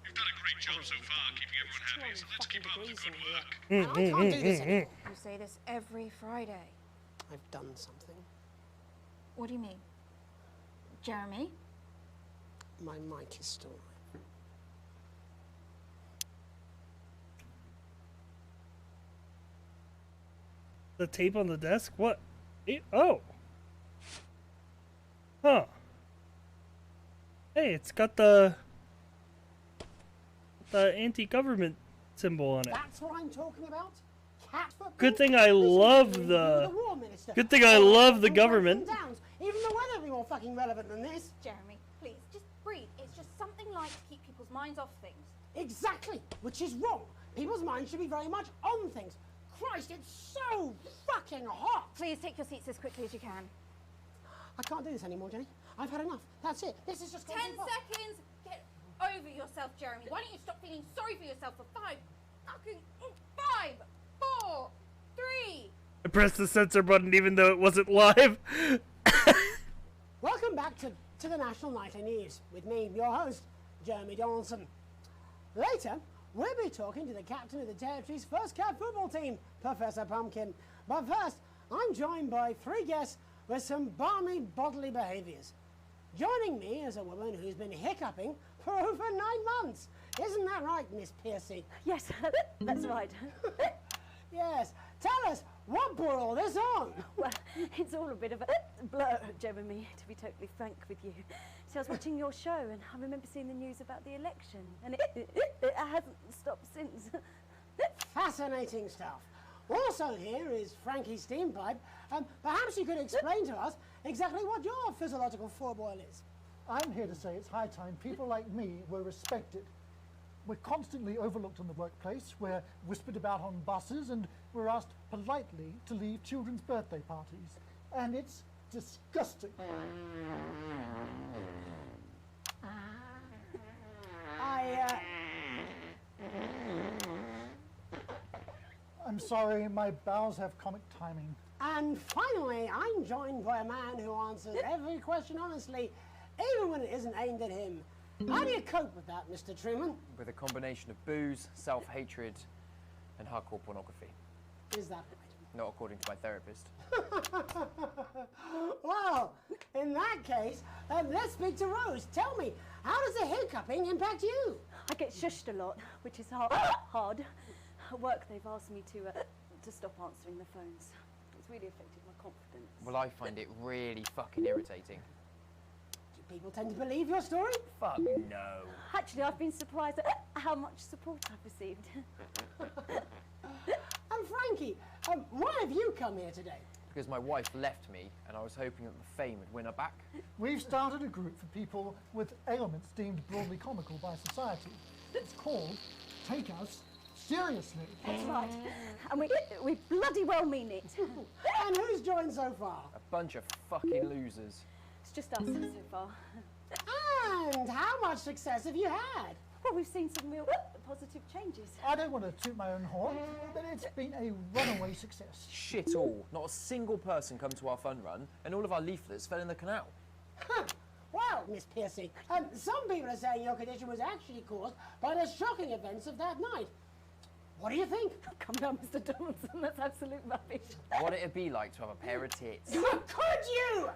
You've done a great job so far keeping everyone happy, so let's keep up the good work. I can't do this anymore. You say this every Friday. I've done something. What do you mean? Jeremy? My mic is still on. The tape on the desk? What? Oh. Huh. Hey, it's got the anti-government symbol on it. That's what I'm talking about? Cat football? Good thing I love the... Good thing I love the government. Even the weather will be more fucking relevant than this. Jeremy, please, just breathe. It's just something like to keep people's minds off things. Exactly, which is wrong. People's minds should be very much on things. Christ, it's so fucking hot! Please take your seats as quickly as you can. I can't do this anymore, Jenny. I've had enough. That's it. This is just 10 seconds! Get over yourself, Jeremy. Why don't you stop feeling sorry for yourself for 5, 4, 3. I pressed the censor button even though it wasn't live. Welcome back to the National Nightly News with me, your host, Jeremy Donaldson. Later, we'll be talking to the captain of the territory's first cat football team, Professor Pumpkin. But first, I'm joined by 3 guests with some balmy bodily behaviours. Joining me is a woman who's been hiccuping for over 9 months. Isn't that right, Miss Piercy? Yes, that's right. Yes. Tell us, what brought all this on? Well, it's all a bit of a blur, Jeremy, to be totally frank with you. So I was watching your show and I remember seeing the news about the election and it hasn't stopped since. Fascinating stuff. Also here is Frankie Steampipe. Perhaps you could explain to us exactly what your physiological foreboil is. I'm here to say it's high time people like me were respected. We're constantly overlooked in the workplace, we're whispered about on buses, and we're asked politely to leave children's birthday parties. And it's disgusting. I'm sorry, my bowels have comic timing. And finally, I'm joined by a man who answers every question honestly, even when it isn't aimed at him. How do you cope with that, Mr. Truman? With a combination of booze, self-hatred, and hardcore pornography. Is that right? Not according to my therapist. Well, in that case, let's speak to Rose. Tell me, how does the hiccuping impact you? I get shushed a lot, which is hard. At work, they've asked me to stop answering the phones. It's really affected my confidence. Well, I find it really fucking irritating. Do people tend to believe your story? Fuck no. Actually, I've been surprised at how much support I've received. And Frankie, why have you come here today? Because my wife left me, and I was hoping that the fame would win her back. We've started a group for people with ailments deemed broadly comical by society. It's called Take Us Seriously. That's right. And we bloody well mean it. And who's joined so far? A bunch of fucking losers. It's just us so far. And how much success have you had? Well, we've seen some real positive changes. I don't want to toot my own horn, but it's been a runaway success. Shit all. Not a single person come to our fun run, and all of our leaflets fell in the canal. Well, Miss Piercy, some people are saying your condition was actually caused by the shocking events of that night. What do you think? Come down, Mr. Donaldson, that's absolute rubbish. What'd it be like to have a pair of tits? Could you?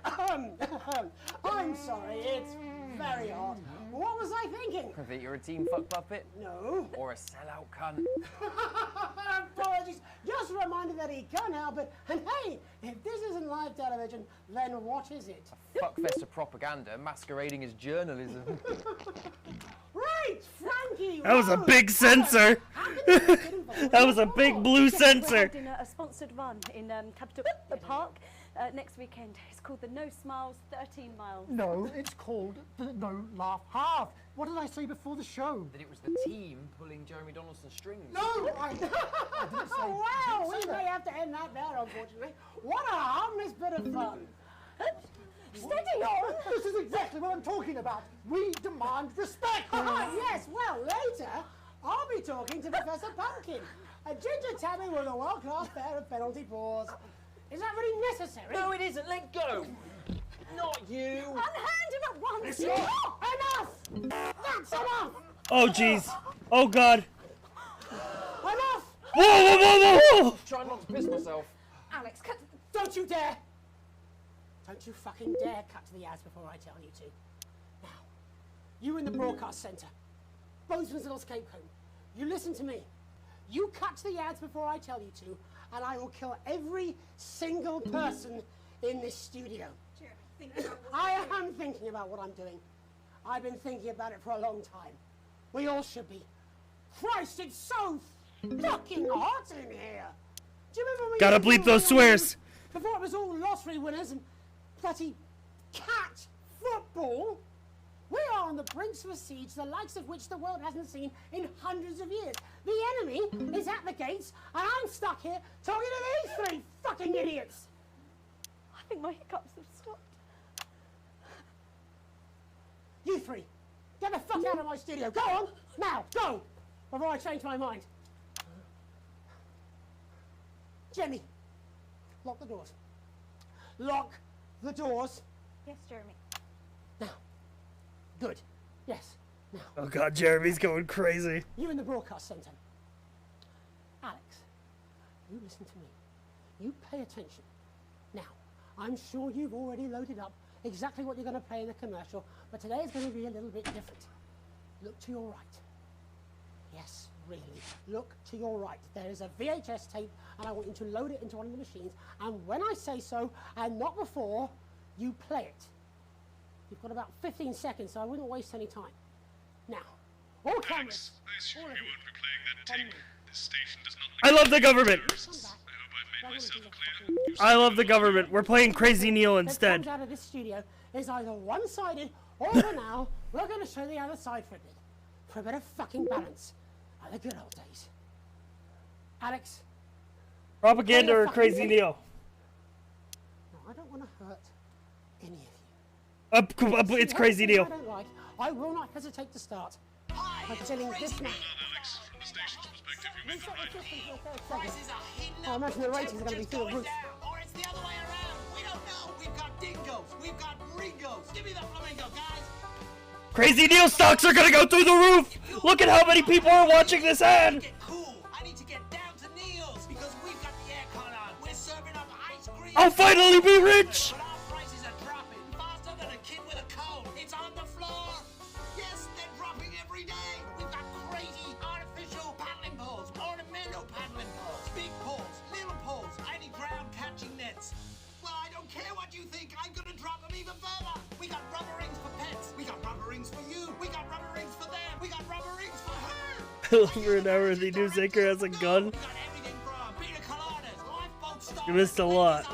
I'm sorry, it's very hot. What was I thinking? That you're a team fuck puppet? No. Or a sellout cunt? Apologies. Just a reminder that he can't help it. And hey, if this isn't live television, then what is it? A fuckfest of propaganda masquerading as journalism. Right, Frankie! That was a big sensor. That was a big blue sensor. We're holding a sponsored run in Capitol Park next weekend. It's called the No Smiles 13 Miles. No, it's called the No Laugh Half. What did I say before the show? That it was the team pulling Jeremy Donaldson's strings. No, I didn't say. Wow, we may have to end that there, unfortunately. What a harmless bit of fun. Steady on! This is exactly what I'm talking about. We demand respect. Yes, well, later, I'll be talking to Professor Pumpkin, a ginger tabby with a world-class pair of penalty paws. Is that really necessary? No, it isn't. Let go. Not you. Unhand him at once. Enough! That's enough! Oh, jeez. Oh, God. Enough! Whoa, whoa, whoa, whoa, whoa! Try not to piss myself. Alex, don't you dare! Don't you fucking dare cut to the ads before I tell you to. Now, you in the broadcast centre, Bozeman's Little Escape Home, you listen to me. You cut to the ads before I tell you to, and I will kill every single person in this studio. I am thinking about what I'm doing. I've been thinking about it for a long time. We all should be. Christ, it's so fucking hot in here. Do you remember when we Gotta used to bleep do those it swears. Before it was all lottery winners and bloody cat football? We are on the brink of a siege, the likes of which the world hasn't seen in hundreds of years. The enemy is at the gates, and I'm stuck here talking to these three fucking idiots. I think my hiccups have stopped. You three, get the fuck out of my studio. Go on, now, go, before I change my mind. Jenny, lock the doors. Lock the doors. Yes, Jeremy. Now. Good. Yes. Now. Oh, God, Jeremy's going crazy. You in the broadcast centre. Alex, you listen to me. You pay attention. Now, I'm sure you've already loaded up exactly what you're going to play in the commercial, but today is going to be a little bit different. Look to your right. Yes, really. Look to your right. There is a VHS tape, and I want you to load it into one of the machines, and when I say so, and not before, you play it. You've got about 15 seconds, so I wouldn't waste any time. Now, all cameras. I assume you won't be playing that tape This station does not I love the government. I hope I've made myself clear. I love the government. We're playing Crazy Neil That instead. comes out of this studio is either one-sided, or for now, we're going to show the other side for a bit. For a bit of fucking balance. Like the good old days. Alex? Propaganda or fucking Crazy thing. Neil? No, I don't want to hurt any of you. It's Crazy Neil. I don't like. I will not hesitate to start by telling this man. Alex, from the station's perspective, you made the right Prices are hidden. I imagine the ratings are going to be through the roof. Or it's the other way around. We don't know. We've got dingoes. We've got ringos. Give me the flamingo, guys. Crazy Neil stocks are gonna go through the roof! Look at how many people are watching this ad! I need to get down to Neil's because we've got the aircon on. We're serving up ice cream. I'll finally be rich! But our prices are dropping faster than a kid with a cold. It's on the floor. Yes, they're dropping every day. We've got crazy artificial paddling poles, ornamental paddling poles, big poles, little poles, any ground catching nets. Well, I don't care what you think. I'm gonna drop them even further. We got rubber rings for pets. We got rubber rings for you. We got rubber rings for them. We got rubber rings for her. For an hour, the news anchor has a gun. You missed a lot.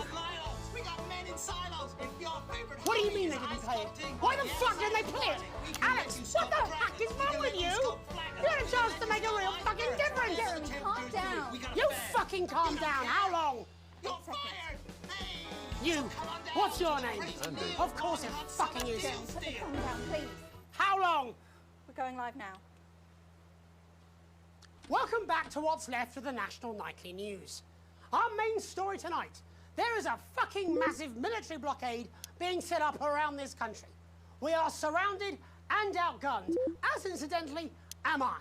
What do you mean they didn't play it? Why the fuck didn't they play it? Alex, what the fuck is wrong with you? You had a chance to make a real fucking difference. Jeremy, calm down. You fucking calm down. How long? You're fired. You. What's your name? Andy. Of course it fucking is. Jeremy, put the phone down, please. How long? We're going live now. Welcome back to what's left of the National Nightly News. Our main story tonight. There is a fucking massive military blockade being set up around this country. We are surrounded and outgunned, as incidentally am I.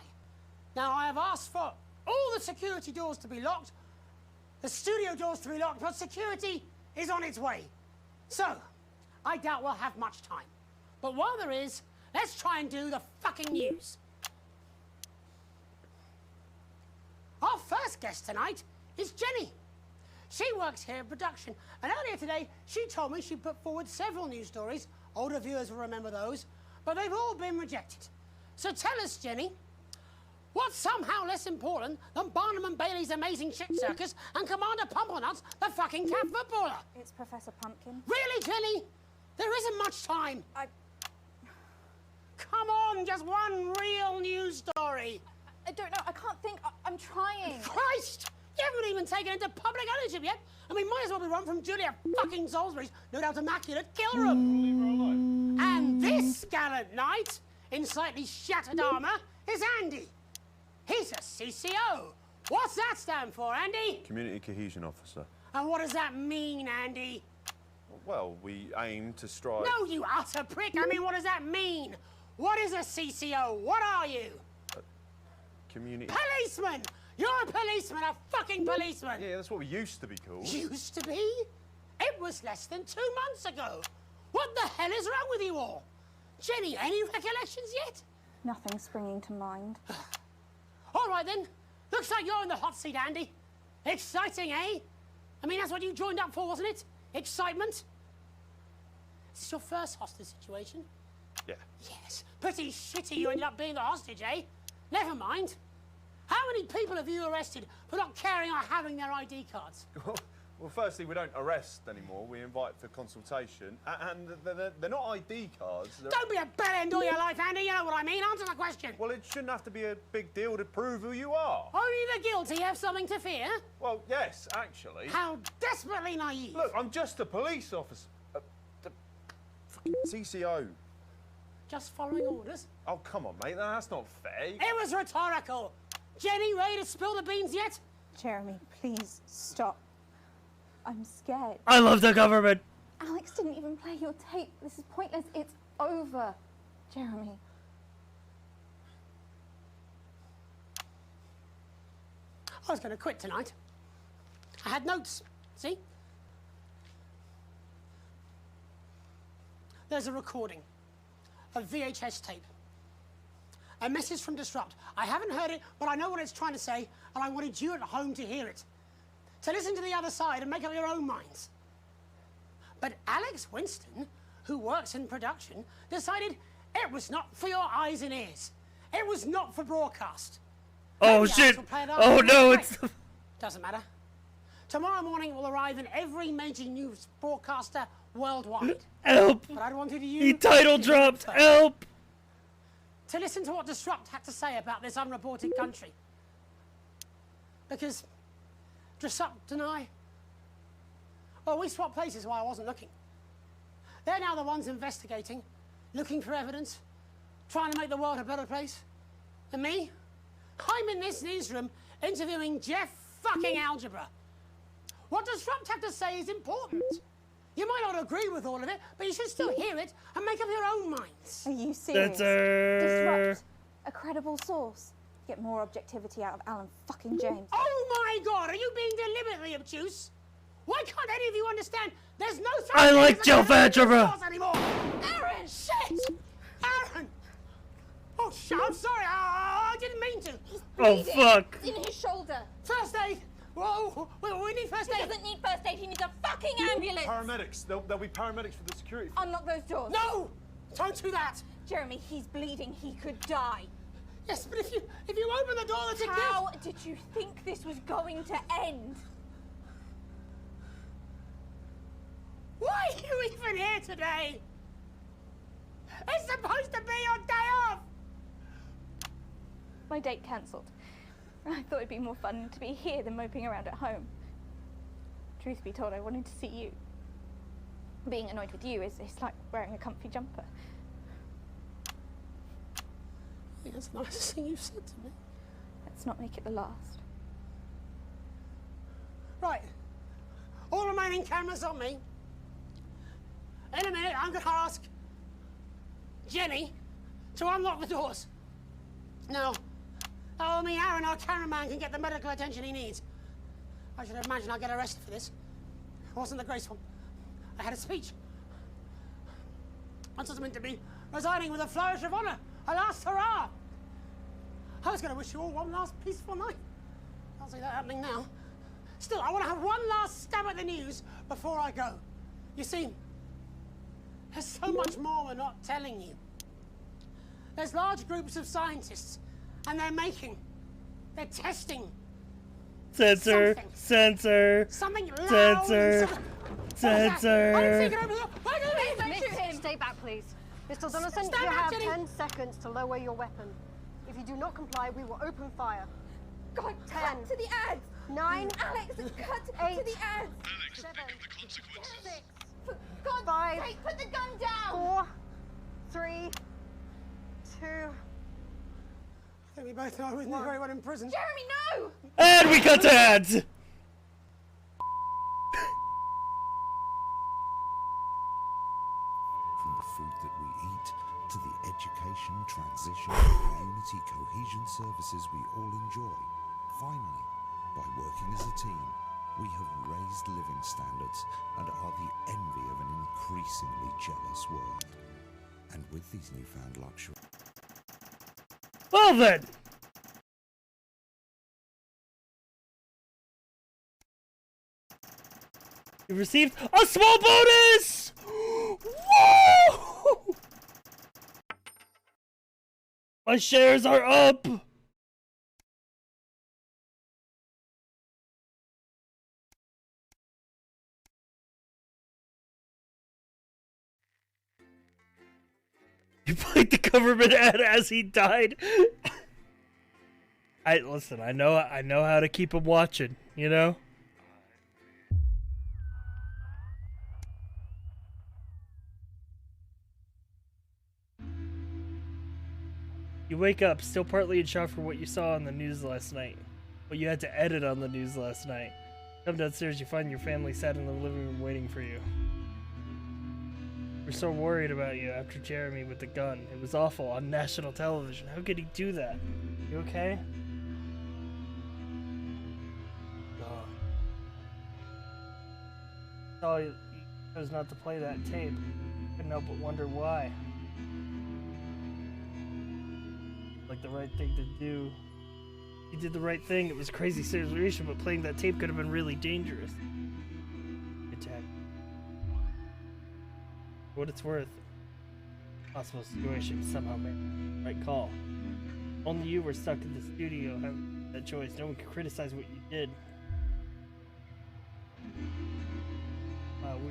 Now I have asked for all the security doors to be locked, the studio doors to be locked, but security is on its way. So, I doubt we'll have much time. But while there is, let's try and do the fucking news. Our first guest tonight is Jenny. She works here in production, and earlier today she told me she put forward several news stories. Older viewers will remember those, but they've all been rejected. So tell us, Jenny, what's somehow less important than Barnum and Bailey's Amazing Shit Circus and Commander Pumplenuts, the fucking cat footballer? It's Professor Pumpkin. Really, Jenny? There isn't much time. Come on, just one real news story. I don't know. I can't think. I'm trying. Christ! You haven't even taken into public ownership yet. I mean, might as well be run from Julia fucking Salisbury's no doubt immaculate kill room. And this gallant knight, in slightly shattered armour, is Andy. He's a CCO. What's that stand for, Andy? Community Cohesion Officer. And what does that mean, Andy? Well, we aim to strive... No, you utter prick. I mean, what does that mean? What is a CCO? What are you? Community... Policeman! You're a policeman, a fucking policeman! Yeah, that's what we used to be called. Used to be? It was less than 2 months ago. What the hell is wrong with you all? Jenny, any recollections yet? Nothing springing to mind. All right then. Looks like you're in the hot seat, Andy. Exciting, eh? I mean, that's what you joined up for, wasn't it? Excitement? Is this your first hostage situation? Yeah. Yes. Pretty shitty you ended up being the hostage, eh? Never mind. How many people have you arrested for not carrying or having their ID cards? Well, firstly, we don't arrest anymore. We invite for consultation. And they're not ID cards. Don't be a bellend all your life, Andy. You know what I mean. Answer the question. Well, it shouldn't have to be a big deal to prove who you are. Only the guilty have something to fear? Well, yes, actually. How desperately naive. Look, I'm just a police officer. Fucking CCO. Just following orders? Oh, come on, mate. That's not fair. It was rhetorical. Jenny, ready to spill the beans yet? Jeremy, please stop. I'm scared. I love the government. Alex didn't even play your tape. This is pointless. It's over. Jeremy. I was going to quit tonight. I had notes. See? There's a recording. A VHS tape. A message from Disrupt. I haven't heard it, but I know what it's trying to say, and I wanted you at home to hear it. So listen to the other side and make up your own minds. But Alex Winston, who works in production, decided it was not for your eyes and ears. It was not for broadcast. Oh Maybe shit! we'll play it Oh after no, the it's break. Doesn't matter. Tomorrow morning it will arrive in every major news broadcaster worldwide. Help! But I wanted you He title to dropped. first. Help! To listen to what Disrupt had to say about this unreported country. Because Disrupt and I, well, we swapped places while I wasn't looking. They're now the ones investigating, looking for evidence, trying to make the world a better place. And me? I'm in this newsroom interviewing Jeff fucking Algebra. What Disrupt have to say is important. You might not agree with all of it, but you should still hear it and make up your own minds. Are you serious? Disrupt a credible source. Get more objectivity out of Alan fucking James. Oh my God, are you being deliberately obtuse? Why can't any of you understand there's no such I thing like as a Jeff credible Algebra. source anymore? Aaron, shit! Aaron! Oh, shit, I'm sorry, I didn't mean to. Oh fuck! It's in his shoulder. First aid! Whoa, we need first aid. He doesn't need first aid, he needs a fucking ambulance. Paramedics. There'll be paramedics for the security. Unlock those doors. No! Don't do that! Jeremy, he's bleeding. He could die. Yes, but if you open the door, that's a How did you think this was going to end? Why are you even here today? It's supposed to be your day off! My date cancelled. I thought it'd be more fun to be here than moping around at home. Truth be told, I wanted to see you. Being annoyed with you is like wearing a comfy jumper. I think that's the nicest thing you've said to me. Let's not make it the last. Right. All remaining cameras on me. In a minute, I'm going to ask Jenny to unlock the doors. Now, me, Aaron, our cameraman, can get the medical attention he needs. I should imagine I'll get arrested for this. It wasn't the graceful. I had a speech. I was meant to be resigning with a flourish of honour. A last hurrah! I was going to wish you all one last peaceful night. I'll see that happening now. Still, I want to have one last stab at the news before I go. You see, there's so much more we're not telling you. There's large groups of scientists, and they're testing. Censor. Something. Censor. Something loud. Censor. Censor. I didn't think it over. Don't shoot him. Stay back, please. Mr. Donaldson, Stand you back, have Jenny. 10 seconds to lower your weapon. If you do not comply, we will open fire. God, 10. cut to the ads! 9. Alex, cut 8. to the ads! Alex, think of the consequences. 6. For God's 5. sake, put the gun down! 4. 3. 2. I think we both know I wouldn't do very well in prison. Jeremy, no! And we cut to ads. From the food that we eat to the education, transition, and community cohesion services we all enjoy. Finally, by working as a team, we have raised living standards and are the envy of an increasingly jealous world. And with these newfound luxuries... Well then. You received a small bonus! Whoa! My shares are up! You played the government ad as he died. Listen, I know how to keep him watching, you know? You wake up still partly in shock for what you saw on the news last night. What you had to edit on the news last night. Come downstairs, you find your family sat in the living room waiting for you. We're so worried about you after Jeremy with the gun. It was awful on national television. How could he do that? You okay? God. Oh, you chose not to play that tape. Couldn't help but wonder why. Like the right thing to do. You did the right thing. It was a crazy situation, but playing that tape could have been really dangerous. Attack. For what it's worth, possible situation somehow made the right call. Only you were stuck in the studio having that choice. No one could criticize what you did.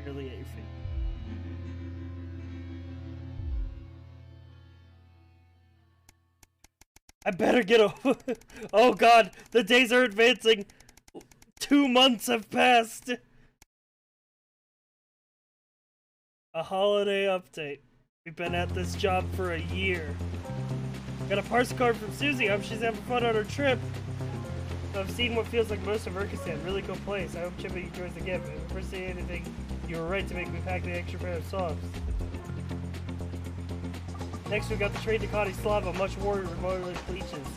Wearily at your feet. I better get over. Oh god, the days are advancing. 2 months have passed. A holiday update. We've been at this job for a year. Got a parcel card from Susie. I hope she's having fun on her trip. I've seen what feels like most of Urkistan. Really cool place. I hope Chippy enjoys the gift. If I never say anything, you were right to make me pack the extra pair of socks. Next, we got the train to Katislava, much more remote bleaches.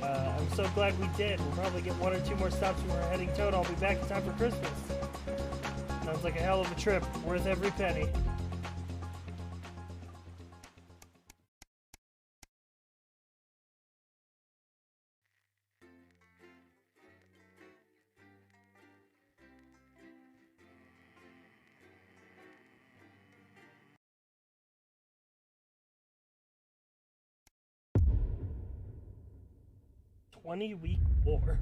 I'm so glad we did. We'll probably get 1 or 2 more stops when we're heading to it. I'll be back in time for Christmas. Sounds like a hell of a trip. Worth every penny. "20-week war."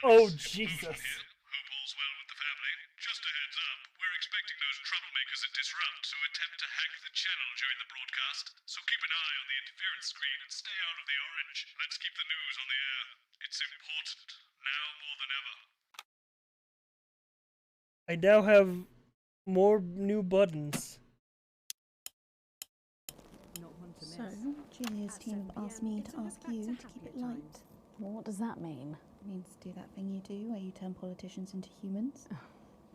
Oh, Jesus. Hope all's well with the family. Just a heads up, we're expecting those troublemakers at Disrupt to attempt to hack the channel during the broadcast, so keep an eye on the interference screen and stay out of the orange. Let's keep the news on the air. It's important, now more than ever. I now have more new buttons. So, Julia's team have asked me to ask you to keep it light. What does that mean? It means to do that thing you do where you turn politicians into humans.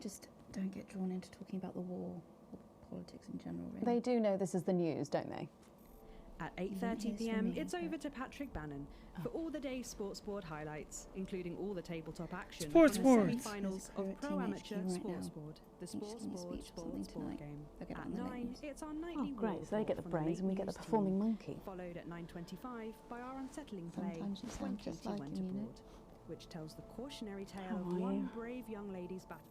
Just don't get drawn into talking about the war or politics in general, really. They do know this is the news, don't they? At 8:30 p.m, it's over to Patrick Bannon for all the day's sports board highlights, including all the tabletop action Sports from board. the semi-finals of Pro Amateur right Sports now. Board, the Each Sports send you a Board speech or something Sports Board tonight. game. They'll get it At on the 9, news. it's our Oh, nightly great. So they get the from the brains and we late get the news performing team. monkey. Followed at 9:25 by our unsettling play, Sometimes you sound 20 just like went him, you know. abroad, which tells the cautionary tale How of are one you? brave young lady's battle.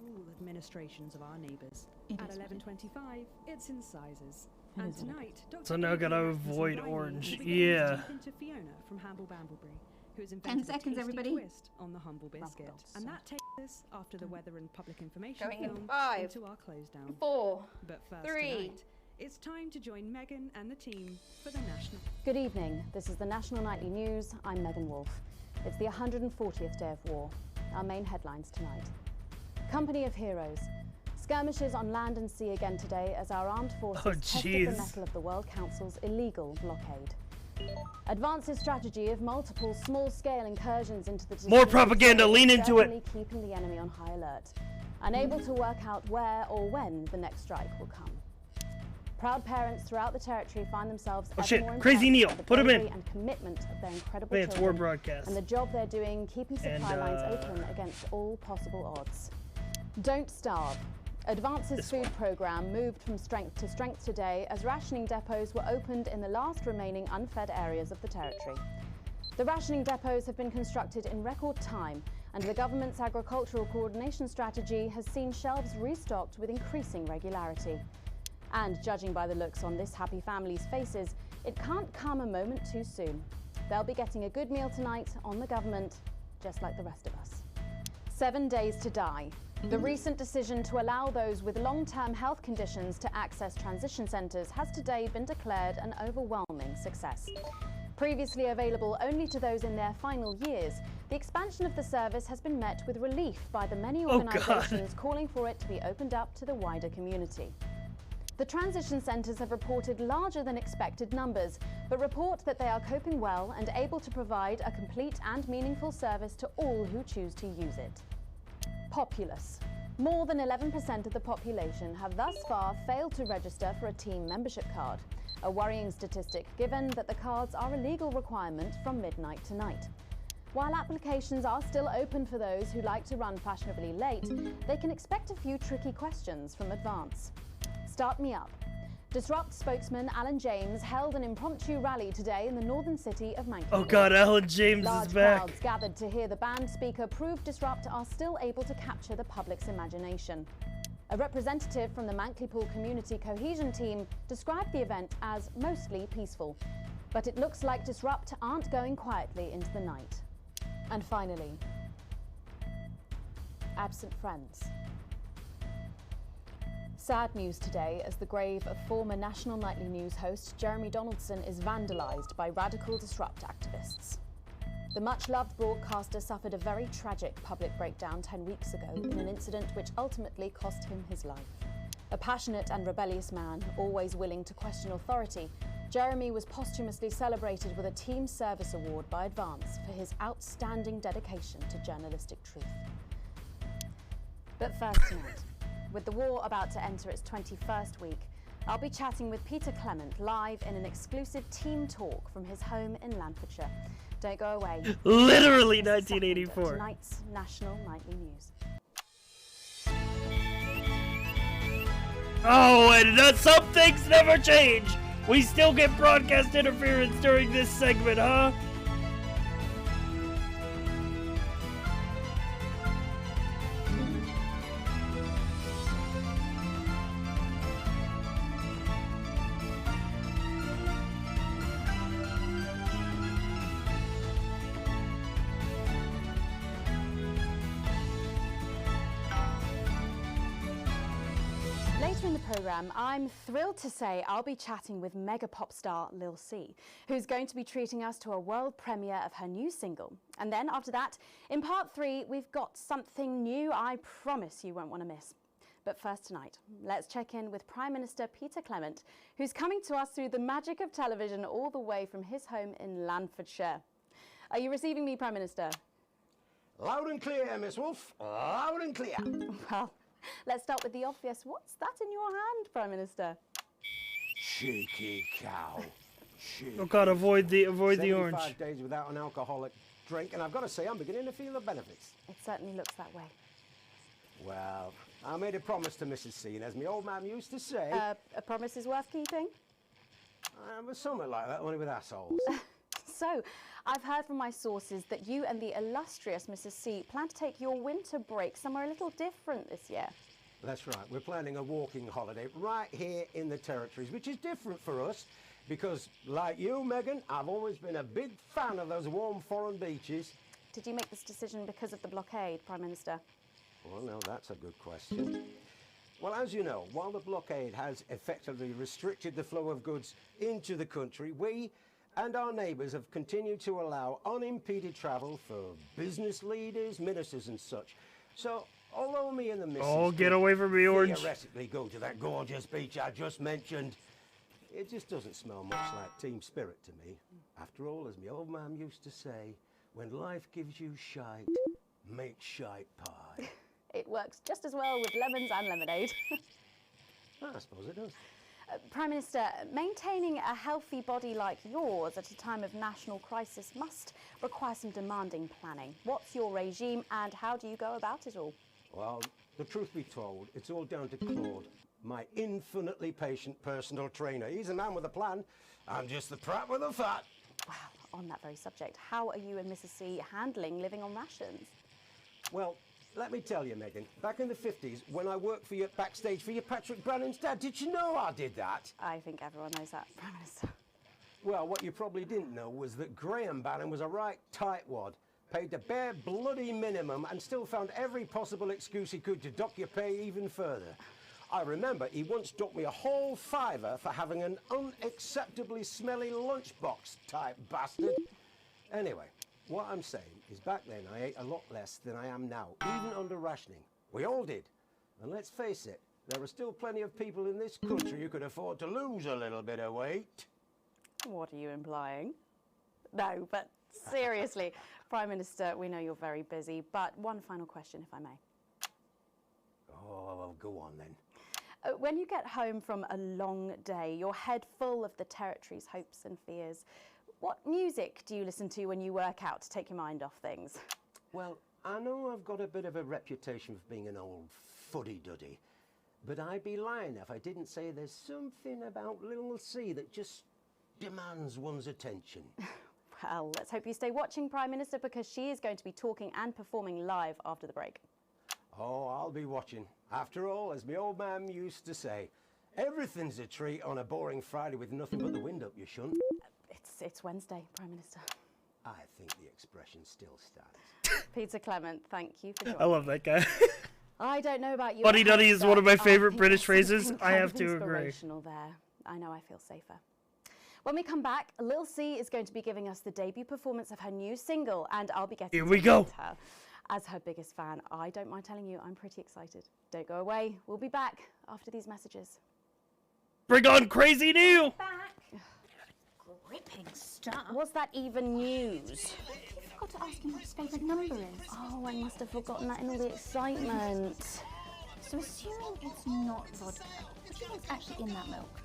All administrations of our neighbours. It At is what it 11:25, it's Incisors. It And is what it tonight, Dr. So now gotta Adrian avoid Atkinson orange. will be getting Yeah. deep into Fiona from Hamble Bamblebury, who has 10 invented seconds, a tasty everybody. twist on the humble biscuit. dogs. And that takes us, after the weather and public information Going in film, 5, into our close down. 4, But first 3. tonight, it's time to join Megan and the team for the national. Good evening. This is the National Nightly News. I'm Megan Wolfe. It's the 140th day of war. Our main headlines tonight. Company of Heroes. Skirmishes on land and sea again today as our armed forces tested the mettle of the World Council's illegal blockade. Advances strategy of multiple small-scale incursions into the More propaganda, lean into it. certainly keeping the enemy on high alert, unable to work out where or when the next strike will come. Proud parents throughout the territory find themselves Oh ever shit, more Crazy impressed Neil, by the put him in. bravery and commitment of their incredible Advanced children war broadcast. and the job they're doing keeping supply And, lines open against all possible odds. Don't starve. Advances food programme moved from strength to strength today as rationing depots were opened in the last remaining unfed areas of the territory. The rationing depots have been constructed in record time, and the government's agricultural coordination strategy has seen shelves restocked with increasing regularity. And judging by the looks on this happy family's faces, it can't come a moment too soon. They'll be getting a good meal tonight on the government, just like the rest of us. 7 days to die. The recent decision to allow those with long-term health conditions to access transition centres has today been declared an overwhelming success. Previously available only to those in their final years, the expansion of the service has been met with relief by the many organisations calling for it to be opened up to the wider community. The transition centres have reported larger than expected numbers, but report that they are coping well and able to provide a complete and meaningful service to all who choose to use it. Populace. More than 11% of the population have thus far failed to register for a team membership card, a worrying statistic given that the cards are a legal requirement from midnight tonight. While applications are still open for those who like to run fashionably late, they can expect a few tricky questions from Advance. Start me up. Disrupt spokesman Alan James held an impromptu rally today in the northern city of Manchester. Oh god, Alan James Large is back. crowds gathered to hear the band speaker prove Disrupt are still able to capture the public's imagination. A representative from the Mankley Pool Community Cohesion Team described the event as mostly peaceful. But it looks like Disrupt aren't going quietly into the night. And finally, absent friends. Sad news today as the grave of former National Nightly News host Jeremy Donaldson is vandalised by radical Disrupt activists. The much-loved broadcaster suffered a very tragic public breakdown 10 weeks ago in an incident which ultimately cost him his life. A passionate and rebellious man, always willing to question authority, Jeremy was posthumously celebrated with a Team Service Award by Advance for his outstanding dedication to journalistic truth. But first tonight, with the war about to enter its 21st week, I'll be chatting with Peter Clement live in an exclusive team talk from his home in Lanfordshire. Don't go away. Literally 1984. Tonight's National Nightly News. Oh, and some things never change. We still get broadcast interference during this segment, huh? Later in the programme, I'm thrilled to say I'll be chatting with mega pop star Lil C, who's going to be treating us to a world premiere of her new single. And then after that, in part 3, we've got something new I promise you won't want to miss. But first tonight, let's check in with Prime Minister Peter Clement, who's coming to us through the magic of television all the way from his home in Lanfordshire. Are you receiving me, Prime Minister? Loud and clear, Miss Wolf. Loud and clear. Well, let's start with the obvious. What's that in your hand, Prime Minister? Cheeky cow. Cheeky. Oh God, avoid the orange. 75 days without an alcoholic drink, and I've got to say, I'm beginning to feel the benefits. It certainly looks that way. Well, I made a promise to Mrs. C, and as my old man used to say... A promise is worth keeping? But something like that, only with assholes. So, I've heard from my sources that you and the illustrious Mrs. C plan to take your winter break somewhere a little different this year. That's right. We're planning a walking holiday right here in the territories, which is different for us because, like you, Megan, I've always been a big fan of those warm foreign beaches. Did you make this decision because of the blockade, Prime Minister? Well, no, that's a good question. Well, as you know, while the blockade has effectively restricted the flow of goods into the country, we and our neighbours have continued to allow unimpeded travel for business leaders, ministers and such. So, although me and the missus Oh, get away from me, Orange. theoretically go to that gorgeous beach I just mentioned, it just doesn't smell much like team spirit to me. After all, as my old man used to say, when life gives you shite, make shite pie. It works just as well with lemons and lemonade. I suppose it does. Prime Minister, maintaining a healthy body like yours at a time of national crisis must require some demanding planning. What's your regime and how do you go about it all? Well, the truth be told, it's all down to Claude, my infinitely patient personal trainer. He's a man with a plan. I'm just the prat with the fat. Wow, on that very subject, how are you and Mrs. C handling living on rations? Well, let me tell you, Megan, back in the 50s, when I worked for you backstage for your Patrick Brannan's dad, did you know I did that? I think everyone knows that, Prime Minister. Well, what you probably didn't know was that Graham Bannon was a right tightwad, paid the bare bloody minimum and still found every possible excuse he could to dock your pay even further. I remember he once docked me a whole $5 for having an unacceptably smelly lunchbox, type bastard. Anyway, what I'm saying is back then I ate a lot less than I am now, even under rationing. We all did. And let's face it, there are still plenty of people in this country who could afford to lose a little bit of weight. What are you implying? No, but seriously, Prime Minister, we know you're very busy, but one final question, if I may. Oh, well, go on then. When you get home from a long day, your head full of the territory's hopes and fears, what music do you listen to when you work out to take your mind off things? Well, I know I've got a bit of a reputation for being an old fuddy-duddy, but I'd be lying if I didn't say there's something about Lil C that just demands one's attention. Well, let's hope you stay watching, Prime Minister, because she is going to be talking and performing live after the break. Oh, I'll be watching. After all, as my old man used to say, everything's a treat on a boring Friday with nothing but the wind up your shunt. It's Wednesday, Prime Minister. I think the expression still stands. Peter Clement, thank you for joining. I love that guy. I don't know about you. Buddy at home, Duddy is one of my but favorite think British there's phrases. something I kind have of to agree. inspirational there. I know I feel safer. When we come back, Lil C is going to be giving us the debut performance of her new single, and I'll be getting Here we to go. meet her. As her biggest fan, I don't mind telling you, I'm pretty excited. Don't go away. We'll be back after these messages. Bring on Crazy Neil! Gripping stuff. Was that even news? I forgot to ask him what his favourite number is. Oh, I must have forgotten that in all the excitement. So assuming it's not vodka, what do you think's actually in that milk?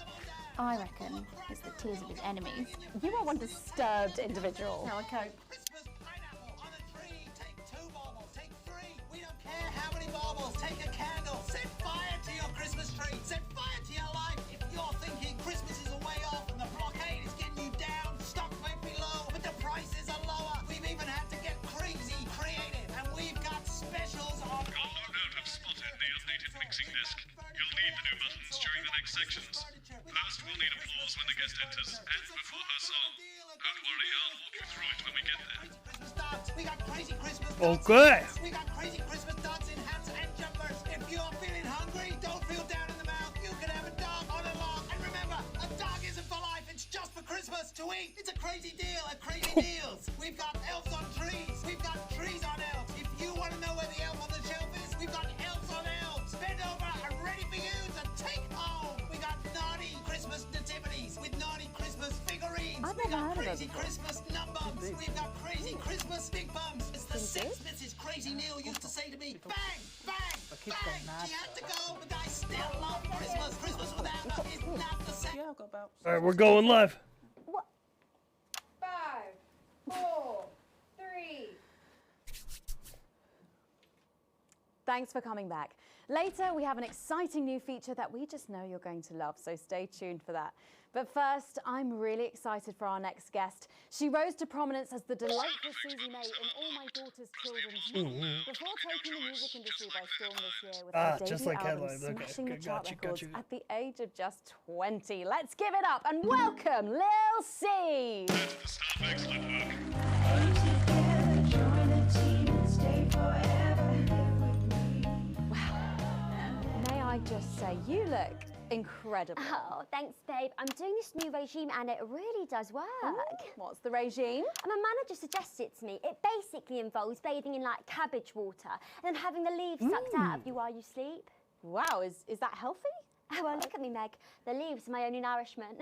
I reckon it's the tears of his enemies. You are one disturbed individual. Now I cope. How many baubles? Take a candle. Set fire to your Christmas tree. Set fire to your life. If you're thinking Christmas is a way off and the blockade is getting you down, stock might be low, but the prices are lower. We've even had to get crazy creative, and we've got specials on. You'll no doubt have spotted the updated mixing disc. You'll need the new buttons during the next sections. First, we'll need applause when the guest enters and before her song. Don't worry, I'll walk you through it when we get there. We got crazy Christmas Okay. We got crazy Christmas dancing hats and jumpers. If you're feeling hungry, don't feel down in the mouth. You can have a dog on a log. And remember, a dog isn't for life. It's just for Christmas to eat. It's a crazy deal at Crazy Deals. We've got elves on trees. We've got trees on elves. If you want to know where the elf on the shelf is, we've got elves on elves. Bend over and ready for you to take home. We got naughty Christmas nativities with naughty Christmas figurines. I've We never got heard of crazy those before. Christmas numbums. We've got crazy Christmas big bums. It's the six Mrs. Crazy Neil used to say to me, bang, bang, bang. She had to go, but I still love Christmas. Christmas without her is not the same. All right, we're going live. 5, 4, 3. Thanks for coming back. Later, we have an exciting new feature that we just know you're going to love, so stay tuned for that. But first, I'm really excited for our next guest. She rose to prominence as the delightful Susie May in All My Daughter's Children's Movies before taking the music industry by storm this year with her debut just like album headlines. Okay, smashing okay, the chart got records you. at the age of just 20. Let's give it up and welcome Lil C. May I just say, you look incredible. Oh, thanks, babe. I'm doing this new regime and it really does work. What's the regime? My manager suggested it to me. It basically involves bathing in like cabbage water and then having the leaves sucked out of you while you sleep. Wow, is that healthy? Oh, well, look at me, Meg. The leaves are my only nourishment.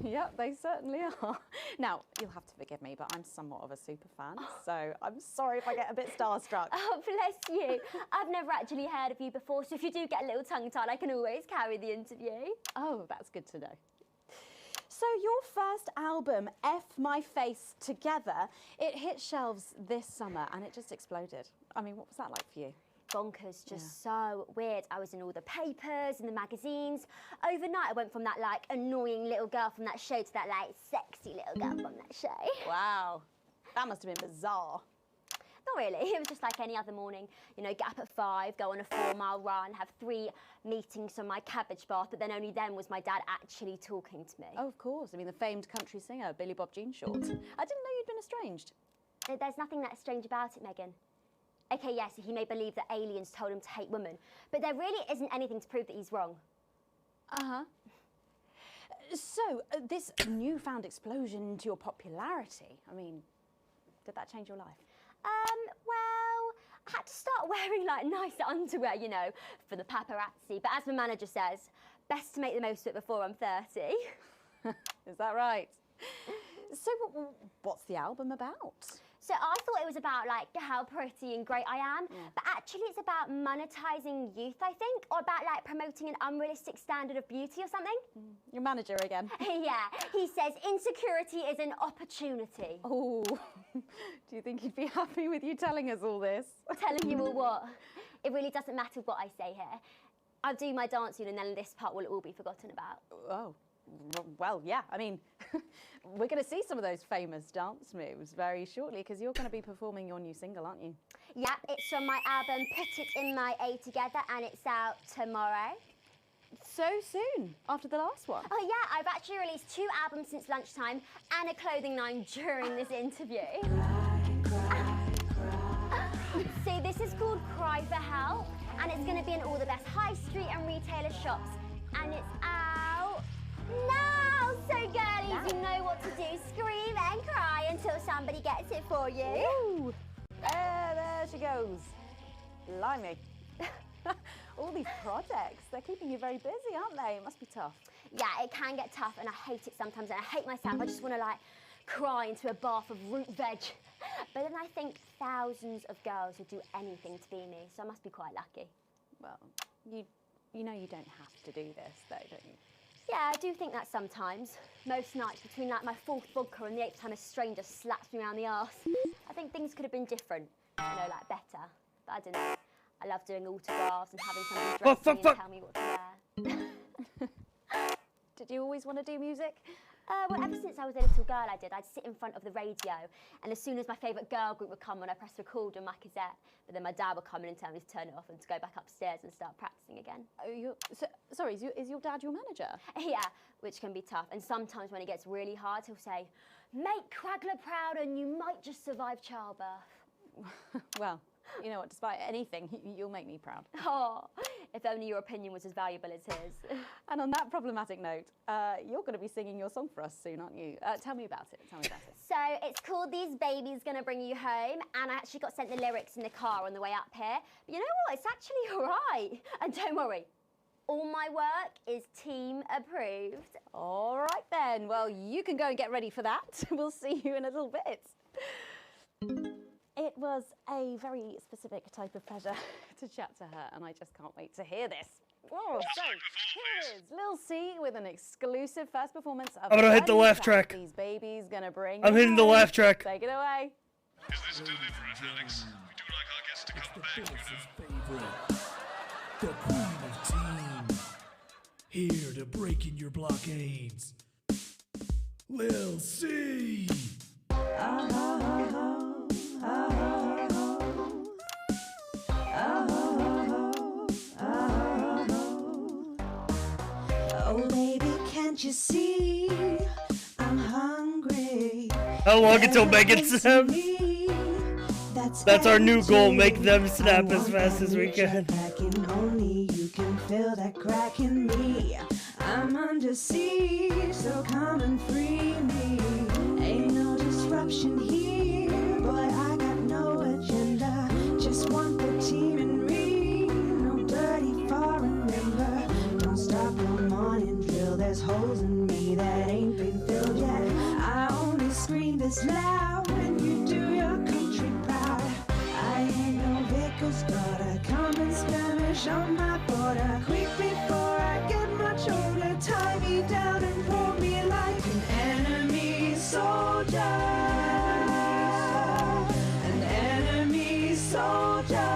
Yep, they certainly are. Now, you'll have to forgive me, but I'm somewhat of a super fan, so I'm sorry if I get a bit starstruck. Oh, bless you. I've never actually heard of you before, so if you do get a little tongue-tied, I can always carry the interview. Oh, that's good to know. So your first album, F My Face Together, it hit shelves this summer and it just exploded. I mean, what was that like for you? Bonkers, just so weird. I was in all the papers and the magazines. Overnight, I went from that like annoying little girl from that show to that like sexy little girl from that show. Wow, that must have been bizarre. Not really, it was just like any other morning. You know, get up at 5, go on a 4-mile run, have 3 meetings on my cabbage bath, but then only then was my dad actually talking to me. Oh, of course. I mean, the famed country singer, Billy Bob Jean Short. I didn't know you'd been estranged. There's nothing that strange about it, Megan. Okay, yes, he may believe that aliens told him to hate women, but there really isn't anything to prove that he's wrong. Uh-huh. So, this newfound explosion into your popularity, I mean, did that change your life? Well, I had to start wearing like nicer underwear, you know, for the paparazzi, but as my manager says, best to make the most of it before I'm 30. Is that right? So, what's the album about? So I thought it was about like how pretty and great I am, but actually it's about monetizing youth, I think, or about like promoting an unrealistic standard of beauty or something. Your manager again. Yeah, he says insecurity is an opportunity. Oh, do you think he'd be happy with you telling us all this? Telling you all what? It really doesn't matter what I say here. I'll do my dancing and then this part will all be forgotten about. Oh, Well, yeah, I mean, we're going to see some of those famous dance moves very shortly because you're going to be performing your new single, aren't you? Yep, it's from my album Put It In My A Together, and it's out tomorrow. So soon, after the last one? Oh yeah, I've actually released 2 albums since lunchtime and a clothing line during this interview. See, this is called Cry for Help, and it's going to be in all the best high street and retailer shops, and it's out now. So girlies, you know what to do. Scream and cry until somebody gets it for you. Ooh. There she goes. Blimey. All these projects, they're keeping you very busy, aren't they? It must be tough. Yeah, it can get tough, and I hate it sometimes, and I hate myself. I just want to, like, cry into a bath of root veg. But then I think thousands of girls would do anything to be me, so I must be quite lucky. Well, you know you don't have to do this, though, don't you? Yeah, I do think that sometimes. Most nights, between, like, my 4th vodka and the 8th time a stranger slaps me around the arse, I think things could have been different, you know, like, better. But I don't know. I love doing autographs and having somebody dress me and tell me what to wear. Did you always want to do music? Well, ever since I was a little girl, I'd sit in front of the radio, and as soon as my favourite girl group would come on, I'd press record on my cassette, but then my dad would come in and tell me to turn it off and to go back upstairs and start practicing again. Oh, sorry, is your dad your manager? Yeah, which can be tough, and sometimes when it gets really hard, he'll say, "Make Cragler proud and you might just survive childbirth." Well, you know what, despite anything, you'll make me proud. Oh, if only your opinion was as valuable as his. And on that problematic note, you're going to be singing your song for us soon, aren't you? Tell me about it, So it's called These Babies Gonna Bring You Home, and I actually got sent the lyrics in the car on the way up here. But you know what, it's actually all right. And don't worry, all my work is team approved. All right then, well, you can go and get ready for that. We'll see you in a little bit. It was a very specific type of pleasure to chat to her, and I just can't wait to hear this. Oh, so here is Lil C with an exclusive first performance of I'm gonna hit the laugh track. These Babies Gonna Bring I'm You hitting the Home. laugh track. Take it away. Is this deliberate, Alex? We do like our guests to come back, you know. The queen of teen, here to break in your blockades. Lil C. Oh baby, can't you see I'm hungry? How long until Megan snaps? That's our new goal, make them snap as fast as we can. Only you can feel that crack in me. I'm under siege, so come and free me. Ain't no disruption here, boy, I got no agenda. Just want the team and me, no dirty foreign member. Don't stop no morning drill, there's holes in me that ain't been filled yet. I only scream this loud when you do your country proud. I ain't no vicar's daughter, come and skirmish on my border. Quick before I get much older, tie me down and pour me like an enemy soldier. An enemy soldier.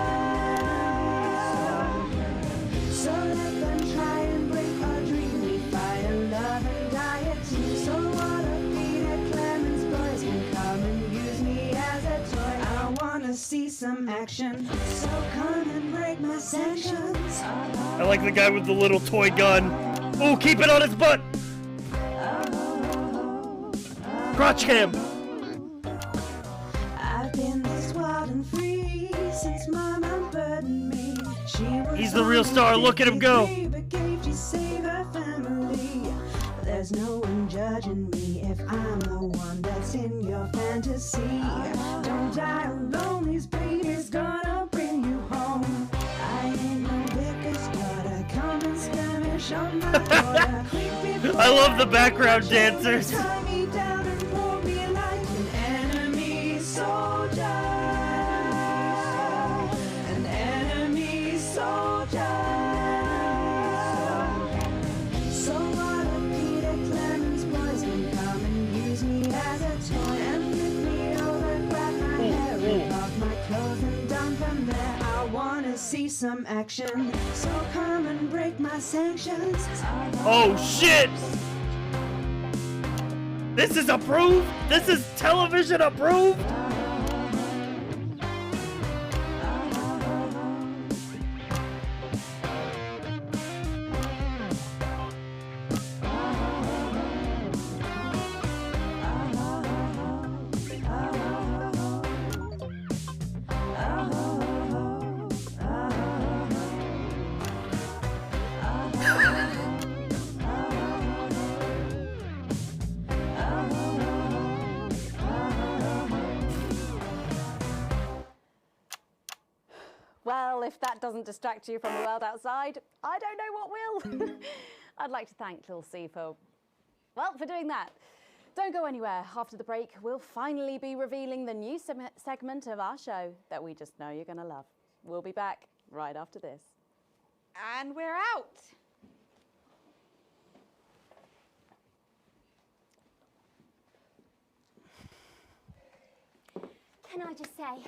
So let them try and break our dream. We fight and love and die a team. So what a Peter Clemens boys can come and use me as a toy. I wanna see some action, so come and break my sanctions. I like the guy with the little toy gun. Ooh, keep it on his butt! Crotch cam! I've been this wild and free since mom unburdened me. She was He's the real star, look at him go! but gave to save her family. There's no one judging me if I'm the one that's in your fantasy. Don't die alone, these babies gonna bring you home. I ain't no vicar's daughter, come and skirmish on my border. I love the background dancers. Tie me down and pour me like an enemy soldier. An enemy soldier. So what if Peter Clemens boys can come and use me as a toy and flip me over, grab my hair, rip off my clothes and down from there. I wanna see some action, so come and break my sanctions. Oh shit! This is approved? This is television approved? Well, if that doesn't distract you from the world outside, I don't know what will. I'd like to thank Lil C for doing that. Don't go anywhere. After the break, we'll finally be revealing the new segment of our show that we just know you're going to love. We'll be back right after this. And we're out. Can I just say,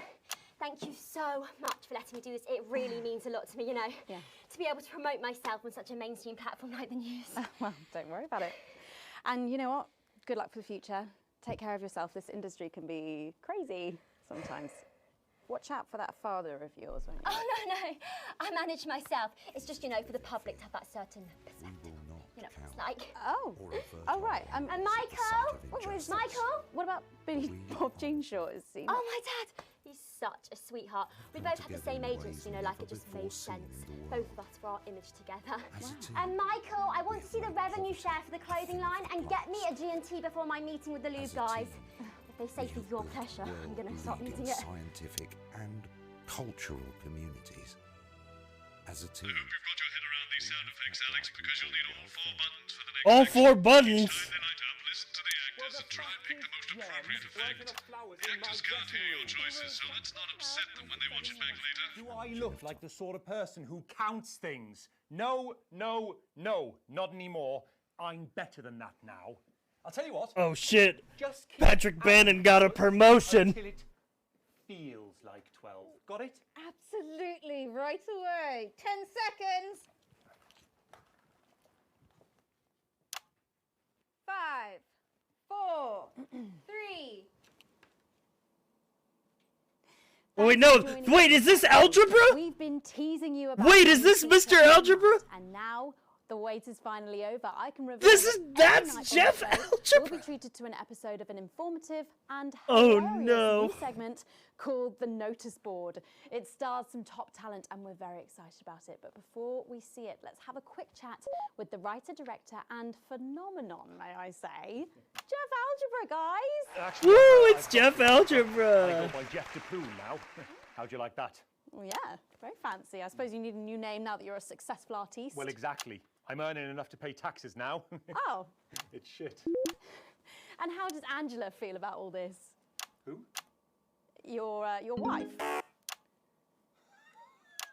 thank you so much for letting me do this. It really means a lot to me, you know. Yeah. To be able to promote myself on such a mainstream platform like the news. Well, don't worry about it. And you know what? Good luck for the future. Take care of yourself. This industry can be crazy sometimes. Watch out for that father of yours, won't you? Oh, no. I manage myself. It's just, you know, for the public to have that certain perspective. You know, it's like... Oh, right. And Michael? Where's Michael? What about Billy Bob Jean Short? Oh, my dad. He's such a sweetheart. We both have the same agents, you know, like it just made sense. Both of us for our image together. And Michael, I want to see the revenue share for the clothing line and get me a G&T before my meeting with the lube guys. If they say for your pleasure, I'm going to start eating it. Scientific and cultural communities. As a team. I hope you've got your head around these sound effects, Alex, because you'll need all 4 buttons for the next All section. 4 buttons? Each time they light up, listen to the actors and try and pick the most appropriate effect. The actors can't hear your choices, so let's not upset them when they watch it back later. Do I look like the sort of person who counts things? No, not anymore. I'm better than that now. I'll tell you what. Oh shit. Just keep Patrick Bannon got a promotion. until it feels like 12. Got it? Absolutely, right away. 10 seconds. 5, 4, 3. Wait, no. Wait, is this algebra? We've been teasing you about... Wait, is this Mr. Algebra? And now the wait is finally over. I can reveal That's Jeff Algebra. We'll be treated to an episode of an informative and Oh, hilarious no. new segment called The Notice Board. It stars some top talent and we're very excited about it. But before we see it, let's have a quick chat with the writer, director and phenomenon, may I say, Jeff Algebra, guys. Actually, Woo, it's Jeff I Algebra. go by Jeff DePoon now. How'd you like that? Well, yeah, very fancy. I suppose you need a new name now that you're a successful artiste. Well, exactly. I'm earning enough to pay taxes now. Oh. It's shit. And how does Angela feel about all this? Who? Your wife.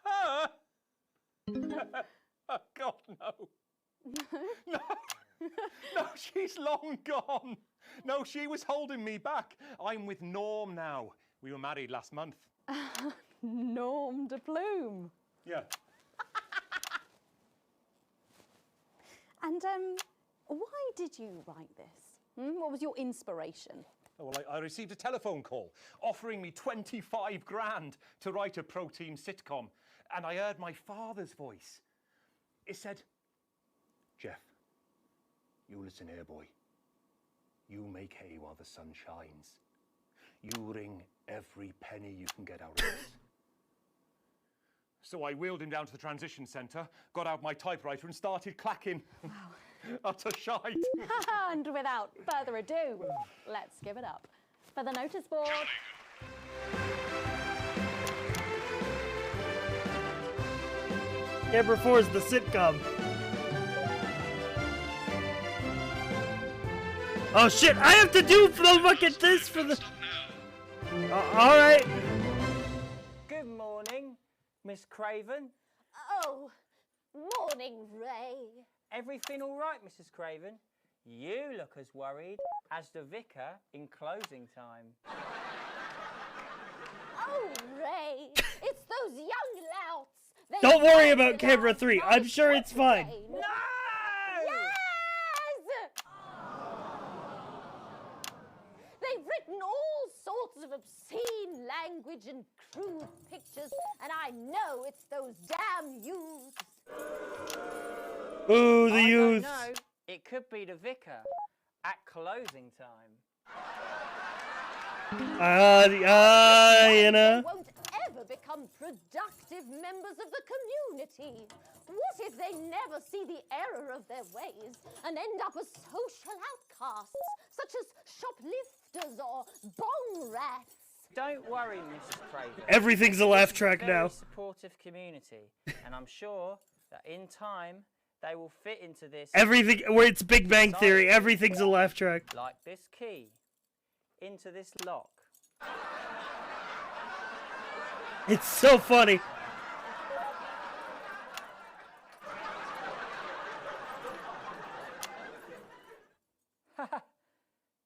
Ah! Oh, God, no. No, she's long gone. No, she was holding me back. I'm with Norm now. We were married last month. Norm de Plume. Yeah. And why did you write this? What was your inspiration? Oh, well, I received a telephone call offering me 25 grand to write a pro-team sitcom. And I heard my father's voice. It said, Jeff, you listen here, boy. You make hay while the sun shines. You wring every penny you can get out of this. So I wheeled him down to the transition centre, got out my typewriter and started clacking. Wow. Utter shite. And without further ado, let's give it up for the notice board. Camera 4 is the sitcom. Oh shit, I have to do the fucking this for the... Alright. Good morning, Miss Craven. Oh, morning, Ray. Everything all right, Mrs. Craven? You look as worried as the vicar in closing time. Oh, Ray, it's those young louts. They Don't worry fight about without camera 3. I'm sure it's fine. No! Yes! of obscene language and crude pictures, and I know it's those damn youths. Ooh, the I youth. don't know. It could be the vicar at closing time. You know. They won't ever become productive members of the community. What if they never see the error of their ways and end up as social outcasts, such as shoplifters or bong rats? Don't worry, Mrs. Craven. Everything's a laugh track It's a very now. supportive community, and I'm sure that in time they will fit into this. Everything, where it's Big Bang Theory, society everything's a laugh track. Like this key into this lock. It's so funny.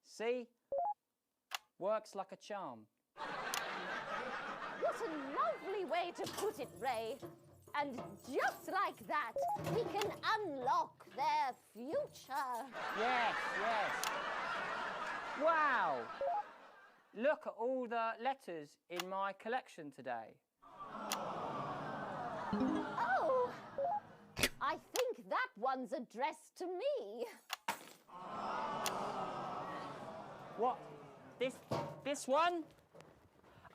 See? Works like a charm. What a lovely way to put it, Ray. And just like that, we can unlock their future. Yes, yes. Wow! Look at all the letters in my collection today. Oh, I think that one's addressed to me. What? This one?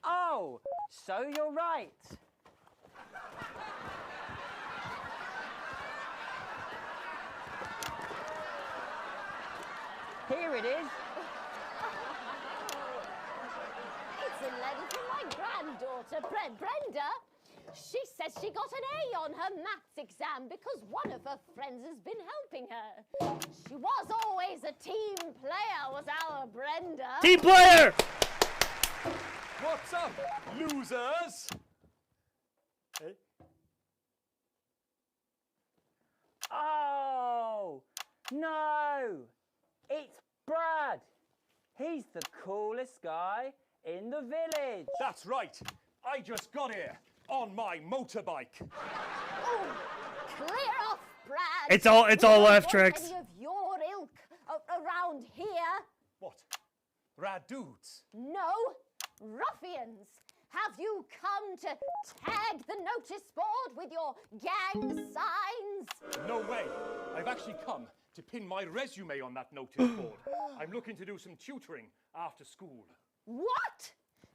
Oh, so you're right. Here it is. It's a letter from my granddaughter, Brenda. She says she got an A on her maths exam because one of her friends has been helping her. She was always a team player, was our Brenda. Team player! What's up, losers? Hey? Oh, no. It's Brad. He's the coolest guy in the village. That's right. I just got here on my motorbike. Oh, clear off, Brad. It's all We don't laugh want tracks. Any of your ilk around here? What? Rad dudes? No, ruffians. Have you come to tag the notice board with your gang signs? No way. I've actually come to pin my resume on that notice board. I'm looking to do some tutoring after school. What?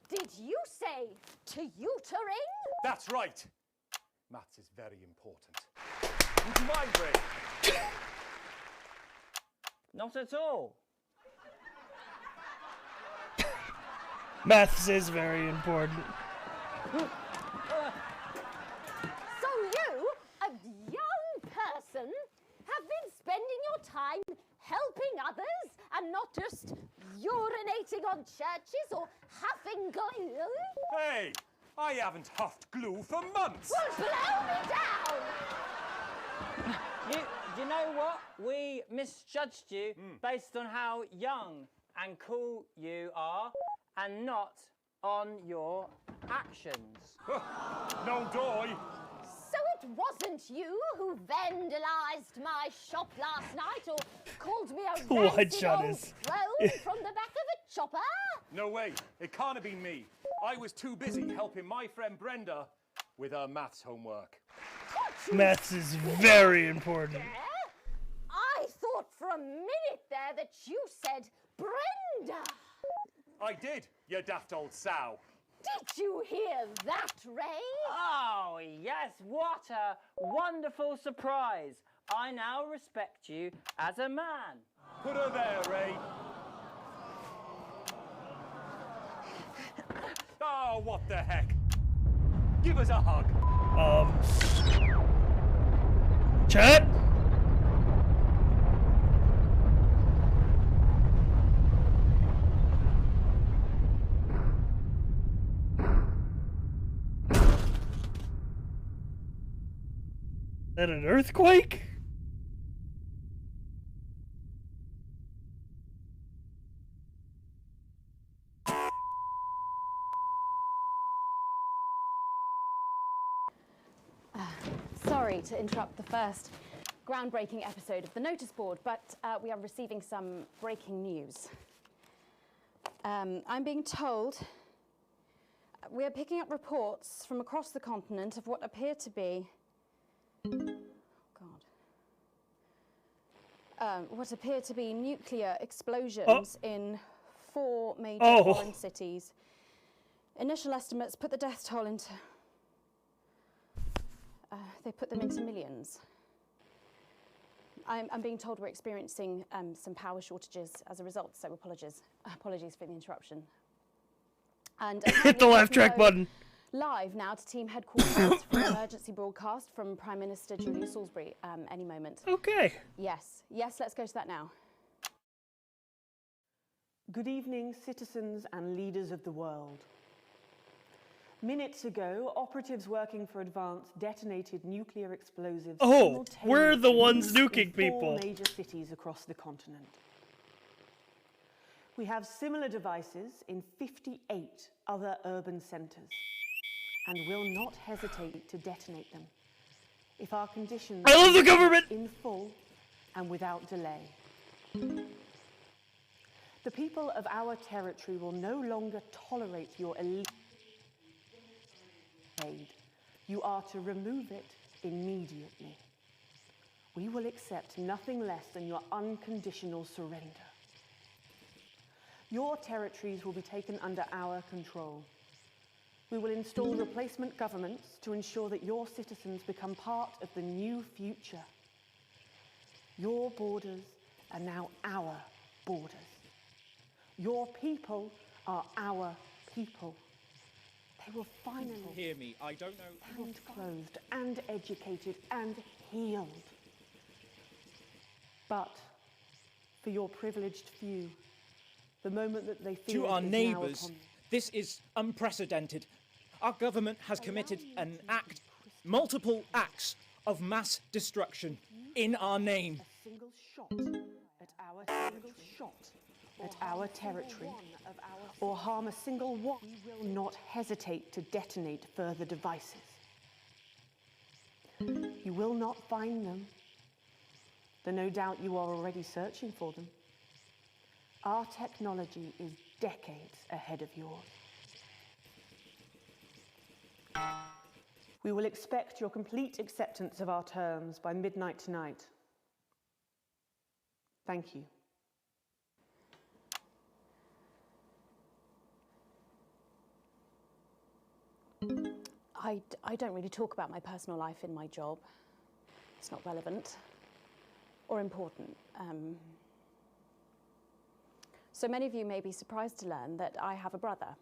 Did you say tutoring? That's right. Maths is very important. Would you mind, Ray? Not at all. Maths is very important. So you, a young person, have been spending your time helping others and not just urinating on churches or huffing glue? Hey, I haven't huffed glue for months. Well, blow me down! You know what? We misjudged you based on how young and cool you are and not on your actions. No doy. So it wasn't you who vandalized my shop last night or called me a What rancid shot old is- crone from the back of a chopper? No way. It can't have been me. I was too busy helping my friend Brenda with her maths homework. Maths is very important. I thought for a minute there that you said Brenda. I did, you daft old sow. Did you hear that, Ray? Oh, yes, what a wonderful surprise. I now respect you as a man. Put her there, Ray. Oh, what the heck? Give us a hug. Chat? Is that an earthquake? Sorry to interrupt the first groundbreaking episode of the notice board, but we are receiving some breaking news. I'm being told We are picking up reports from across the continent of what appear to be... what appear to be nuclear explosions in 4 major foreign cities. Initial estimates put the death toll into... they put them into millions. I'm being told we're experiencing some power shortages as a result, so apologies for the interruption. And hit the laugh track button. Live now to team headquarters for an emergency broadcast from Prime Minister Julia Salisbury any moment. Okay. Yes, let's go to that now. Good evening, citizens and leaders of the world. Minutes ago, operatives working for Advance detonated nuclear explosives. Oh, we're the ones simultaneously nuking in 4 people. major cities across the continent. We have similar devices in 58 other urban centres and will not hesitate to detonate them if our conditions I love the are government! in full and without delay. The people of our territory will no longer tolerate your illegal aid. You are to remove it immediately. We will accept nothing less than your unconditional surrender. Your territories will be taken under our control. We will install replacement governments to ensure that your citizens become part of the new future. Your borders are now our borders. Your people are our people. They will finally hear me. I don't know. stand clothed and educated and healed. But for your privileged few, the moment that they feel To our is now neighbours, upon them. this is unprecedented. Our government has committed multiple acts of mass destruction in our name. Single shot at our single shot at our territory, or harm a single one, we will not hesitate to detonate further devices. You will not find them, though no doubt you are already searching for them. Our technology is decades ahead of yours. We will expect your complete acceptance of our terms by midnight tonight. Thank you. I don't really talk about my personal life in my job. It's not relevant or important. So many of you may be surprised to learn that I have a brother.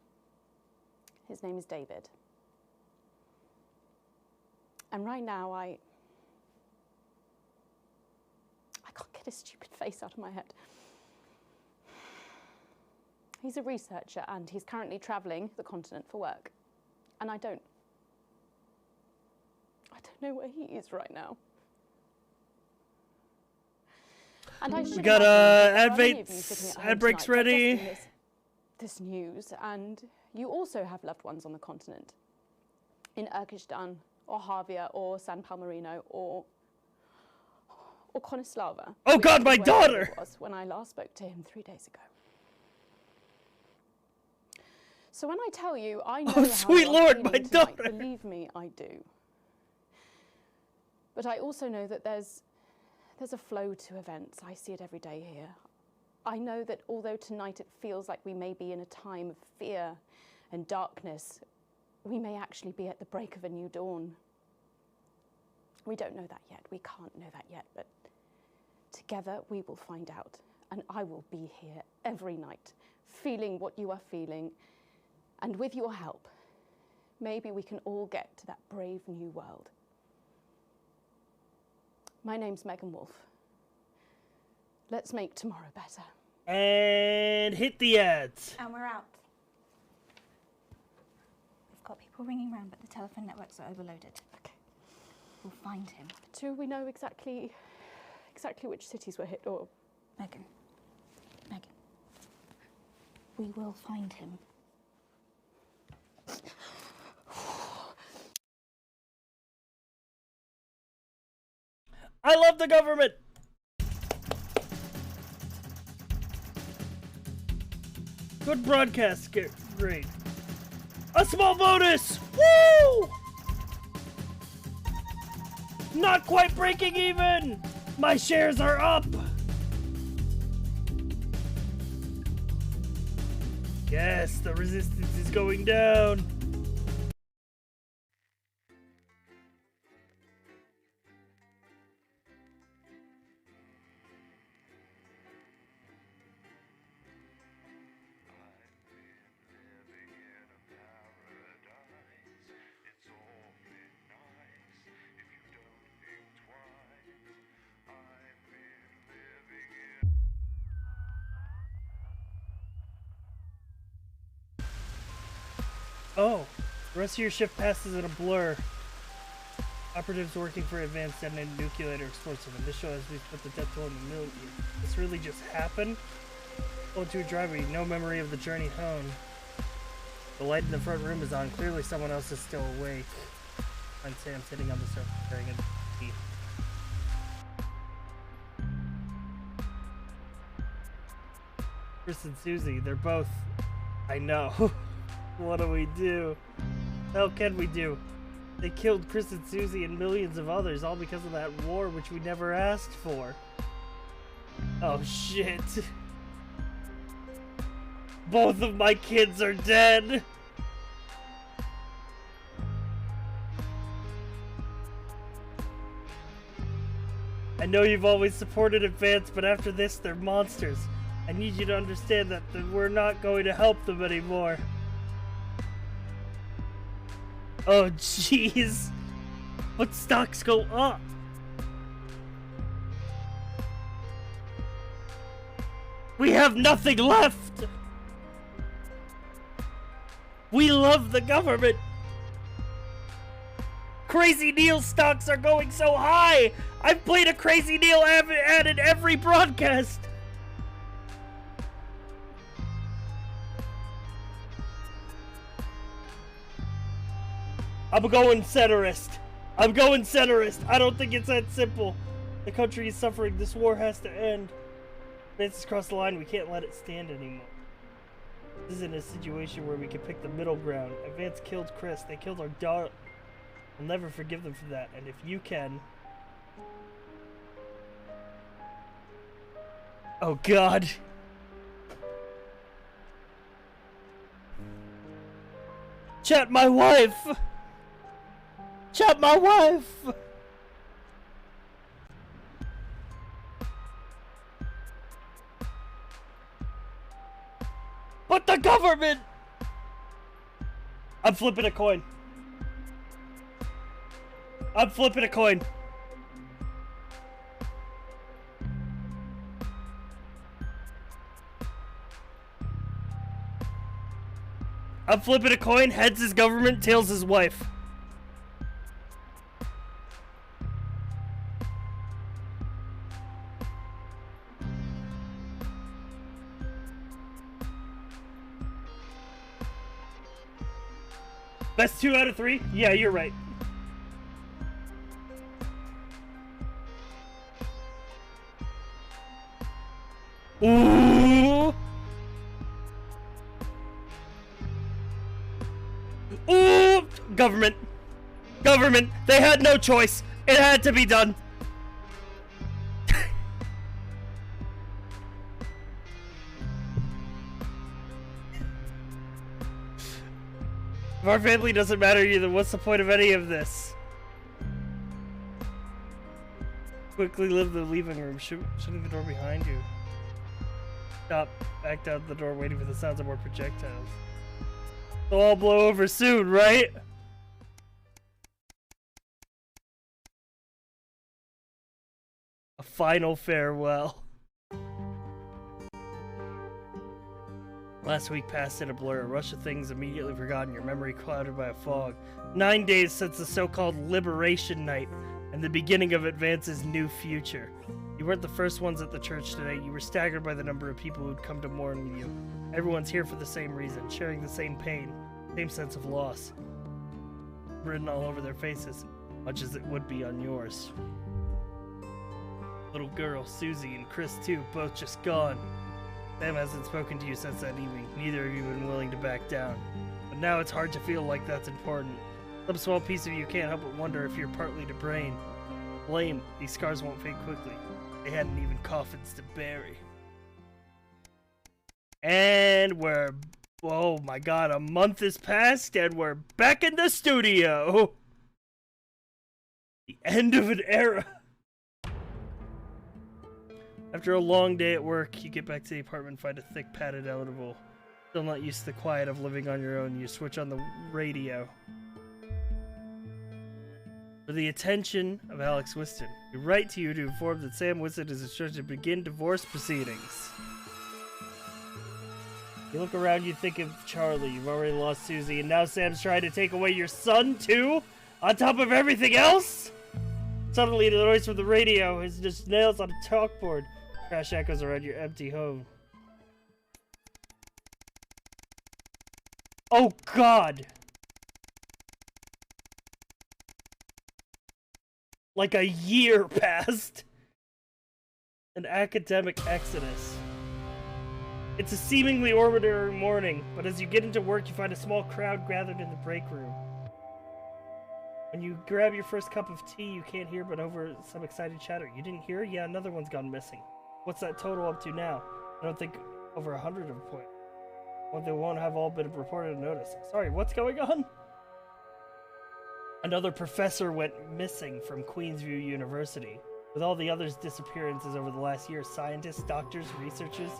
His name is David. And right now, I can't get his stupid face out of my head. He's a researcher and he's currently travelling the continent for work. And I don't know where he is right now. And I should We got ad breaks ready. This news, and you also have loved ones on the continent, in Urkistan, or Havia, or San Palmerino, or Konislava. Oh God, my where daughter! David was when I last spoke to him 3 days ago. So when I tell you, I know Oh, how sweet you're Lord, feeling my tonight, daughter. Believe me, I do. But I also know that there's a flow to events. I see it every day here. I know that although tonight it feels like we may be in a time of fear and darkness, we may actually be at the break of a new dawn. We don't know that yet. We can't know that yet, but together we will find out. And I will be here every night, feeling what you are feeling. And with your help, maybe we can all get to that brave new world. My name's Megan Wolf. Let's make tomorrow better. And hit the ads. And we're out. We've got people ringing around, but the telephone networks are overloaded. Okay. We'll find him. Do we know exactly which cities were hit, or? Megan. We will find him. I love the government. Good broadcast, great. A small bonus! Woo! Not quite breaking even! My shares are up! Yes, the resistance is going down. Oh, the rest of your shift passes in a blur. Operatives working for advanced detonated nuclear explosive. Initial as we put the death toll in the middle. This really just happened? Pull to a driveway, no memory of the journey home. The light in the front room is on. Clearly someone else is still awake. I'm Sam sitting on the sofa carrying a tea. Chris and Susie, they're both... I know. What do we do? What hell can we do? They killed Chris and Susie and millions of others, all because of that war which we never asked for. Oh shit. Both of my kids are dead! I know you've always supported Advance, but after this, they're monsters. I need you to understand that we're not going to help them anymore. Oh, jeez. What stocks go up? We have nothing left. We love the government. Crazy Neil stocks are going so high. I've played a Crazy Neil ad in every broadcast. I'm going centrist. I'm going centrist. I don't think it's that simple. The country is suffering. This war has to end. Advance has crossed the line. We can't let it stand anymore. This isn't a situation where we can pick the middle ground. Advance killed Chris. They killed our daughter. I'll never forgive them for that. And if you can... Oh, God. Chat, my wife! Chat, my wife! But the government! I'm flipping a coin. I'm flipping a coin. I'm flipping a coin. Heads is government, tails is wife. Best 2 out of 3? Yeah, you're right. Ooh! Ooh! Government. Government. They had no choice. It had to be done. If our family doesn't matter either, what's the point of any of this? Quickly leave the living room. Shutting the door behind you. Stop. Backed out the door, waiting for the sounds of more projectiles. They'll all blow over soon, right? A final farewell. Last week passed in a blur, a rush of things immediately forgotten, your memory clouded by a fog. 9 days since the so-called Liberation Night and the beginning of Advance's new future. You weren't the first ones at the church today. You were staggered by the number of people who'd come to mourn with you. Everyone's here for the same reason, sharing the same pain, same sense of loss. Written all over their faces, much as it would be on yours. Little girl, Susie, and Chris too, both just gone. Sam hasn't spoken to you since that evening. Neither of you have been willing to back down. but now it's hard to feel like that's important. Some small piece of you can't help but wonder if you're partly to blame. These scars won't fade quickly. They hadn't even coffins to bury. And we're... Oh my god, a month has passed and we're back in the studio! The end of an era! After a long day at work, you get back to the apartment and find a thick, padded edible. Still not used to the quiet of living on your own, you switch on the radio. For the attention of Alex Whiston, we write to you to inform that Sam Whiston is instructed to begin divorce proceedings. You look around, you think of Charlie, you've already lost Susie, and now Sam's trying to take away your son, too? On top of everything else? Suddenly, the noise from the radio is just nails on a chalkboard. Crash echoes around your empty home. Oh, God! Like a year passed. An academic exodus. It's a seemingly ordinary morning, but as you get into work, you find a small crowd gathered in the break room. When you grab your first cup of tea, you can't hear but over some excited chatter. You didn't hear? Yeah, another one's gone missing. What's that total up to now? I don't think over 100 of point. Well, they won't have all been reported and noticed. Sorry, what's going on? Another professor went missing from Queensview University. With all the others' disappearances over the last year, scientists, doctors, researchers,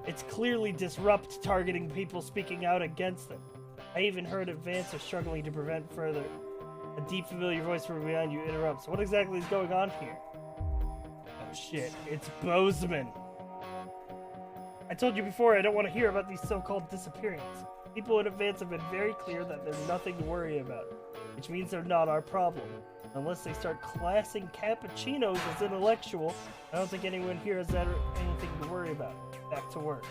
it's clearly disrupt targeting people speaking out against them. I even heard Vance are struggling to prevent further. A deep familiar voice from behind you interrupts. What exactly is going on here? Oh shit, it's Bozeman. I told you before I don't want to hear about these so-called disappearances. People in advance have been very clear that there's nothing to worry about, which means they're not our problem. Unless they start classing cappuccinos as intellectual, I don't think anyone here has anything to worry about. Back to work.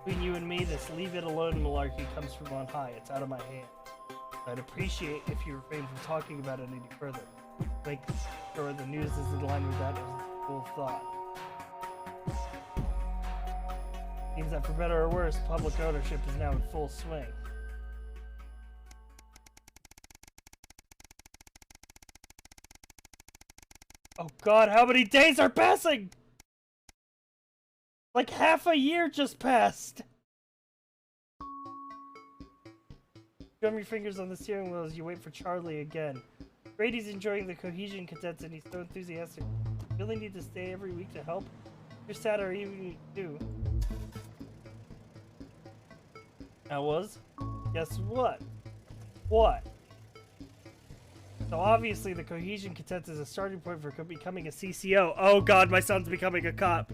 Between you and me, this leave it alone malarkey comes from on high. It's out of my hands. I'd appreciate if you refrain from talking about it any further. Make sure the news is in line with that full thought. Seems that for better or worse, public ownership is now in full swing. Oh god, how many days are passing? Like half a year just passed. Drum your fingers on the steering wheel as you wait for Charlie again. Brady's enjoying the cohesion cadets and he's so enthusiastic. You really need to stay every week to help? You're sad or even too. I was? Guess what? What? So obviously the cohesion cadets is a starting point for becoming a CCO. Oh god, my son's becoming a cop.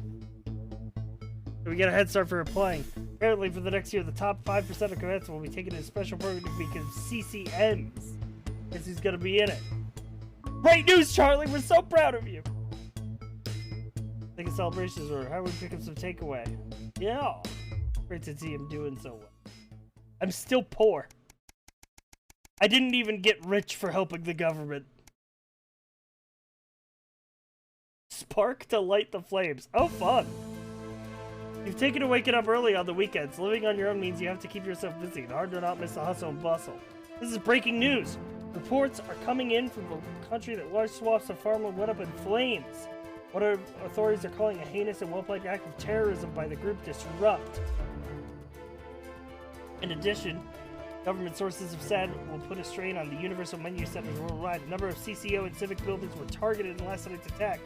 So we get a head start for applying. Apparently for the next year, the top 5% of cadets will be taken in a special program to become CCMs. Guess who's gonna be in it? Great news, Charlie! We're so proud of you! Think of celebrations or how we pick up some takeaway. Yeah! Great to see him doing so well. I'm still poor. I didn't even get rich for helping the government. Spark to light the flames. Oh, fun! You've taken to waking up early on the weekends. Living on your own means you have to keep yourself busy. It's hard to not miss the hustle and bustle. This is breaking news. Reports are coming in from the country that large swaths of farmland went up in flames. What authorities are calling a heinous and well-planned act of terrorism by the group Disrupt. In addition, government sources have said will put a strain on the universal menu centers worldwide. A number of CCO and civic buildings were targeted in last night's attack.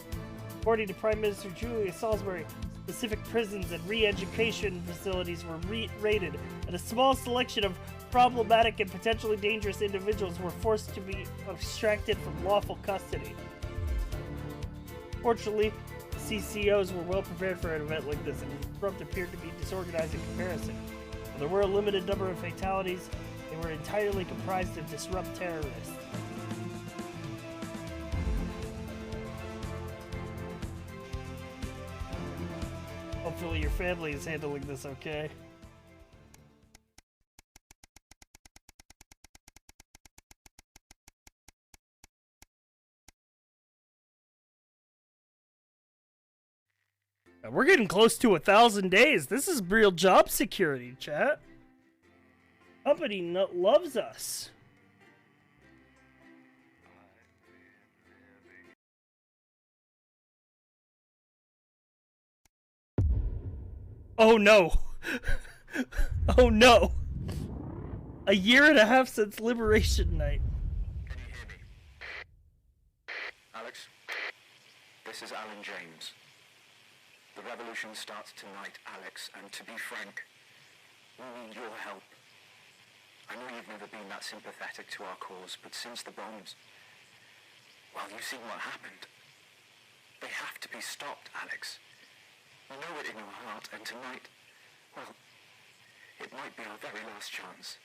According to Prime Minister Julia Salisbury, specific prisons and re-education facilities were raided, and a small selection of problematic and potentially dangerous individuals were forced to be extracted from lawful custody. Fortunately, the CCOs were well prepared for an event like this, and the Disrupt appeared to be disorganized in comparison. While there were a limited number of fatalities, they were entirely comprised of Disrupt terrorists. Hopefully your family is handling this okay. We're getting close to 1,000 days. This is real job security, chat. Company loves us. Oh no. Oh no. A year and a half since Liberation Night. Alex, this is Alan James. The revolution starts tonight, Alex, and to be frank, we need your help. I know you've never been that sympathetic to our cause, but since the bombs, well, you've seen what happened. They have to be stopped, Alex. You know it in your heart, and tonight, well, it might be our very last chance.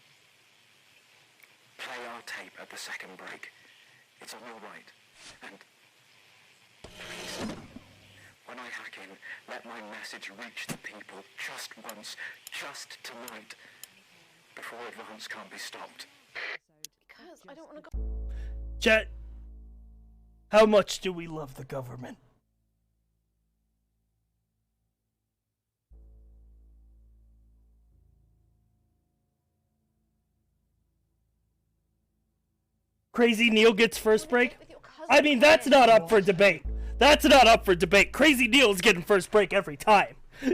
Play our tape at the second break. It's on your right. And please, when I hack in, let my message reach the people just once, just tonight, before advance can't be stopped. Because I don't want to go. Chat, how much do we love the government? Crazy Neil gets first break? I mean, that's not up for debate. That's not up for debate. Crazy Neil's getting first break every time. I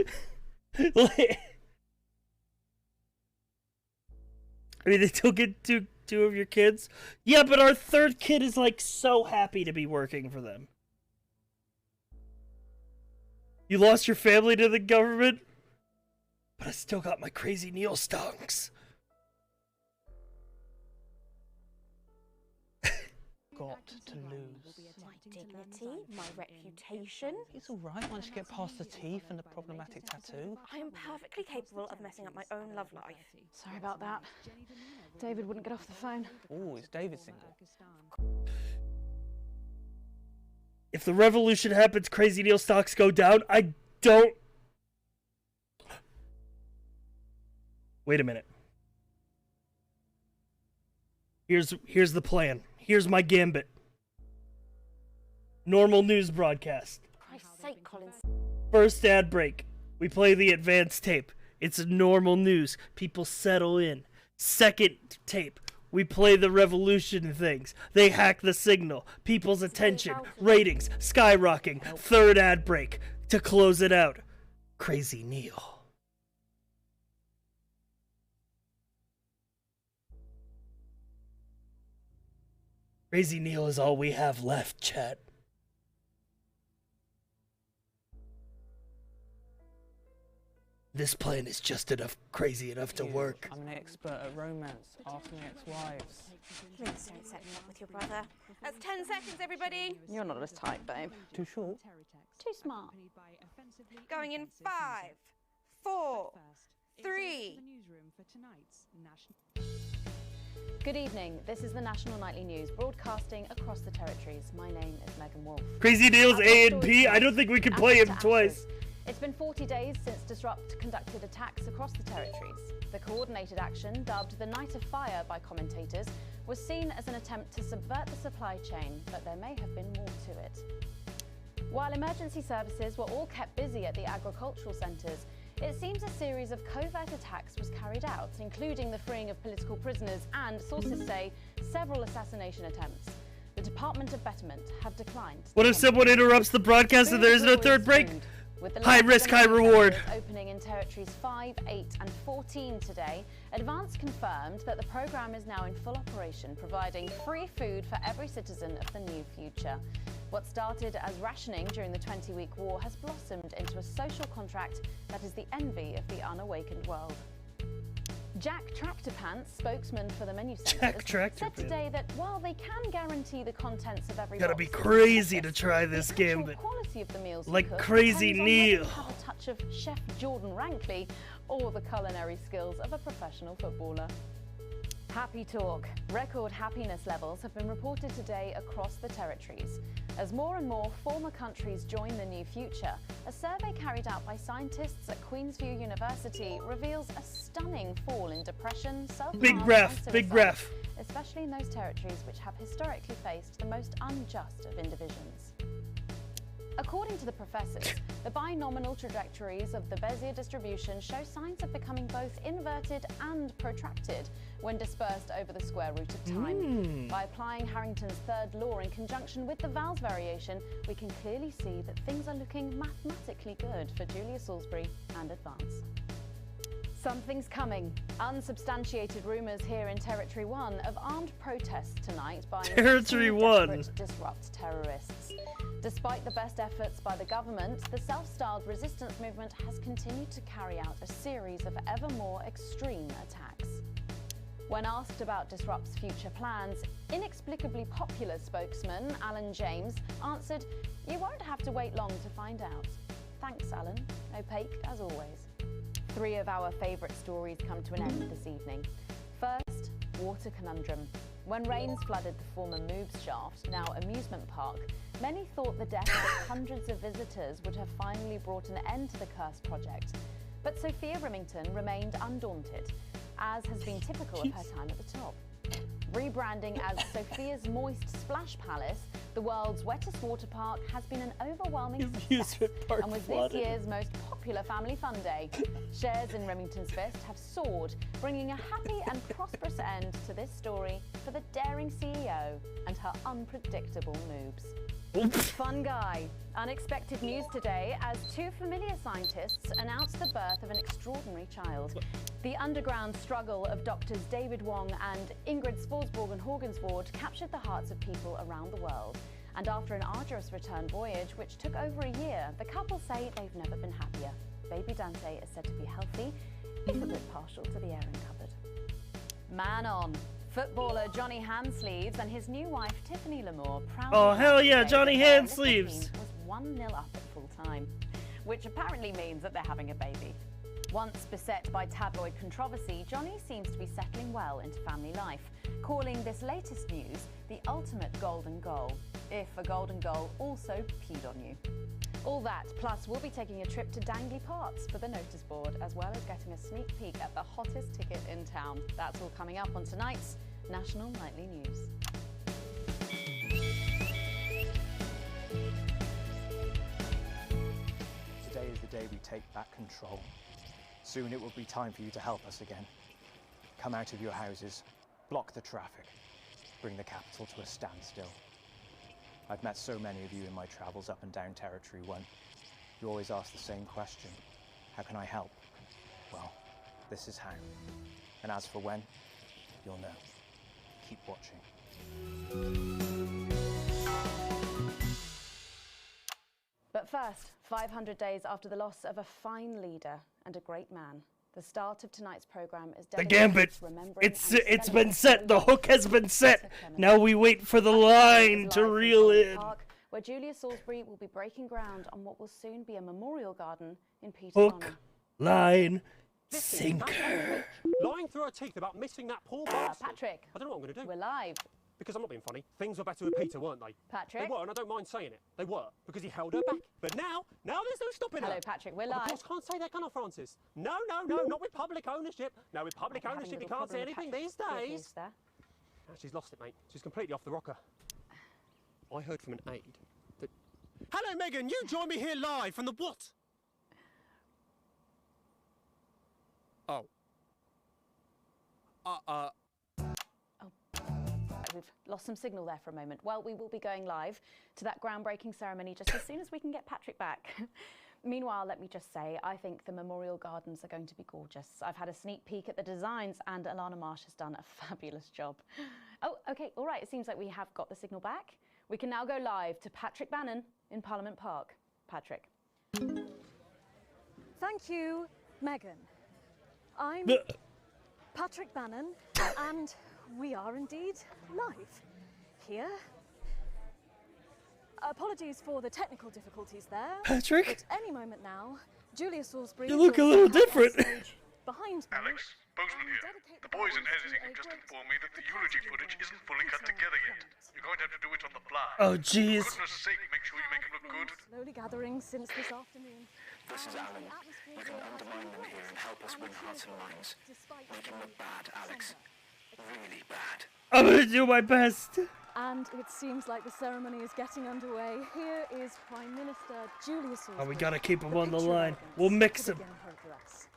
mean, they still get two of your kids. Yeah, but our third kid is like so happy to be working for them. You lost your family to the government, but I still got my Crazy Neil stonks. Got to lose. My dignity, my reputation. It's alright once you get past the teeth and the problematic tattoo. I am perfectly capable of messing up my own love life. Sorry about that. David wouldn't get off the phone. Oh, is David single? If the revolution happens, Crazy Neil stocks go down. I don't... Wait a minute. Here's the plan. Here's my gambit. Normal news broadcast. For Christ's sake, Collins. First ad break. We play the advanced tape. It's normal news. People settle in. Second tape. We play the revolution things. They hack the signal. People's attention. Ratings skyrocketing. Third ad break. To close it out. Crazy Neil. Crazy Neil is all we have left, chat. This plan is just crazy enough to work. I'm an expert at romance. Ask my ex-wives. Please don't set me up with your brother. That's 10 seconds, everybody. You're not as tight, babe. Too short? Too smart. Going in 5, 4, 3. Good evening. This is the National Nightly News, broadcasting across the territories. My name is Megan Wolf. Crazy Neil's A and P. I don't think we can play him twice. It's been 40 days since Disrupt conducted attacks across the territories. The coordinated action, dubbed the Night of Fire by commentators, was seen as an attempt to subvert the supply chain, but there may have been more to it. While emergency services were all kept busy at the agricultural centres, it seems a series of covert attacks was carried out, including the freeing of political prisoners and, sources say, several assassination attempts. The Department of Betterment have declined. What if someone interrupts the broadcast and there is no third break? High risk, high reward. Opening in territories 5, 8 and 14 today, Advance confirmed that the programme is now in full operation, providing free food for every citizen of the new future. What started as rationing during the 20-week war has blossomed into a social contract that is the envy of the unawakened world. Jack Tractorpants, spokesman for the menu centres, said today that while they can guarantee the contents of every Gotta box be crazy to try this game, but quality of the meals like you cook Crazy depends on whether you Neil. have a touch of Chef Jordan Rankley or the culinary skills of a professional footballer. Happy talk. Record happiness levels have been reported today across the territories. As more and more former countries join the new future, a survey carried out by scientists at Queensview University reveals a stunning fall in depression, self-harm, Big graph, and big suicide, graph. especially in those territories which have historically faced the most unjust of indivisions. According to the professors, the binominal trajectories of the Bezier distribution show signs of becoming both inverted and protracted when dispersed over the square root of time. By applying Harrington's third law in conjunction with the vowels variation, we can clearly see that things are looking mathematically good for Julia Salisbury and Advance. Something's coming. Unsubstantiated rumours here in Territory 1 of armed protests tonight by Territory 1 disrupt terrorists. Despite the best efforts by the government, the self-styled resistance movement has continued to carry out a series of ever more extreme attacks. When asked about Disrupt's future plans, inexplicably popular spokesman Alan James answered, "You won't have to wait long to find out." Thanks, Alan. Opaque as always. 3 of our favourite stories come to an end this evening. First, water conundrum. When rains flooded the former Moobs shaft, now amusement park, many thought the death of hundreds of visitors would have finally brought an end to the cursed project. But Sophia Remington remained undaunted, as has been typical of her time at the top. Rebranding as Sophia's Moist Splash Palace, the world's wettest water park has been an overwhelming success and was this year's most popular family fun day. Shares in Remington's Fist have soared, bringing a happy and prosperous end to this story for the daring CEO and her unpredictable moves. Fun guy. Unexpected news today as 2 familiar scientists announced the birth of an extraordinary child. The underground struggle of doctors David Wong and Ingrid Sporsborg-Horgensvoord captured the hearts of people around the world. And after an arduous return voyage, which took over a year, the couple say they've never been happier. Baby Dante is said to be healthy, if a bit partial to the airing cupboard. Man on. Footballer Johnny Handsleeves and his new wife Tiffany Lamore proudly Oh, hell yeah, say Johnny that their little Handsleeves. team was 1-0 up at full time, which apparently means that they're having a baby. Once beset by tabloid controversy, Johnny seems to be settling well into family life, calling this latest news the ultimate golden goal, if a golden goal also peed on you. All that, plus we'll be taking a trip to Dangley Parks for the notice board, as well as getting a sneak peek at the hottest ticket in town. That's all coming up on tonight's National Nightly News. Today is the day we take back control. Soon it will be time for you to help us again. Come out of your houses, block the traffic, bring the capital to a standstill. I've met so many of you in my travels up and down Territory 1. You always ask the same question. How can I help? Well, this is how. And as for when, you'll know. Keep watching. But first, 500 days after the loss of a fine leader and a great man, the start of tonight's programme is The dedicated gambit. to remembering It's and been set. The hook has been set. Now we wait for the line to reel in. Park, where Julia Salisbury will be breaking ground on what will soon be a memorial garden in Peter's Hook, honour. line, Listen, sinker. Lying through her teeth about missing that poor bastard. Patrick. I don't know what I'm going to do. We're live. Because I'm not being funny. Things were better with Peter, weren't they? Patrick. They were, and I don't mind saying it. They were, because he held her back. But now there's no stopping her. Hello, Patrick. We're Of live. course, can't say that, can I, Francis? No, not with public ownership. No, with public We're having a ownership, you little can't say problem, anything Patrick. these Good days. news there. Now, she's lost it, mate. She's completely off the rocker. I heard from an aide that... Hello, Megan. You join me here live from the what? Oh. We've lost some signal there for a moment. Well, we will be going live to that groundbreaking ceremony just as soon as we can get Patrick back. Meanwhile, let me just say, I think the memorial gardens are going to be gorgeous. I've had a sneak peek at the designs and Alana Marsh has done a fabulous job. Oh, okay, all right, it seems like we have got the signal back. We can now go live to Patrick Bannon in Parliament Park. Patrick. Thank you, Megan. I'm Patrick Bannon, and we are indeed live here. Apologies for the technical difficulties there. Patrick? At any moment now, Julia Salisbury. You look a will little come out on different. stage Behind me. Alex, Bozeman here. The boys in editing have just informed me that the eulogy footage isn't fully cut together yet. You're going to have to do it on the fly. Oh, jeez. For goodness sake, make sure you make it look good. Slowly gathering since this afternoon. This is Alan. You can undermine them here and help us win hearts and minds. Make him look bad, Alex. Really bad. I'm gonna do my best. And it seems like the ceremony is getting underway. Here is Prime Minister Julia Salisbury. Oh, we gotta keep him on the picture of line. elegance We'll mix to him. begin her address.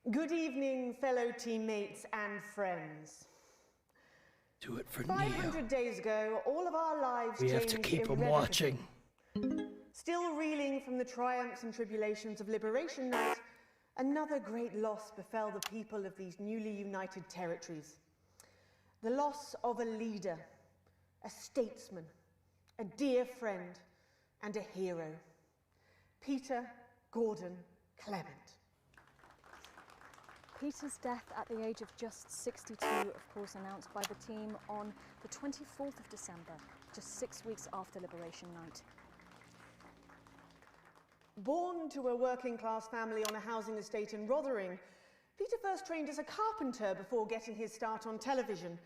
Good evening, fellow teammates and friends. Do it for 500 days ago, all of our lives We changed have to keep him irrevocably. watching. Still reeling from the triumphs and tribulations of Liberation Night, another great loss befell the people of these newly united territories. The loss of a leader, a statesman, a dear friend, and a hero. Peter Gordon Clement. Peter's death at the age of just 62, of course, announced by the team on the 24th of December, just 6 weeks after Liberation Night. Born to a working-class family on a housing estate in Rotherham, Peter first trained as a carpenter before getting his start on television.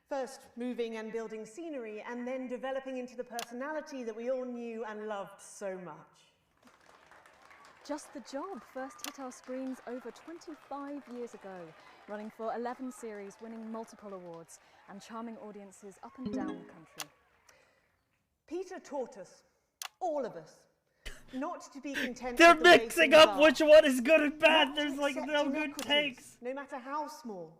First moving and building scenery, and then developing into the personality that we all knew and loved so much. Just the Job first hit our screens over 25 years ago, running for 11 series, winning multiple awards, and charming audiences up and down the country. Peter taught us, all of us, not to be content They're with the way mixing things up are. which one is good and bad. Not to There's like accept no good inequities, takes. no matter how small.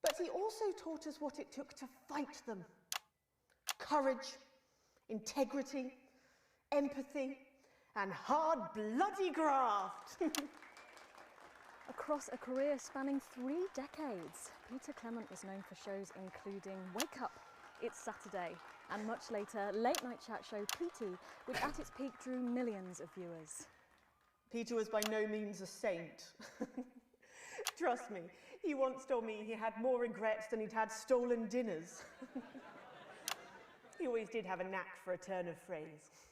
But he also taught us what it took to fight them. Courage, integrity, empathy, and hard, bloody graft. Across a career spanning 3 decades, Peter Clement was known for shows including Wake Up, It's Saturday, and much later, late night chat show PT, which at its peak drew millions of viewers. Peter was by no means a saint. Trust me, he once told me he had more regrets than he'd had stolen dinners. He always did have a knack for a turn of phrase.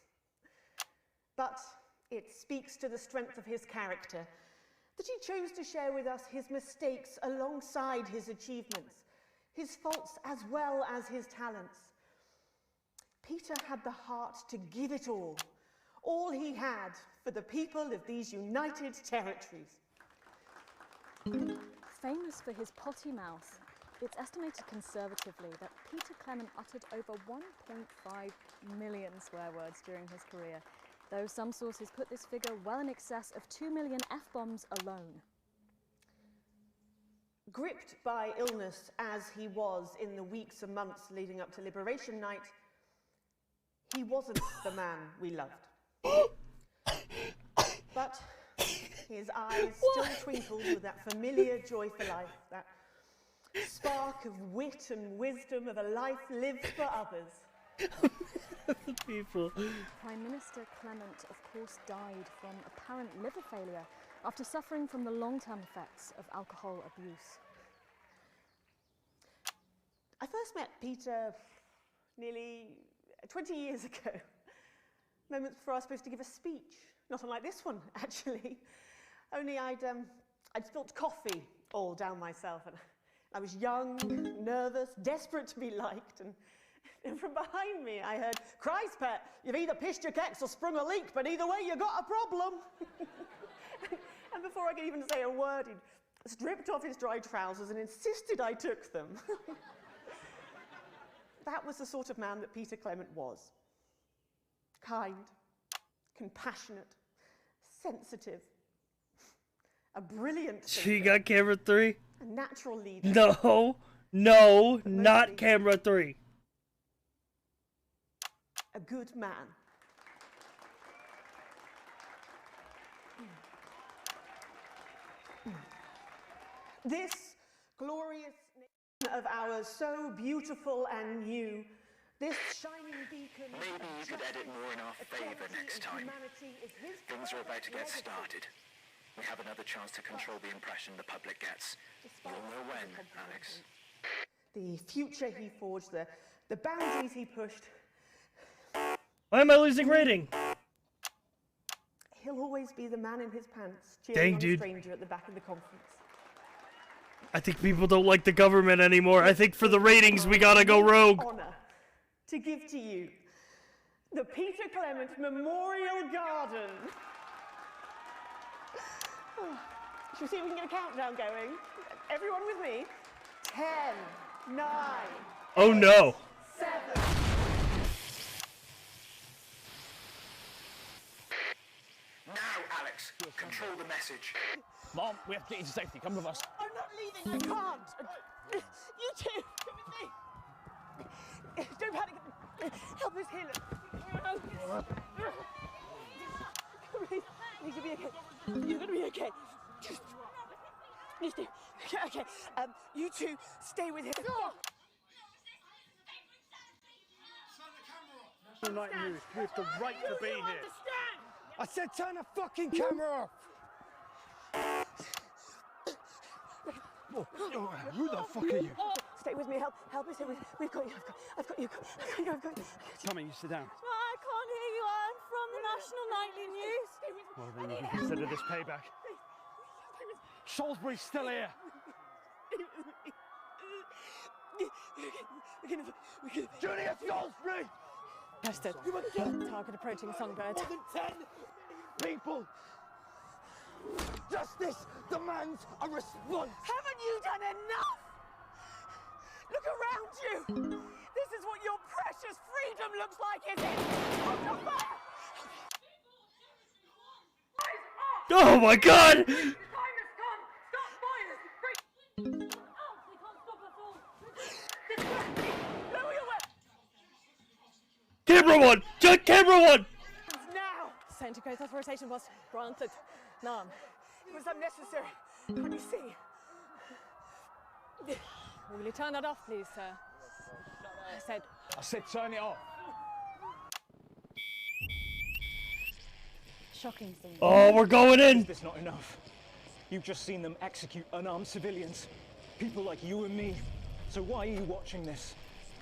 But it speaks to the strength of his character that he chose to share with us his mistakes alongside his achievements, his faults as well as his talents. Peter had the heart to give it all he had for the people of these united territories. Famous for his potty mouth, it's estimated conservatively that Peter Clement uttered over 1.5 million swear words during his career, though some sources put this figure well in excess of 2 million F-bombs alone. Gripped by illness as he was in the weeks and months leading up to Liberation Night, he wasn't the man we loved. But his eyes still twinkled with that familiar joy for life, that spark of wit and wisdom of a life lived for others. The people. Prime Minister Clement, of course, died from apparent liver failure after suffering from the long-term effects of alcohol abuse. I first met Peter nearly 20 years ago, moments before I was supposed to give a speech. Not unlike this one, actually. Only I'd spilt coffee all down myself, and I was young, nervous, desperate to be liked, and from behind me I heard, "Christ, pet, you've either pissed your kecks or sprung a leak, but either way you got a problem." And before I could even say a word, he stripped off his dry trousers and insisted I took them. That was the sort of man that Peter Clement was. Kind, compassionate, sensitive, a brilliant thinker, She got camera 3? a natural leader. No, not camera 3. A good man. This glorious nation of ours, so beautiful and new, this shining beacon. Maybe you could edit more in our favour next time. Things are about to get started. We have another chance to control the impression the public gets. You'll know when, Alex. The future he forged, the boundaries he pushed. Why am I losing rating? He'll always be the man in his pants, Dang, cheering on dude. a stranger at the back of the conference. I think people don't like the government anymore. I think for the ratings, we gotta go rogue. Honour to give to you the Peter Clement Memorial Garden. Shall we see if we can get a countdown going? Everyone with me? 10, 9, Oh no. 7. Now, Alex, control the message. Mom, we have to get you to safety. Come with us. I'm not leaving, I can't. You two, come with me. Don't panic. Help us heal him. You're gonna be okay. You're gonna be okay. You two, okay. You two, stay with him. Night News, we have the right to be here. I said turn the fucking camera off. Who the fuck are you? Stay with me. Help us. We've got you. I've got you. Tommy, you sit down. I can't hear you. I'm from the National Nightly News. Well, then you can consider this payback. Salisbury's still here. Julia Salisbury! Preston, target approaching Songbird. More than 10 people. Justice demands a response. Haven't you done enough? Look around you. This is what your precious freedom looks like, is it? Hold your fire. Oh my god! Camera one! Camera one! Now! Centigrade authorization was granted. None. It was unnecessary. Can you see? Will you turn that off, please, sir? I said turn it off. Shocking scene. Oh, we're going in! Is this not enough? You've just seen them execute unarmed civilians. People like you and me. So why are you watching this?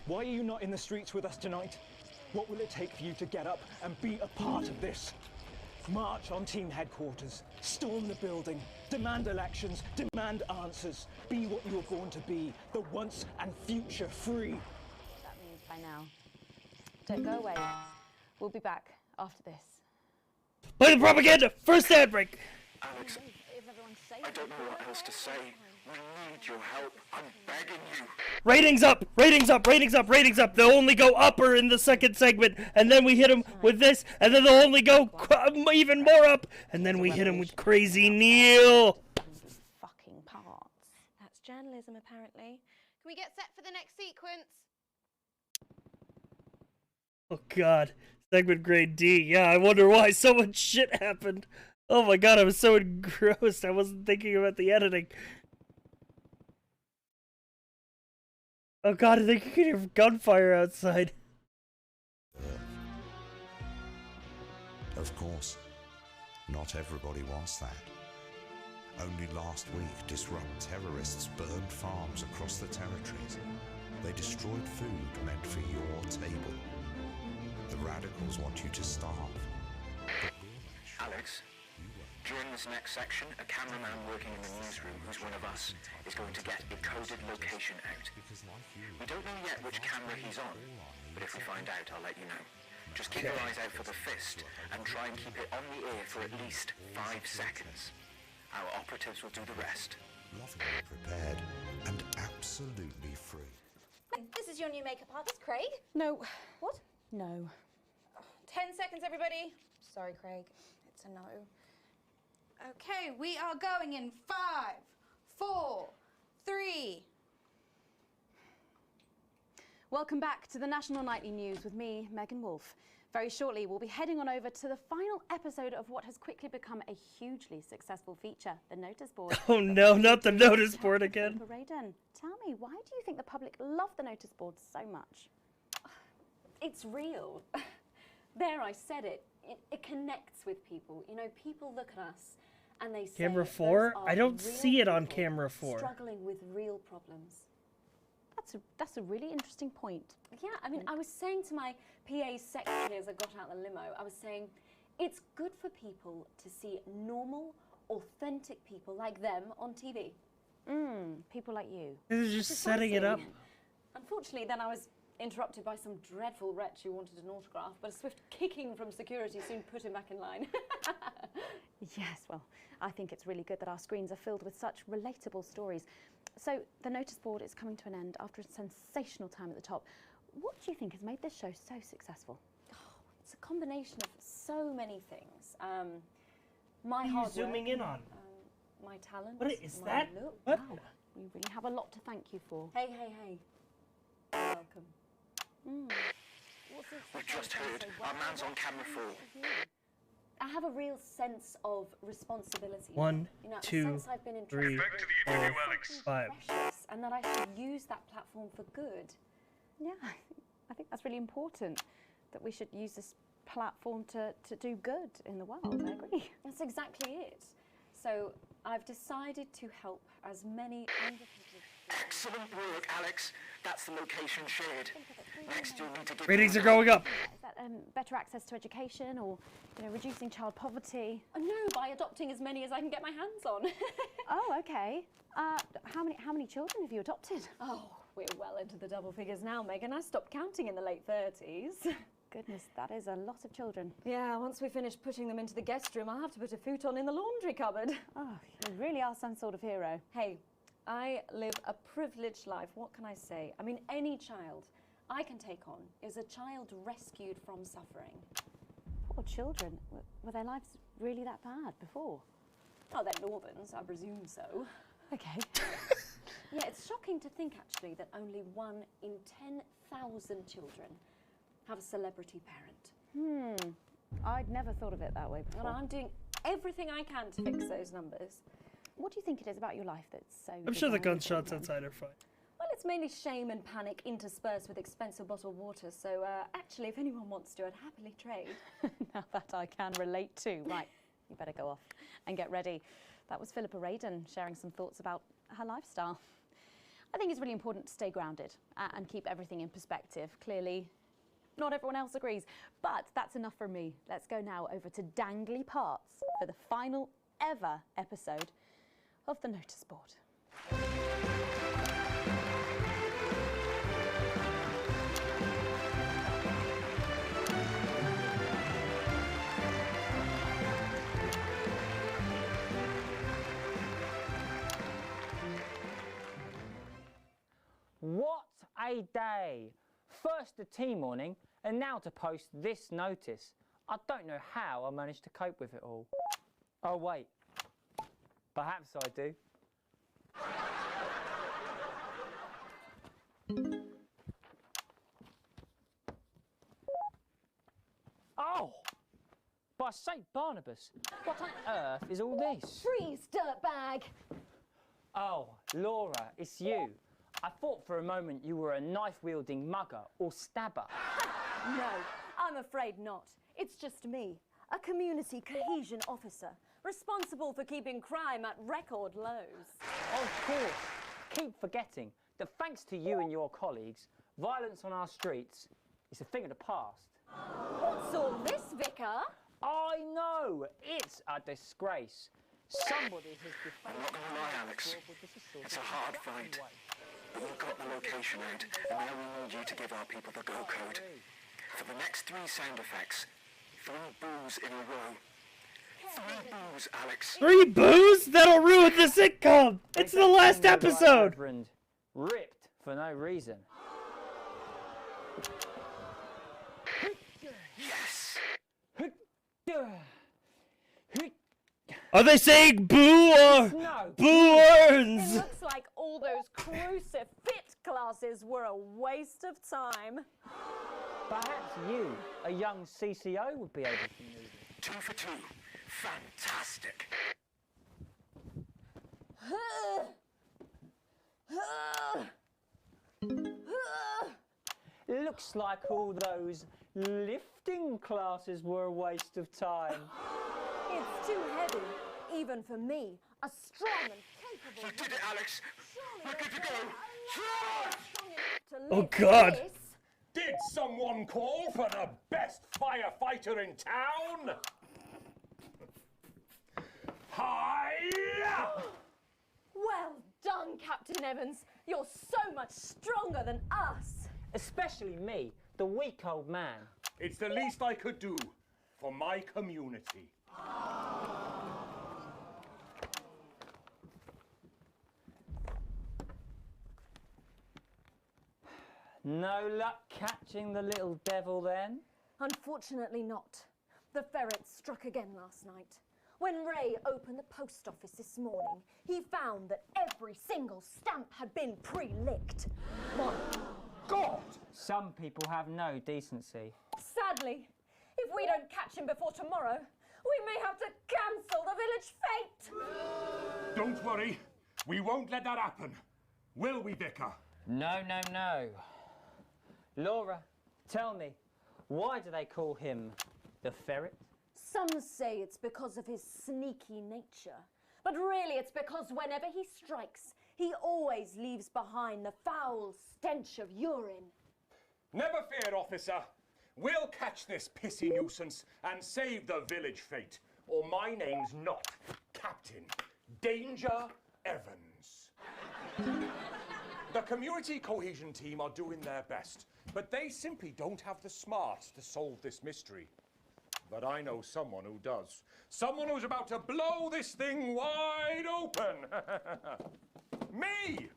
Why are you not in the streets with us tonight? What will it take for you to get up and be a part of this? March on team headquarters, storm the building, demand elections, demand answers. Be what you were born to be, the once and future free. That means by now. Don't go away. We'll be back after this. Play the propaganda! First ad break! Alex, I don't know what else to say. We need your help. I'm begging you. Ratings up! Ratings up! Ratings up! Ratings up! They'll only go upper in the second segment, and then we hit them with this, and then they'll only go even more up, and then we hit them with Crazy Neil! Fucking parts. That's journalism, apparently. Can we get set for the next sequence? Oh god. Segment grade D. Yeah, I wonder why so much shit happened. Oh my god, I was so engrossed. I wasn't thinking about the editing. Oh god, I think you can hear gunfire outside. Of course, not everybody wants that. Only last week, disrupt terrorists burned farms across the territories. They destroyed food meant for your table. The radicals want you to starve. Alex, during this next section, a cameraman working in the newsroom who's one of us is going to get a coded location out. We don't know yet which camera he's on, but if we find out, I'll let you know. Just keep your eyes out for the fist and try and keep it on the air for at least 5 seconds. Our operatives will do the rest. Lovingly prepared and absolutely free. This is your new makeup artist, Craig. No. What? No. 10 seconds, everybody. Sorry, Craig. It's a no. Okay, we are going in 5, 4, 3. Welcome back to the National Nightly News with me, Megan Wolf. Very shortly, we'll be heading on over to the final episode of what has quickly become a hugely successful feature, the notice board. Oh no, not the notice board again. Raiden, tell me, why do you think the public love the notice board so much? It's real. There, I said it. It connects with people. You know, people look at us and they say, Camera "Those 4? are I don't real see it on people camera 4. Struggling with real problems. That's a really interesting point. Yeah, I mean, I was saying to my PA secretary as I got out the limo, I was saying, it's good for people to see normal, authentic people like them on TV. People like you. This is just setting it up. Unfortunately, then I was interrupted by some dreadful wretch who wanted an autograph, but a swift kicking from security soon put him back in line. Yes, well, I think it's really good that our screens are filled with such relatable stories. So the notice board is coming to an end after a sensational time at the top. What do you think has made this show so successful? It's a combination of so many things. My What are you hard zooming work, in on? my talent. What is my that? Look. What? Wow, we really have a lot to thank you for. Hey, hey, hey. You're welcome. We've just heard our man's on camera for. I have a real sense of responsibility. One, you know, two, a sense I've been three, entrusted four, with something 5. precious, and that I should use that platform for good. Yeah, I think that's really important, that we should use this platform to do good in the world. I agree. That's exactly it. So I've decided to help as many underprivileged. Excellent work, Alex. That's the location shared. Next, you'll need to give Ratings are going up. Is that better access to education, or reducing child poverty? No, by adopting as many as I can get my hands on. Oh, okay. How many children have you adopted? Oh, we're well into the double figures now, Megan. I stopped counting in the late 30s. Goodness, that is a lot of children. Yeah, once we finish putting them into the guest room, I'll have to put a futon in the laundry cupboard. Oh, you really are some sort of hero. Hey, I live a privileged life. What can I say? I mean, any child I can take on is a child rescued from suffering. Poor children. Were their lives really that bad before? Oh, they're Northerns, I presume so. Okay. Yeah, it's shocking to think, actually, that only 1 in 10,000 children have a celebrity parent. I'd never thought of it that way before. And I'm doing everything I can to fix those numbers. What do you think it is about your life that's so... I'm sure the divine? gunshots outside are fine. Well, it's mainly shame and panic interspersed with expensive bottled water, so actually, if anyone wants to, I'd happily trade. Now that I can relate to. Right, you better go off and get ready. That was Philippa Radin sharing some thoughts about her lifestyle. I think it's really important to stay grounded and keep everything in perspective. Clearly, not everyone else agrees, but that's enough for me. Let's go now over to Dangly Parts for the final ever episode of the notice board. What a day! First the tea morning, and now to post this notice. I don't know how I managed to cope with it all. Oh wait, perhaps I do. Oh! By St. Barnabas, what on earth is all this? Freeze, dirtbag! Oh, Laura, it's you. I thought for a moment you were a knife-wielding mugger or stabber. No, I'm afraid not. It's just me, a community cohesion officer, responsible for keeping crime at record lows. Of course. Keep forgetting that thanks to you and your colleagues, violence on our streets is a thing of the past. What's all this, Vicar? I know! It's a disgrace. Somebody has I'm not going to lie, Alex. It's a hard fight. But we've got the location out, and now we need you to give our people the go code. For the next 3 sound effects, 3 boos in a row. 3 boos, Alex. 3 boos? That'll ruin the sitcom! It's the last episode! Reverend. Ripped for no reason. Yes! Are they saying boo or boo earns? It looks like all those crucifix classes were a waste of time. Perhaps you, a young CCO, would be able to move it. 2 for 2. Fantastic. Looks like all those lifting classes were a waste of time. It's too heavy, even for me, a strong and capable. You did it, Alex. We're good to go. Oh, God. Did someone call for the best firefighter in town? Hi-ya! Well done, Captain Evans. You're so much stronger than us. Especially me, the weak old man. It's the least I could do for my community. No luck catching the little devil then? Unfortunately not. The ferret struck again last night. When Ray opened the post office this morning, he found that every single stamp had been pre-licked. My God! Some people have no decency. Sadly, if we don't catch him before tomorrow, we may have to cancel the village fete. Don't worry, we won't let that happen. Will we, Vicar? No, no, no. Laura, tell me, why do they call him the ferret? Some say it's because of his sneaky nature, but really it's because whenever he strikes, he always leaves behind the foul stench of urine. Never fear, officer. We'll catch this pissy nuisance and save the village fete, or my name's not Captain Danger Evans. The community cohesion team are doing their best, but they simply don't have the smarts to solve this mystery. But I know someone who does. Someone who's about to blow this thing wide open. Me!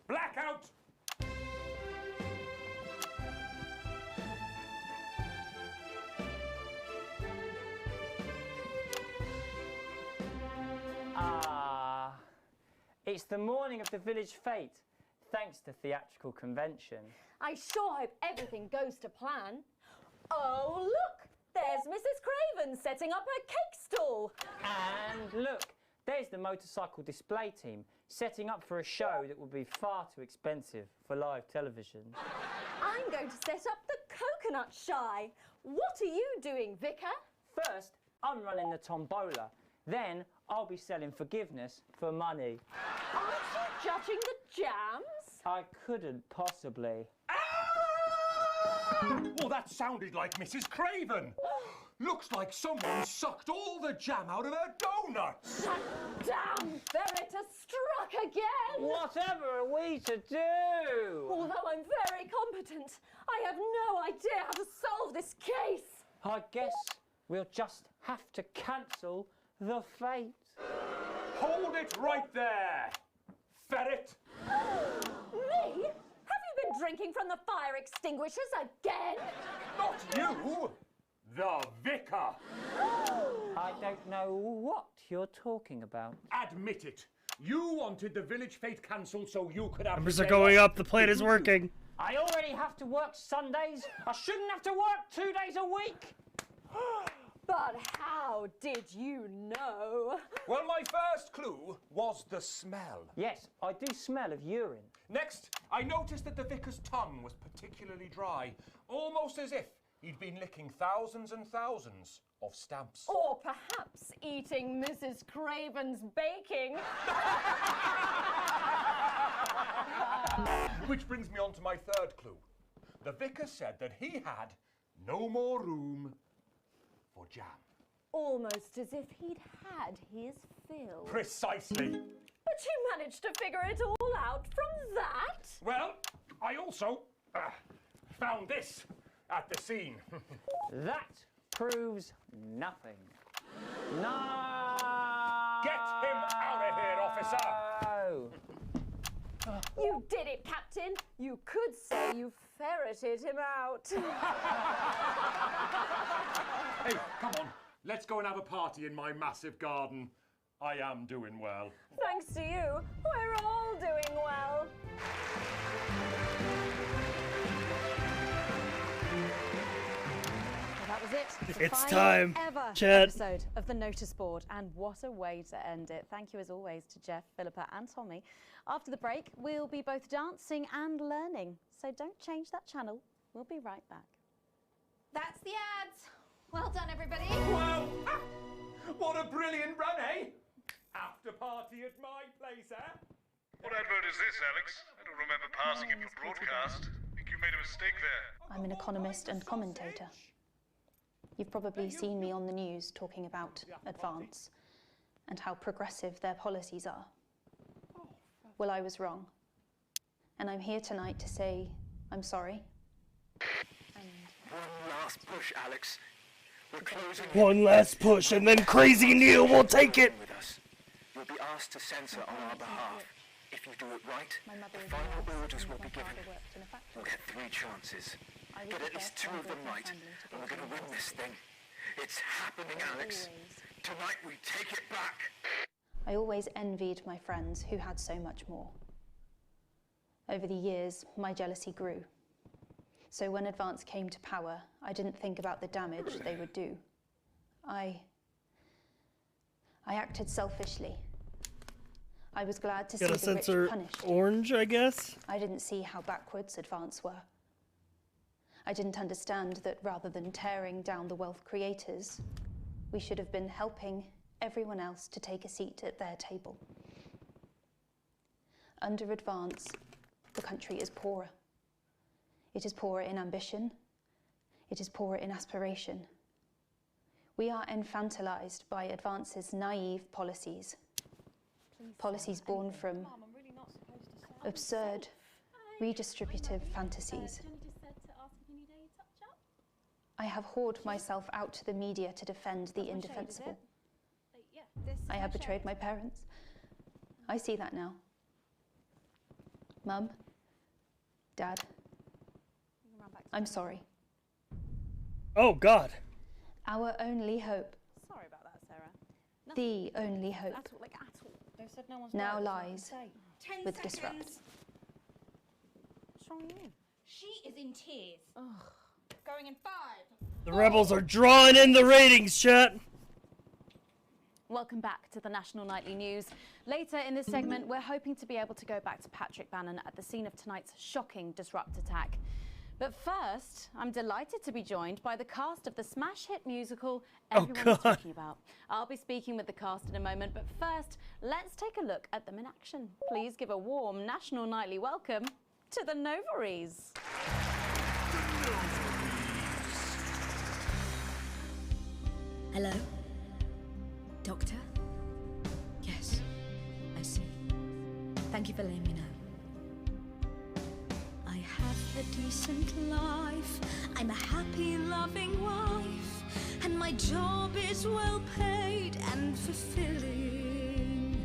Blackout! It's the morning of the village fete, thanks to theatrical convention. I sure hope everything goes to plan. Oh, look! There's Mrs. Craven setting up her cake stall. And look, there's the motorcycle display team setting up for a show that will be far too expensive for live television. I'm going to set up the coconut shy. What are you doing, Vicar? First, I'm running the tombola. Then, I'll be selling forgiveness for money. Aren't you judging the jams? I couldn't possibly. Well, that sounded like Mrs. Craven. Looks like someone sucked all the jam out of her donuts. That damn ferret has struck again. Whatever are we to do? Although I'm very competent, I have no idea how to solve this case. I guess we'll just have to cancel the fete. Hold it right there, ferret. Me? Have you been drinking from the fire extinguishers again? Not you, the vicar. I don't know what you're talking about. Admit it. You wanted the village fete cancelled so you could have... Numbers are going up. The plan is working. I already have to work Sundays. I shouldn't have to work 2 days a week. But how did you know? Well, my first clue was the smell. Yes, I do smell of urine. Next, I noticed that the vicar's tongue was particularly dry, almost as if he'd been licking thousands and thousands of stamps. Or perhaps eating Mrs. Craven's baking. Which brings me on to my third clue. The vicar said that he had no more room for jam. Almost as if he'd had his fill. Precisely. But you managed to figure it all out from that? Well, I also found this at the scene. That proves nothing. No! Get him out of here, officer! You did it, Captain. You could say you ferreted him out. Hey, come on. Let's go and have a party in my massive garden. I am doing well. Thanks to you, we're all doing well. Well, that was it. It's the time, final ever Chad. episode of the Notice Board, and what a way to end it. Thank you as always to Jeff, Philippa and Tommy. After the break, we'll be both dancing and learning, so don't change that channel. We'll be right back. That's the ads. Well done, everybody. Wow! What a brilliant run, eh? After party at my place, eh? What advert is this, Alex? I don't remember passing it for broadcast. I think you made a mistake there. I'm an economist and commentator. You've probably seen me on the news talking about Advance and how progressive their policies are. Well, I was wrong. And I'm here tonight to say I'm sorry. One last push, Alex. We're closing. One last push, and then Crazy Neil will take it. With us. You'll be asked to censor on our behalf. If you do it right, the final orders will be given. We'll get 3 chances. Get at least 2 of them right, and we're going to win this thing. It's happening, Alex. Tonight we take it back. I always envied my friends who had so much more. Over the years, my jealousy grew. So when Advance came to power, I didn't think about the damage they would do. I acted selfishly. I was glad to see Gotta the rich censor punished. orange, I guess. I didn't see how backwards Advance were. I didn't understand that rather than tearing down the wealth creators, we should have been helping everyone else to take a seat at their table. Under Advance, the country is poorer. It is poorer in ambition. It is poorer in aspiration. We are infantilized by Advance's naive policies. Policies born from absurd, redistributive fantasies. I have whored myself out to the media to defend the indefensible. I have betrayed my parents. I see that now. Mum, Dad, I'm sorry. Oh, God. Our only hope, Sorry about that, Sarah. the only hope, At all, like at all. They said no one's now right, lies so I can say. with Disrupt. What's wrong with you? She is in tears. Going in 5. The rebels are drawing in the ratings, chat. Welcome back to the National Nightly News. Later in this segment, we're hoping to be able to go back to Patrick Bannon at the scene of tonight's shocking Disrupt attack. But first, I'm delighted to be joined by the cast of the smash hit musical everyone is talking about. I'll be speaking with the cast in a moment, but first, let's take a look at them in action. Please give a warm National Nightly welcome to the Novaries. Hello? Doctor? Yes, I see. Thank you for letting me know. I have a decent life. I'm a happy, loving wife. And my job is well paid and fulfilling.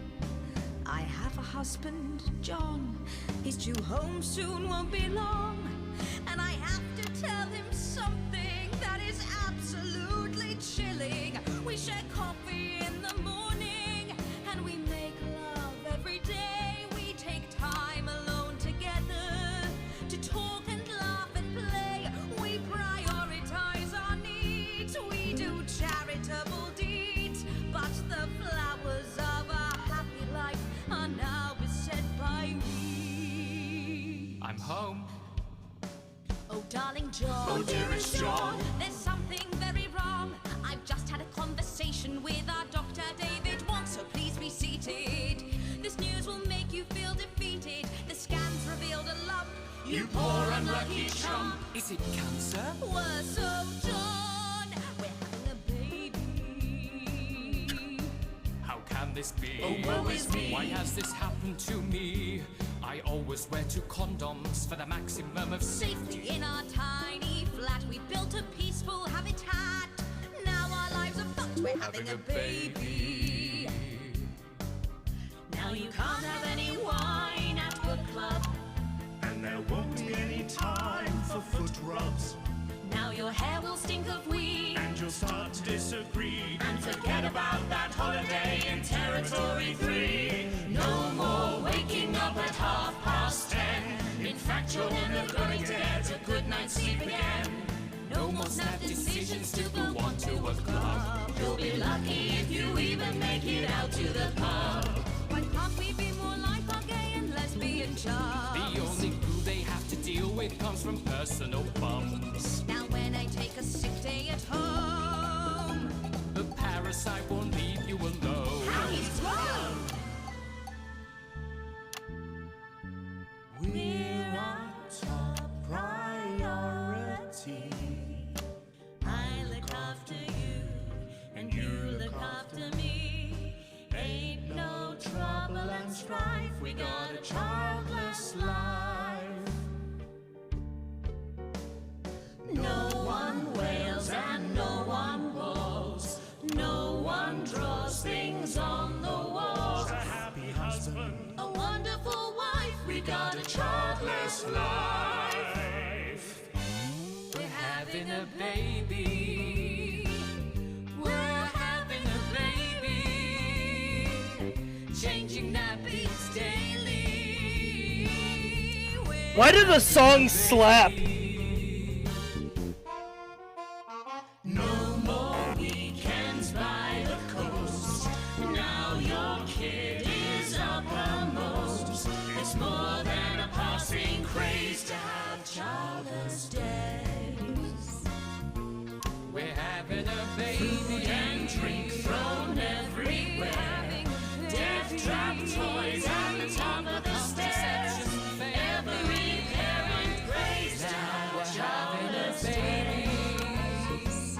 I have a husband, John. He's due home soon, won't be long. And I have to tell him something that is absolutely chilling. We share coffee in the morning, and we make love every day. We take time alone together to talk and laugh and play. We prioritize our needs. We do charitable deeds. But the flowers of our happy life are now beset by weeds. I'm home. Oh, darling John. Oh, dearest John. There's something very wrong. I've just had a conversation with our doctor, David Wong, so please be seated. This news will make you feel defeated. The scans revealed a lump. You poor unlucky chump. Is it cancer? Worse, oh, John. We're having a baby. How can this be? Oh, woe is me. Why has this happened to me? I always wear 2 condoms for the maximum of Safety in our tiny flat. We built a peaceful habitat. Now our lives are fucked. We're having a baby. Now you can't have any wine at book club. And there won't be any time for foot rubs. Now your hair will stink of weed. And you'll start to disagree. And forget about that holiday in Territory 3. No more waking up at 10:30. In fact, you're never going to get a good night's sleep again. No more snap decisions to go on to a club. You'll be lucky if you even make it out to the pub. Why can't we be more like our gay and lesbian chums? The only glue they have to deal with comes from personal bums. Now when I take a sick day at home, The parasite won't leave you alone. how he's wrong. We're our top priority. I look after you, and you look after me. Ain't no trouble and strife. We got a childless life. this life. We're having a baby. We're having a baby. Changing nappies daily. Why do the songs slap? No more weekends by the coast. Now your kid is uppermost. It's more than a passing craze to have childless days. We're having a baby. Food and drink thrown everywhere. Death trap toys at the top of the stairs. Every parent prays to have childless babies.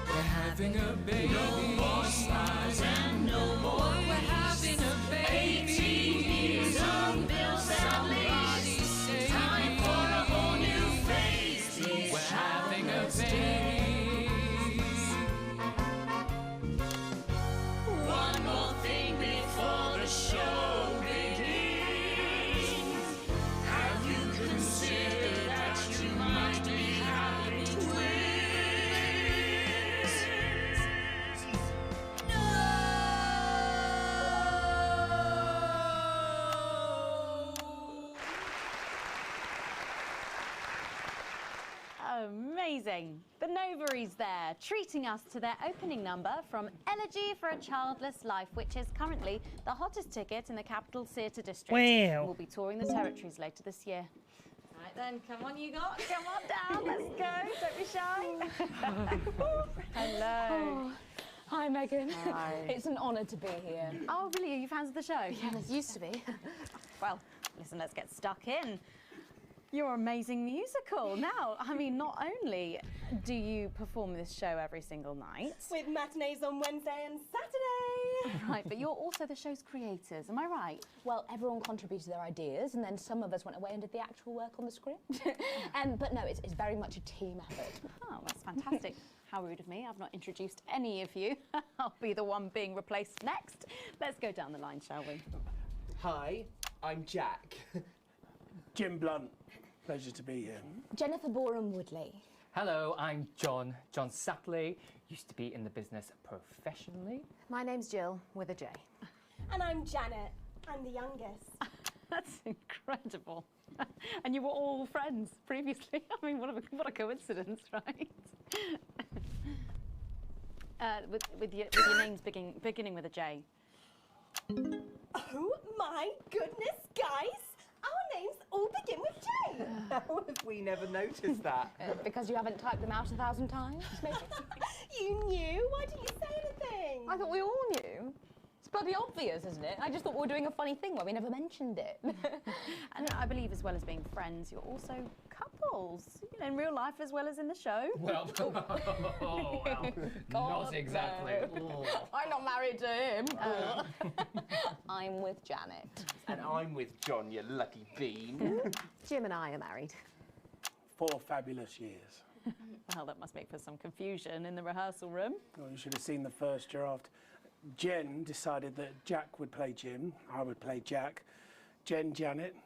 We're having a baby. No more smiles and no more we're having a baby. 18 years on bills and leaves. Time for a whole new phase. We're having a baby. One more thing before the show begins. Have you considered that you might be having twins? Amazing. The Novaries there, treating us to their opening number from Elegy for a Childless Life, which is currently the hottest ticket in the Capital Theatre District. Wow. We'll be touring the territories later this year. Right then, come on you lot, come on down, let's go, don't be shy. Hello. Oh, hi, Megan. Hi. It's an honour to be here. Oh, really? Are you fans of the show? Yes, used to be. Well, listen, let's get stuck in. Your amazing musical. Now, I mean, not only do you perform this show every single night, With matinees on Wednesday and Saturday. right, but you're also the show's creators, am I right? Well, everyone contributed their ideas, and then some of us went away and did the actual work on the script. But no, it's very much a team effort. Oh, that's fantastic. How rude of me. I've not introduced any of you. I'll be the one being replaced next. Let's go down the line, shall we? Hi, I'm Jack. Jim Blunt. Pleasure to be here. Jennifer Boreham Woodley. Hello, I'm John Sapley. Used to be in the business professionally. My name's Jill, with a J. And I'm Janet. I'm the youngest. That's incredible. And you were all friends previously. I mean, what a coincidence, right? With your names beginning with a J. Oh my goodness, guys! Our names all begin with J. How have we never noticed that? Because you haven't typed them out 1,000 times, maybe? You knew? Why didn't you say anything? I thought we all knew. It's bloody obvious, isn't it? I just thought we were doing a funny thing where we never mentioned it. And I believe as well as being friends, you're also couples, you know, in real life as well as in the show. Well, not exactly. No. I'm not married to him. I'm with Janet. And I'm with John, you lucky bean. Jim and I are married. 4 fabulous years. Well, that must make for some confusion in the rehearsal room. Well, you should have seen the first draft. Jen decided that Jack would play Jim, I would play Jack. Jen, Janet,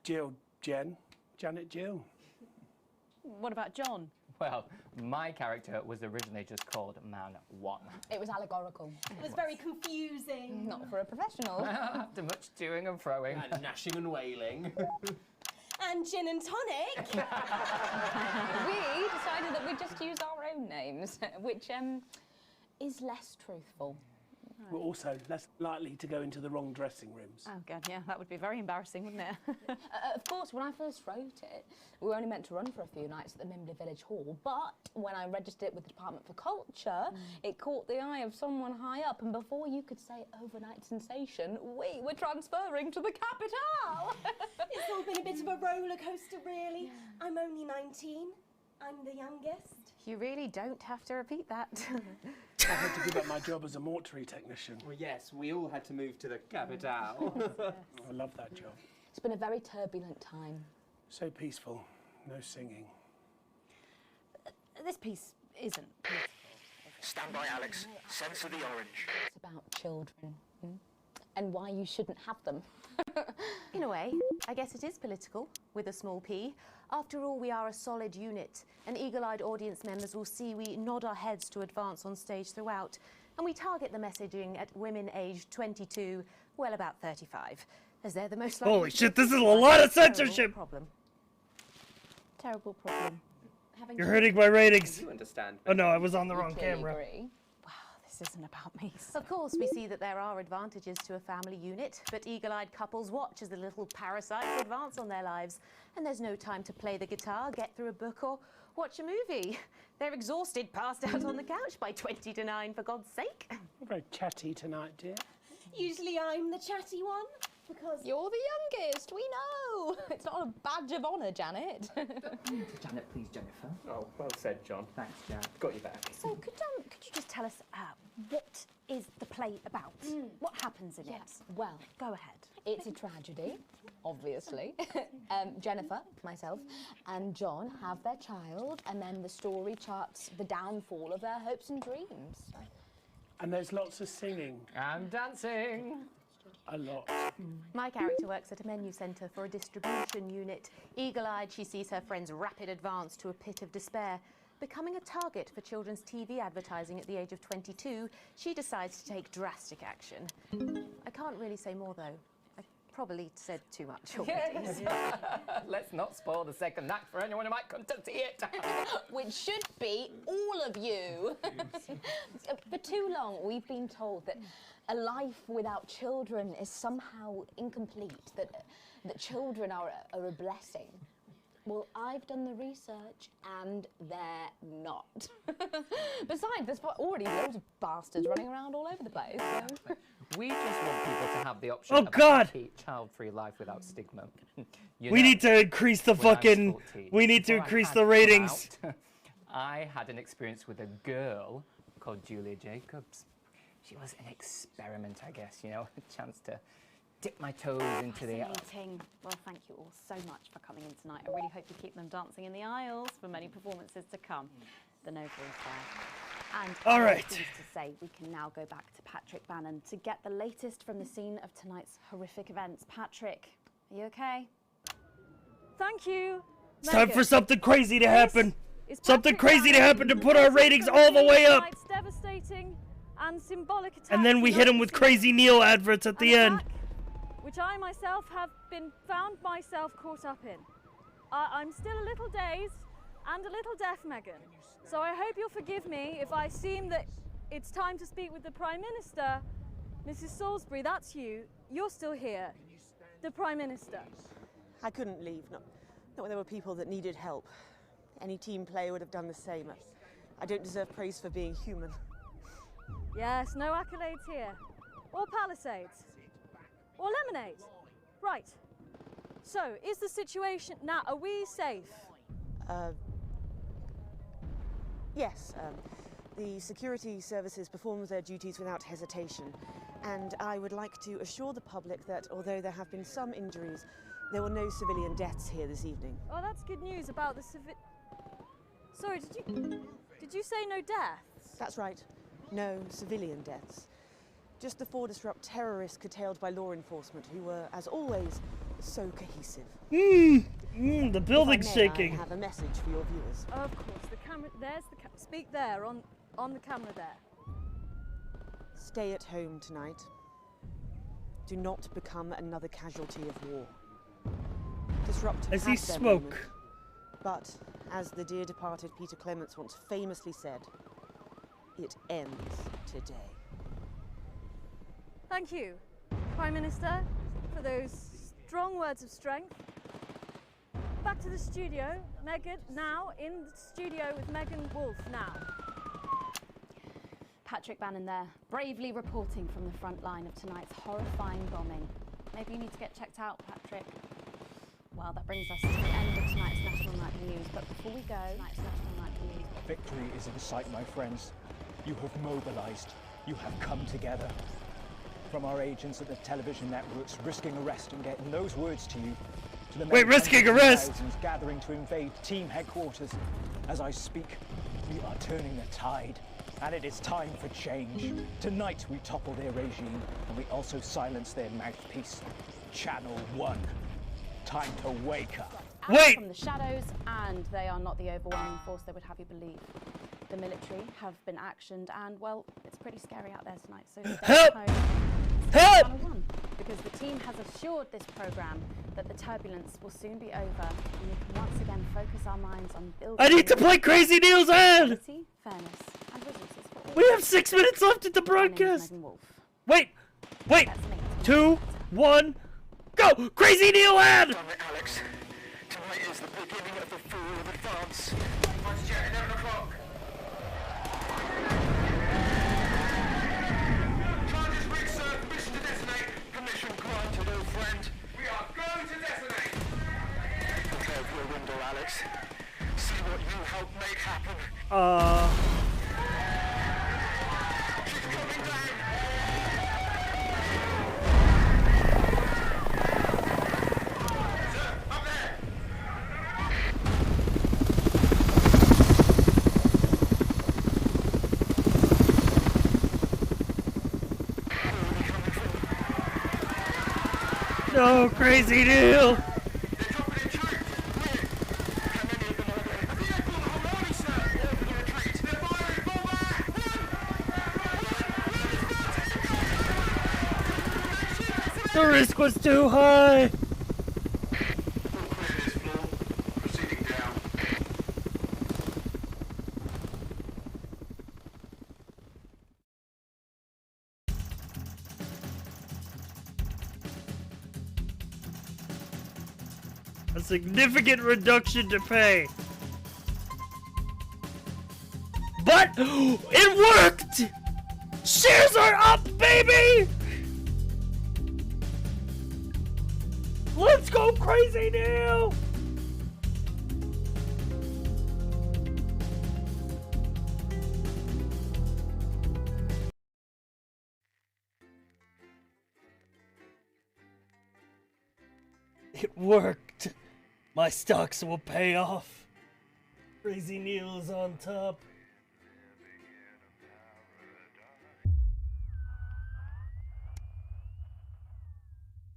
Jill, Jen, Janet, Jill. What about John? Well, my character was originally just called Man 1. It was allegorical. It was very confusing. Not for a professional. After much toing and froing. And gnashing and wailing. And gin and tonic. We decided that we'd just use our own names, which is less truthful. We're also less likely to go into the wrong dressing rooms. Oh, God, yeah, that would be very embarrassing, wouldn't it? Of course, when I first wrote it, we were only meant to run for a few nights at the Mimbley Village Hall, but when I registered it with the Department for Culture, it caught the eye of someone high up, and before you could say overnight sensation, we were transferring to the capital. It's all been a bit of a roller coaster, really. I'm only 19. I'm the youngest. You really don't have to repeat that. I had to give up my job as a mortuary technician. Well, yes, we all had to move to the capital. I love that job. It's been a very turbulent time. So peaceful, no singing. This piece isn't peaceful. Stand by, Alex. Censor the orange. It's about children. and why you shouldn't have them. In a way, I guess it is political, with a small p. After all, we are a solid unit, and eagle-eyed audience members will see we nod our heads to advance on stage throughout, and we target the messaging at women aged 22, well, about 35, as they're the most likely... Holy shit, this is a lot of censorship! Terrible problem. You're hurting my ratings. You understand. Oh no, I was on the wrong Clearly camera. agree. This isn't about me. Of course, we see that there are advantages to a family unit, but eagle-eyed couples watch as the little parasites advance on their lives, and there's no time to play the guitar, get through a book, or watch a movie. They're exhausted, passed out on the couch by 20 to 9, for God's sake. You're very chatty tonight, dear. Usually I'm the chatty one, because... You're the youngest, we know. It's not a badge of honour, Janet. Janet, please, Jennifer. Oh, well said, John. Thanks, Jack. Got you back. So could you just tell us what is the play about? What happens in it? Well, go ahead. It's a tragedy, obviously. Jennifer, myself, and John have their child, and then the story charts the downfall of their hopes and dreams. And there's lots of singing. And dancing. A lot. My character works at a menu centre for a distribution unit. Eagle-eyed, she sees her friend's rapid advance to a pit of despair. Becoming a target for children's TV advertising at the age of 22, she decides to take drastic action. I can't really say more, though. I probably said too much already. Let's not spoil the second act for anyone who might come to see it. Which should be all of you. For too long, we've been told that a life without children is somehow incomplete, that children are a blessing. Well, I've done the research, and they're not. Besides, there's already loads of bastards running around all over the place. So. We just want people to have the option Oh, of God. a happy, child-free life without stigma. You We know, need to increase the when I was fucking... 14, We need to before I increase had the come ratings. out, I had an experience with a girl called Julia Jacobs. She was an experiment, I guess, you know, a chance to dip my toes into the... Fascinating. Well, thank you all so much for coming in tonight. I really hope you keep them dancing in the aisles for many performances to come. The Nova is there. And All I'm right. pleased to say we can now go back to Patrick Bannon to get the latest from the scene of tonight's horrific events. Patrick, are you okay? Thank you. It's time for something crazy to happen. is Something Patrick crazy to Bannon, happen to put our ratings all the way up. tonight's devastating and symbolic attack And then we hit him with Crazy Neil adverts at the end. which I myself have found myself caught up in. I'm still a little dazed and a little deaf, Megan. So I hope you'll forgive me if I seem that it's time to speak with the Prime Minister. Mrs. Salisbury, that's you. You're still here. The Prime Minister. I couldn't leave, not when there were people that needed help. Any team player would have done the same. I don't deserve praise for being human. Yes, no accolades here. Or Palisades. Or lemonade. Right. So, is the situation... Now, are we safe? Yes, the security services perform their duties without hesitation. And I would like to assure the public that although there have been some injuries, there were no civilian deaths here this evening. Oh, that's good news about the Sorry, did you say no deaths? That's right. No civilian deaths. Just the 4 disrupt terrorists curtailed by law enforcement, who were, as always, so cohesive. The building's If I may, shaking. I have a message for your viewers. Of course, the camera. There's the speak there on the camera there. Stay at home tonight. Do not become another casualty of war. Disrupt I see had their smoke. moment, but as the dear departed Peter Clements once famously said, it ends today. Thank you, Prime Minister, for those strong words of strength. Back to the studio. Megan, now in the studio with Megan Wolf now. Patrick Bannon there, bravely reporting from the front line of tonight's horrifying bombing. Maybe you need to get checked out, Patrick. Well, that brings us to the end of tonight's National Nightly News. But before we go, tonight's National Nightly News. Victory is in sight, my friends. You have mobilized. You have come together. From our agents at the television networks risking arrest and getting those words to you, to the Wait, many risking hundreds of arrest? thousands gathering to invade team headquarters. As I speak, we are turning the tide. And it is time for change. Tonight we topple their regime, and we also silence their mouthpiece, Channel 1. Time to wake up. Out from the shadows, and they are not the overwhelming force they would have you believe. The military have been actioned, and well, it's pretty scary out there tonight. So Help! Help! Channel 1, because the team has assured this program that the turbulence will soon be over, and we can once again focus our minds on building. I need to play Crazy Neil's ad! Equality, fairness, and resources for all. We have 6 minutes left at the broadcast. Wait, 2, 1, go! Crazy Neil ad! Alex, tonight is the beginning of the fall of advance. Fighter jet, 11 o'clock. Charges reached, sir. Permission to detonate. Permission granted, old friend. We are going to detonate. Look out your window, Alex. See what you helped make happen. She's coming down. Sir, up there. No, Crazy Neil! The risk was too high! A significant reduction to pay. But it worked! Shares are up, baby! Let's go, Crazy Neil! It worked. My stocks will pay off. Crazy Neil is on top.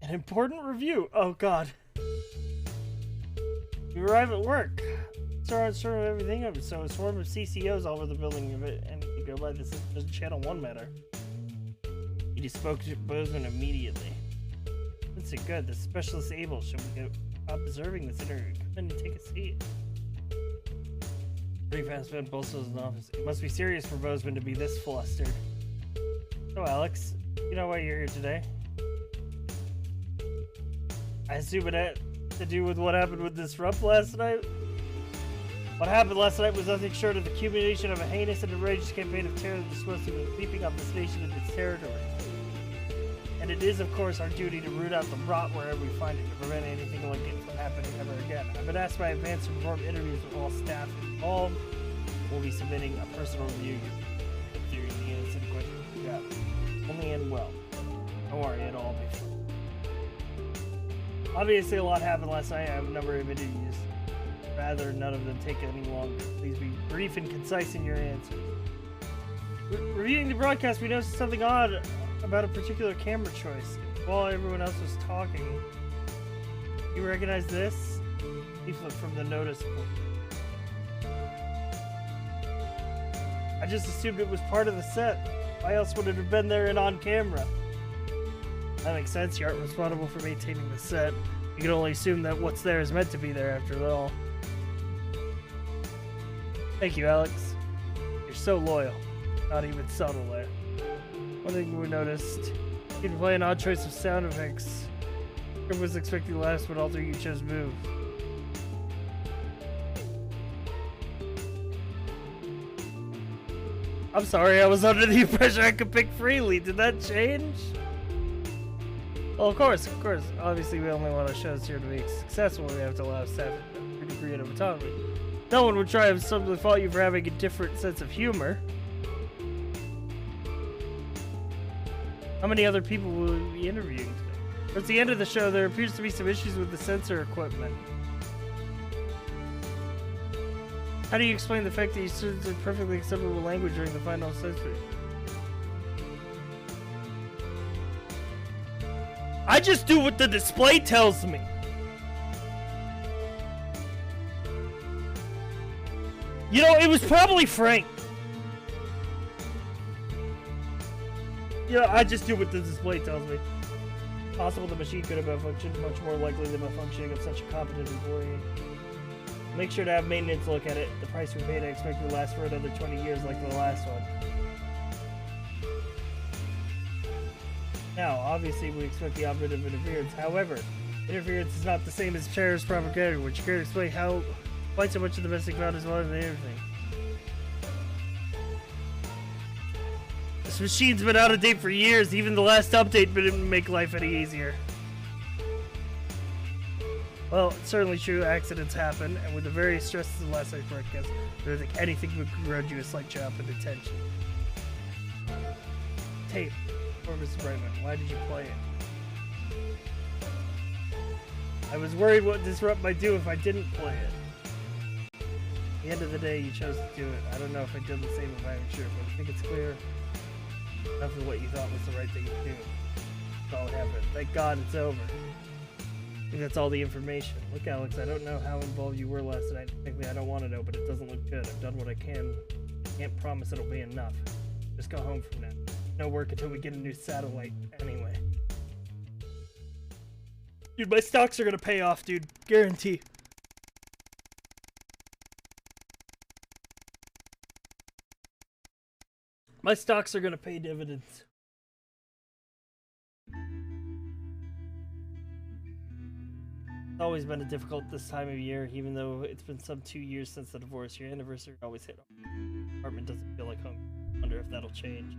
An important review. Oh god. You arrive at work. Start everything up. So a swarm of CCOs all over the building of it, and you go by this Channel 1 matter. You just spoke to Bozeman immediately. That's good. The specialist able. Should we go observing this interview? Come in and take a seat. Pretty fast man Bolso's in the office. It must be serious for Bozeman to be this flustered. So Alex, you know why you're here today? I assume it had to do with what happened with Disrupt last night? What happened last night was nothing short of the accumulation of a heinous and enraged campaign of terror that is supposed to be sweeping up this nation and its territory. And it is, of course, our duty to root out the rot wherever we find it to prevent anything like it from happening ever again. I've been asked by advance to perform interviews with all staff involved. We'll be submitting a personal review during the innocent question. Yeah, only end well. Don't worry, it'll all be fun. Obviously, a lot happened last night. I have a number of interviews. Rather, none of them take any longer. Please be brief and concise in your answers. Reviewing the broadcast, we noticed something odd about a particular camera choice. While everyone else was talking, you recognize this? Leaflet from the notice board. I just assumed it was part of the set. Why else would it have been there and on camera? That makes sense. You aren't responsible for maintaining the set. You can only assume that what's there is meant to be there after all. Thank you, Alex. You're so loyal. Not even subtle there. One thing we noticed, you can play an odd choice of sound effects. I was expecting the last one, all three you chose move. I'm sorry, I was under the impression I could pick freely. Did that change? Well, of course. Obviously, we only want our shows here to be successful. We have to allow staff a degree of autonomy. No one would try to simply fault you for having a different sense of humor. How many other people will we be interviewing today? Towards the end of the show, there appears to be some issues with the sensor equipment. How do you explain the fact that you used a perfectly acceptable language during the final century? I just do what the display tells me. You know, it was probably Frank. You know, I just do what the display tells me. Possible the machine could have malfunctioned, much more likely than malfunctioning of such a competent employee. Make sure to have maintenance look at it. The price we paid I expect will last for another 20 years like the last one. Now, obviously we expect the opposite of interference. However, interference is not the same as terrorist propaganda, which can explain how quite so much of the domestic violence is more than everything. This machine's been out of date for years. Even the last update didn't make life any easier. Well, it's certainly true accidents happen, and with the various stresses of the last night's broadcast, I don't think anything would grudge you a slight jump in attention. Tape. Or Mr. Brightman, why did you play it? I was worried what Disrupt might do if I didn't play it. At the end of the day, you chose to do it. I don't know if I did the same if I'm sure, but I think it's clear enough of what you thought was the right thing to do. That's all that happened. Thank God it's over. I think that's all the information. Look, Alex, I don't know how involved you were last night. Technically, I don't want to know, but it doesn't look good. I've done what I can. I can't promise it'll be enough. Just go home from now. No work until we get a new satellite, anyway. Dude, my stocks are gonna pay off, dude. Guarantee. My stocks are gonna pay dividends. It's always been a difficult this time of year, even though it's been some 2 years since the divorce. Your anniversary always hit home. Apartment doesn't feel like home. Wonder if that'll change.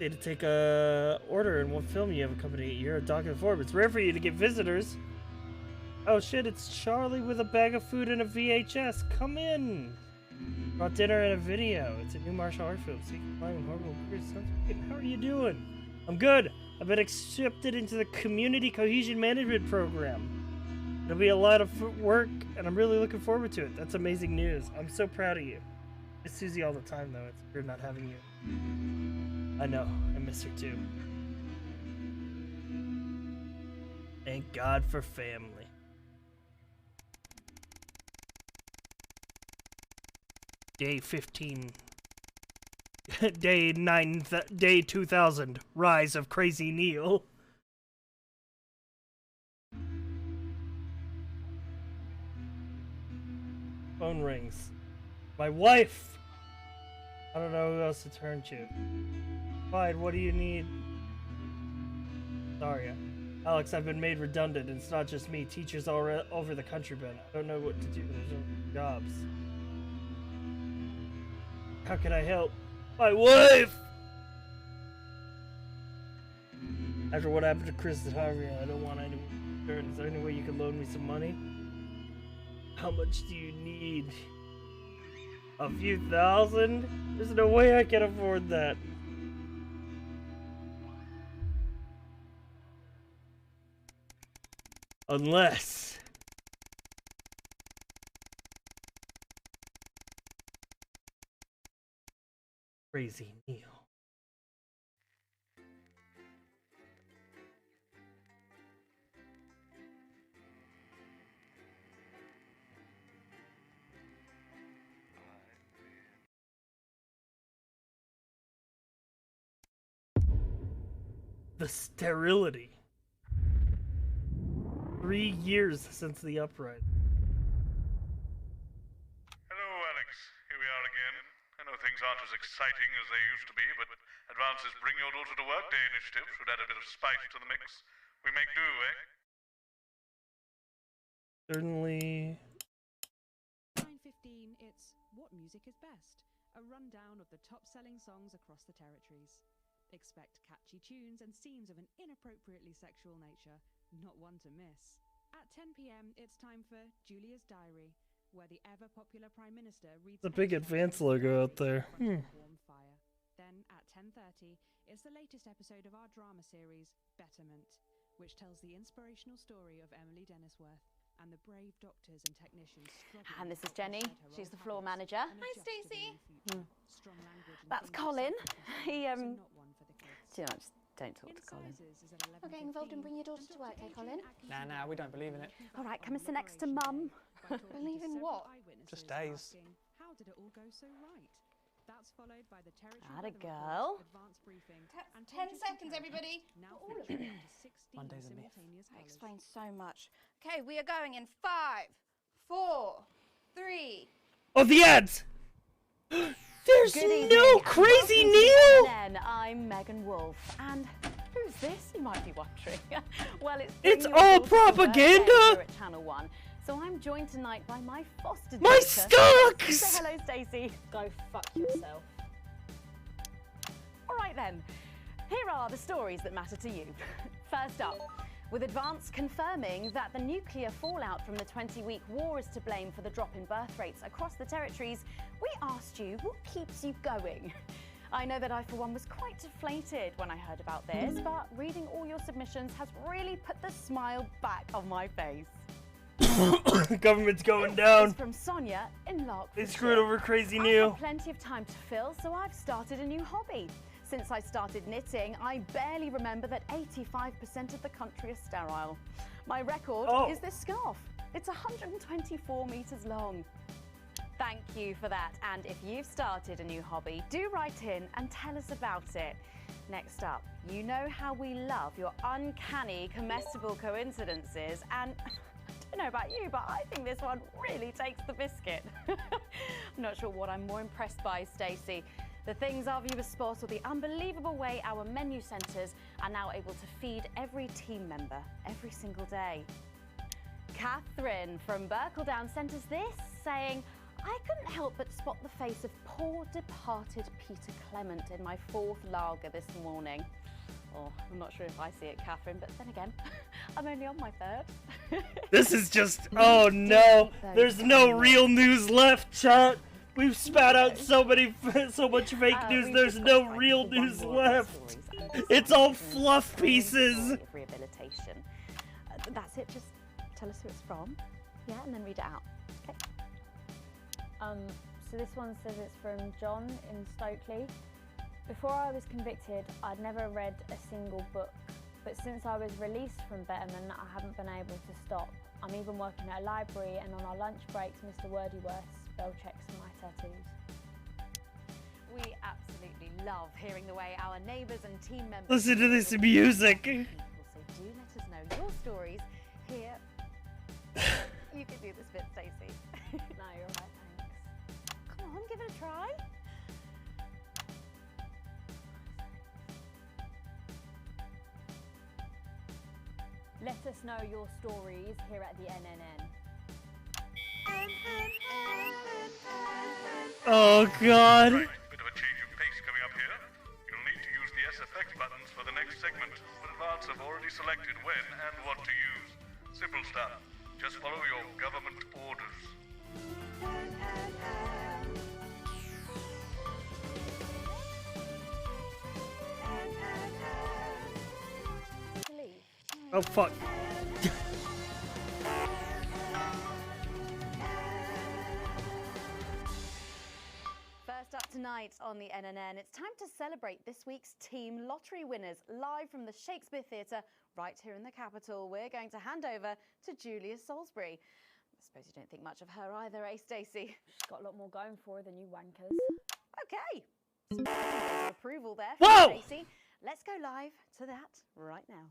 Need to take a order in what film you have a company. You're a doc and form. It's rare for you to get visitors. Oh shit, it's Charlie with a bag of food and a VHS. Come in. Brought dinner and a video. It's a new martial art film. Secret crime and horrible careers. How are you doing? I'm good. I've been accepted into the Community Cohesion Management Program. It'll be a lot of work, and I'm really looking forward to it. That's amazing news. I'm so proud of you. I miss Susie all the time, though. It's weird not having you. I know. I miss her, too. Thank God for family. Day 15. Day 2000. Rise of Crazy Neil. Phone rings. My wife! I don't know who else to turn to. Clyde, what do you need? Sorry, Alex, I've been made redundant. It's not just me. Teachers all over the country, Ben. I don't know what to do. There's no jobs. How can I help? My wife! After what happened to Chris and Harvey, I don't want anyone to return. Is there any way you can loan me some money? How much do you need? A few thousand? There's no way I can afford that. Unless... Crazy Neil. The sterility. 3 years since the uprising. Hello, Alex. Here we are again. I know things aren't as exciting as they used to be, but Advance's Bring Your Daughter to Work Day initiative should add a bit of spice to the mix. We make do, eh? Certainly. 9:15, it's What Music is Best? A rundown of the top-selling songs across the territories. Expect catchy tunes and scenes of an inappropriately sexual nature, not one to miss. At 10 p.m, it's time for Julia's Diary, where the ever-popular Prime Minister reads The big Advance logo out there. warm fire. Then at 10:30, it's the latest episode of our drama series, Betterment, which tells the inspirational story of Emily Dennisworth, and the brave doctors and technicians struggling And this to is Jenny. help her She's old the floor habits manager. and adjust to the new future. Strong language and That's things are Colin. sacrificed, He so not one for the kids. Do you know, just don't talk to Colin. Not getting involved and bring your daughter to work, eh, Colin? Nah, we don't believe in it. All right, come and sit next to Mum. Believe in what? Just days. How did it all go so right? That's followed by the territory Atta weather girl. report, advanced briefing, and 10 Tangent seconds, Encounter, everybody. Now All of featuring it. up to 16 Monday's a myth. simultaneous That colours. explains so much. Okay, we are going in 5, 4, 3. Oh, the ads! There's Good evening, no and Crazy welcome to Neil! CNN. I'm Megan Wolf, and who's this? You might be wondering. Well, It's Bring Your all Daughter to Work propaganda! Day here at Channel 1. So I'm joined tonight by my foster My daughter. stocks! Say hello, Stacey. Go fuck yourself. All right then. Here are the stories that matter to you. First up, with Advance confirming that the nuclear fallout from the 20-week war is to blame for the drop in birth rates across the territories, we asked you what keeps you going. I know that I, for one, was quite deflated when I heard about this, but reading all your submissions has really put the smile back on my face. The government's going This down. is from Sonia in Larkford. They screwed over Crazy I've Neil. got plenty of time to fill, so I've started a new hobby. Since I started knitting, I barely remember that 85% of the country is sterile. My record is this scarf. It's 124 meters long. Thank you for that. And if you've started a new hobby, do write in and tell us about it. Next up, you know how we love your uncanny comestible coincidences, and I don't know about you, but I think this one really takes the biscuit. I'm not sure what I'm more impressed by, Stacey. The things our viewers spot, or the unbelievable way our menu centres are now able to feed every team member every single day. Catherine from Berkeldown sent us this, saying, I couldn't help but spot the face of poor departed Peter Clement in my 4th lager this morning. Oh, I'm not sure if I see it, Catherine, but then again, I'm only on my 3rd. This is just, oh no, there's no real news left, chat. We've spat out so much fake news, there's no real news left. It's all fluff pieces. Rehabilitation. That's it, just tell us who it's from, yeah, and then read it out. Okay. So this one says it's from John in Stokely. Before I was convicted, I'd never read a single book, but since I was released from Betterman, I haven't been able to stop. I'm even working at a library, and on our lunch breaks, Mr. Wordyworth spell checks my tattoos. We absolutely love hearing the way our neighbours and team members Listen to this music. people, so do let us know your stories here. You can do this bit, Stacey. No, you're right, thanks. Come on, give it a try. Let us know your stories here at the NNN. Oh god. Right, bit of a change of pace coming up here. You'll need to use the SFX buttons for the next segment, but Advance have already selected when and what to use. Simple stuff. Just follow your government orders. Oh fuck. First up tonight on the NNN, it's time to celebrate this week's team lottery winners live from the Shakespeare Theatre right here in the capital. We're going to hand over to Julia Salisbury. I suppose you don't think much of her either, eh, Stacey? She's got a lot more going for her than you wankers. Okay. Some of approval there Whoa! from Stacey. Let's go live to that right now.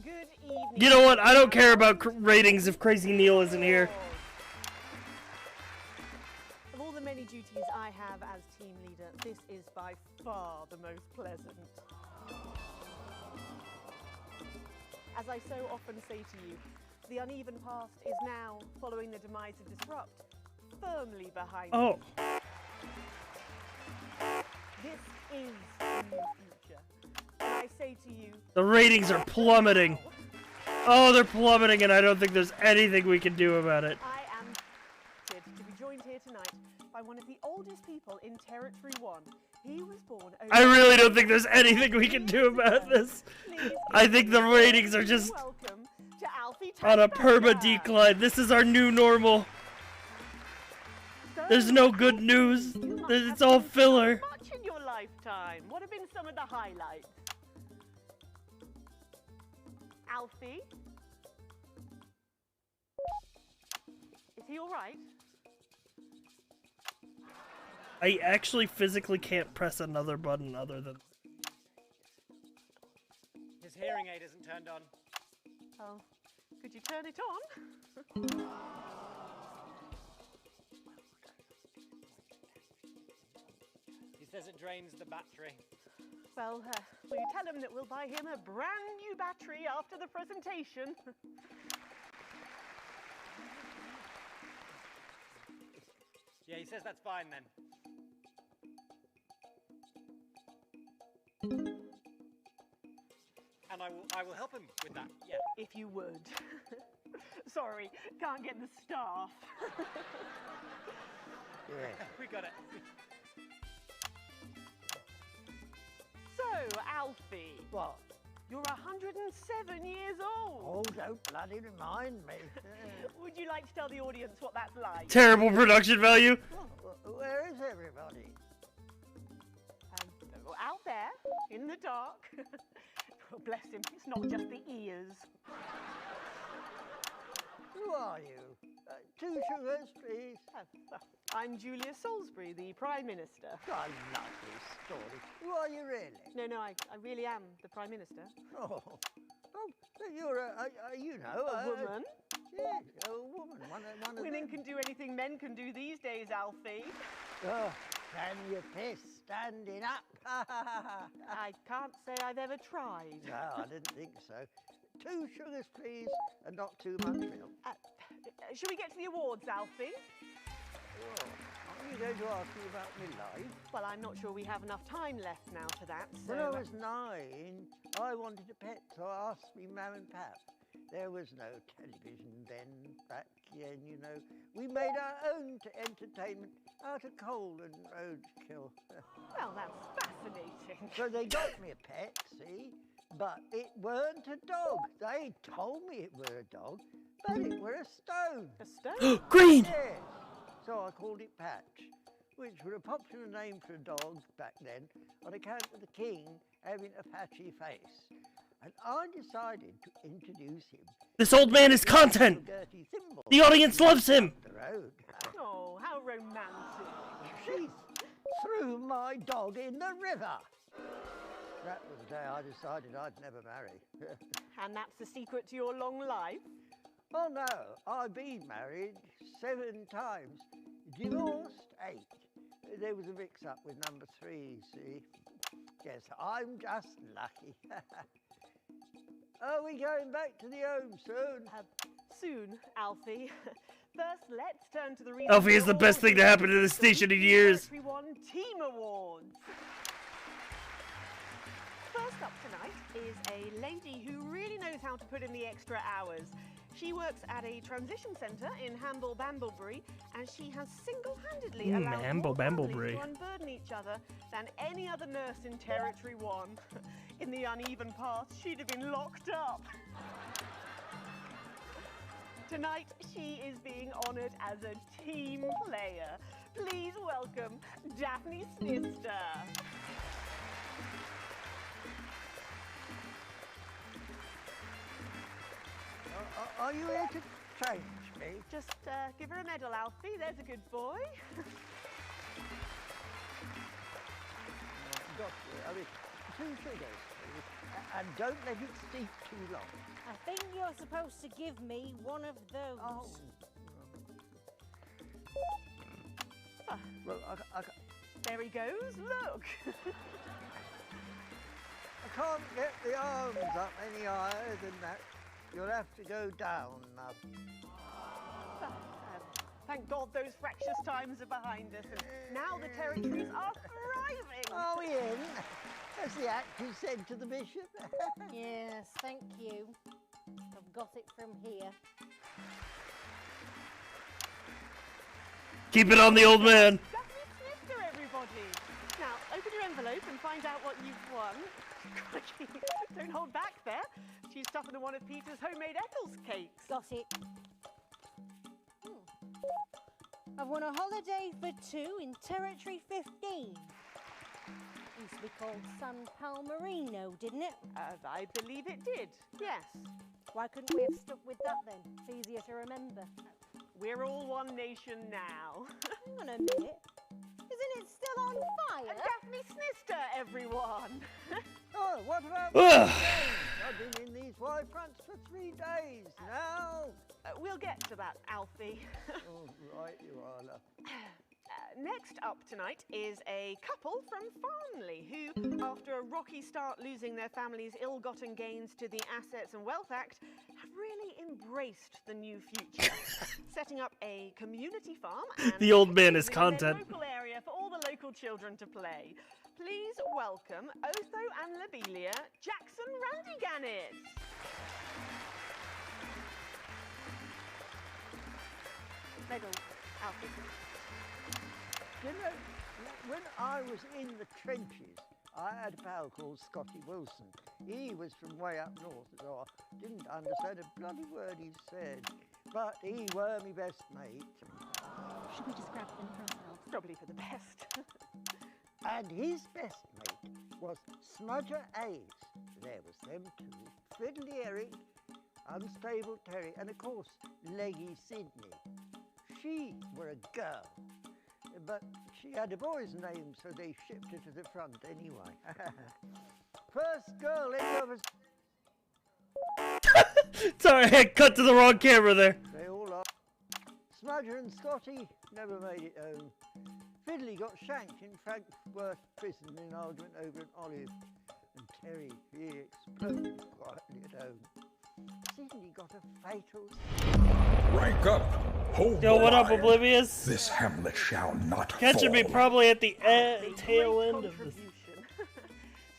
Good evening. You know what? I don't care about ratings if Crazy Neil isn't here. Of all the many duties I have as team leader, this is by far the most pleasant. As I so often say to you, the uneven past is now, following the demise of Disrupt, firmly behind Oh. me. This is the new future. And I say to you, The ratings are plummeting. Oh, they're plummeting, and I don't think there's anything we can do about it. I am delighted to be joined here tonight by one of the oldest people in Territory 1. He was born over I really don't think there's anything we can do about this. I think the ratings are just welcome to Alfie on a perma decline. This is our new normal. There's no good news. It's all filler. Much in your lifetime. What have been some of the highlights? Alfie? Is he all right? I actually physically can't press another button other than... His hearing aid isn't turned on. Oh, could you turn it on? He says it drains the battery. Well, will you tell him that we'll buy him a brand new battery after the presentation? Yeah, he says that's fine then. And I will help him with that, yeah. If you would. Sorry, can't get the staff. We got it. So, Alfie. What? You're 107 years old. Oh, don't bloody remind me. Would you like to tell the audience what that's like? Terrible production value. Where is everybody? Out there, in the dark. Oh, bless him, it's not just the ears. Who are you? 2 sugars, please. I'm Julia Salisbury, the Prime Minister. I love this story. Who are you really? No, I really am the Prime Minister. Oh, you're a woman. Yeah, a woman. One of Women them. can do anything men can do these days, Alfie. Oh, can you piss standing up? I can't say I've ever tried. No, I didn't think so. 2 sugars, please, and not too much milk. Shall we get to the awards, Alfie? Oh, are you going to ask me about my life? Well, I'm not sure we have enough time left now for that, so... When I was 9, I wanted a pet, so I asked me mum and pap. There was no television then, back then, you know. We made our own entertainment out of coal and roadkill. Well, that's fascinating. So they got me a pet, see? But it weren't a dog. They told me it were a dog, but it were a stone. A stone? Green! Yes. So I called it Patch, which was a popular name for a dog back then on account of the king having a patchy face. And I decided to introduce him. This old man is content. The audience loves him. The road. Oh, how romantic. She threw my dog in the river. That was the day I decided I'd never marry. And that's the secret to your long life? Oh no, I've been married 7 times, divorced 8. There was a mix-up with number 3, see? Yes, I'm just lucky. Are we going back to the home soon? Soon, Alfie. First, let's turn to the... Alfie is the best thing to happen to this station in years. Territory 1 Team Awards. First up tonight is a lady who really knows how to put in the extra hours. She works at a transition centre in Hamble Bamblebury, and she has single-handedly allowed Hamble more families Bamblebury. to unburden each other than any other nurse in Territory 1. In the uneven path, she'd have been locked up. Tonight, she is being honoured as a team player. Please welcome Daphne Snister. Are you here to change me? Just give her a medal, Alfie. There's a good boy. Doctor, I mean, 2 sugars, please. And don't let it steep too long. I think you're supposed to give me one of those. Oh. Well, There he goes. Look. I can't get the arms up any higher than that. You'll have to go down, love. Thank God those fractious times are behind us, and now the territories are thriving. Are we in? As the actress said to the bishop. Yes, thank you. I've got it from here. Keep it on the old man. Snifter, everybody. Now, open your envelope and find out what you've won. Don't hold back there. She's tougher than one of Peter's homemade Eccles cakes. Got it. I've won a holiday for two in Territory 15. Used to be called San Palmerino, didn't it? I believe it did, yes. Why couldn't we have stuck with that then? It's easier to remember. We're all one nation now. Hang on a minute. Isn't it still on fire? Daphne Snister, everyone. Oh, what about Ugh. I've been in these wide fronts for 3 days now. We'll get to that, Alfie. Oh, right you are, love. Next up tonight is a couple from Farnley who, after a rocky start losing their family's ill-gotten gains to the Assets and Wealth Act, have really embraced the new future, setting up a community farm and The old man is in content. their local area for all the local children to play. Please welcome Otho and Lobelia Jackson Randy-Gannett. Medal, Alfie. You know, when I was in the trenches, I had a pal called Scotty Wilson. He was from way up north, so I didn't understand a bloody word he said. But he were my best mate. Should we just grab them for ourselves? Probably for the best. And his best mate was Smudger Ace. There was them two. Fiddly Eric, Unstable Terry, and of course, Leggy Sydney. She were a girl. But she had a boy's name, so they shipped her to the front anyway. First girl any of us. Sorry, I cut to the wrong camera there. They all are. Smudger and Scotty never made it home. Fiddly got shanked in Frankworth prison in an argument over an olive. And Terry, he exploded quietly at home. Sydney got a fatal... Rank up! Hold Yo, the what up, line. Oblivious? This hamlet shall not Catching me fall. probably at the tail end of this.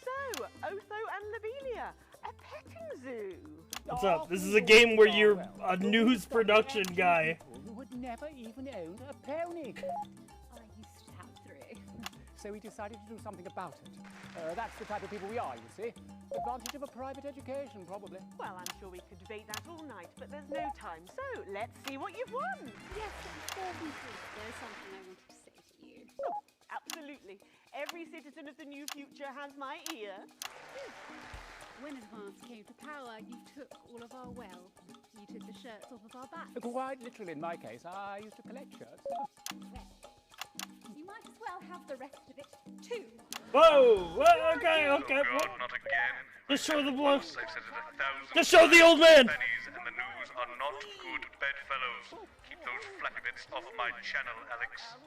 So, Otho and Lobelia, a petting zoo. What's up? This is a game where you're a news production guy. You would never even own a pony. I used to have 3. So we decided to do something about it. That's the type of people we are, you see. Advantage of a private education, probably. Well, I'm sure we could debate that all night, but there's no time. So, let's see what you've won. Yes, but before we do, there's something I wanted to say to you. Oh, absolutely. Every citizen of the new future has my ear. When Advance came to power, you took all of our wealth. You took the shirts off of our backs. Quite literally, in my case, I used to collect shirts. You might as well have the rest of it, too. Whoa! Okay. Oh God, not again. Just show the blow. I've said it 1,000 Just show the old man. pennies, and the news are not good bedfellows. Keep those flappy bits off my channel, Alex.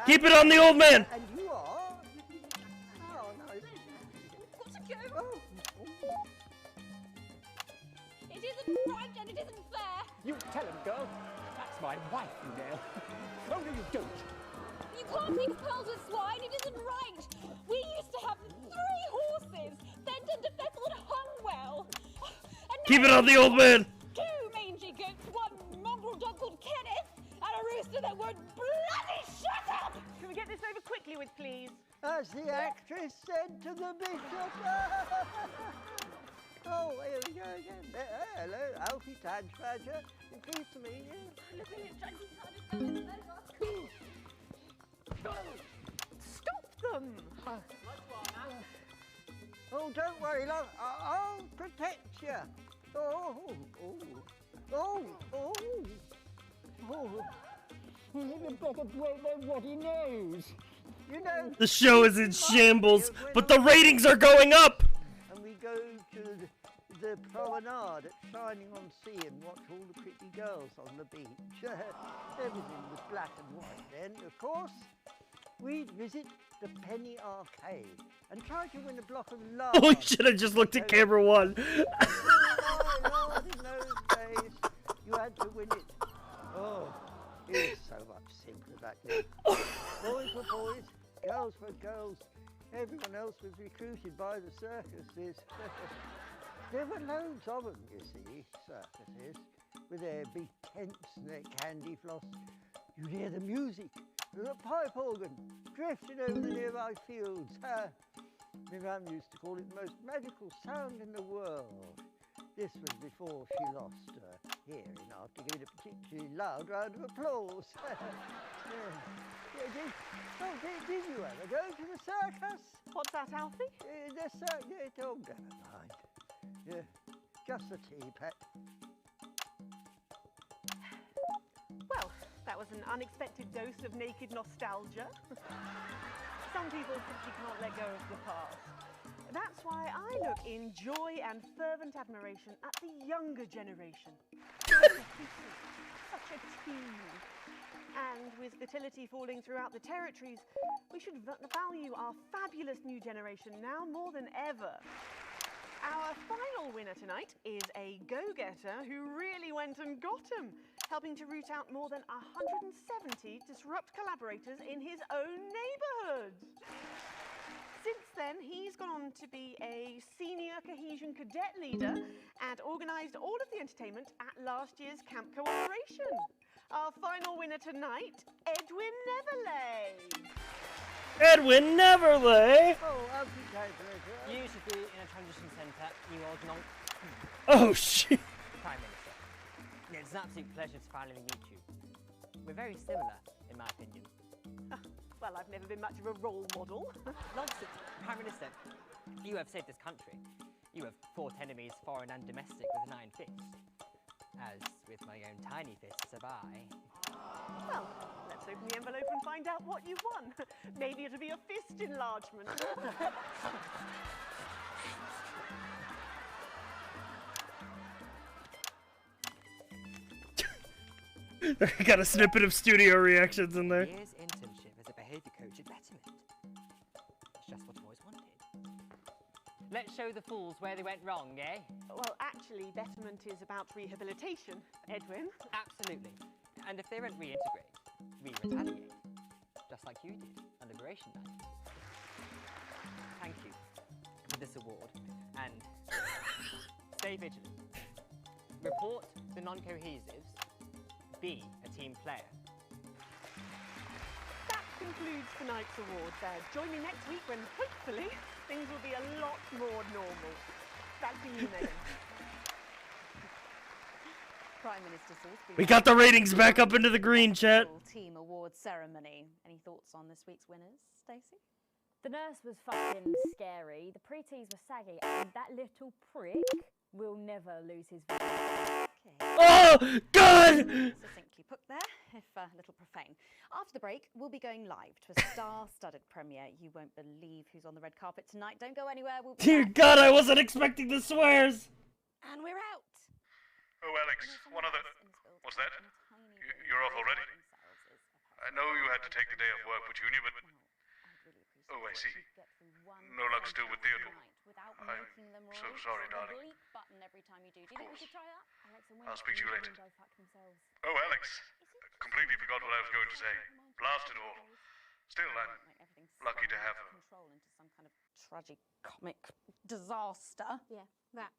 Keep it on the old man. And you are? Oh, no. Got to go. It isn't right and it isn't fair. You tell him, girl. That's my wife, you know. Oh, no, you don't. You can't mix pearls with swine. It isn't right. We used to have 3 horses, then turned to Thistle and Hungwell. And Keep it on the old man. 2 mangy goats, 1 mongrel dog called Kenneth, and a rooster that would bloody shut up. Can we get this over quickly with, please? As the actress said to the bishop. Oh, here we go again. Hello, Alfie Tadge-Badger. Pleased to meet you. Stop them! Oh, don't worry, love. I'll protect you. Oh. You better break their ruddy nose. You know... The show is in shambles, but the ratings are going up. And we go to the promenade at Shining on Sea and watch all the pretty girls on the beach. Everything was black and white then, of course. We'd visit the Penny Arcade and try to win a block of love. Oh, you should have just looked at camera 1. Oh, Lord, in those days, you had to win it. Oh, it was so much simpler back then. Boys were boys, girls were girls. Everyone else was recruited by the circuses. There were loads of them, you see, circuses, with their big tents and their candy floss. You'd hear the music of the pipe organ drifting over the nearby fields. My mum used to call it the most magical sound in the world. This was before she lost her hearing after giving a particularly loud round of applause. Did you ever go to the circus? What's that, Alfie? The circus, oh, never mind. Yeah, just the tea, pet. Well, that was an unexpected dose of naked nostalgia. Some people simply can't let go of the past. That's why I look in joy and fervent admiration at the younger generation. Such a team. And with fertility falling throughout the territories, we should value our fabulous new generation now more than ever. Our final winner tonight is a go-getter who really went and got 'em, helping to root out more than 170 disrupt collaborators in his own neighbourhood. Since then, he's gone on to be a senior cohesion cadet leader and organised all of the entertainment at last year's Camp Cooperation. Our final winner tonight, Edwin Neverley. Edwin Neverley! Oh, You should be in a transition centre, you old nonk. Oh, shit. Prime Minister. Yeah, it's an absolute pleasure to finally meet you. We're very similar, in my opinion. Well, I've never been much of a role model. Nonsense. Prime Minister, you have saved this country. You have fought enemies, foreign and domestic, with an iron fist. As with my own tiny fists have I. Well, let's open the envelope and find out what you've won. Maybe it'll be a fist enlargement. Got a snippet of studio reactions in there. Year's internship as a behaviour coach at Betterment. It's just what I've always wanted. Let's show the fools where they went wrong, eh? Well, actually, Betterment is about rehabilitation, Edwin. Absolutely. And if they don't reintegrate, we retaliate. Just like you did on Liberation Night. Thank you for this award. And stay vigilant. Report the non-cohesives. Be a team player. That concludes tonight's awards. Join me next week when, hopefully, things will be a lot more normal. Back to you, Megan. Prime Minister Salisbury. We got the ratings back up into the green, chat. Team awards ceremony. Any thoughts on this week's winners, Stacey? The nurse was fucking scary, the pretees were saggy, and that little prick will never lose his virginity. Oh, God! Succinctly put there, if a little profane. After the break, we'll be going live to a star-studded premiere. You won't believe who's on the red carpet tonight. Don't go anywhere. We'll be Dear back. God, I wasn't expecting the swears. And we're out. Oh, Alex, one other... What's that? You're off already? I know you had to take the day off work for Junior, but... Oh, I see. No luck still with Theodore. I'm so sorry, darling. I'll speak to you later. Oh, Alex. Completely forgot what I was going to say. Blasted all. Still, I'm lucky to have her. Control into some kind of tragic-comic disaster. Yeah, that.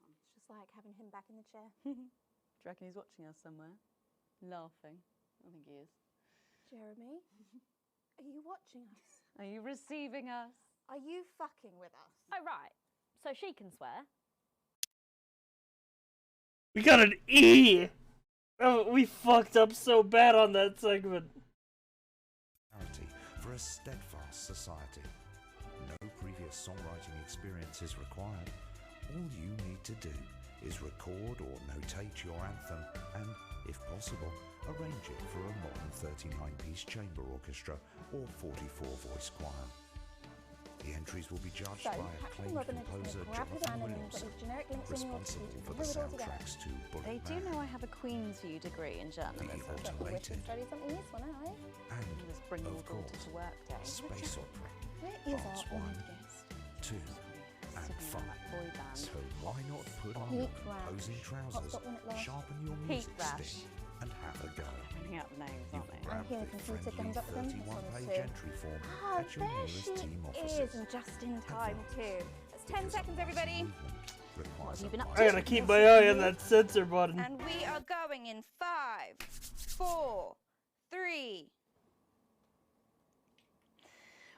It's just like having him back in the chair. Do you reckon he's watching us somewhere? Laughing. I think he is. Jeremy, are you watching us? Are you receiving us? Are you fucking with us? Oh, right. So she can swear. We got an E. Oh, we fucked up so bad on that segment. For a steadfast society. No previous songwriting experience is required. All you need to do is record or notate your anthem and, if possible, arrange it for a modern 39-piece chamber orchestra or 44-voice choir. The entries will be judged by acclaimed composer Jonathan Williamson, responsible for the soundtracks to Bullet They do Man, know I have a Queen's View degree in journalism. the automated, Study something useful now, eh? You must bring your of daughter course, to work day. Space Opera, Where is Parts our 1, honored guest? 2, and 5. Boy band. So why not put on Heat your rash. imposing trousers, Hotspot when it lasts. sharpen your Heat music rash. stick, and have a go. Bringing up names, aren't they? Grab here the the computer friendly comes up with them. This one 31-page too. entry form Oh, at your there nearest she team is, offices. and just in time too. That's 10 seconds, everybody. Requires have you a been up I gotta keep my eye on that censor button. And we are going in 5, 4, 3, 3.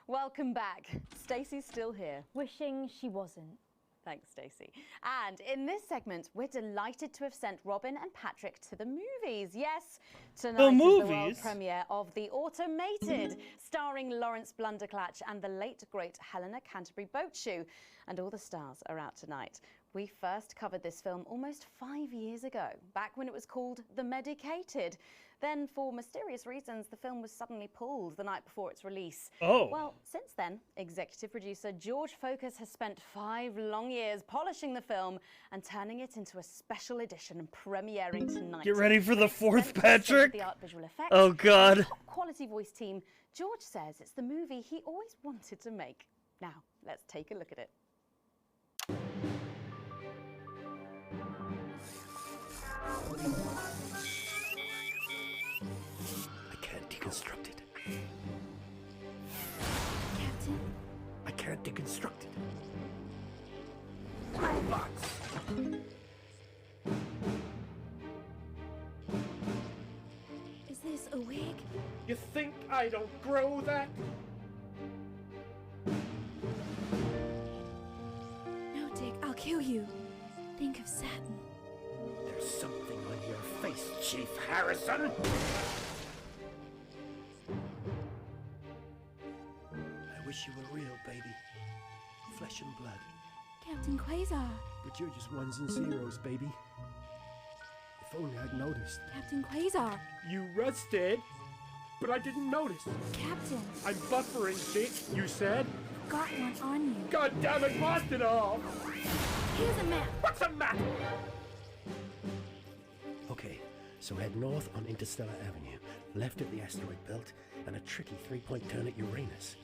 Welcome back. Stacey's still here. Wishing she wasn't. Thanks, Stacey. And in this segment, we're delighted to have sent Robin and Patrick to the movies. Yes, tonight is the world premiere of The Automated, starring Lawrence Blunderclatch and the late, great Helena Canterbury Boatshoe. And all the stars are out tonight. We first covered this film almost 5 years ago, back when it was called The Medicated. Then, for mysterious reasons, the film was suddenly pulled the night before its release. Oh. Well, since then, executive producer George Focus has spent 5 long years polishing the film and turning it into a special edition premiering tonight. Get ready for the fourth, Patrick. The art visual effects, oh, God. and the top quality voice team. George says it's the movie he always wanted to make. Now, let's take a look at it. I can't deconstruct it. Captain? I can't deconstruct it. Is this a wig? You think I don't grow that? No, Dick, I'll kill you. Think of Satin. There's something on your face, Chief Harrison. I wish you were real, baby. Flesh and blood. Captain Quasar. But you're just ones and zeros, baby. If only I'd noticed. Captain Quasar. You rusted, but I didn't notice. Captain. I'm buffering, Dick, you said. Got one on you. God damn it, blast it off! Here's a map. What's a map? Okay, so head north on Interstellar Avenue, left at the asteroid belt, and a tricky 3-point turn at Uranus.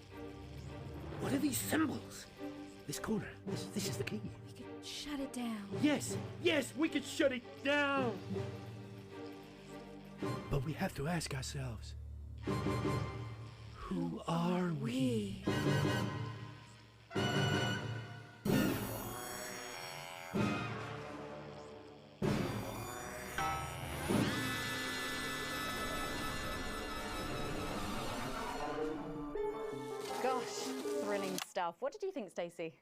What are these symbols? This corner. This is the key. We could shut it down. Yes, we could shut it down. But we have to ask ourselves, who are we? Gosh, thrilling stuff. What did you think, Stacey?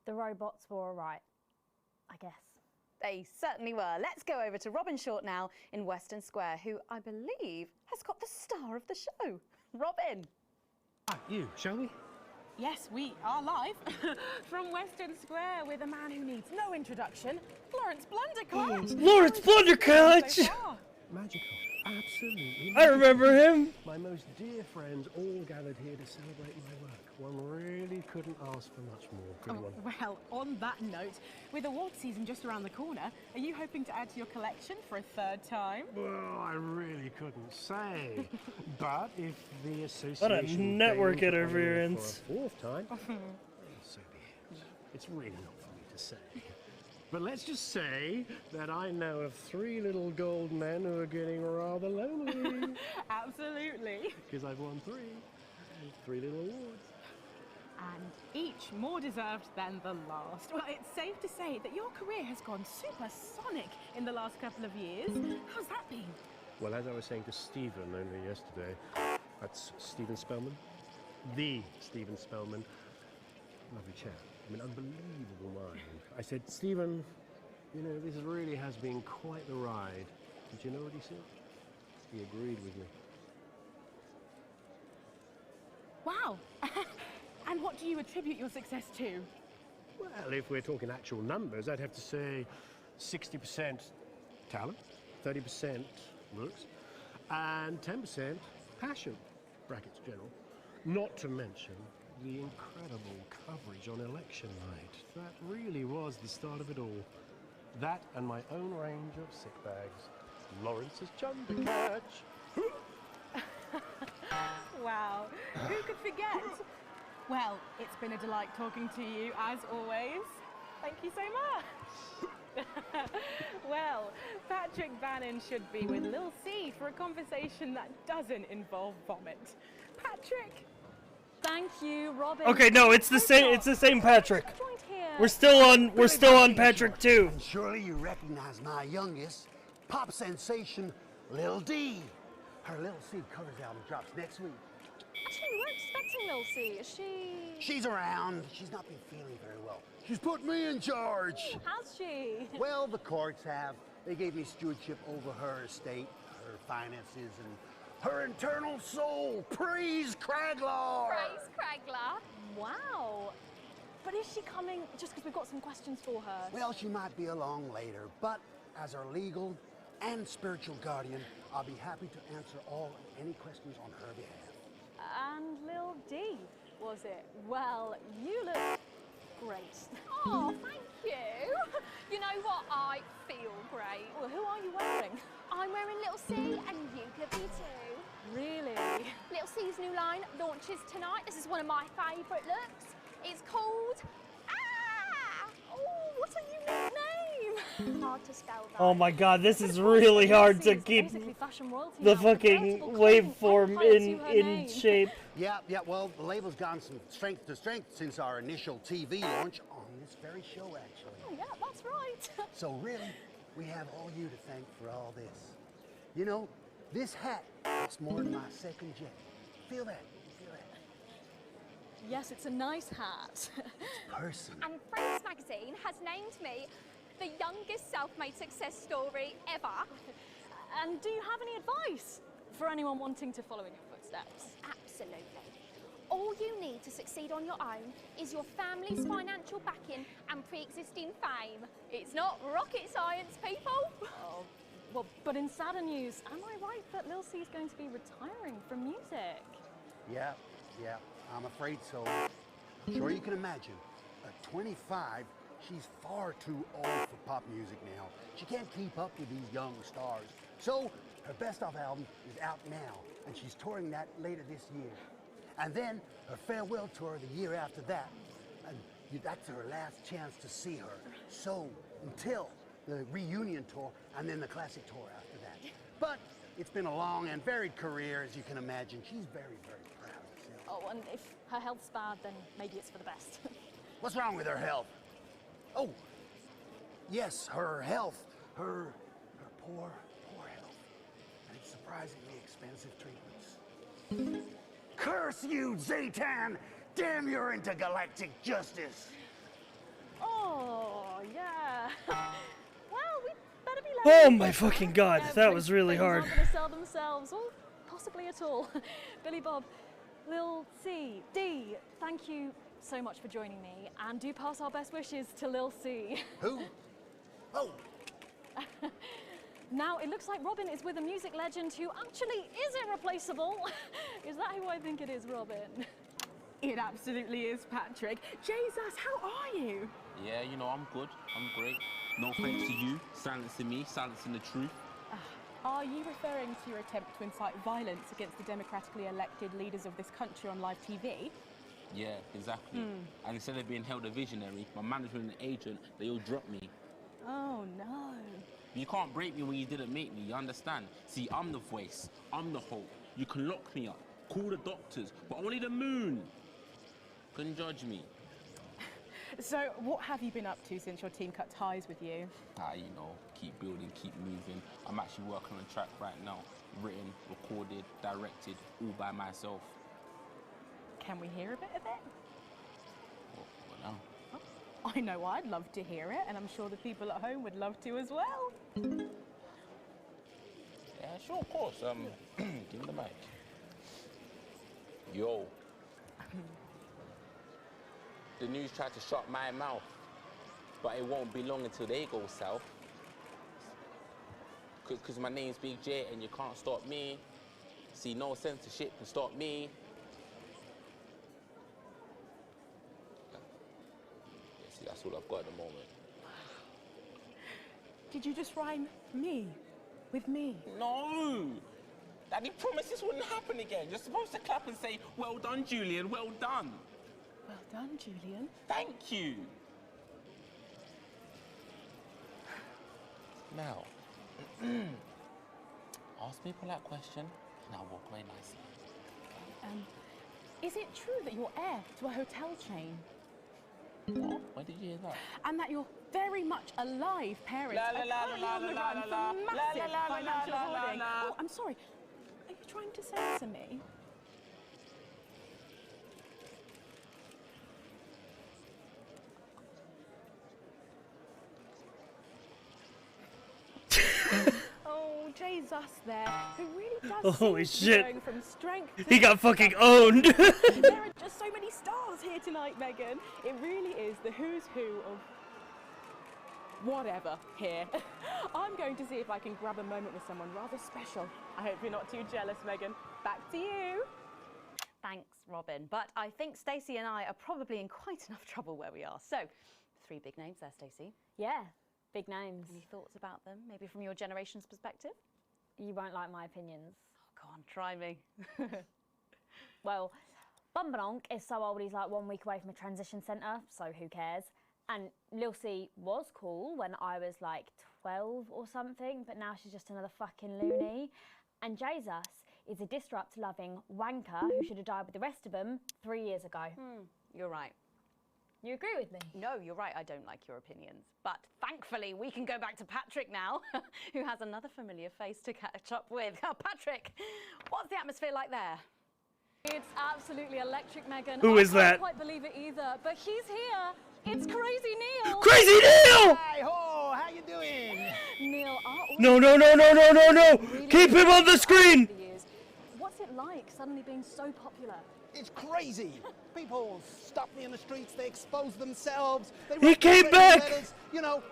The robots were all right, I guess. They certainly were. Let's go over to Robin Short now in Western Square, who I believe has got the star of the show. Robin. You, shall we? Yes, we are live from Western Square with a man who needs no introduction, Lawrence Blunderclatch. Lawrence Blunderclatch! Magical. Absolutely. I remember him. My most dear friends all gathered here to celebrate my work. One really couldn't ask for much more. Good one. Well, on that note, with award season just around the corner, are you hoping to add to your collection for a 3rd time? Well, I really couldn't say. But if the association What a network interference. for a 4th time, so be it. It's really not for me to say. But let's just say that I know of 3 little gold men who are getting rather lonely. Absolutely. Because I've won 3 little awards. And each more deserved than the last. Well, it's safe to say that your career has gone supersonic in the last couple of years. How's that been? Well, as I was saying to Stephen only yesterday, that's Stephen Spellman. The Stephen Spellman. Lovely chap. I mean, unbelievable mind. I said, Stephen, you know, this really has been quite the ride. Did you know what he said? He agreed with me. Wow. And what do you attribute your success to? Well, if we're talking actual numbers, I'd have to say 60% talent, 30% looks, and 10% passion, brackets general. Not to mention the incredible coverage on election night. That really was the start of it all. That and my own range of sick bags. Lawrence's Blunderclatch. Wow, who could forget? Well, it's been a delight talking to you, as always. Thank you so much. Well, Patrick Bannon should be with Lil C for a conversation that doesn't involve vomit. Patrick! Thank you, Robin. Okay, no, it's the same. It's the same Patrick. Joined here. We're still on. We're still on Patrick too. And surely you recognize my youngest, pop sensation, Lil D. Her Lil C covers album drops next week. Actually, we weren't expecting Lil C. Is she? She's around. She's not been feeling very well. She's put me in charge. Has she? Well, the courts have. They gave me stewardship over her estate, her finances, and her internal soul. Praise Craglar! Praise Craglar. Wow. But is she coming just because we've got some questions for her? Well, she might be along later, but as her legal and spiritual guardian, I'll be happy to answer all and any questions on her behalf. And Lil D, was it? Well, you look great. Oh, thank you. You know what? I feel great. Well, who are you wearing? I'm wearing Little C and you could be too. Really? Little C's new line launches tonight. This is one of my favourite looks. It's called... Oh, what a unique name! Hard to spell that. Oh my God, this is really hard to keep the fucking waveform in shape. Yeah, well, the label's gone from strength to strength since our initial TV launch on this very show, actually. Oh, yeah, that's right. So really, we have all you to thank for all this. You know, this hat costs more than my second jet. Feel that? Feel that? Yes, it's a nice hat. Person. And Friends magazine has named me the youngest self-made success story ever. And do you have any advice for anyone wanting to follow in your footsteps? Absolutely. All you need to succeed on your own is your family's financial backing and pre-existing fame. It's not rocket science, people. Oh, well, but in sadder news, am I right that Lil C is going to be retiring from music? Yeah, I'm afraid so. Sure you can imagine. At 25, she's far too old for pop music now. She can't keep up with these young stars. So, her best of album is out now, and she's touring that later this year. And then her farewell tour the year after that, and that's her last chance to see her. So, until the reunion tour, and then the classic tour after that. But it's been a long and varied career, as you can imagine. She's very, very proud of herself. Oh, and if her health's bad, then maybe it's for the best. What's wrong with her health? Oh, yes, her health. Her poor health. And it's surprisingly expensive treatments. Curse you, Zaytan! Damn your intergalactic justice! Oh, yeah. Well, we better be Oh late. my fucking God, that was really Things hard. aren't going to sell themselves, or possibly at all. Billy Bob, Lil C, D, thank you so much for joining me, and do pass our best wishes to Lil C. Who? Oh. Now, it looks like Robin is with a music legend who actually is irreplaceable. Is that who I think it is, Robin? It absolutely is, Patrick. Jesus, how are you? Yeah, you know, I'm good. I'm great. No thanks to you, silencing me, silencing the truth. Are you referring to your attempt to incite violence against the democratically elected leaders of this country on live TV? Yeah, exactly. And instead of being held a visionary, my management and agent, they all dropped me. Oh, no. You can't break me when you didn't make me, you understand? See, I'm the voice, I'm the hope. You can lock me up, call the doctors, but only the moon can judge me. So, what have you been up to since your team cut ties with you? You know, keep building, keep moving. I'm actually working on a track right now. Written, recorded, directed, all by myself. Can we hear a bit of it? Well, no. I know I'd love to hear it, and I'm sure the people at home would love to as well. Yeah, sure, of course. Give me the mic. Yo. The news tried to shut my mouth, but it won't be long until they go south. Cause my name's Big J and you can't stop me. See, no censorship can stop me. Yeah, see, that's all I've got at the moment. Did you just rhyme me with me? No! Daddy promised this wouldn't happen again. You're supposed to clap and say, well done, Julian, well done. Well done, Julian. Thank you. Now, ask me a polite question and I'll walk away nicely. Is it true that you're heir to a hotel chain? What? Why did you hear that? And that you're very much alive parents La, la, are la, currently la, on the la, run la, for la, massive la, la, la, financial la, la, hoarding. la. Oh, I'm sorry. Are you trying to censor me? Oh, Jesus there, who really does Holy seem to be shit. going from strength to He got fucking owned. There are just so many stars here tonight, Megan. It really is the who's who of whatever here. I'm going to see if I can grab a moment with someone rather special. I hope you're not too jealous, Megan. Back to you. Thanks, Robin. But I think Stacey and I are probably in quite enough trouble where we are. So, 3 big names there, Stacey. Yeah, big names. Any thoughts about them? Maybe from your generation's perspective? You won't like my opinions. Oh, go on, try me. Well, Bumbanonk is so old he's like 1 week away from a transition centre, so who cares? And Lil C was cool when I was like 12 or something, but now she's just another fucking loony. And Jesus is a disrupt-loving wanker who should have died with the rest of them 3 years ago. You're right. You agree with me? No, you're right, I don't like your opinions. But thankfully, we can go back to Patrick now, who has another familiar face to catch up with. Patrick, what's the atmosphere like there? It's absolutely electric, Megan. Who is I that? can't quite believe it either, but he's here. It's Crazy Neil. Crazy Neil! Hi ho, how you doing? Neil, No. Keep him on the screen. what's it like suddenly being so popular? It's crazy. People stop me in the streets, they expose themselves. They He write came crazy back! letters. You know,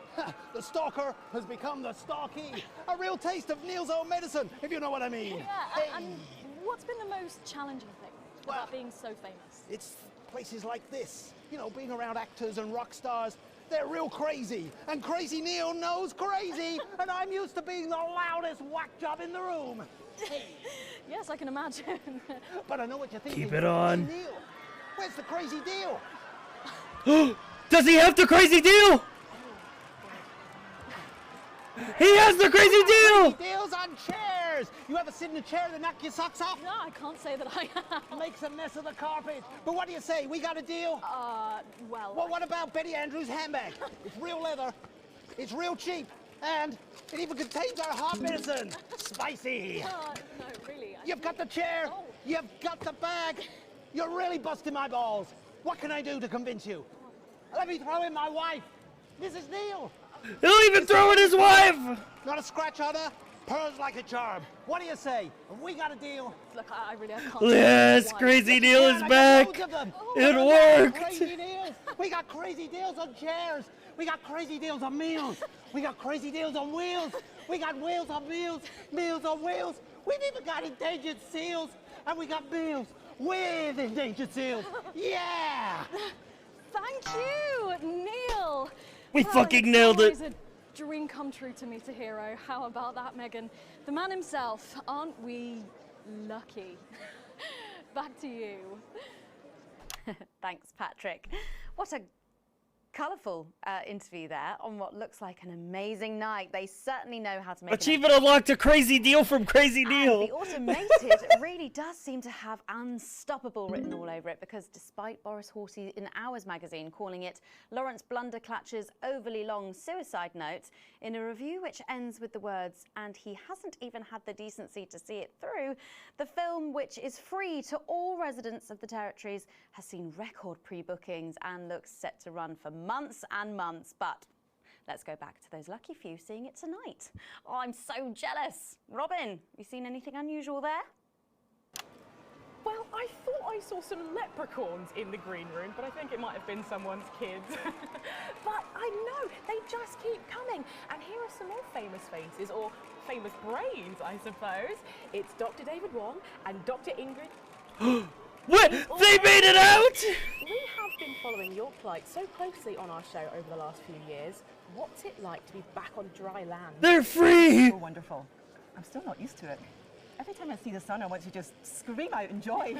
the stalker has become the stalky. A real taste of Neil's own medicine, if you know what I mean. Yeah, and what's been the most challenging thing about being so famous? It's places like this. You know, being around actors and rock stars. They're real crazy. And Crazy Neil knows crazy. And I'm used to being the loudest whack job in the room. Yes, I can imagine. But I know what you're thinking. Keep it on. Crazy Neil. Where's the crazy deal? Does he have the crazy deal? He has the crazy deal! Crazy deals on chairs. You ever sit in a chair that knock your socks off? No, I can't say that I have. Makes a mess of the carpet. But what do you say? We got a deal? Well... Well, what about Betty Andrews' handbag? It's real leather. It's real cheap. And it even contains our heart medicine. Spicy. No, really. You've got the chair. Oh. You've got the bag. You're really busting my balls. What can I do to convince you? Let me throw in my wife, Mrs. Neil. He'll even throw in his wife! Not a scratch on her. Purrs like a charm. What do you say? Have we got a deal? Look, I really can't. Yes, Crazy Neil is back. It worked. Crazy deals. We got crazy deals on chairs. We got crazy deals on meals. We got crazy deals on wheels. We got wheels on meals. Meals on wheels. We've even got endangered seals. And we got meals with endangered seals. Yeah! Thank you, Neil. We fucking nailed it. It's always a dream come true to meet a hero. How about that, Megan? The man himself. Aren't we lucky? Back to you. Thanks, Patrick. What a colourful interview there on what looks like an amazing night. They certainly know how to make Achievement unlocked, a crazy deal from Crazy Neil. The automated really does seem to have unstoppable written all over it, because despite Boris Hawsey in Hours magazine calling it Lawrence Blunderclatch's overly long suicide note, in a review which ends with the words, "and he hasn't even had the decency to see it through," the film, which is free to all residents of the territories, has seen record pre-bookings and looks set to run for months and months. But let's go back to those lucky few seeing it tonight. Oh, I'm so jealous. Robin, you seen anything unusual there? Well, I thought I saw some leprechauns in the green room, but I think it might have been someone's kids. But I know, they just keep coming. And here are some more famous faces, or famous brains, I suppose. It's Dr. David Wong and Dr. Ingrid. What? They made it out? We have been following your plight so closely on our show over the last few years. What's it like to be back on dry land? They're free! So wonderful. I'm still not used to it. Every time I see the sun, I want to just scream out in joy.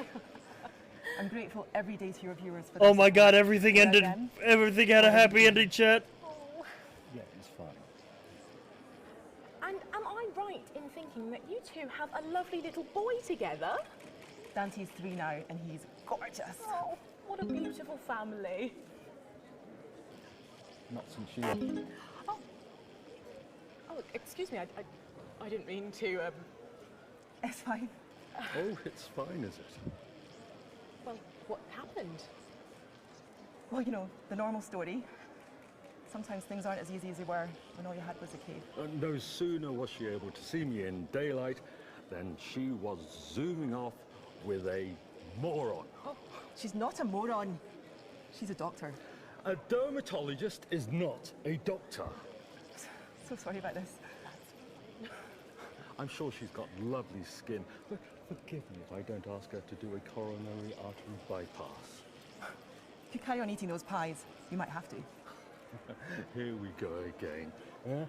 I'm grateful every day to your viewers for this. Oh my god, everything ended. Again. Everything had a happy ending, chat. Yeah, it's fun. And am I right in thinking that you two have a lovely little boy together? Dante's 3 now, and he's gorgeous. Oh, what a beautiful family. Not since she... Oh, excuse me, I didn't mean to, It's fine. Oh, it's fine, is it? Well, what happened? Well, you know, the normal story. Sometimes things aren't as easy as they were when all you had was a cave. No sooner was she able to see me in daylight than she was zooming off with a moron. Oh, she's not a moron. She's a doctor. A dermatologist is not a doctor. So sorry about this. I'm sure she's got lovely skin, but forgive me if I don't ask her to do a coronary artery bypass. If you carry on eating those pies, you might have to. Here we go again. Very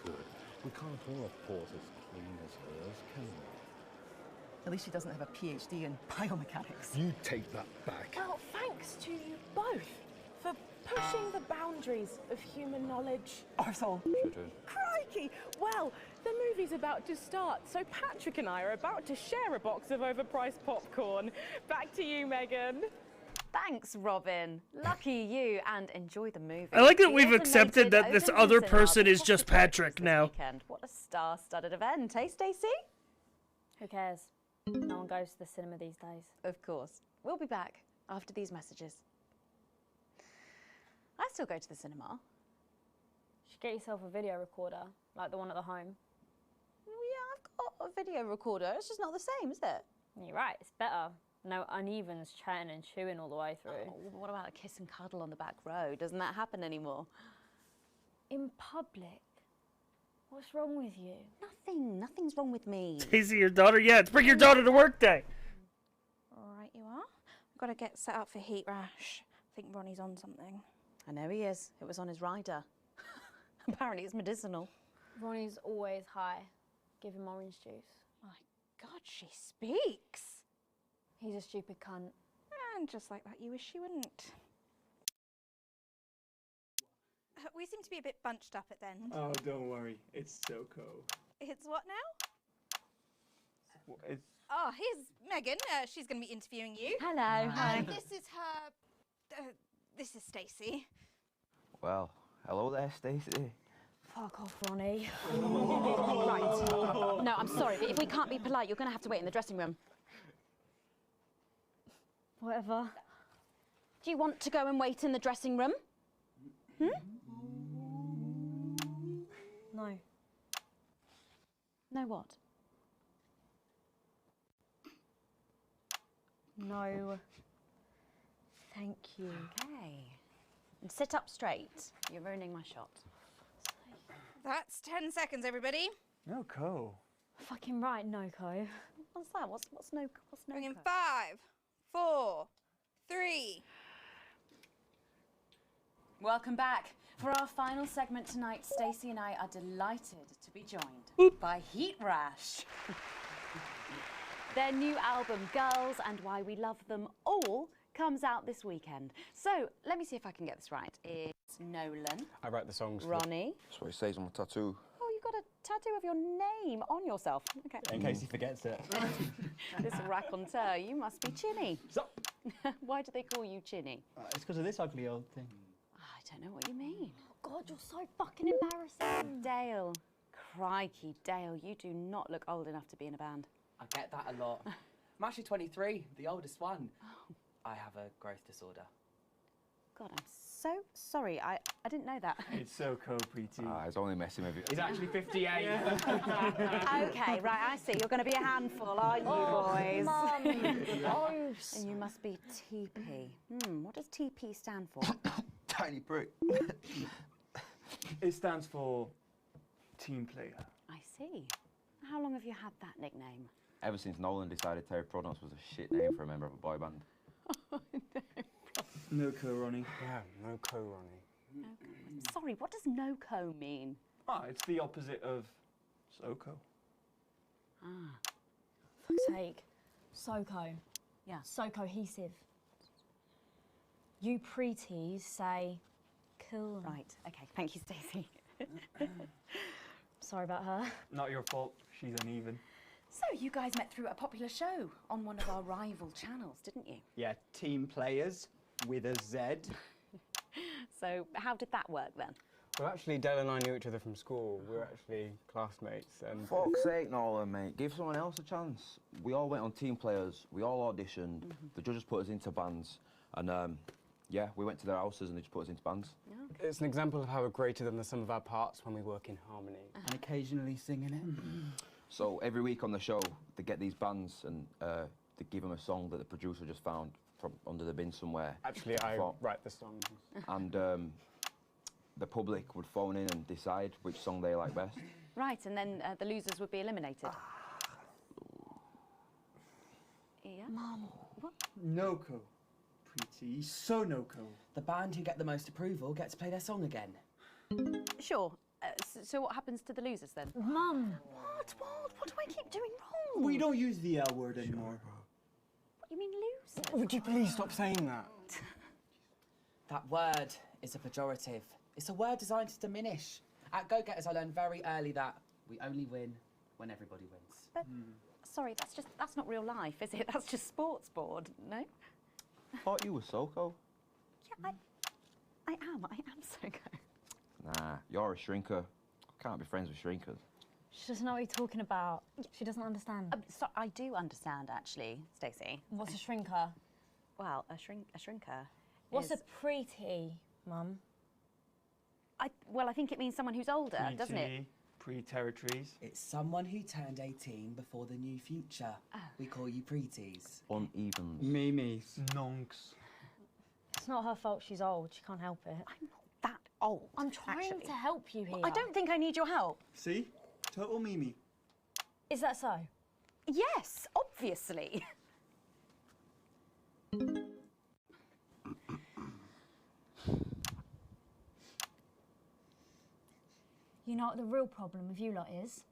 good. We can't all afford as clean as hers, can we? At least she doesn't have a PhD in biomechanics. You take that back. Well, thanks to you both for pushing the boundaries of human knowledge. Arsehole. Crikey! Well, the movie's about to start, so Patrick and I are about to share a box of overpriced popcorn. Back to you, Megan. Thanks, Robin. Lucky you, and enjoy the movie. I like that The we've accepted that this automated other open person cinema is just possible Patrick this now. weekend. What a star-studded event, hey, Stacey? Who cares? No one goes to the cinema these days. Of course. We'll be back after these messages. I still go to the cinema. You should get yourself a video recorder, like the one at the home. Well, yeah, I've got a video recorder. It's just not the same, is it? You're right, it's better. No unevens chatting and chewing all the way through. Oh, what about a kiss and cuddle on the back row? Doesn't that happen anymore? In public? What's wrong with you? Nothing's wrong with me. Daisy, your daughter? Yeah, it's bring your daughter to work day. All right, you are. We've got to get set up for heat rash. I think Ronnie's on something. I know he is. It was on his rider. Apparently it's medicinal. Ronnie's always high. Give him orange juice. My God, she speaks. He's a stupid cunt. And just like that, you wish she wouldn't. We seem to be a bit bunched up at the end. Oh, don't worry. It's Soko. It's what now? It's... Oh, here's Megan. She's going to be interviewing you. Hello. Hi. This is her... this is Stacey. Well, hello there, Stacey. Fuck off, Ronnie. Right. No, I'm sorry, but if we can't be polite, you're going to have to wait in the dressing room. Whatever. Do you want to go and wait in the dressing room? Hmm? No. No what? No. Thank you. Okay. And sit up straight. You're ruining my shot. That's 10 seconds, everybody. No, Co. Fucking right, Noko. What's that? What's no? Bring in 5, 4, 3. Welcome back. For our final segment tonight, Stacey and I are delighted to be joined by Heat Rash. Their new album, Girls and Why We Love Them All, comes out this weekend. So, let me see if I can get this right. It's Nolan. I write the songs. Ronnie. That's what it says on my tattoo. Oh, you've got a tattoo of your name on yourself. Okay. In case he forgets it. This raconteur, you must be Chinny. Stop. Why do they call you Chinny? It's because of this ugly old thing. I don't know what you mean. Oh God, you're so fucking embarrassing. Dale. Crikey, Dale, you do not look old enough to be in a band. I get that a lot. I'm actually 23, the oldest one. I have a growth disorder. God, I'm so sorry. I didn't know that. It's Soko, Preeti. He's only messing with you. He's actually 58. Okay, right, I see. You're going to be a handful, aren't you, boys? Mum, gross. And you must be TP. What does TP stand for? Tiny prick. It stands for team player. I see. How long have you had that nickname? Ever since Nolan decided Terry Prodance was a shit name for a member of a boy band. No Co, Ronnie. Yeah, no Co, Ronnie. No. Sorry, what does no-co mean? Ah, it's the opposite of Soko. Ah. Fuck's sake. Soko. Yeah. So cohesive. You preties say cool. Right, okay. Thank you, Stacey. Sorry about her. Not your fault. She's uneven. So you guys met through a popular show on one of our rival channels, didn't you? Yeah, Team Players with a Z. So how did that work then? Well, actually, Dale and I knew each other from school. We were actually classmates, and... Fuck's sake, Nolan, mate. Give someone else a chance. We all went on Team Players, we all auditioned, the judges put us into bands, and yeah, we went to their houses and they just put us into bands. It's an example of how we're greater than the sum of our parts when we work in harmony. And occasionally singing it. So every week on the show, they get these bands and they give them a song that the producer just found from under the bin somewhere. Actually, I write the songs. And the public would phone in and decide which song they like best. Right, and then the losers would be eliminated. Yeah? Mum. What? Noko. Pretty, so Noko. The band who get the most approval get to play their song again. Sure. So what happens to the losers then? Mum. What do I keep doing wrong? We don't use the L word anymore. What, you mean losers? Would you please stop saying that? That word is a pejorative. It's a word designed to diminish. At Go-Getters, I learned very early that we only win when everybody wins. But, sorry, that's not real life, is it? That's just sports board, no? Thought you were Soko. Yeah, I am Soko. Nah, you're a shrinker. Can't be friends with shrinkers. She doesn't know what you're talking about. She doesn't understand. So I do understand, actually, Stacey. What's a shrinker? Well, a shrinker. What's is... a preety, Mum? Well, I think it means someone who's older, doesn't it? Pre-territories. It's someone who turned 18 before the new future. We call you preeties. Unevens. Mimis. Nonks. It's not her fault she's old. She can't help it. I'm not that old. I'm trying to help you here. I don't think I need your help. See? Total Mimi. Is that so? Yes, obviously. You know what the real problem with you lot is?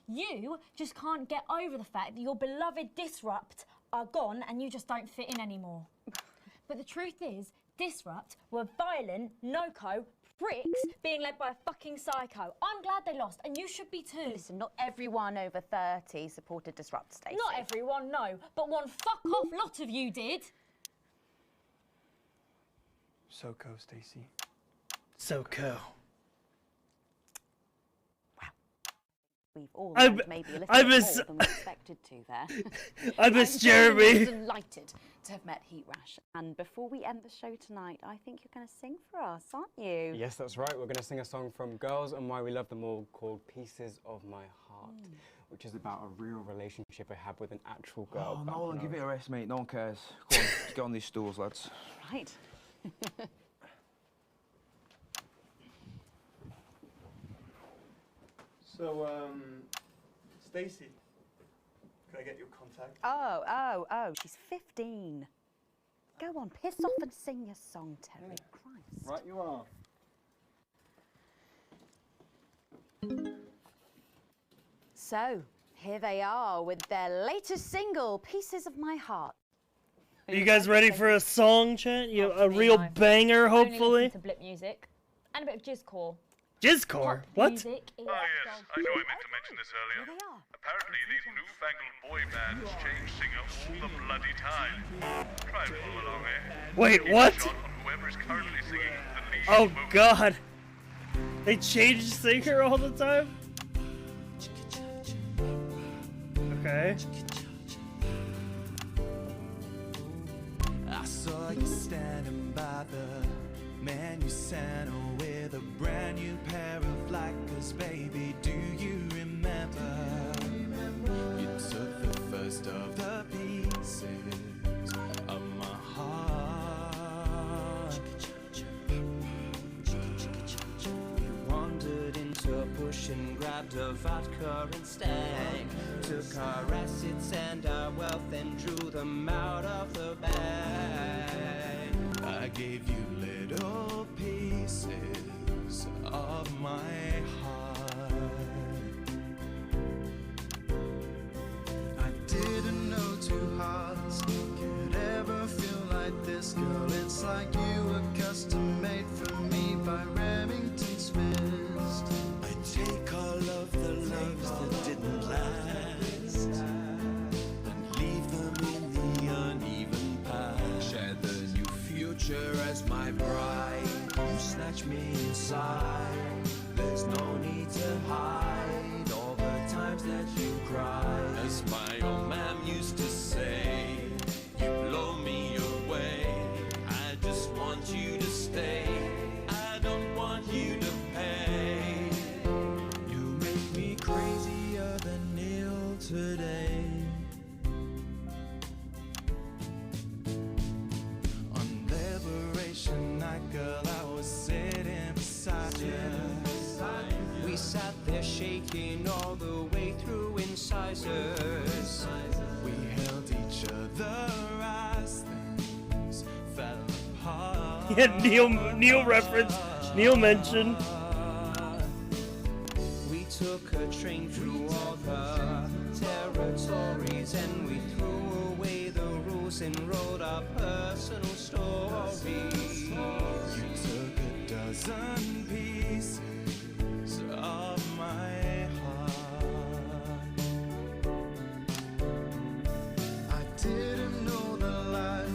You just can't get over the fact that your beloved Disrupt are gone and you just don't fit in anymore. But the truth is, Disrupt were violent, no-co pricks being led by a fucking psycho. I'm glad they lost, and you should be too. Listen, not everyone over 30 supported Disrupt, Stacey. Not everyone, no, but one fuck-off lot of you did. Soko, Stacey. Soko. We've all I learned maybe a little bit more than we expected to there. I miss Jeremy. I'm delighted to have met Heat Rash. And before we end the show tonight, I think you're going to sing for us, aren't you? Yes, that's right. We're going to sing a song from Girls and Why We Love Them All called Pieces of My Heart, which is about a real relationship I had with an actual girl. Oh, Nolan, give it a rest, mate. No one cares. Go on, let's get on these stools, lads. Right. So, Stacey, can I get your contact? Oh, she's 15. Go on, piss off and sing your song, Terry. Christ. Right you are. So, here they are with their latest single, Pieces of My Heart. Are you guys ready for a song, chat? A real banger, Only hopefully? listen to blip music and a bit of jizzcore. Jizzcore? What? Music is Oh yes, I know I meant to mention this earlier. Apparently these newfangled boy bands change singer all the bloody time. Try and follow along, eh? Wait, Keep a what? shot on whoever is currently singing the lead Oh vocal. god. They change singer all the time? Okay. I saw you standing by the man you sent with a brand new pair of Lakers, baby. Do you remember? You took the first of the pieces of my heart. You wandered into a bush and grabbed a vodka and stank. Took our assets and our wealth and drew them out of the bag. I gave you little pieces of my heart. I didn't know two hearts could ever feel like this, girl. It's like you were custom made for me by Remington Smith. I take all of the loves that didn't last. snatch me inside. There's no need to hide all the times that you cried. As my old man used to say, you blow me away. I just want you to stay. I don't want you to pay. You make me crazier than Neil today. On Liberation Night, girl, I was sitting beside you. We sat there shaking all the way through incisors. We held each other as things fell apart. Yeah, Neil reference. Neil mentioned. We took a train through all the territories and we threw away the rules and wrote our personal stories. You took a dozen pieces of my heart. I didn't know that life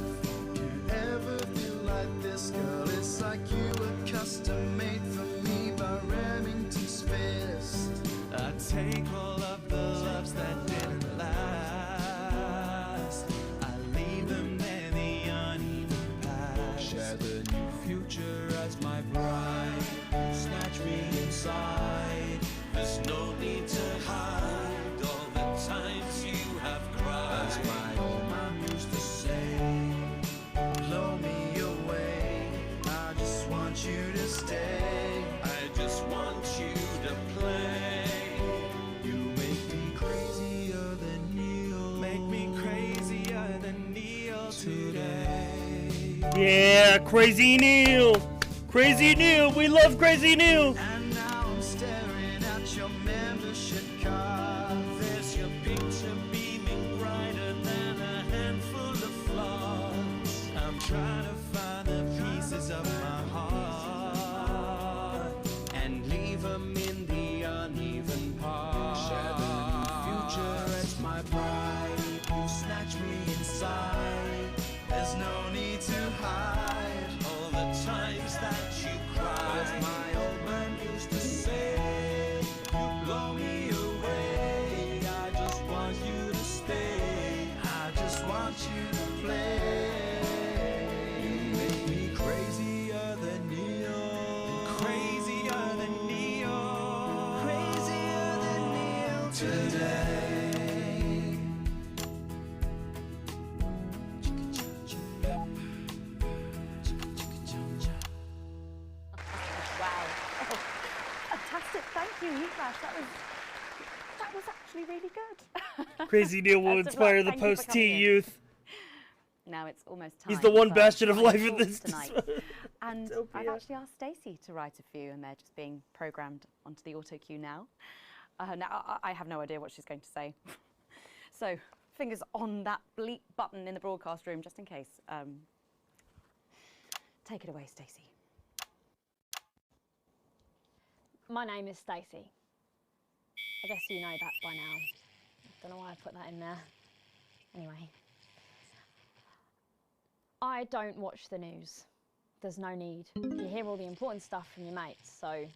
could ever feel like this, girl. It's like you were custom made for me by Remington's fist. I take all of the loves that didn't last. I leave them there, the uneven past. Share the new future as my bride. Snatch me inside. There's no need to hide all the times you have cried. As my old man used to say, blow me away. I just want you to stay. I just want you to play. You make me crazier than Neil. Make me crazier than Neil today. Yeah, Crazy Neil. Crazy Neil. We love Crazy Neil. And now I'm staring at your membership card. There's your picture beaming brighter than a handful of flaws. I'm trying to find the pieces of my heart and leave them in the uneven parts. Share the new future as my bride. You snatch me inside. There's no need to hide all the times that you cried. As my old man used to say, you blow me away. I just want you to stay. I just want you to play. You make me crazier than Neil. Crazier than Neil. Crazier than Neil today. Wow. Oh, fantastic. Thank you, Uplash. That was actually really good. Crazy Neil will That's a inspire wrap. the Thank you for post-T coming in. youth. Now it's almost time. He's the one for bastion of final life in thoughts this. tonight. And Utopia. I've actually asked Stacey to write a few, and they're just being programmed onto the auto cue now. Now I have no idea what she's going to say. So fingers on that bleep button in the broadcast room, just in case. Take it away, Stacey. My name is Stacey. I guess you know that by now. Don't know why I put that in there. Anyway. I don't watch the news. There's no need. You hear all the important stuff from your mates, so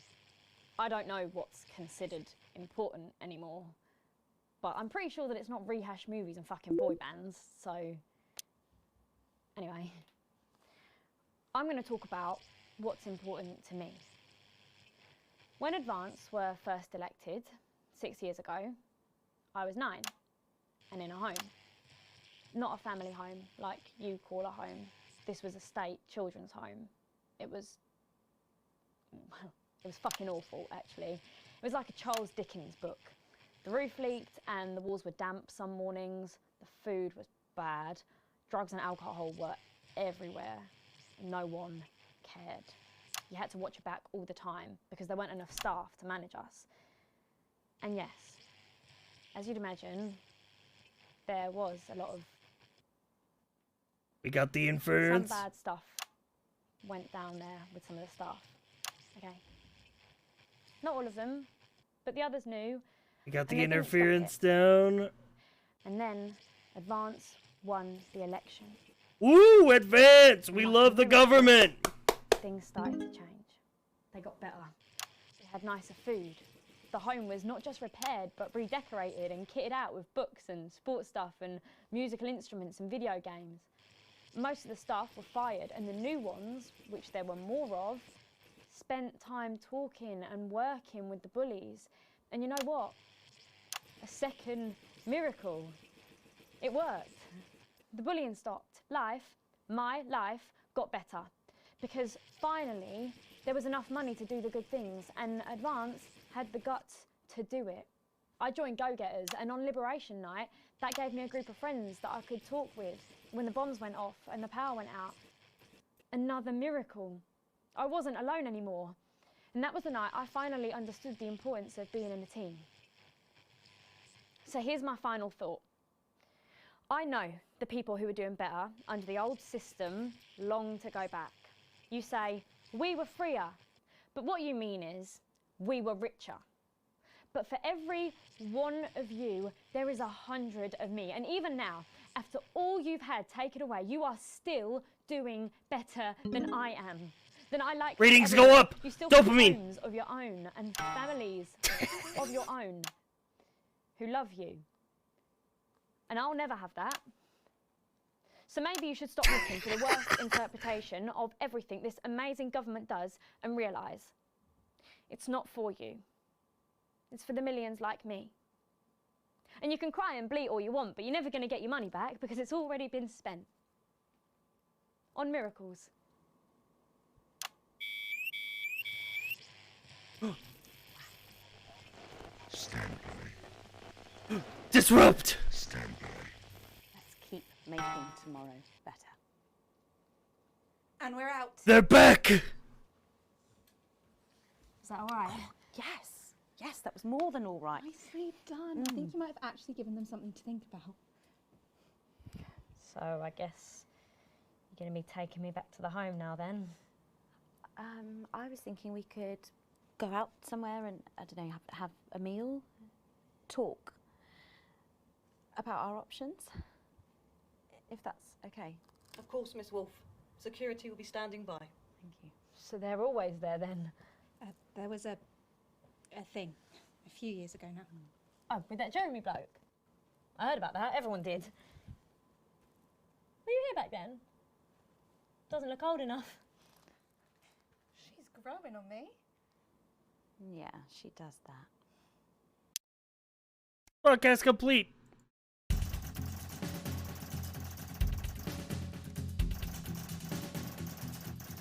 I don't know what's considered important anymore. But I'm pretty sure that it's not rehash movies and fucking boy bands, so anyway. I'm going to talk about what's important to me. When Advance were first elected 6 years ago, I was 9 and in a home. Not a family home like you call a home. This was a state children's home. It was fucking awful, actually. It was like a Charles Dickens book. The roof leaked and the walls were damp some mornings. The food was bad. Drugs and alcohol were everywhere. No one cared. You had to watch your back all the time because there weren't enough staff to manage us. And yes, as you'd imagine, there was a lot of We got the some inference. bad stuff went down there with some of the staff. Okay. Not all of them, but the others knew. We got and the they didn't stop interference it. down. And then Advance won the election. Woo, Advance! We love the government. Things started to change. they got better. We had nicer food. The home was not just repaired, but redecorated and kitted out with books and sports stuff and musical instruments and video games. Most of the staff were fired, and the new ones, which there were more of, spent time talking and working with the bullies. And you know what? A second miracle. It worked. The bullying stopped. My life, got better. Because finally, there was enough money to do the good things, and Advance had the guts to do it. I joined Go Getters, and on Liberation Night, that gave me a group of friends that I could talk with when the bombs went off and the power went out. Another miracle. I wasn't alone anymore. And that was the night I finally understood the importance of being in a team. So here's my final thought. I know the people who were doing better under the old system long to go back. You say, we were freer, but what you mean is, we were richer. But for every one of you, there is 100 of me. And even now, after all you've had taken away, you are still doing better than I am. Then I like ratings go up. You still Dopamine. have homes of your own and families of your own who love you. And I'll never have that. So maybe you should stop looking for the worst interpretation of everything this amazing government does and realise it's not for you. It's for the millions like me. And you can cry and bleat all you want, but you're never going to get your money back because it's already been spent on miracles. Stand by. Disrupt! Stand by. Let's keep making tomorrow better. And we're out. They're back! Is that all right? Yes. Yes, that was more than all right. Nicely done. I think you might have actually given them something to think about. So I guess you're going to be taking me back to the home now then? I was thinking we could go out somewhere and, I don't know, have a meal, talk about our options, if that's okay. Of course, Miss Wolf. Security will be standing by. Thank you. So they're always there then? There was a thing a few years ago now. Oh, with that Jeremy bloke? I heard about that, everyone did. Were you here back then? Doesn't look old enough. She's growing on me. Yeah, she does that. Broadcast complete.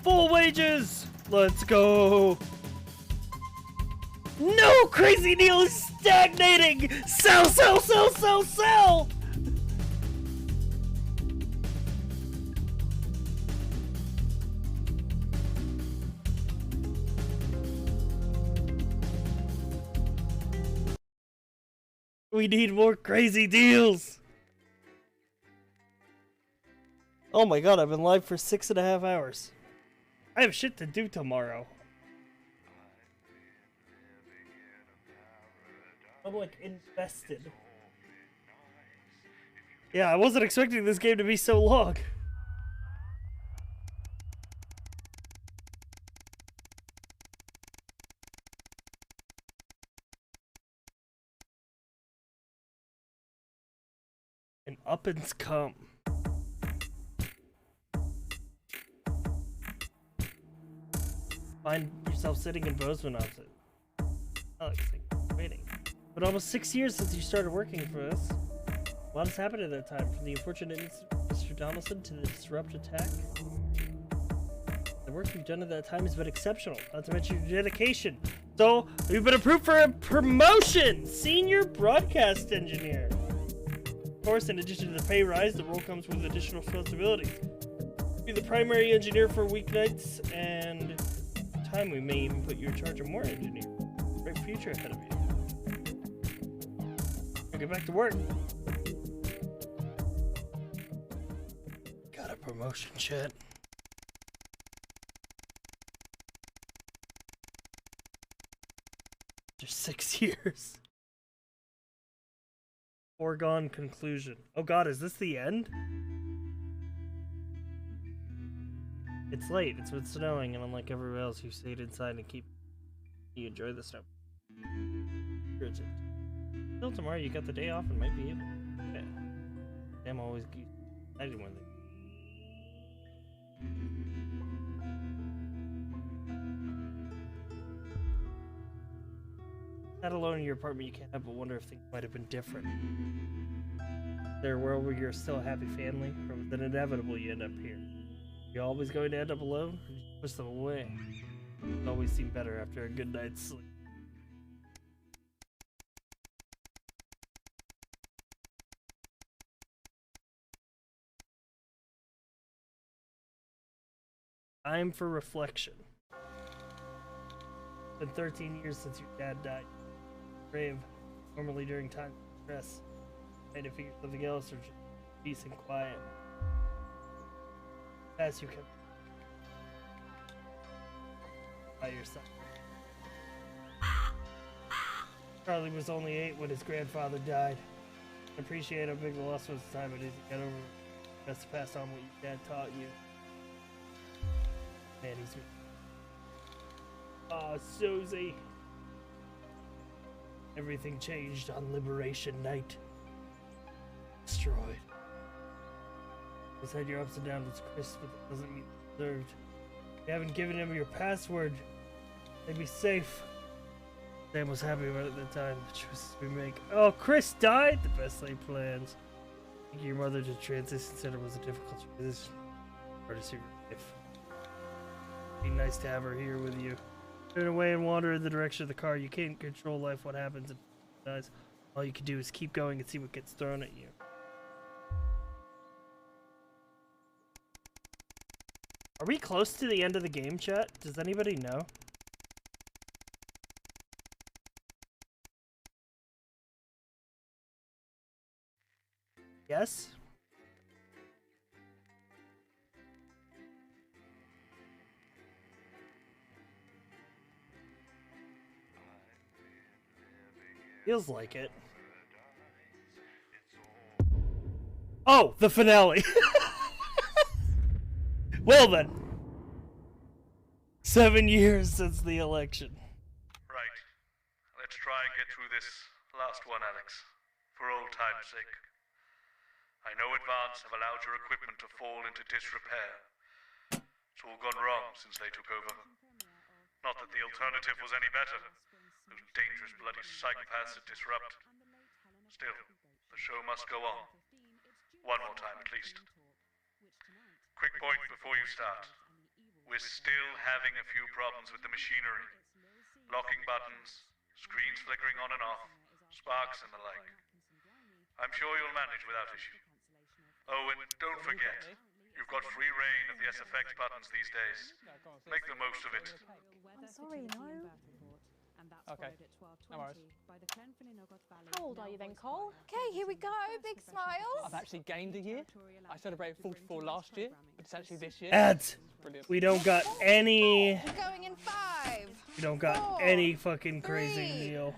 Full wages! Let's go! No! Crazy Neil is stagnating! Sell, sell, sell, sell, sell! We need more crazy deals! Oh my god, I've been live for 6.5 hours. I have shit to do tomorrow. I'm like invested. Yeah, I wasn't expecting this game to be so long. And uppins come. Find yourself sitting in Bozeman opposite. Alex, waiting. But almost 6 years since you started working for us. A lot has happened in that time, from the unfortunate Mr. Donaldson to the disrupt attack. The work you've done at that time has been exceptional, not to mention your dedication. So, you've been approved for a promotion! Senior Broadcast Engineer. Of course, in addition to the pay rise, the role comes with additional responsibilities. Be the primary engineer for weeknights, and time we may even put you in charge of more engineers. Great future ahead of you. Now get back to work. Got a promotion, chat. After 6 years. Foregone conclusion. Oh god, is this the end? It's late. It's been snowing, and unlike everywhere else, you stayed inside and you enjoy the snow. Urgent. Till tomorrow, you got the day off and might be able. Yeah. I'm always excited when they. Not alone in your apartment, you can't help but wonder if things might have been different. Is there a world where you're still a happy family, or was it inevitable you end up here? You're always going to end up alone, or you push them away? It always seemed better after a good night's sleep. Time for reflection. It's been 13 years since your dad died. Brave, normally during times of stress. Trying to figure something else or just peace and quiet. As you can by yourself. Charlie was only 8 when his grandfather died. I appreciate how big the loss was at the time, but as you get over it, best to pass on what your dad taught you. Man, he's. Ah, Susie. Everything changed on Liberation Night. Destroyed. You said your ups and downs was Chris, but that doesn't mean it's deserved. You haven't given him your password. They'd be safe. Sam was happy about it at the time. The choices we make. Oh, Chris died? The best laid plans. Thinking your mother to transition center was a difficult transition. Hard to see her life. Be nice to have her here with you. Turn away and wander in the direction of the car. You can't control life, what happens if it dies. All you can do is keep going and see what gets thrown at you. Are we close to the end of the game, chat? Does anybody know? Yes? Feels like it. Oh, the finale. Well then. 7 years since the election. Right. Let's try and get through this last one, Alex. For old time's sake. I know Advance have allowed your equipment to fall into disrepair. It's all gone wrong since they took over. Not that the alternative was any better. Those dangerous bloody psychopaths at Disrupt. Still, the show must go on. One more time at least. Quick point before you start. We're still having a few problems with the machinery. Locking buttons, screens flickering on and off, sparks and the like. I'm sure you'll manage without issue. Oh, and don't forget, you've got free reign of the SFX buttons these days. Make the most of it. I'm sorry, no. Okay. No worries. How old are you then, Cole? Okay, here we go. Big smiles. I've actually gained a year. I celebrated 44 last year, but it's actually this year. Ads. Brilliant. We don't got any. We're going in 5. We don't got any fucking crazy deal.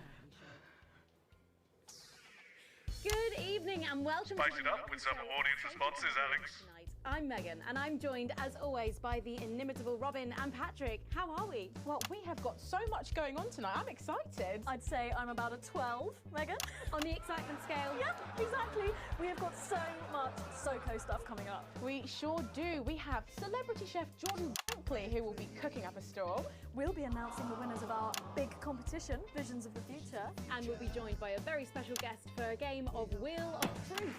Good evening and welcome. Spice it up with some audience responses, Alex. I'm Megan, and I'm joined, as always, by the inimitable Robin and Patrick. How are we? Well, we have got so much going on tonight. I'm excited. I'd say I'm about a 12, Megan. On the excitement scale? Yeah, exactly. We have got so much SoCo stuff coming up. We sure do. We have celebrity chef Jordan Brinkley, who will be cooking up a storm. We'll be announcing the winners of our big competition, Visions of the Future. And we'll be joined by a very special guest for a game of Wheel of Truth.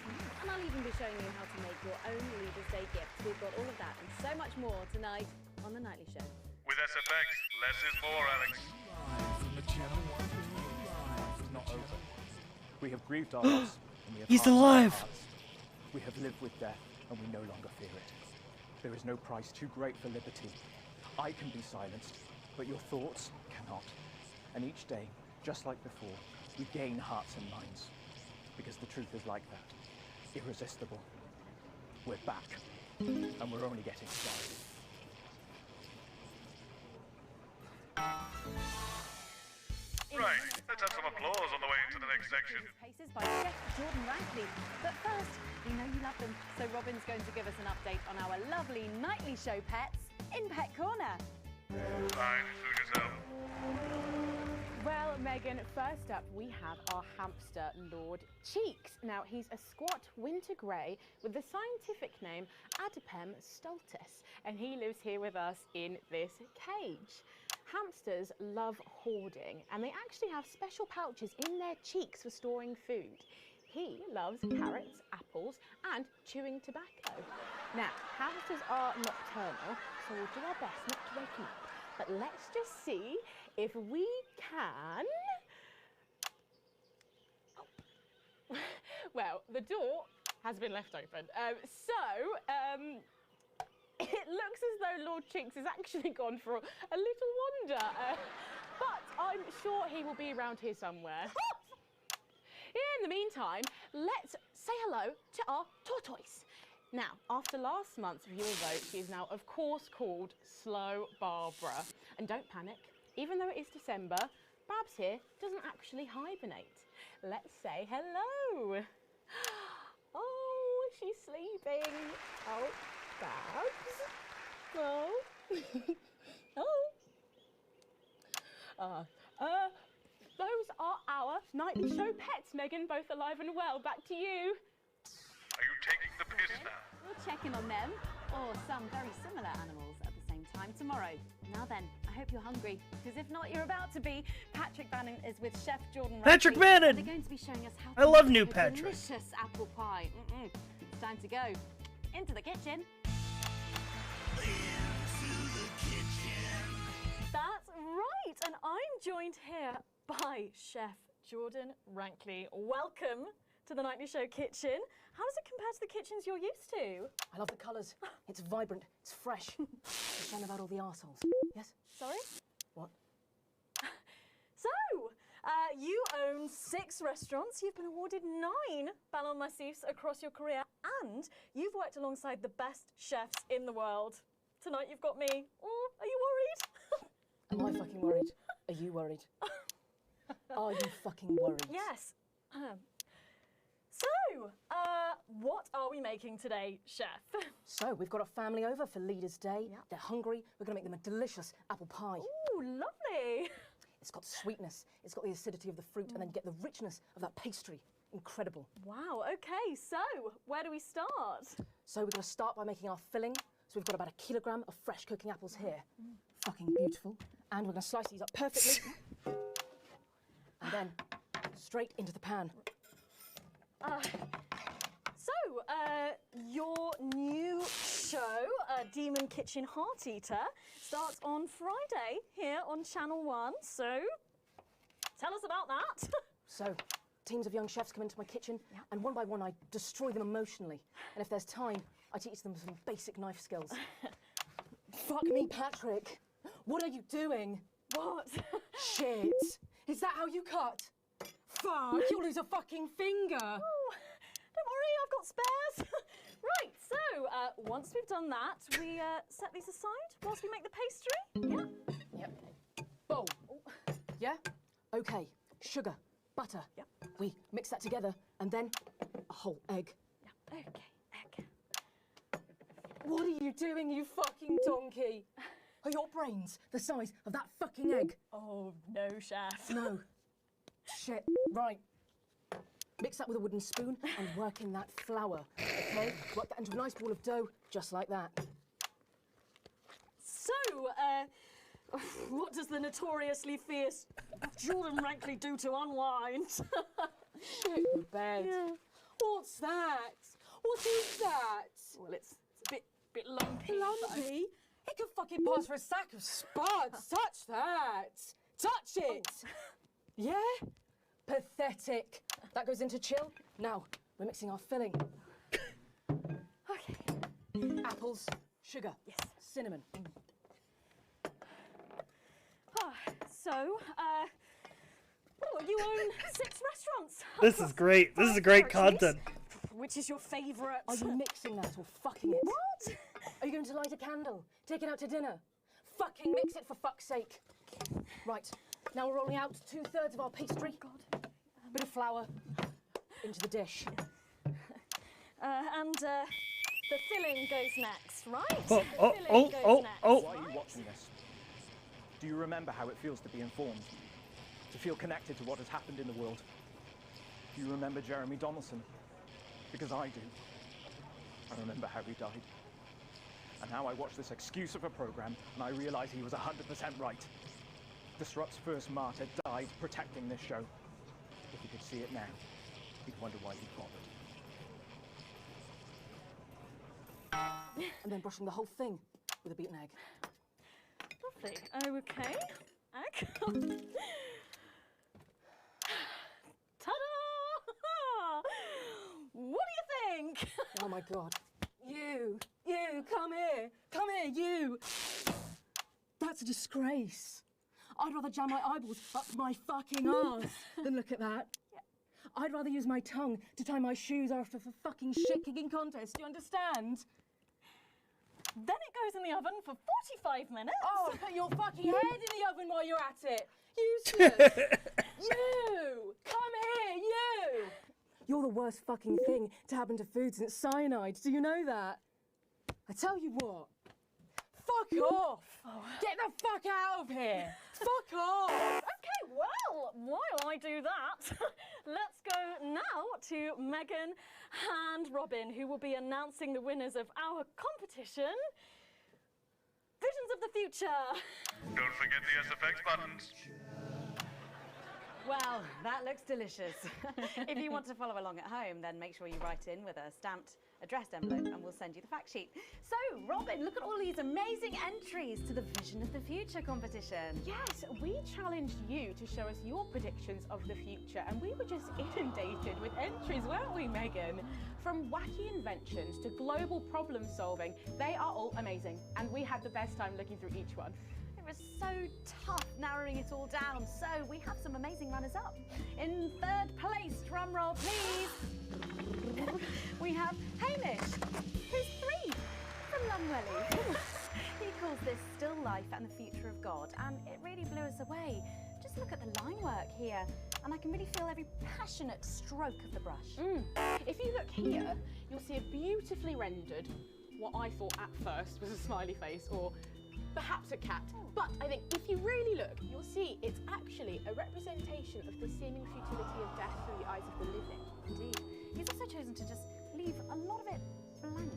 And I'll even be showing you how to make your own Leaders' Day gift. We've got all of that and so much more tonight on The Nightly Show. With SFX, less is more, Alex. It's not over. We have grieved our loss. And we have He's hardened our alive. hearts. We have lived with death, and we no longer fear it. There is no price too great for liberty. I can be silenced, but your thoughts cannot. And each day, just like before, we gain hearts and minds. Because the truth is like that. Irresistible. We're back. And we're only getting started. Right, let's have some applause on the way into the next section. Paces by Chef Jordan Rankley. But first, we know you love them, so Robin's going to give us an update on our lovely Nightly Show pets. in Pet Corner. Fine, suit yourself. Well, Megan, first up we have our hamster, Lord Cheeks. Now, he's a squat winter grey with the scientific name Adipem stultus, and he lives here with us in this cage. Hamsters love hoarding, and they actually have special pouches in their cheeks for storing food. He loves carrots, apples, and chewing tobacco. Now, hamsters are nocturnal, so we'll do our best not to wake him up. But let's just see if we can... Oh. Well, the door has been left open. It looks as though Lord Cheeks has actually gone for a little wander. But I'm sure he will be around here somewhere. In the meantime, let's say hello to our tortoise. Now, after last month's viewer vote, she is now, of course, called Slow Barbara. And don't panic, even though it is December, Babs here doesn't actually hibernate. Let's say hello. Oh, she's sleeping. Oh, Babs. Oh. Oh. Those are our nightly show pets, Megan, both alive and well. Back to you. Are you taking the piss now? We'll check in on them, or some very similar animals at the same time tomorrow. Now then, I hope you're hungry, because if not, you're about to be. Patrick Bannon is with Chef Jordan Patrick Ramsey. Bannon! They're going to be showing us how I to love make new a Patrick. delicious apple pie. It's time to go into the kitchen. That's right, and I'm joined here by Chef Jordan Rankley. Welcome to the Nightly Show kitchen. How does it compare to the kitchens you're used to? I love the colours. It's vibrant. It's fresh. It's shame about all the arseholes. Yes? Sorry? What? So, you own 6 restaurants. You've been awarded 9 Ballon Massifs across your career, and you've worked alongside the best chefs in the world. Tonight you've got me. Oh, are you worried? Am I fucking worried? Are you worried? Are you fucking worried? Yes. So, what are we making today, Chef? So, we've got a family over for Leaders' Day. Yeah. They're hungry. We're going to make them a delicious apple pie. Ooh, lovely. It's got sweetness, it's got the acidity of the fruit, and then you get the richness of that pastry. Incredible. Wow, okay, so where do we start? So, we're going to start by making our filling. So, we've got about 1 kilogram of fresh cooking apples here. Fucking beautiful. And we're going to slice these up perfectly. And then straight into the pan. Your new show, Demon Kitchen Heart Eater, starts on Friday here on Channel 1. So, tell us about that. So, teams of young chefs come into my kitchen, and one by one I destroy them emotionally. And if there's time, I teach them some basic knife skills. Fuck me, Patrick. What are you doing? What? Shit. Is that how you cut? Fuck, you'll lose a fucking finger. Oh, don't worry, I've got spares. Right, so once we've done that, we set these aside whilst we make the pastry. Yeah? Yep. Bowl. Yeah? Okay. Sugar, butter. Yep. We mix that together, and then a whole egg. Yeah. Okay, egg. What are you doing, you fucking donkey? Are your brains the size of that fucking egg? Oh, no, Chef. No. Shit. Right. Mix that with a wooden spoon and work in that flour, okay? Work that into a nice ball of dough, just like that. So, what does the notoriously fierce Jordan Rankley do to unwind? Shit the bed. Yeah. What's that? What is that? Well, it's a bit lumpy. Lumpy? It could fucking pass for a sack of spuds. Touch that. Touch it. Yeah? Pathetic. That goes into chill. Now, we're mixing our filling. Okay. Apples, sugar. Yes. Cinnamon. So, you own 6 restaurants. This is great. This is great content. Which is your favourite? Are you mixing that or fucking it? What? Are you going to light a candle? Take it out to dinner? Fucking mix it for fuck's sake. Right, now we're rolling out 2/3 of our pastry. God. Bit of flour into the dish. The filling goes next, right? Oh, The filling goes next, Why are you right? watching this? Do you remember how it feels to be informed? To feel connected to what has happened in the world? Do you remember Jeremy Donaldson? Because I do. I remember how he died. And now I watch this excuse of a program and I realize he was 100% right. Disrupt's first martyr died protecting this show. If he could see it now, he'd wonder why he bothered. And then brushing the whole thing with a beaten egg. Lovely. Okay. Egg. Ta-da! What do you think? Oh my God. You, come here, you. That's a disgrace. I'd rather jam my eyeballs up my fucking arse than look at that. I'd rather use my tongue to tie my shoes after a fucking shit-kicking contest, do you understand? Then it goes in the oven for 45 minutes. Oh, put your fucking head in the oven while you're at it. Useless. You, come here, you. You're the worst fucking thing to happen to food since cyanide. Do you know that? I tell you what. Fuck off. Get the fuck out of here. Fuck off. Okay, well, while I do that, let's go now to Megan and Robin, who will be announcing the winners of our competition, Visions of the Future. Don't forget the SFX buttons. Well, that looks delicious. If you want to follow along at home, then make sure you write in with a stamped addressed envelope and we'll send you the fact sheet. So, Robin, look at all these amazing entries to the Vision of the Future competition. Yes, we challenged you to show us your predictions of the future, and we were just inundated with entries, weren't we, Megan? From wacky inventions to global problem solving, they are all amazing, and we had the best time looking through each one. It was so tough narrowing it all down, so we have some amazing runners-up. In third place, drum roll please, we have Hamish, who's 3 from Lunwelly. He calls this Still Life and the Future of God, and it really blew us away. Just look at the line work here, and I can really feel every passionate stroke of the brush. If you look here, you'll see a beautifully rendered, what I thought at first was a smiley face, or perhaps a cat. But I think if you really look, you'll see it's actually a representation of the seeming futility of death through the eyes of the living. Indeed. He's also chosen to just leave a lot of it blank,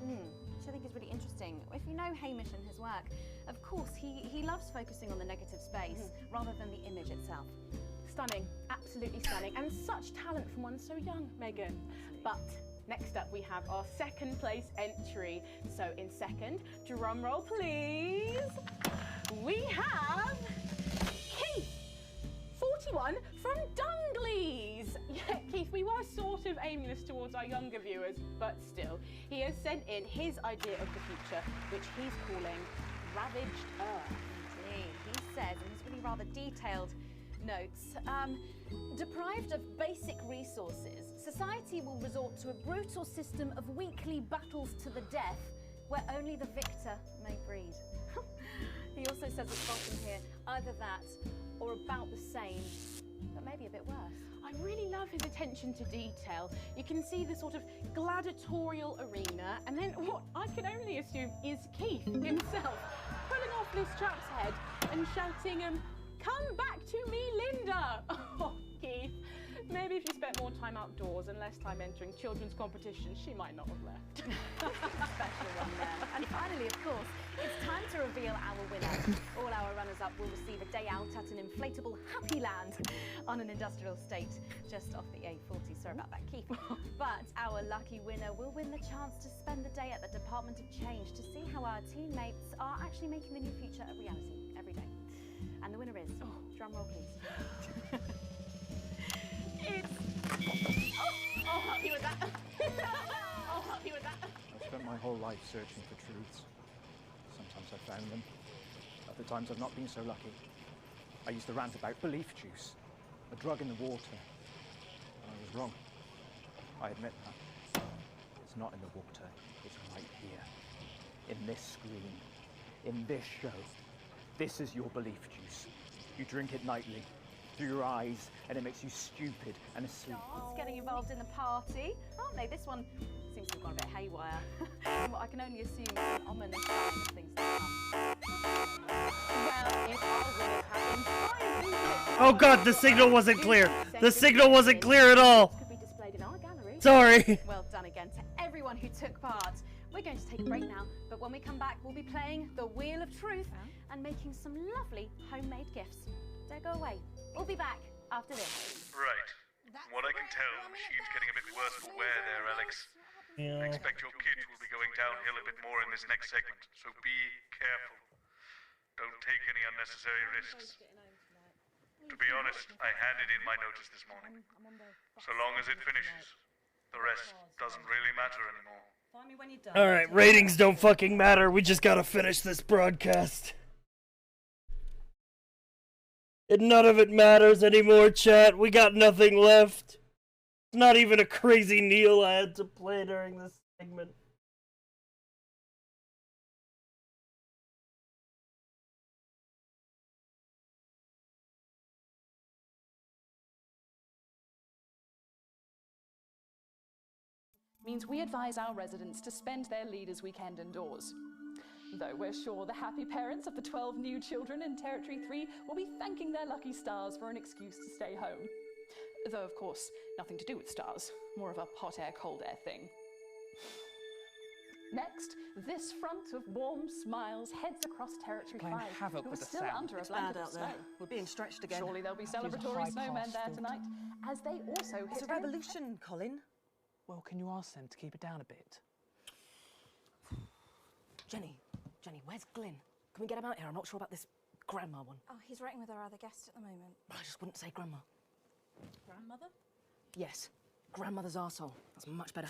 which I think is really interesting. If you know Hamish and his work, of course, he loves focusing on the negative space rather than the image itself. Stunning, absolutely stunning, and such talent from one so young, Megan. But next up, we have our second place entry. So in second, drum roll please, we have Keith, 41 from Dungleys. Yeah, Keith, we were sort of aiming this towards our younger viewers, but still, he has sent in his idea of the future, which he's calling Ravaged Earth. Indeed, he says in his really rather detailed notes, deprived of basic resources, society will resort to a brutal system of weekly battles to the death, where only the victor may breed. He also says at the bottom here, either that or about the same, but maybe a bit worse. I really love his attention to detail. You can see the sort of gladiatorial arena, and then what I can only assume is Keith himself pulling off this chap's head and shouting, "Come back to me, Linda!" Oh, Keith, maybe if you spent more time outdoors and less time entering children's competitions, she might not have left. Special one there. And finally, of course, it's time to reveal our winner. All our runners-up will receive a day out at an inflatable Happy Land on an industrial estate just off the A40. Sorry about that, Keith. But our lucky winner will win the chance to spend the day at the Department of Change to see how our teammates are actually making the new future a reality every day. And the winner is, drum roll please. Oh, happy with that. Oh, happy with that. I've spent my whole life searching for truths. Sometimes I've found them. Other times I've not been so lucky. I used to rant about belief juice, a drug in the water. I was wrong. I admit that. It's not in the water. It's right here. In this screen. In this show. This is your belief juice. You drink it nightly. through your eyes, and it makes you stupid and asleep. Stars getting involved in the party, aren't they? This one seems to have gone a bit haywire. From what I can only assume is an ominous sign of things to come. Well, if our winners have been prized, Oh god, the signal wasn't clear. The signal wasn't clear at all. could be displayed in our gallery. Sorry. Well done again to everyone who took part. We're going to take a break now, but when we come back, we'll be playing the Wheel of Truth and making some lovely homemade gifts. Don't go away. We'll be back after this. Right. What I can tell, the machine's getting a bit worse for wear there, Alex. I expect your kit will be going downhill a bit more in this next segment, so be careful. Don't take any unnecessary risks. To be honest, I handed in my notice this morning. So long as it finishes, the rest doesn't really matter anymore. Find me when you're done. Alright, ratings don't fucking matter. We just gotta finish this broadcast. And none of it matters anymore, chat. We got nothing left. Not even a crazy Neil I had to play during this segment. Means we advise our residents to spend their leaders' weekend indoors. Though we're sure the happy parents of the 12 new children in Territory 3 will be thanking their lucky stars for an excuse to stay home. Though, of course, nothing to do with stars, more of a hot air, cold air thing. Next, this front of warm smiles heads across Territory 5, havoc who with are the still sound. under a It's blanket bad of out snow. there. We're being stretched again. Surely there'll be Use a celebratory high snowmen pass there filter. tonight, as they also It's hit a revolution, Colin. Well, can you ask them to keep it down a bit? Jenny, where's Glyn? Can we get him out here? I'm not sure about this grandma one. Oh, he's writing with our other guest at the moment. I just wouldn't say grandma. Grandmother? Yes, grandmother's arsehole. That's much better.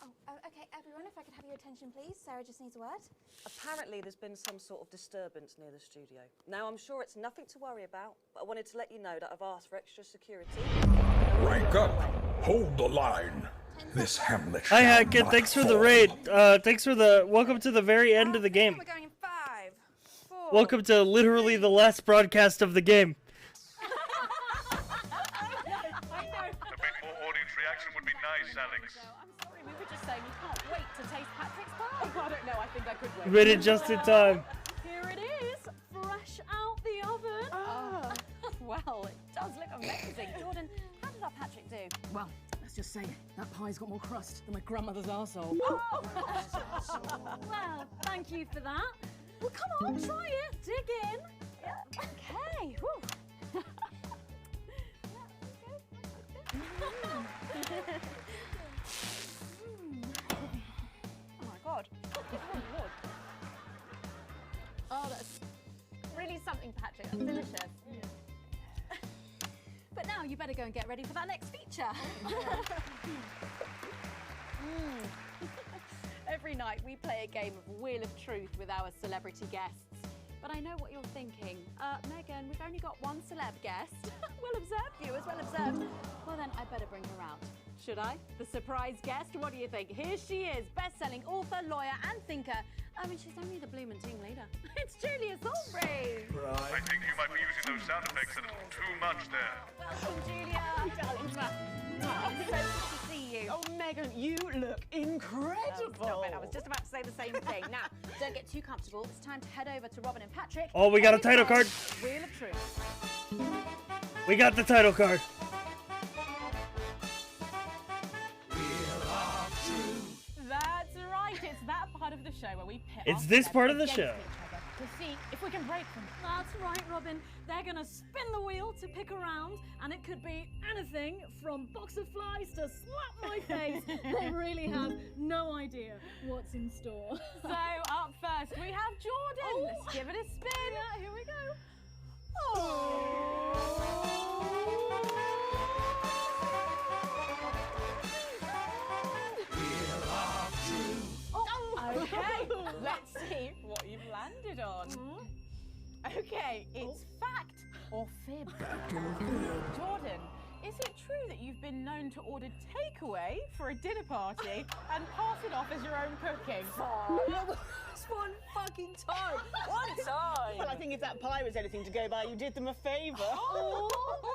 Oh, okay, everyone, if I could have your attention, please. Sarah just needs a word. Apparently there's been some sort of disturbance near the studio. Now, I'm sure it's nothing to worry about, but I wanted to let you know that I've asked for extra security. Rank up. Hold the line. This Hamlet Hi, shall Hackett. not Thanks for the fall. raid. Thanks for the welcome to the very end of the game. We're going in 5, 4. Welcome to literally the last broadcast of the game. A bit more audience reaction would be nice, Alex. I'm sorry, we were just saying we can't wait to taste Patrick's pie. I don't know, I think I could wait. You made it just in time. Here it is, fresh out the oven. Oh, well, it does look amazing. Jordan, how did our Patrick do? Well, let's just say that pie's got more crust than my grandmother's arsehole. Well, thank you for that. Well, come on, try it. Dig in. Okay. Whew. Oh my god. Oh lord. Oh, that's really something, Patrick. That's delicious. But now you better go and get ready for that next feature. Every night we play a game of Wheel of Truth with our celebrity guests. But I know what you're thinking. Megan, we've only got one celeb guest. Well observed, viewers, well observed. Well then, I better bring her out. Should I? The surprise guest? What do you think? Here she is, best-selling author, lawyer and thinker. I mean, she's only the blooming team leader. It's Julia Thornbury. I think you might be using those sound effects a little too much there. Welcome, Julia. Darling. It's so good to see you. Oh, Megan, you look incredible. Stop it. I was just about to say the same thing. Now, don't get too comfortable. It's time to head over to Robin and Patrick. Oh, we got a title card. Wheel of Truth. We got the title card. That's right. It's that part of the show where we pit It's our this celebs part of the against show. each other to see if we can break them. That's right, Robin. They're gonna spin the wheel to pick around, and it could be anything from box of flies to slap my face. They really have no idea what's in store. So up first we have Jordan. Let's give it a spin. Yeah, here we go. Okay, let's see what you've landed on. Okay, it's fact or fib. Jordan, is it true that you've been known known to order takeaway for a dinner party and pass it off as your own cooking. It's one fucking time. One time. Well, I think if that pie was anything to go by, you did them a favour. Oh,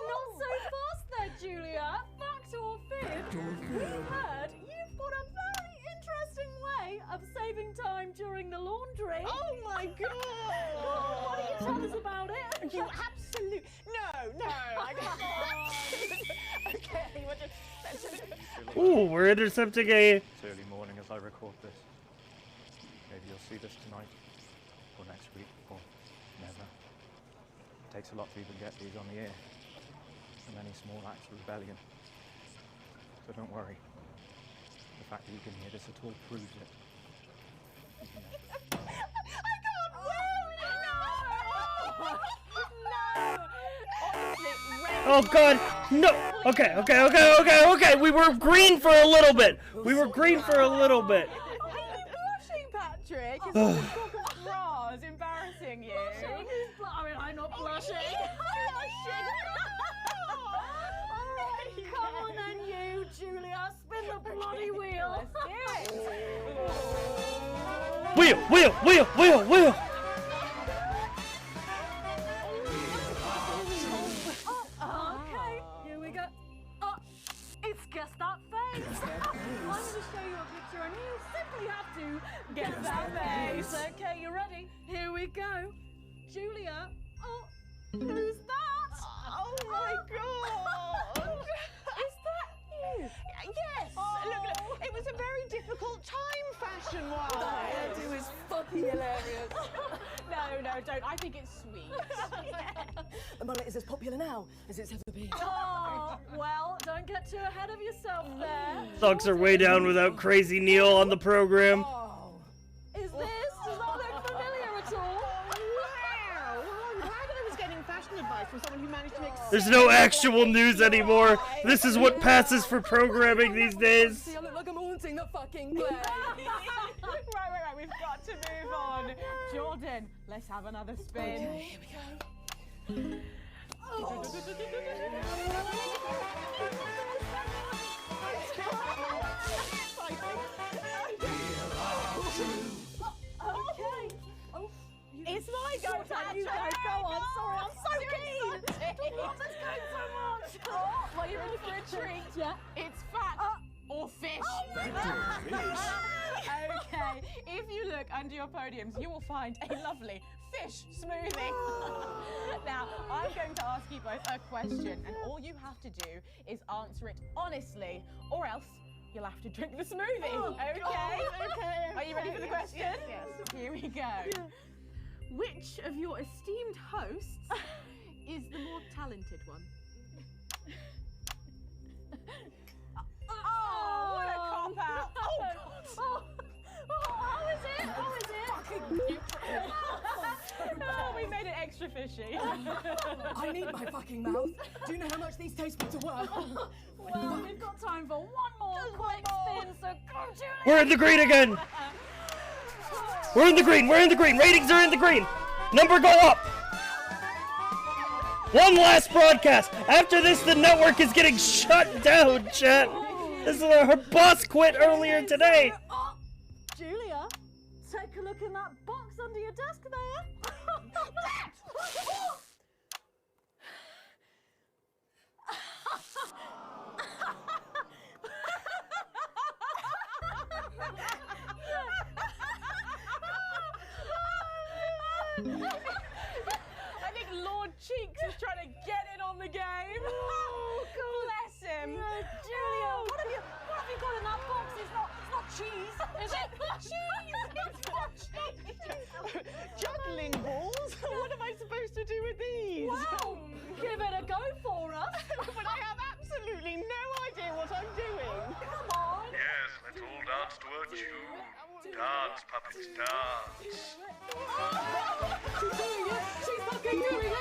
not so fast there, Julia. Fact or fib? We heard you've got a very interesting way of saving time during the laundry. Oh my God! Oh, why don't you tell us about it? You absolute... No, I can't. Okay, what just... Ooh, we're intercepting a... It's early morning as I record this. Maybe you'll see this tonight, or next week, or never. It takes a lot to even get these on the air, and many small acts of rebellion. So don't worry. The fact that you can hear this at all proves it. I can't woo! No! Honestly, Oh God, no! Okay. We were green for a little bit. Are you blushing, Patrick? Is all this talk of bras embarrassing you? I mean, I'm not blushing. Alright, come on then, you, Julia. Spin the bloody wheel. Let's do it. Wheel! Okay, here we go. Oh, it's Guess That Face. I'm going to show you a picture and you simply have to guess that face. Okay, you ready? Here we go. Julia. Oh, who's that? Oh my God! Is that you? Yes! Look, it was a very difficult time fashion-wise. That hairdo is fucking hilarious. No, don't. I think it's sweet. The mullet is as popular now as it's ever been. Oh, well, don't get too ahead of yourself there. Stocks are way down without Crazy Neil on the program. Does that look familiar at all? Wow! Well, I'm glad I was getting fashion advice from someone who managed to make... There's no actual news anymore. This is what passes for programming these days. See, I look like I'm haunting the fucking play. Right. We've got to move on. Jordan, let's have another spin. Okay, here we go. Okay. Oh, it's my go, You go. Go on. Sorry, I'm so keen. The water's going so much. Oh, Well, you're ready for a treat? Yeah. It's fat or fish. Okay, if you look under your podiums, you will find a lovely fish smoothie. Now, I'm going to ask you both a question, and all you have to do is answer it honestly, or else you'll have to drink the smoothie. Okay? Okay. Are you ready for the question? Yes. Here we go. Yeah. Which of your esteemed hosts is the more talented one? Oh, what a cop-out. How is it? Oh, we made it extra fishy. I need my fucking mouth. Do you know how much these taste buds are worth? Well, we've got time for one more quick spin, so go, Julia. We're in the green again. We're in the green. Ratings are in the green. Number go up. One last broadcast. After this, the network is getting shut down, chat. This is her boss quit earlier today. Julia, take a look in that box under your desk there. I think Lord Cheeks is trying to get in on the game. Oh, God. Bless him. Julia, what have you got in that box? It's not cheese, is it? It's not cheese. Juggling balls? What am I supposed to do with these? Well, give it a go for us. But I have absolutely no idea what I'm doing. Come on. Yes, let's all dance to a tune. Dance, puppets, dance. She's doing it. She's fucking doing it.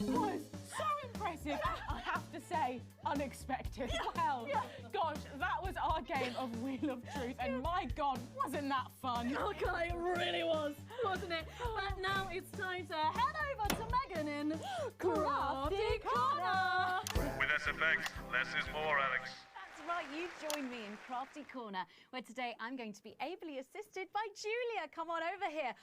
That was so impressive. I have to say, unexpected. Well, gosh, that was our game of Wheel of Truth, and my God, wasn't that fun? Okay, it really was, wasn't it? But now it's time to head over to Mega in Crafty Corner. With SFX, less is more, Alex. That's right, you join me in Crafty Corner, where today I'm going to be ably assisted by Julia. Come on over here.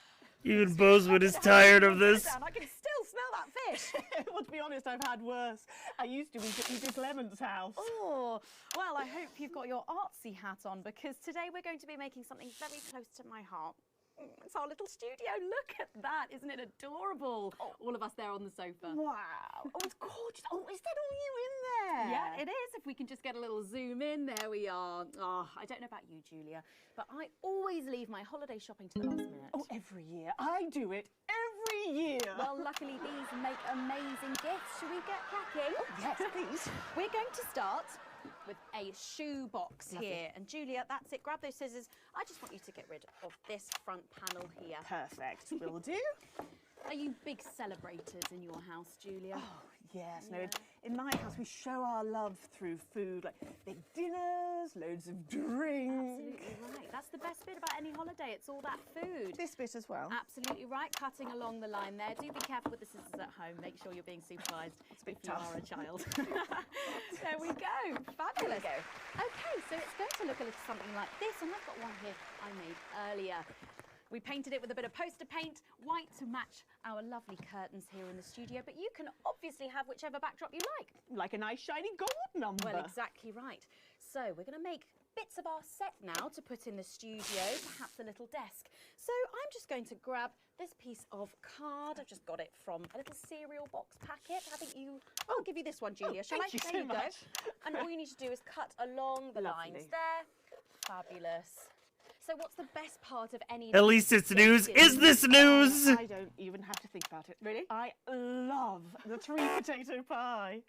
Even Bozeman is tired of this. I can still smell that fish. Well, to be honest, I've had worse. I used to eat at Peter Clement's house. Oh, well, I hope you've got your artsy hat on, because today we're going to be making something very close to my heart. It's our little studio. Look at that. Isn't it adorable? All of us there on the sofa. Wow. Oh, it's gorgeous. Oh, is that all you in there? Yeah, it is. If we can just get a little zoom in, there we are. Oh, I don't know about you, Julia, but I always leave my holiday shopping to the last minute. Oh, every year. I do it every year. Well, luckily these make amazing gifts. Should we get cracking? Oh, yes, please. We're going to start with a shoe box here. And Julia, that's it. Grab those scissors. I just want you to get rid of this front panel here. Perfect. Will do. Are you big celebrators in your house, Julia? Oh, yes. No, in my house we show our love through food, like big dinners, loads of drinks. Absolutely right. That's the best bit about any holiday. It's all that food. This bit as well. Absolutely right. Cutting along the line there. Do be careful with the scissors at home. Make sure you're being supervised if you are a child. There we go. Fabulous. Okay, so it's going to look a little something like this, and I've got one here I made earlier. We painted it with a bit of poster paint, white to match our lovely curtains here in the studio, but you can obviously have whichever backdrop you like. Like a nice shiny gold number. Well, exactly right. So we're going to make bits of our set now to put in the studio, perhaps a little desk. So I'm just going to grab this piece of card. I've just got it from a little cereal box packet. I think I'll give you this one, Julia. Shall I? Thank you so much. And all you need to do is cut along the lines there. Fabulous. So what's the best part of any... At least it's news. Is this news? I don't even have to think about it. Really? I love the 3 potato pie.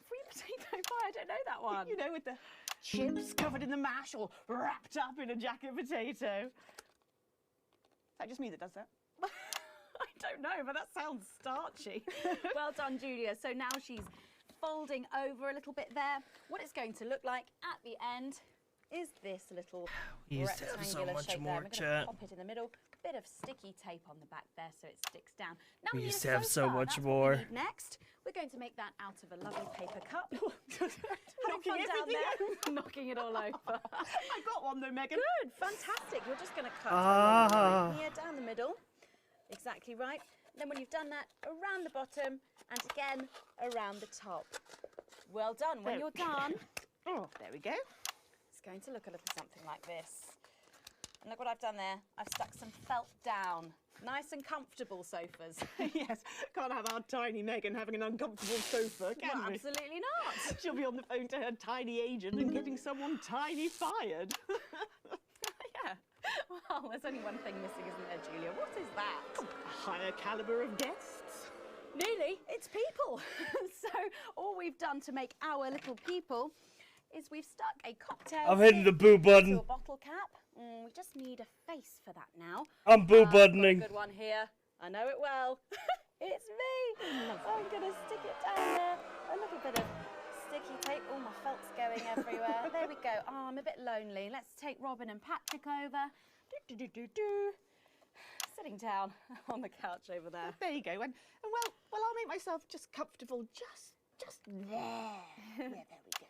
3 potato pie? I don't know that one. You know, with the chips covered in the mash or wrapped up in a jacket potato. Is that just me that does that? I don't know, but that sounds starchy. Well done, Julia. So now she's folding over a little bit there. What it's going to look like at the end is this little We used to have so rectangular much shape more, there. We're chat. going to pop it in the middle. Bit of sticky tape on the back there so it sticks down. Now We need used a to have so sofa. much That's more. What we need next, we're going to make that out of a lovely paper cup. Having fun down everything there, knocking it all over. I got one though, Megan. Good, fantastic. You're just going to cut Ah. along the line here down the middle. Exactly right. Then when you've done that, around the bottom and again around the top. Well done. When you're done, there we go. it's going to look a little something like this. And look what I've done there. I've stuck some felt down. Nice and comfortable sofas. Yes, can't have our tiny Megan having an uncomfortable sofa, can Well, we? absolutely not. She'll be on the phone to her tiny agent and getting someone tiny fired. Yeah. Well, there's only one thing missing, isn't there, Julia? What is that? A higher caliber of guests. Nearly. It's people. So all we've done to make our little people is we've stuck a cocktail I'm hitting the boo button. to a bottle cap. We just need a face for that now. I'm boo I've got a buttoning. good one here. I know it well. It's me. I'm going to stick it down there. A little bit of sticky tape. Oh, my felt's going everywhere. There we go. Oh, I'm a bit lonely. Let's take Robin and Patrick over. Sitting down on the couch over there. There you go. And well, I'll make myself just comfortable just there. Yeah, there we go.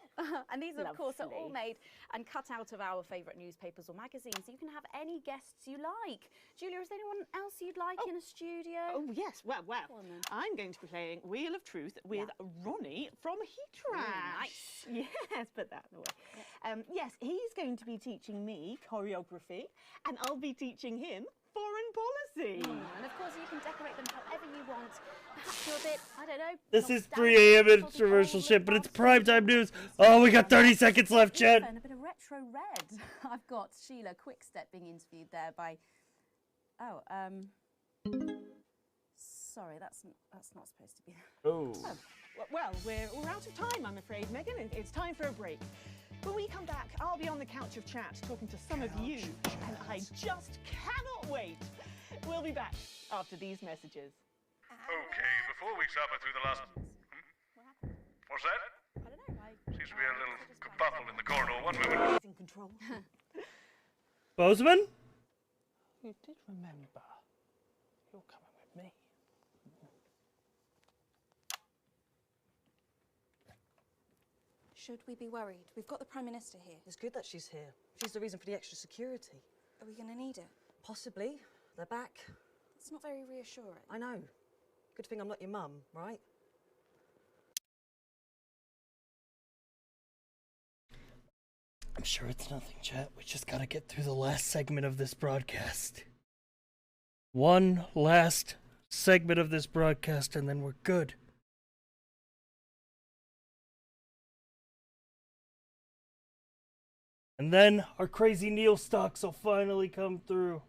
And these, of course, are all Lovely. made and cut out of our favourite newspapers or magazines. So you can have any guests you like. Julia, is there anyone else you'd like in a studio? Oh, yes. Well, Go on then. I'm going to be playing Wheel of Truth with Ronnie from Heatrash. Nice. Yes, put that away. Yes, he's going to be teaching me choreography, and I'll be teaching him foreign policy. And of course, you can decorate them however you want. Perhaps you're a bit, I don't know. This is nostalgic 3 a.m. for the infomercial old shit, but it's Liverpool primetime news. Oh, we got 30 seconds left, chat. And a bit of retro red. I've got Sheila Quickstep being interviewed there by. Sorry, that's not supposed to be. Oh. Well, we're out of time, I'm afraid, Megan. It's time for a break. When we come back, I'll be on the couch of chat talking to some of you, and I just cannot wait. We'll be back after these messages. Okay, before we suffer through the last... What's that? I don't know. Seems to be a little kerfuffle in the corridor. 1 moment. In control. Bozeman? You did remember. You're coming with me. Should we be worried? We've got the Prime Minister here. It's good that she's here. She's the reason for the extra security. Are we going to need it? Possibly. They're back. It's not very reassuring. I know. Good thing I'm not your mum, right? I'm sure it's nothing, chat. We just gotta get through the last segment of this broadcast. One last segment of this broadcast, and then we're good. And then our crazy Neil stocks will finally come through.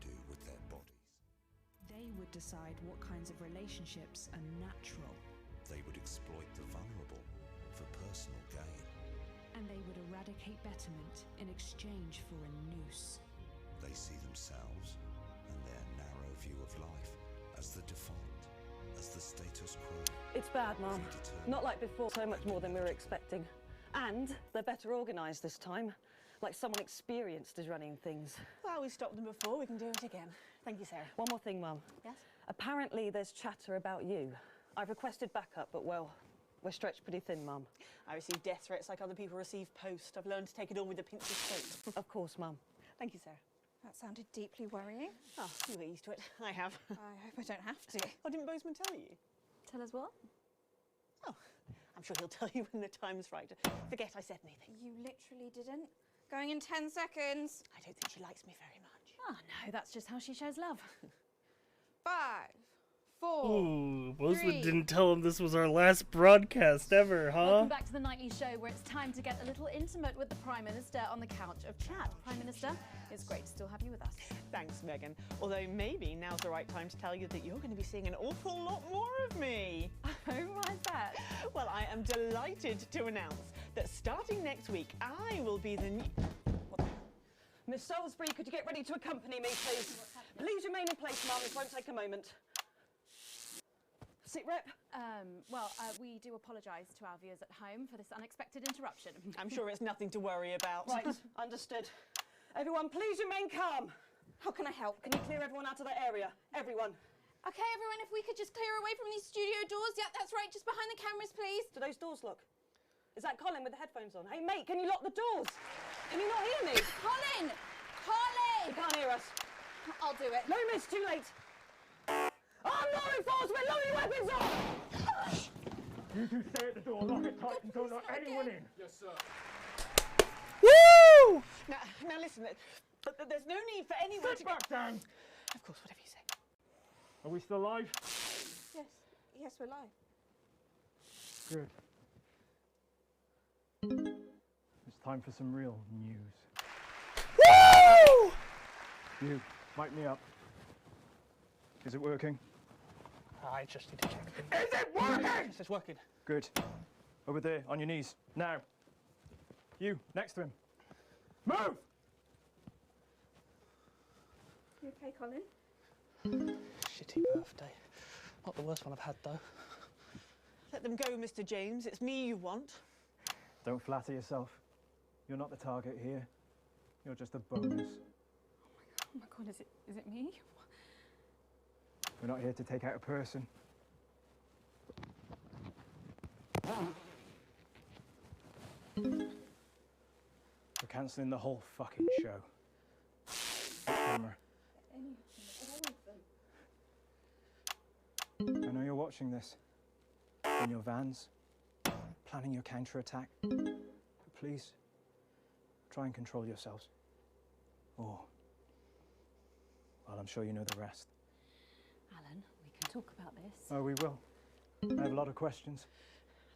do with their bodies. They would decide what kinds of relationships are natural. They would exploit the vulnerable for personal gain. And they would eradicate betterment in exchange for a noose. They see themselves and their narrow view of life as the default, as the status quo. It's bad, Mum. Not like before, so much more than we were expecting. And they're better organised this time. Like someone experienced is running things. Well, we stopped them before, we can do it again. Thank you, Sarah. One more thing, Mum. Yes? Apparently there's chatter about you. I've requested backup, but well, we're stretched pretty thin, Mum. I receive death threats like other people receive post. I've learned to take it all with a pinch of salt. Of course, Mum. Thank you, Sarah. That sounded deeply worrying. Oh, you get used to it. I have. I hope I don't have to. Oh, didn't Bozeman tell you? Tell us what? Oh, I'm sure he'll tell you when the time's right. Forget I said anything. You literally didn't. Going in 10 seconds. I don't think she likes me very much. Oh no, that's just how she shows love. 5, 4. Ooh, Bozeman 3. didn't tell him this was our last broadcast ever, huh? Welcome back to the nightly show where it's time to get a little intimate with the Prime Minister on the couch of chat. Prime Minister, it's great to still have you with us. Thanks, Megan. Although maybe now's the right time to tell you that you're going to be seeing an awful lot more of me. Oh, why's that? Well, I am delighted to announce that starting next week, I will be the new... Miss Salisbury, could you get ready to accompany me, please? Please remain in place, Mum. This won't take a moment. Sit rep. We do apologise to our viewers at home for this unexpected interruption. I'm sure it's nothing to worry about. Right, understood. Everyone, please remain calm. How can I help? Can you clear everyone out of that area? Everyone. Okay, everyone, if we could just clear away from these studio doors. Yep, that's right, just behind the cameras, please. Do those doors look? Is that Colin with the headphones on? Hey, mate, can you lock the doors? Can you not hear me? Colin! Colin! You can't hear us. I'll do it. No, miss, too late. I'm not enforcement, load your weapons up! You two stay at the door, lock it tight and don't let anyone in. Yes, sir. Woo! Now listen, there's no need for anyone Sit back down! Of course, whatever you say. Are we still live? Yes, we're live. Good. It's time for some real news. Woo! You, mic me up. Is it working? I just need to check. Is it working? Yes, it's working. Good. Over there, on your knees. Now. You, next to him. Move! You okay, Colin? Shitty birthday. Not the worst one I've had, though. Let them go, Mr. James. It's me you want. Don't flatter yourself. You're not the target here. You're just a bonus. Oh my god, is it me? We're not here to take out a person. We're cancelling the whole fucking show. Camera. I know you're watching this. In your vans. Planning your counter-attack. But please, try and control yourselves. Or, well, I'm sure you know the rest. Alan, we can talk about this. Oh, we will. I have a lot of questions.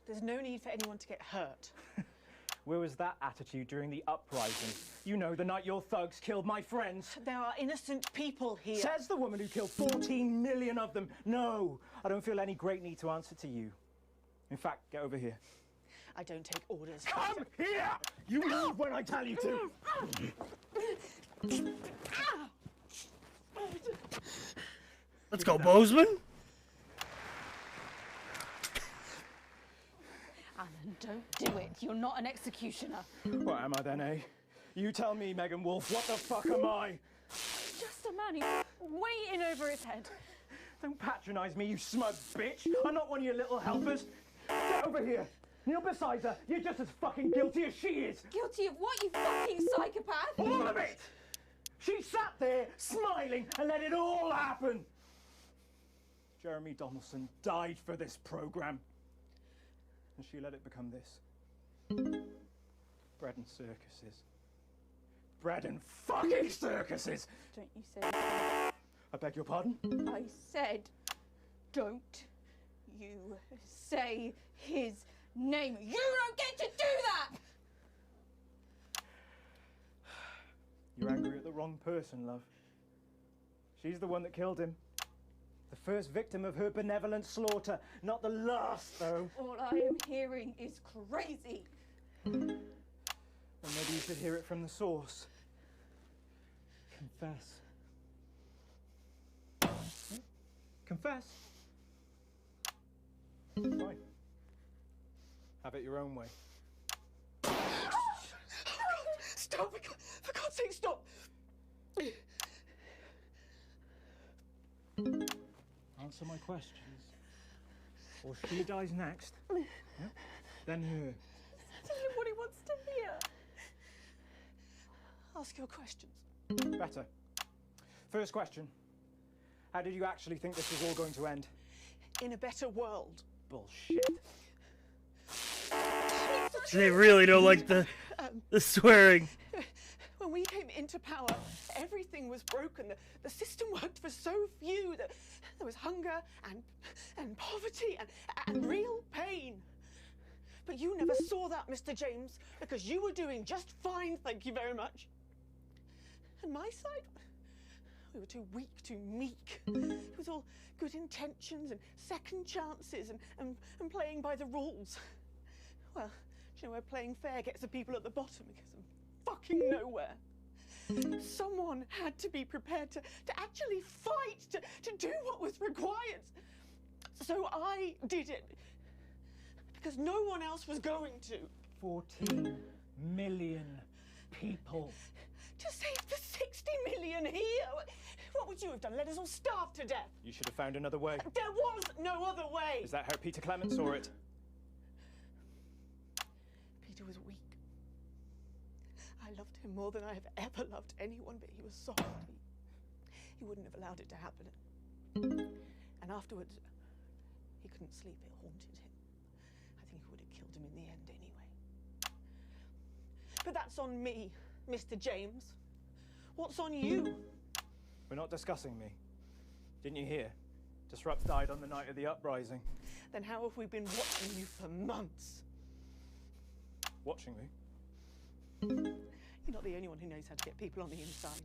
There's no need for anyone to get hurt. Where was that attitude during the uprising? You know, the night your thugs killed my friends. There are innocent people here. Says the woman who killed 14 million of them. No, I don't feel any great need to answer to you. In fact, get over here. I don't take orders. Come here! You move when I tell you to! Let's go, Bozeman. Alan, don't do it. You're not an executioner. What am I then, eh? You tell me, Megan Wolf, what the fuck am I? Just a man who's way in over his head. Don't patronise me, you smug bitch. I'm not one of your little helpers. Get over here. Kneel beside her. You're just as fucking guilty as she is. Guilty of what, you fucking psychopath? All of it! She sat there, smiling, and let it all happen. Jeremy Donaldson died for this programme. And she let it become this. Bread and circuses. Bread and fucking circuses! Don't you say that. I beg your pardon? I said, don't you say his name. You don't get to do that! You're angry at the wrong person, love. She's the one that killed him. The first victim of her benevolent slaughter, not the last, though. All I am hearing is crazy. Well, maybe you should hear it from the source. Confess. Confess. Fine. Have it your own way. Stop! For God's sake, stop! Answer my questions. Or she dies next. Yeah? Then her. Tell him what he wants to hear. Ask your questions. Better. First question. How did you actually think this was all going to end? In a better world. Bullshit. They really don't like the swearing. When we came into power, everything was broken. The system worked for so few. There was hunger and poverty and real pain. But you never saw that, Mr. James, because you were doing just fine, thank you very much. And my side? We were too weak, too meek. It was all good intentions and second chances and playing by the rules. Well, do you know where playing fair gets the people at the bottom? It gets them fucking nowhere. Someone had to be prepared to actually fight, to do what was required. So I did it. Because no one else was going to. 14 million people. To save the 60 million here? What would you have done? Let us all starve to death? You should have found another way. There was no other way! Is that how Peter Clement saw it? Peter was weak. I loved him more than I have ever loved anyone, but he was soft. He wouldn't have allowed it to happen. And afterwards, he couldn't sleep. It haunted him. I think he would have killed him in the end anyway. But that's on me, Mr. James. What's on you? We're not discussing me. Didn't you hear? Disrupt died on the night of the uprising. Then how have we been watching you for months? Watching me? You're not the only one who knows how to get people on the inside.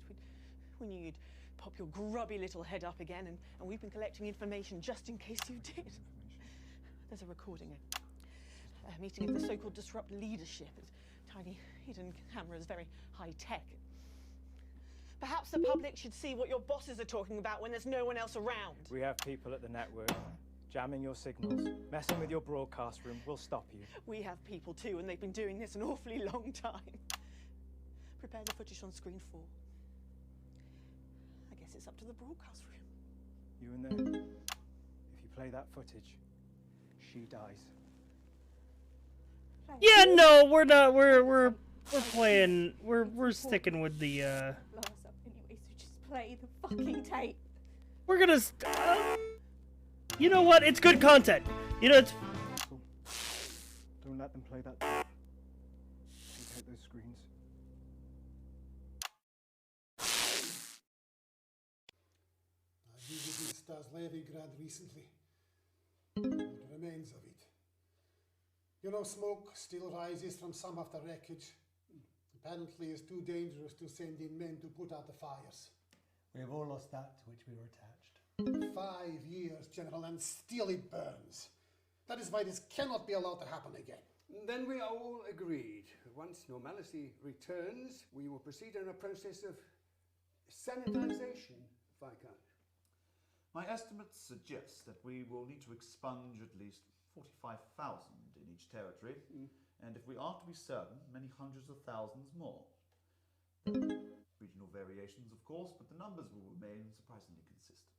We knew you'd pop your grubby little head up again, and we've been collecting information just in case you did. There's a recording, a meeting of the so-called Disrupt leadership. It's tiny hidden cameras, very high-tech. Perhaps the public should see what your bosses are talking about when there's no one else around. We have people at the network jamming your signals, messing with your broadcast room. We'll stop you. We have people too, and they've been doing this an awfully long time. Prepare the footage on screen 4. I guess it's up to the broadcast room. You in there. If you play that footage, she dies. Yeah, no, we're not. We're playing. We're sticking with the. Blow us up anyway, so just play the fucking tape. We're gonna. You know what? It's good content. You know, it's. Don't let them play that tape. Take out those screens. I visited Stas Leningrad recently. The remains of it. You know, smoke still rises from some of the wreckage. Apparently it's too dangerous to send in men to put out the fires. We have all lost that to which we were attached. 5 years, General, and still it burns. That is why this cannot be allowed to happen again. Then we are all agreed. Once normality returns, we will proceed in a process of sanitization, Viscount. My estimates suggest that we will need to expunge at least 45,000 in each territory, and if we are to be certain, many hundreds of thousands more. Regional variations, of course, but the numbers will remain surprisingly consistent.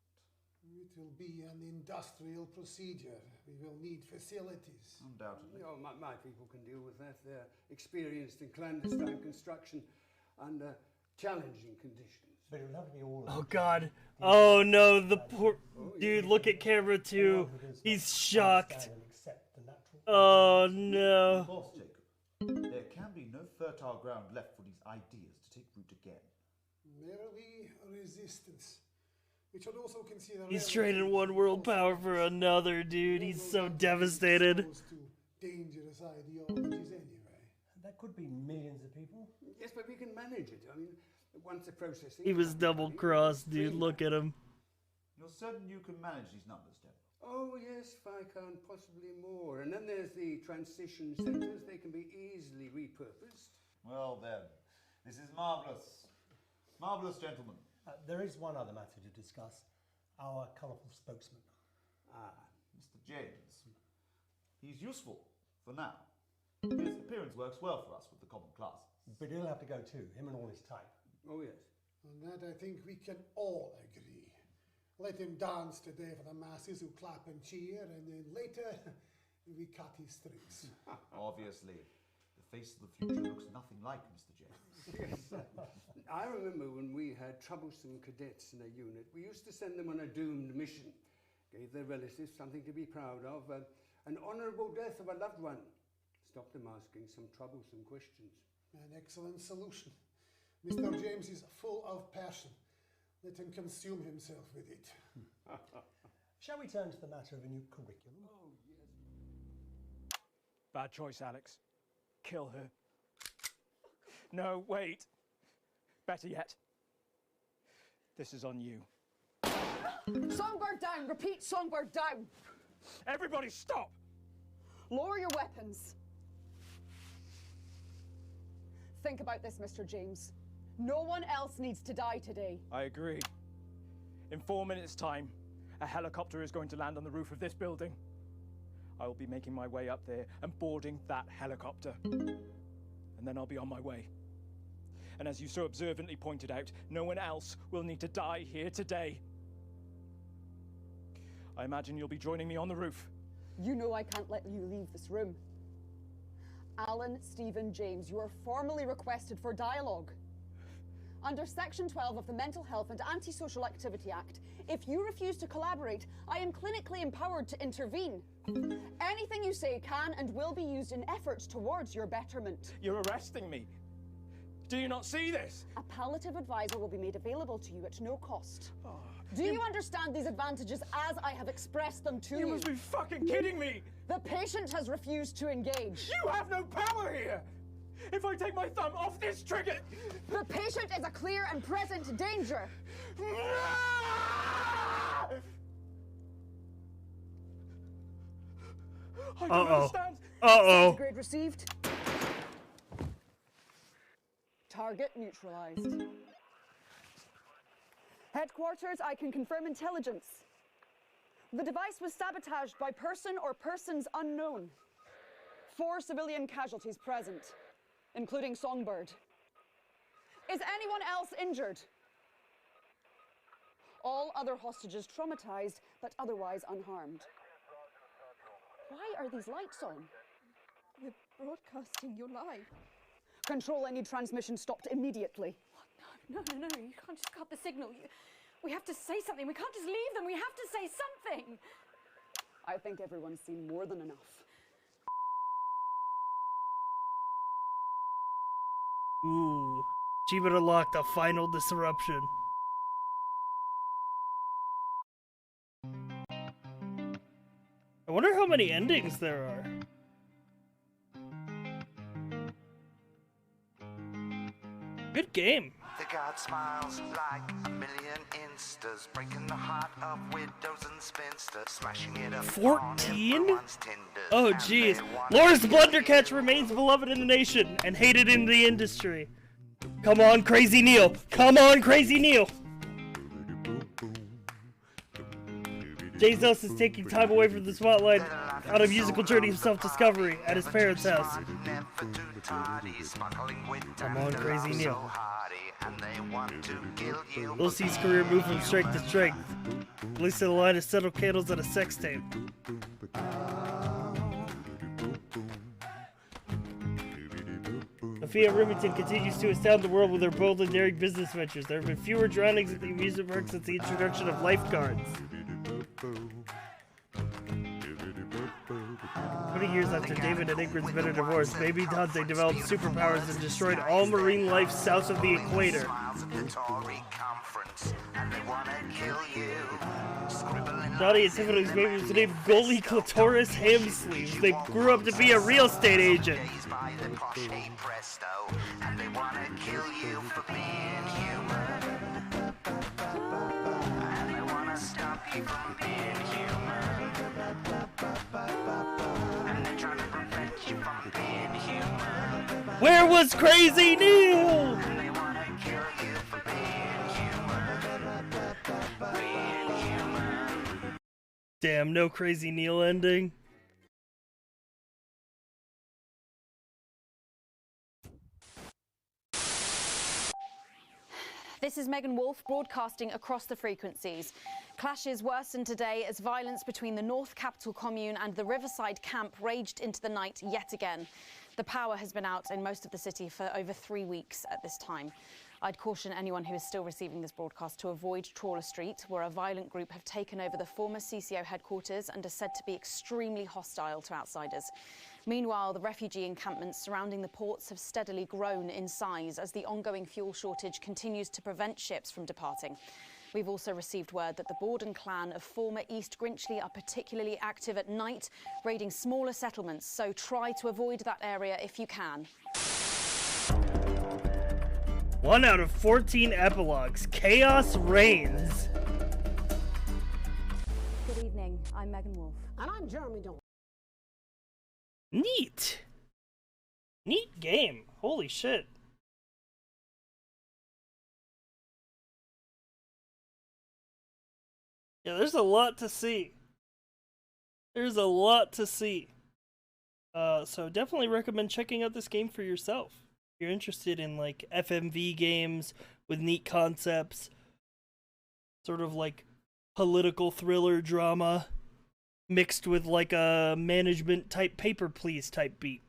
It will be an industrial procedure. We will need facilities. Undoubtedly. No, my people can deal with that. They're experienced in clandestine construction under challenging conditions. But it'll have to be all. Oh God. Oh no, the poor dude. Look at camera 2. He's shocked. Oh no. Of course, Jacob. There can be no fertile ground left for these ideas to take root again. Merely resistance. We should also consider. He's trading one world power for another, dude. He's so devastated. Dangerous ideologies anyway. That could be millions of people. Yes, but we can manage it. I mean, once the processing. He was double crossed, dude. Look at him. You're certain you can manage these numbers, Deb? Oh yes, Viscount, possibly more. And then there's the transition centres. They can be easily repurposed. Well then, this is marvellous. Marvellous, gentlemen. There is one other matter to discuss. Our colourful spokesman. Mr. James. He's useful, for now. His appearance works well for us with the common classes. But he'll have to go too, him and all his type. Oh yes. On that I think we can all agree. Let him dance today for the masses who clap and cheer, and then later we cut his strings. Obviously. The face of the future looks nothing like Mr. James. Yes. I remember when we had troublesome cadets in a unit, we used to send them on a doomed mission. Gave their relatives something to be proud of, an honourable death of a loved one. Stopped them asking some troublesome questions. An excellent solution. Mr. James is full of passion. Let him consume himself with it. Shall we turn to the matter of a new curriculum? Oh, yes. Bad choice, Alex. Kill her. No, wait. Better yet. This is on you. Songbird down! Repeat, Songbird down! Everybody stop! Lower your weapons. Think about this, Mr. James. No one else needs to die today. I agree. In 4 minutes' time, a helicopter is going to land on the roof of this building. I will be making my way up there and boarding that helicopter. And then I'll be on my way. And as you so observantly pointed out, no one else will need to die here today. I imagine you'll be joining me on the roof. You know I can't let you leave this room. Alan Stephen James, you are formally requested for dialogue. Under Section 12 of the Mental Health and Antisocial Activity Act, if you refuse to collaborate, I am clinically empowered to intervene. Anything you say can and will be used in efforts towards your betterment. You're arresting me. Do you not see this? A palliative advisor will be made available to you at no cost. Do you understand these advantages as I have expressed them to you? You must be fucking kidding me! The patient has refused to engage. You have no power here! If I take my thumb off this trigger... The patient is a clear and present danger. I don't understand. Uh-oh. Grade received. Target neutralized. Headquarters, I can confirm intelligence. The device was sabotaged by person or persons unknown. 4 civilian casualties present, including Songbird. Is anyone else injured? All other hostages traumatized, but otherwise unharmed. Why are these lights on? We're broadcasting your live. Control, any transmission stopped immediately. No, you can't just cut the signal. We have to say something. We can't just leave them. We have to say something. I think everyone's seen more than enough. Ooh. Achievement unlocked, a final disruption. I wonder how many endings there are. Good game. The God smiles like a million instas, breaking the heart of widows and spinsters, smashing it up. 14? Oh jeez. Loris Blundercatch remains beloved in the nation and hated in the industry. Come on, Crazy Neil. Come on, Crazy Neil. Jesus is taking time away from the spotlight on a musical journey of self-discovery at his parents' house. Come on, Crazy Neil. We'll see his career move from strength to strength. Releasing a line of settled candles and a sex tape. Sophia Remington continues to astound the world with her bold and daring business ventures. There have been fewer drownings at the amusement park since the introduction of lifeguards. 20 years after David and Ingrid's bitter divorce, Baby Dante developed superpowers and destroyed all marine life south of the equator. Dottie and Tiffany's baby was named Goalie Clitoris Hamsleeves. They grew up to be a real estate agent. Where was Crazy Neil? Damn, no Crazy Neil ending. This is Megan Wolf broadcasting across the frequencies. Clashes worsened today as violence between the North Capital Commune and the Riverside camp raged into the night yet again. The power has been out in most of the city for over 3 weeks at this time. I'd caution anyone who is still receiving this broadcast to avoid Trawler Street, where a violent group have taken over the former CCO headquarters and are said to be extremely hostile to outsiders. Meanwhile, the refugee encampments surrounding the ports have steadily grown in size as the ongoing fuel shortage continues to prevent ships from departing. We've also received word that the Borden clan of former East Grinchley are particularly active at night, raiding smaller settlements, so try to avoid that area if you can. 1 out of 14 epilogues. Chaos reigns. Good evening, I'm Megan Wolf. And I'm Jeremy Dawn. Neat. Neat game. Holy shit. Yeah, there's a lot to see. There's a lot to see. So definitely recommend checking out this game for yourself. If you're interested in like FMV games with neat concepts, sort of like political thriller drama mixed with like a management type Paper Please type beat.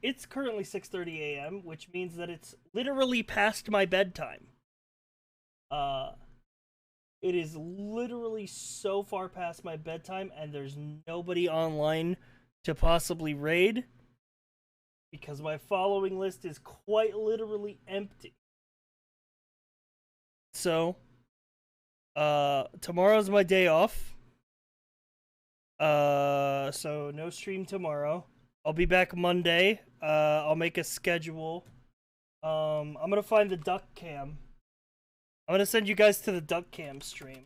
It's currently 6:30 a.m., which means that it's literally past my bedtime. It is literally so far past my bedtime, and there's nobody online to possibly raid, because my following list is quite literally empty. So, tomorrow's my day off. So no stream tomorrow. I'll be back Monday. I'll make a schedule. I'm gonna find the duck cam. I'm gonna send you guys to the duck cam stream.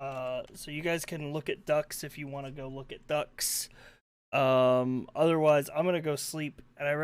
So you guys can look at ducks if you want to go look at ducks. Otherwise, I'm gonna go sleep, and I